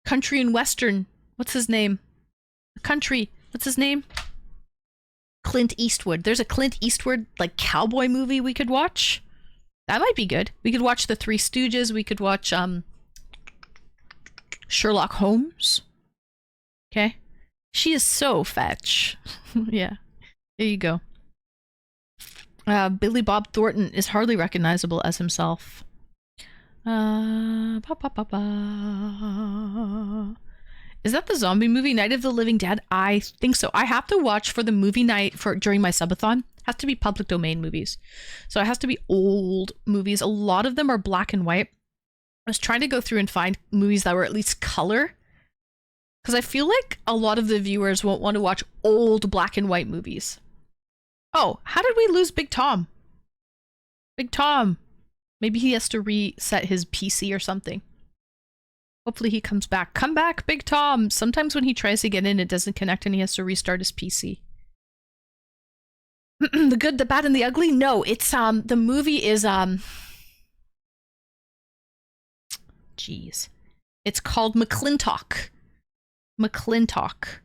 country and western. What's his name? What's his name? Clint Eastwood. There's a Clint Eastwood like cowboy movie we could watch. That might be good. We could watch The Three Stooges. We could watch Sherlock Holmes. Okay. She is so fetch. Yeah. There you go. Billy Bob Thornton is hardly recognizable as himself. Is that the zombie movie Night of the Living Dead? I think so. I have to watch for the movie night during my subathon. It has to be public domain movies. So it has to be old movies. A lot of them are black and white. I was trying to go through and find movies that were at least color. Because I feel like a lot of the viewers won't want to watch old black and white movies. Oh, how did we lose Big Tom? Big Tom. Maybe he has to reset his PC or something. Hopefully he comes back. Come back, Big Tom. Sometimes when he tries to get in, it doesn't connect and he has to restart his PC. The Good, the Bad, and the Ugly? No, it's, the movie is, jeez. It's called McClintock. McClintock.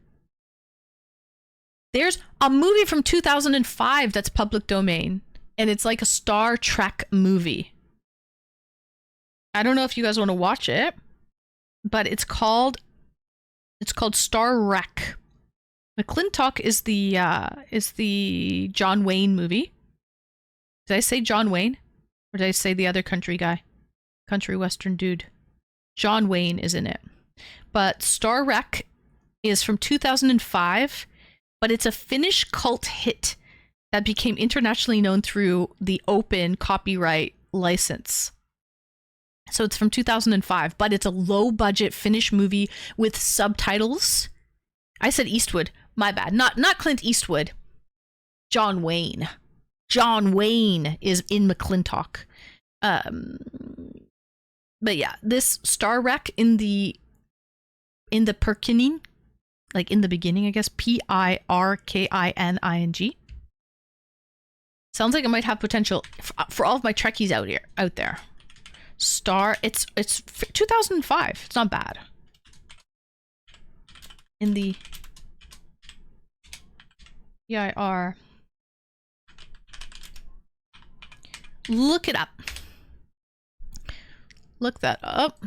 There's a movie from 2005 that's public domain, and it's like a Star Trek movie. I don't know if you guys want to watch it, but it's called Star Wreck. McClintock is the John Wayne movie. Did I say John Wayne? Or did I say the other country guy? Country western dude. John Wayne is in it. But Star Wreck is from 2005, but it's a Finnish cult hit that became internationally known through the open copyright license. So it's from 2005, but it's a low-budget Finnish movie with subtitles. I said Eastwood. My bad. Not Clint Eastwood. John Wayne. John Wayne is in McClintock. But yeah, this Star Wreck in the Pirkinin, like in the beginning, I guess, Pirkining. Sounds like it might have potential for all of my Trekkies out there. It's 2005. It's not bad. In the PIR. Look it up. Look that up.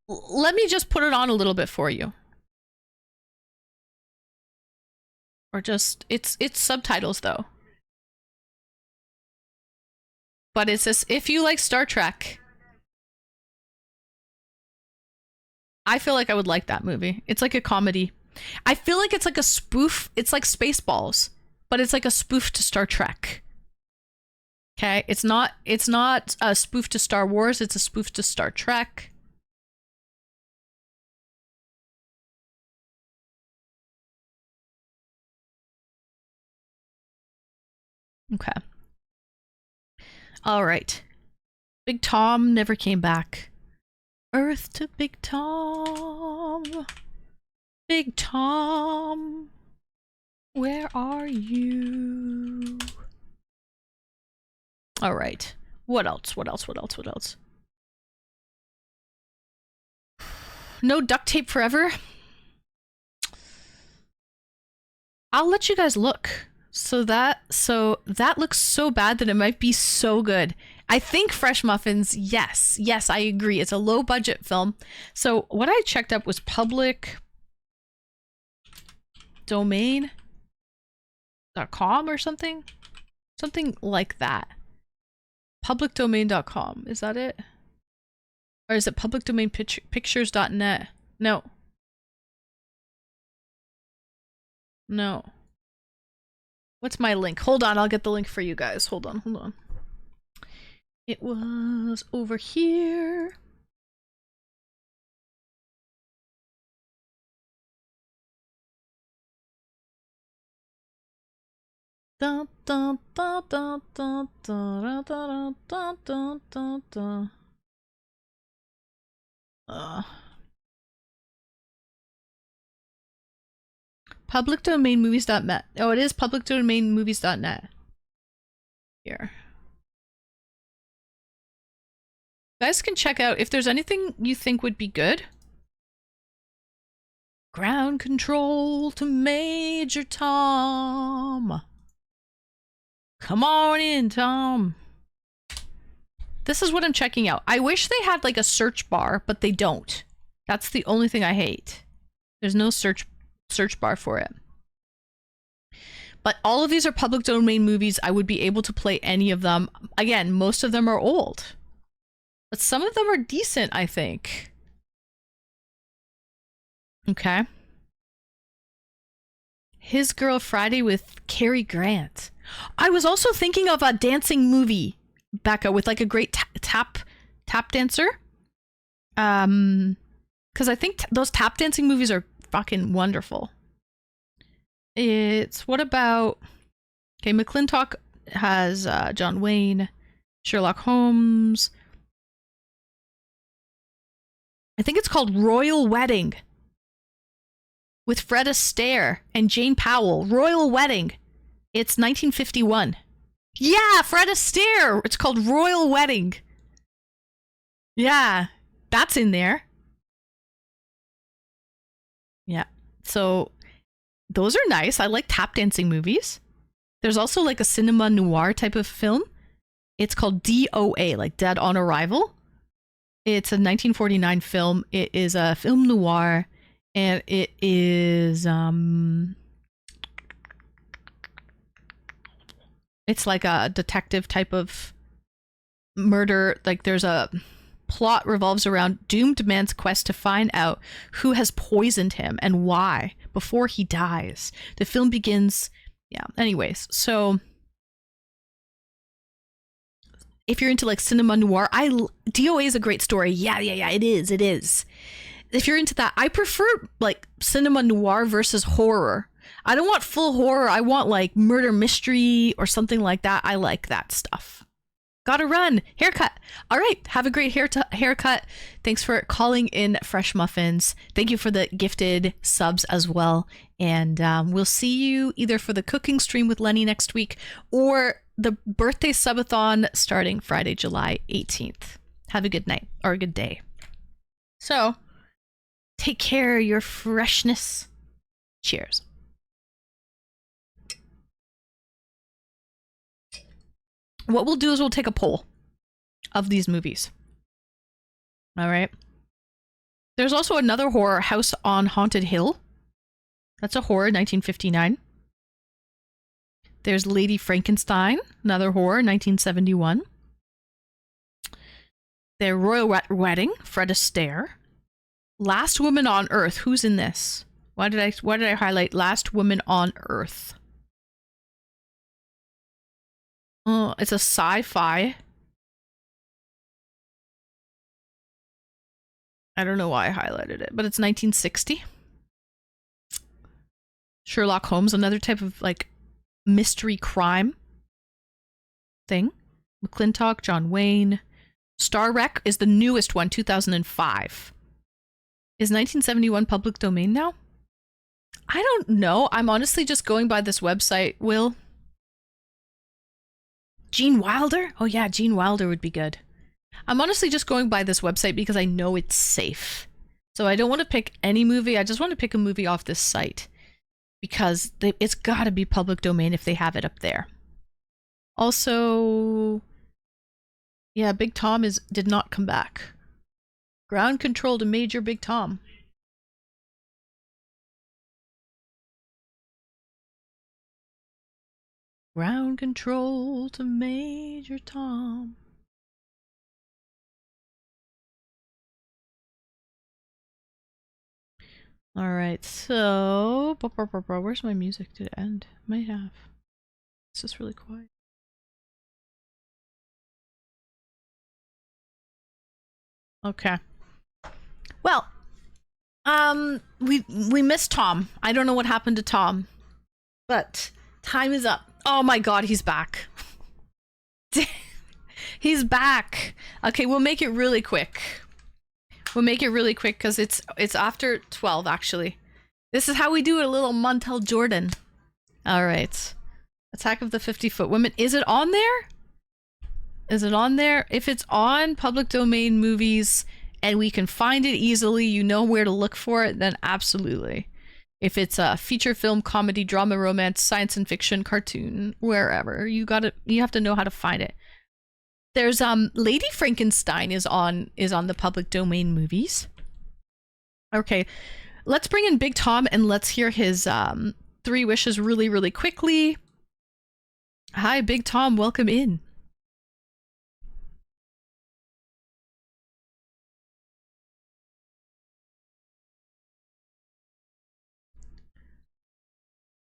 Let me just put it on a little bit for you. Or just, it's subtitles though. But it's this, if you like Star Trek, I feel like I would like that movie. It's like a comedy. I feel like it's like a spoof. It's like Spaceballs, but it's like a spoof to Star Trek. Okay, it's not a spoof to Star Wars. It's a spoof to Star Trek. Okay. All right. Big Tom never came back. Earth to Big Tom. Big Tom. Where are you? All right. What else? What else? What else? What else? No duct tape forever? I'll let you guys look. So that looks so bad that it might be so good. I think Fresh Muffins, yes, I agree. It's a low budget film. So what I checked up was public domain.com or something like that. Publicdomain.com, is that it? Or is it publicdomainpictures.net? No. What's my link? Hold on, I'll get the link for you guys. Hold on. It was over here. Dun, dun, dun, dun, dun, dun, dun, dun, dun, dun, dun. Publicdomainmovies.net. Oh, it is publicdomainmovies.net. Here. You guys can check out if there's anything you think would be good. Ground control to Major Tom. Come on in, Tom. This is what I'm checking out. I wish they had like a search bar, but they don't. That's the only thing I hate. There's no search bar for it. But all of these are public domain movies. I would be able to play any of them. Again, most of them are old. But some of them are decent, I think. Okay. His Girl Friday with Cary Grant. I was also thinking of a dancing movie, Becca, with like a great tap dancer. Because I think those tap dancing movies are fucking wonderful. It's what about? Okay, McClintock has John Wayne, Sherlock Holmes. I think it's called Royal Wedding with Fred Astaire and Jane Powell. Royal Wedding. It's 1951. Yeah, Fred Astaire. It's called Royal Wedding. Yeah, that's in there. Yeah. So those are nice. I like tap dancing movies. There's also like a cinema noir type of film. It's called DOA, like Dead on Arrival. It's a 1949 film. It is a film noir, and it is it's like a detective type of murder. Like there's a plot revolves around doomed man's quest to find out who has poisoned him and why before he dies. The film begins, yeah. Anyways, so if you're into like cinema noir, DOA is a great story. Yeah, it is. If you're into that, I prefer like cinema noir versus horror. I don't want full horror. I want like murder mystery or something like that. I like that stuff. Gotta run. Haircut. All right. Have a great haircut. Thanks for calling in, Fresh Muffins. Thank you for the gifted subs as well. And we'll see you either for the cooking stream with Lenny next week or the birthday subathon starting Friday, July 18th. Have a good night or a good day. So, take care of your freshness. Cheers. What we'll do is we'll take a poll of these movies. All right. There's also another horror, House on Haunted Hill. That's a horror, 1959. There's Lady Frankenstein, another horror, 1971. There's Royal Wedding, Fred Astaire. Last Woman on Earth. Who's in this? Why did I highlight Last Woman on Earth? Oh, it's a sci-fi. I don't know why I highlighted it, but it's 1960. Sherlock Holmes, another type of like mystery crime thing. McClintock, John Wayne. Star Wreck is the newest one, 2005. Is 1971 public domain now? I don't know. I'm honestly just going by this website, Will. Gene Wilder? Oh yeah, Gene Wilder would be good. I'm honestly just going by this website because I know it's safe. So I don't want to pick any movie. I just want to pick a movie off this site because it's got to be public domain if they have it up there. Also, yeah, Big Tom did not come back. Ground control to Major Big Tom. Ground control to Major Tom. All right, so where's my music? Did it end? Might have. It's just really quiet. Okay. Well, we missed Tom. I don't know what happened to Tom, but time is up. Oh my God, he's back. He's back. Okay, we'll make it really quick. We'll make it really quick because it's after 12 actually. This is how we do it, a little Montel Jordan. All right. Attack of the 50-Foot Women. Is it on there? Is it on there? If it's on public domain movies and we can find it easily, you know where to look for it, then absolutely. If it's a feature film, comedy, drama, romance, science and fiction, cartoon, wherever, you have to know how to find it. There's Lady Frankenstein is on the public domain movies. Okay, let's bring in Big Tom and let's hear his 3 wishes really, really quickly. Hi, Big Tom, welcome in.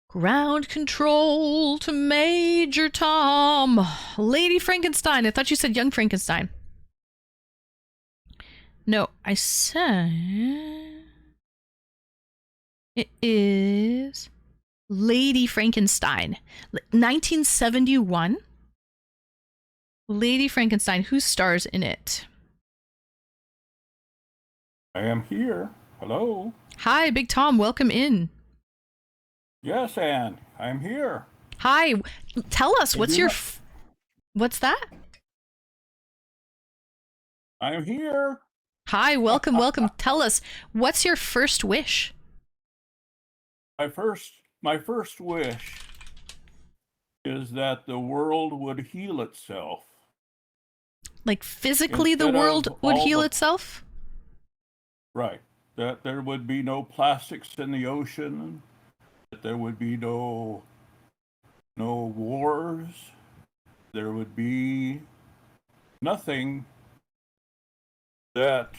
Ground control to Major Tom. Lady Frankenstein. I thought you said Young Frankenstein. No, I said it is Lady Frankenstein, 1971. Lady Frankenstein. Who stars in it? I am here. Hello. Hi, Big Tom. Welcome in. Yes, Anne. I'm here. Hi. Tell us, what's your... What's that? I'm here. Hi, welcome, welcome. Tell us, what's your first wish? My first wish is that the world would heal itself. Like physically the Instead world of would all heal the- itself? Right. That there would be no plastics in the ocean. That there would be no wars. There would be nothing that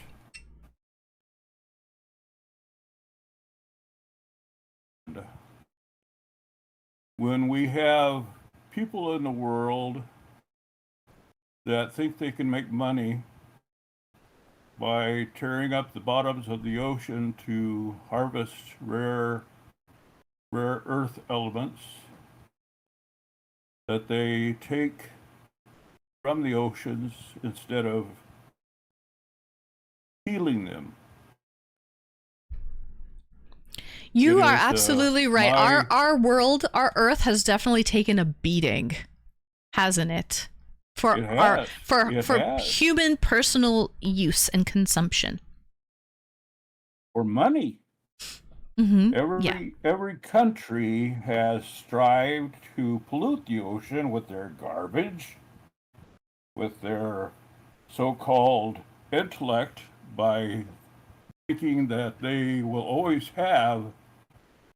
when we have people in the world that think they can make money by tearing up the bottoms of the ocean to harvest rare earth elements that they take from the oceans instead of healing them. You It are is, absolutely right. Our world, our Earth has definitely taken a beating, hasn't it? For It our has. for It for has. human personal use and consumption. For money. Mm-hmm. Every country has strived to pollute the ocean with their garbage, with their so-called intellect, by thinking that they will always have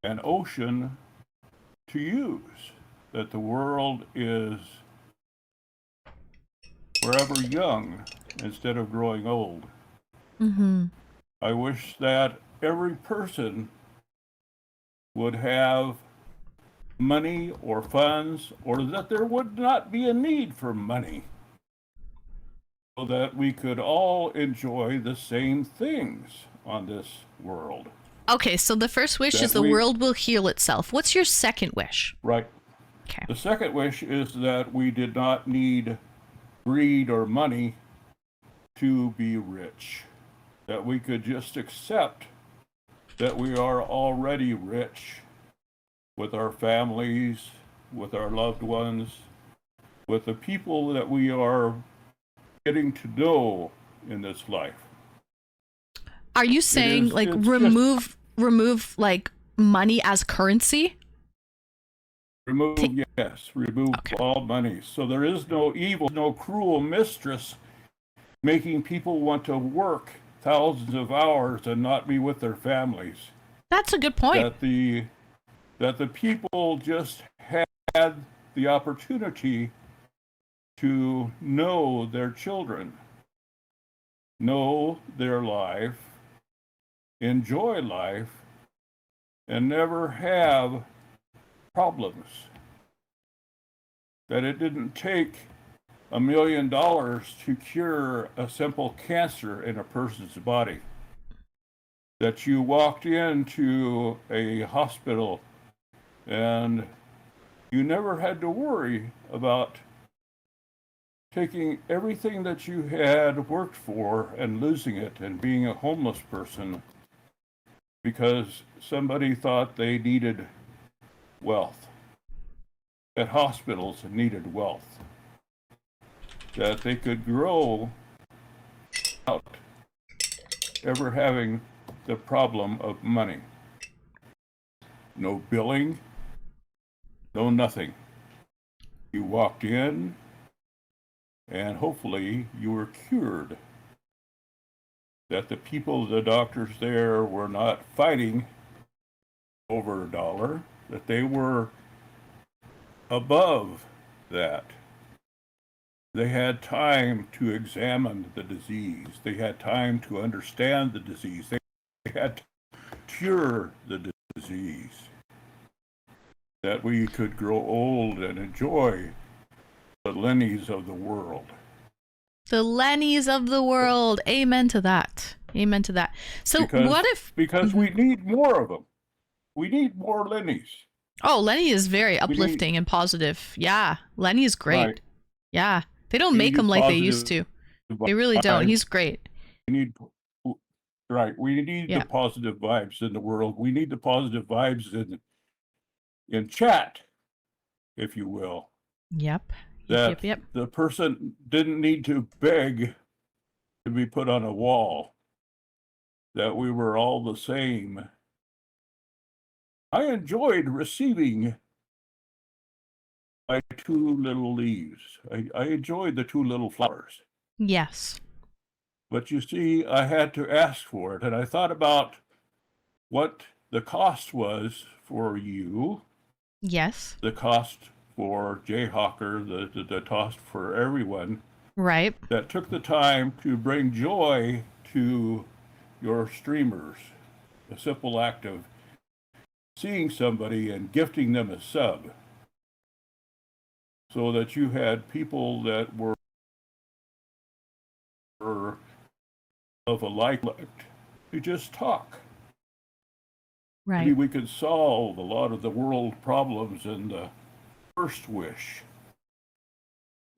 an ocean to use, that the world is forever young instead of growing old. Mm-hmm. I wish that every person would have money or funds, or that there would not be a need for money, so that we could all enjoy the same things on this world. Okay, so the first wish is the world will heal itself. What's your second wish? Right. Okay. The second wish is that we did not need greed or money to be rich, that we could just accept that we are already rich with our families, with our loved ones, with the people that we are getting to know in this life. Are you saying like remove like money as currency? Remove all money. So there is no evil, no cruel mistress making people want to work thousands of hours and not be with their families. That's a good point. That the people just had the opportunity to know their children, know their life, enjoy life, and never have problems. That it didn't take $1 million to cure a simple cancer in a person's body. That you walked into a hospital and you never had to worry about taking everything that you had worked for and losing it and being a homeless person because somebody thought they needed wealth, that hospitals needed wealth, that they could grow without ever having the problem of money. No billing, no nothing. You walked in and hopefully you were cured. That the people, the doctors there were not fighting over a dollar, that they were above that. They had time to examine the disease. They had time to understand the disease. They had to cure the disease. That we could grow old and enjoy the Lennies of the world. The Lennies of the world. Amen to that. Amen to that. So what if... Because we need more of them. We need more Lennies. Oh, Lenny is very uplifting and positive. Yeah, Lenny is great. Right. Yeah, they don't We make need him like they used positive to. They really don't. vibes. He's great. We need We need Yeah. the positive vibes in the world. We need the positive vibes in chat, if you will. Yep. That Yep. the person didn't need to beg to be put on a wall. That we were all the same. I enjoyed receiving my two little leaves. I enjoyed the two little flowers. Yes. But you see, I had to ask for it, and I thought about what the cost was for you. Yes. The cost for Jayhawker, the cost for everyone. Right. That took the time to bring joy to your streamers. A simple act of seeing somebody and gifting them a sub. So that you had people that were of a like to just talk. Right. Maybe we could solve a lot of the world problems in the first wish.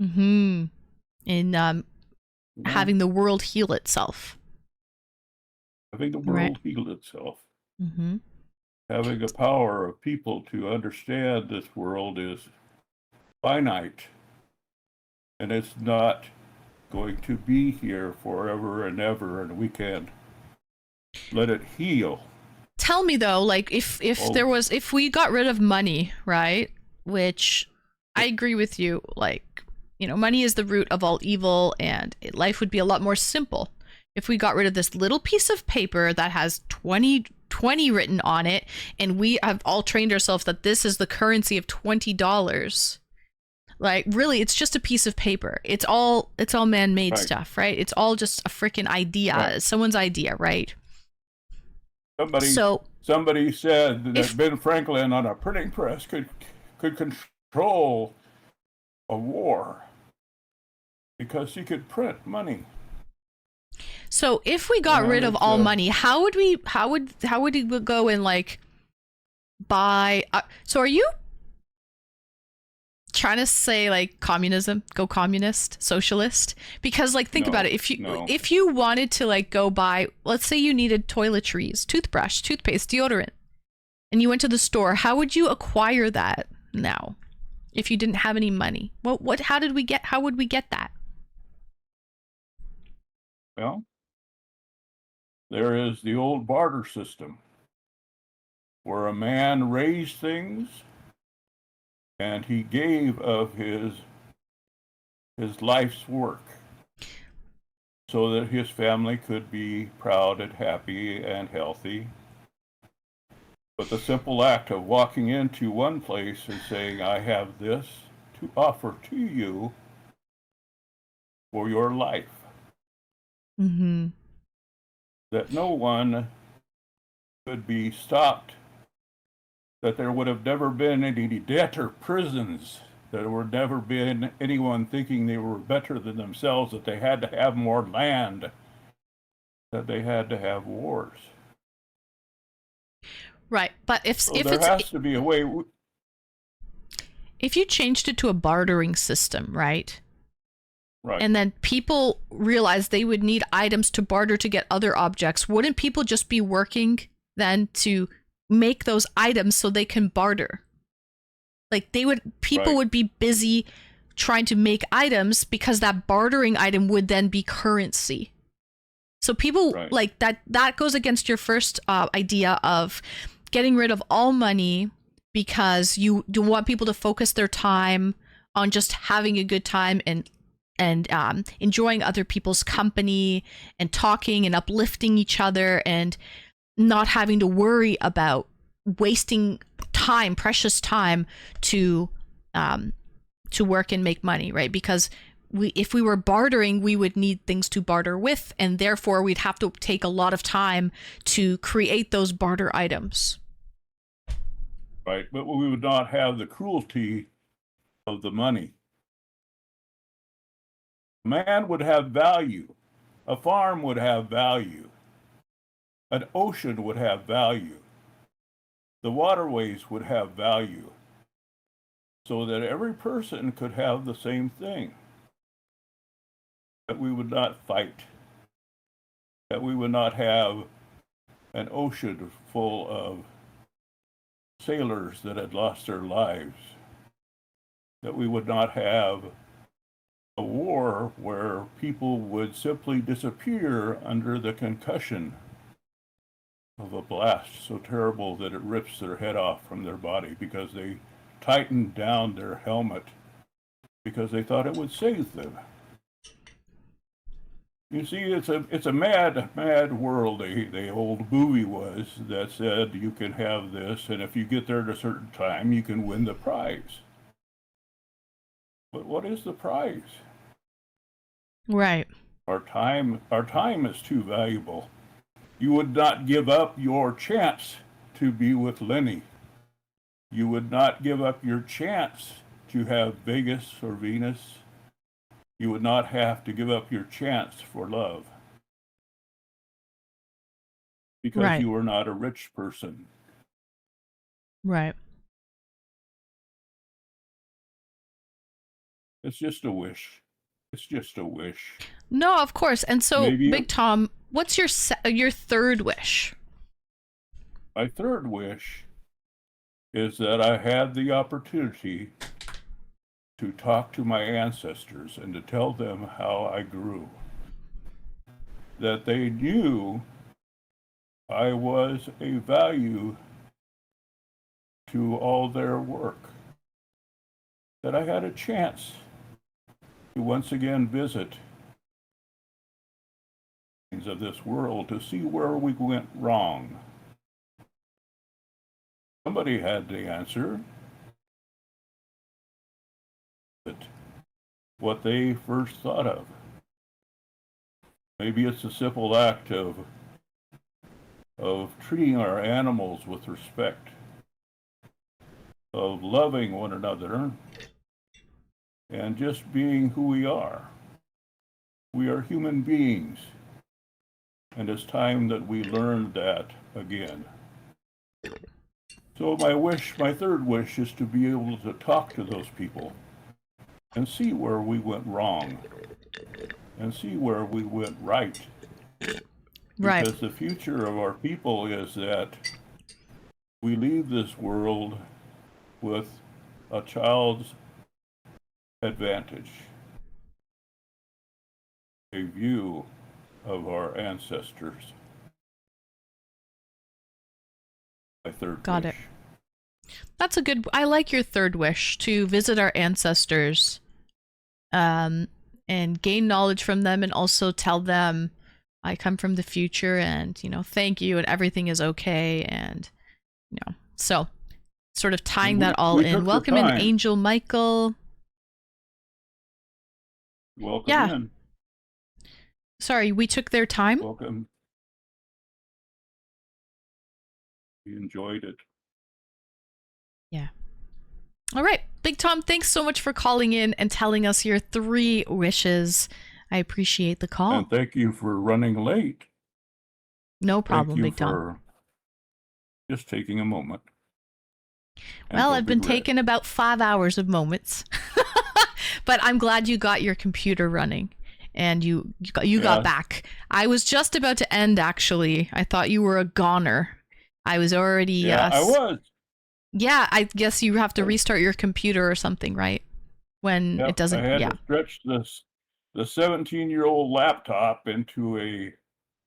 Mm-hmm. In having the world heal itself. Having the world heal itself. Mm-hmm. Having the power of people to understand this world is finite. And it's not going to be here forever and ever, and we can let it heal. Tell me though, like if we got rid of money, right? Which I agree with you, like, you know, money is the root of all evil, and life would be a lot more simple if we got rid of this little piece of paper that has 20 written on it, and we have all trained ourselves that this is the currency of $20. Like, really, it's just a piece of paper. It's all man-made stuff, right? It's all just a freaking idea, someone's idea, right? Somebody said that Ben Franklin on a printing press could control a war because he could print money. So if we got rid of all money, how would we go and like buy? So are you trying to say like communism, go communist, socialist? Because like think about it, if you wanted to like go buy, let's say you needed toiletries, toothbrush, toothpaste, deodorant, and you went to the store, how would you acquire that now if you didn't have any money? How would we get that? Well, there is the old barter system where a man raised things and he gave of his life's work so that his family could be proud and happy and healthy. But the simple act of walking into one place and saying, I have this to offer to you for your life. Mm-hmm. That no one could be stopped, that there would have never been any debtor prisons, there would never been anyone thinking they were better than themselves, that they had to have more land, that they had to have wars. Right, but if there has to be a way. If you changed it to a bartering system, right? Right. And then people realized they would need items to barter to get other objects, wouldn't people just be working then to make those items so they can barter? Like people would be busy trying to make items because that bartering item would then be currency. So people like that goes against your first idea of getting rid of all money because you don't want people to focus their time on just having a good time and enjoying other people's company and talking and uplifting each other and not having to worry about wasting time, precious time to work and make money, right? Because if we were bartering, we would need things to barter with, and therefore we'd have to take a lot of time to create those barter items. Right, but we would not have the cruelty of the money. Man would have value. A farm would have value. An ocean would have value. the waterways would have value so that every person could have the same thing. That we would not fight. That we would not have an ocean full of sailors that had lost their lives. That we would not have a war where people would simply disappear under the concussion of a blast so terrible that it rips their head off from their body because they tightened down their helmet because they thought it would save them. You see, it's a mad world. The old movie was that said you can have this, and if you get there at a certain time, you can win the prize. But what is the prize? Right. Our time is too valuable. You would not give up your chance to be with Lenny. You would not give up your chance to have Vegas or Venus. You would not have to give up your chance for love. Because Right. you are not a rich person. Right. It's just a wish. It's just a wish. No, of course. And so, Maybe Big Tom, what's your third wish? My third wish is that I had the opportunity to talk to my ancestors and to tell them how I grew. That they knew I was a value to all their work. That I had a chance to once again visit of this world to see where we went wrong. Somebody had the answer. What they first thought of. Maybe it's a simple act of treating our animals with respect, of loving one another, and just being who we are. We are human beings, and it's time that we learned that again. So my third wish is to be able to talk to those people and see where we went wrong and see where we went right. Right. Because the future of our people is that we leave this world with a child's advantage, a view of our ancestors. My third Got wish. it. That's a good. I like your third wish, to visit our ancestors, and gain knowledge from them, and also tell them I come from the future, and thank you, and everything is okay, and so sort of tying that all in. Welcome in, Angel Michael. Welcome in. Sorry, we took their time. Welcome. We enjoyed it. Yeah. All right, Big Tom, thanks so much for calling in and telling us your 3 wishes. I appreciate the call. And thank you for running late. No problem, Big Tom. Thank you for just taking a moment. Well, I've been taking about 5 hours of moments. But I'm glad you got your computer running and you got back. I was just about to end, actually. I thought you were a goner. I was already... Yeah, I was. Yeah, I guess you have to restart your computer or something, right? When it doesn't... I had to stretch the 17-year-old laptop into a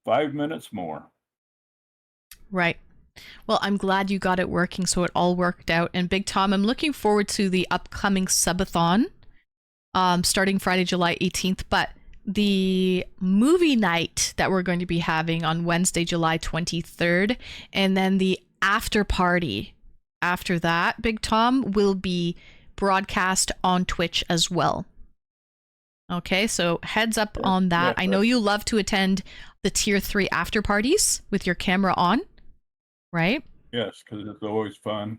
5 minutes more. Right. Well, I'm glad you got it working, so it all worked out. And Big Tom, I'm looking forward to the upcoming subathon, starting Friday, July 18th. But the movie night that we're going to be having on Wednesday, July 23rd, and then the after party after that, Big Tom, will be broadcast on Twitch as well. Okay, so heads up on that. I know you love to attend the tier 3 after parties with your camera on, right? Yes, because it's always fun.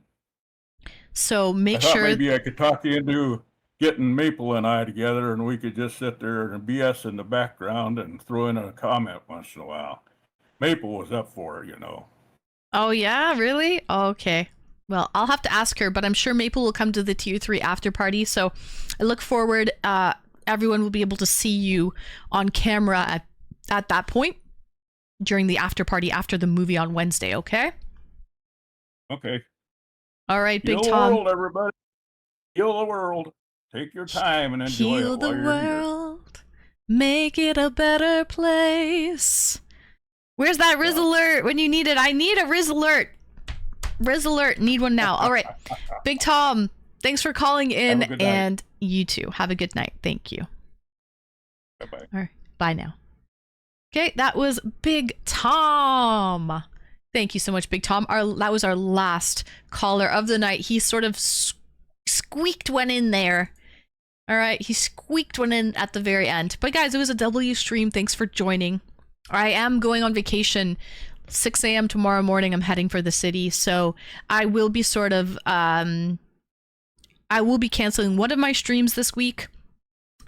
So make I thought sure... maybe I could talk you into getting Maple and I together, and we could just sit there and BS in the background and throw in a comment once in a while. Maple was up for it, Oh, yeah? Really? Okay. Well, I'll have to ask her, but I'm sure Maple will come to the Tier 3 after party, so I look forward. Everyone will be able to see you on camera at that point during the after party after the movie on Wednesday, okay? Okay. All right, Big Heal the Tom. world, everybody. Heal the world. Take your time and enjoy Heal it the while you're here. world. Make it a better place. Where's that Riz alert when you need it? I need a Riz alert. Riz alert. Need one now. All right. Big Tom, thanks for calling in. Have a good night. And you too. Have a good night. Thank you. Bye-bye. All right. Bye now. Okay, that was Big Tom. Thank you so much, Big Tom. That was our last caller of the night. He sort of squeaked one in there. All right, he squeaked one in at the very end. But guys, it was a W stream. Thanks for joining. I am going on vacation 6 a.m. tomorrow morning. I'm heading for the city, so I will be sort of I will be canceling one of my streams this week.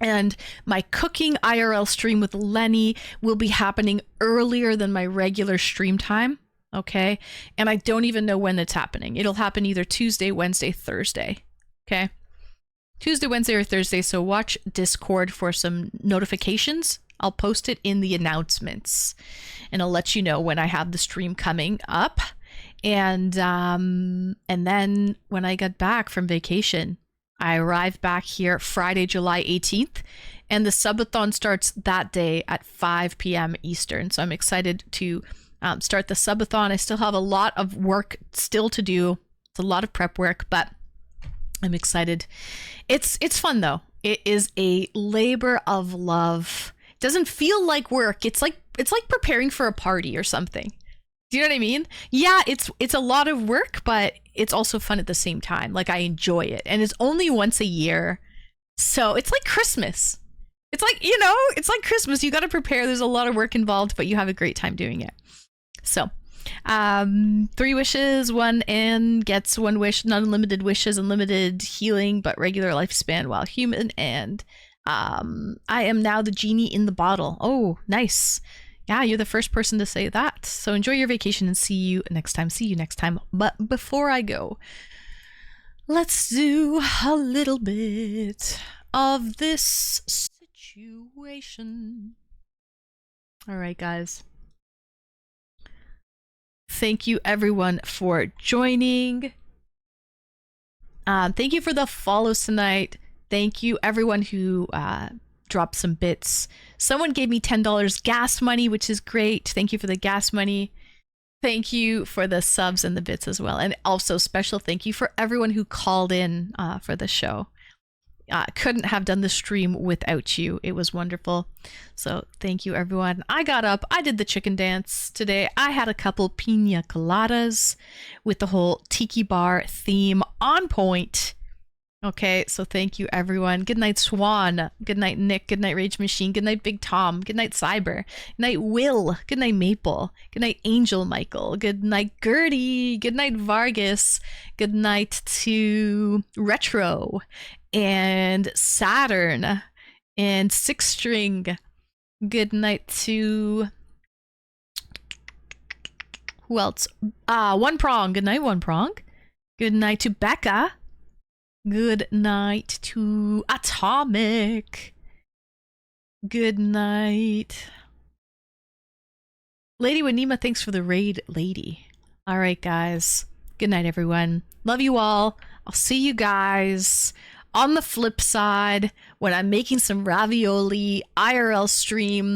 And my cooking IRL stream with Lenny will be happening earlier than my regular stream time, okay? And I don't even know when it's happening. It'll happen either Tuesday, Wednesday, Thursday, okay? Tuesday, Wednesday, or Thursday, so watch Discord for some notifications. I'll post it in the announcements, and I'll let you know when I have the stream coming up. And then when I get back from vacation, I arrive back here Friday, July 18th, and the subathon starts that day at 5 p.m. Eastern. So I'm excited to start the subathon. I still have a lot of work still to do. It's a lot of prep work, but I'm excited. It's fun though. It is a labor of love. It doesn't feel like work. It's like preparing for a party or something. Do you know what I mean? Yeah, it's a lot of work, but it's also fun at the same time. Like, I enjoy it. And it's only once a year. So it's like Christmas. It's like, it's like Christmas. You got to prepare. There's a lot of work involved, but you have a great time doing it. So, 3 wishes, 1 and gets 1 wish, unlimited wishes, unlimited healing, but regular lifespan while human. And I am now the genie in the bottle. Oh, nice. Yeah, you're the first person to say that. So enjoy your vacation and see you next time. But before I go, let's do a little bit of this situation. All right, guys. Thank you, everyone, for joining. Thank you for the follows tonight. Thank you, everyone who dropped some bits. Someone gave me $10 gas money, which is great. Thank you for the gas money. Thank you for the subs and the bits as well. And also special thank you for everyone who called in for the show. Couldn't have done the stream without you. It was wonderful. So thank you, everyone. I got up. I did the chicken dance today. I had a couple pina coladas with the whole tiki bar theme on point. Okay, so thank you, everyone. Good night, Swan. Good night, Nick. Good night, Rage Machine. Good night, Big Tom. Good night, Cyber. Good night, Will. Good night, Maple. Good night, Angel Michael. Good night, Gertie. Good night, Vargas. Good night to Retro and Saturn and Six String. Good night to... who else? One Prong. Good night, One Prong. Good night to Becca. Good night to Atomic. Good night. Lady Wanima, thanks for the raid, lady. All right, guys. Good night, everyone. Love you all. I'll see you guys on the flip side when I'm making some ravioli IRL stream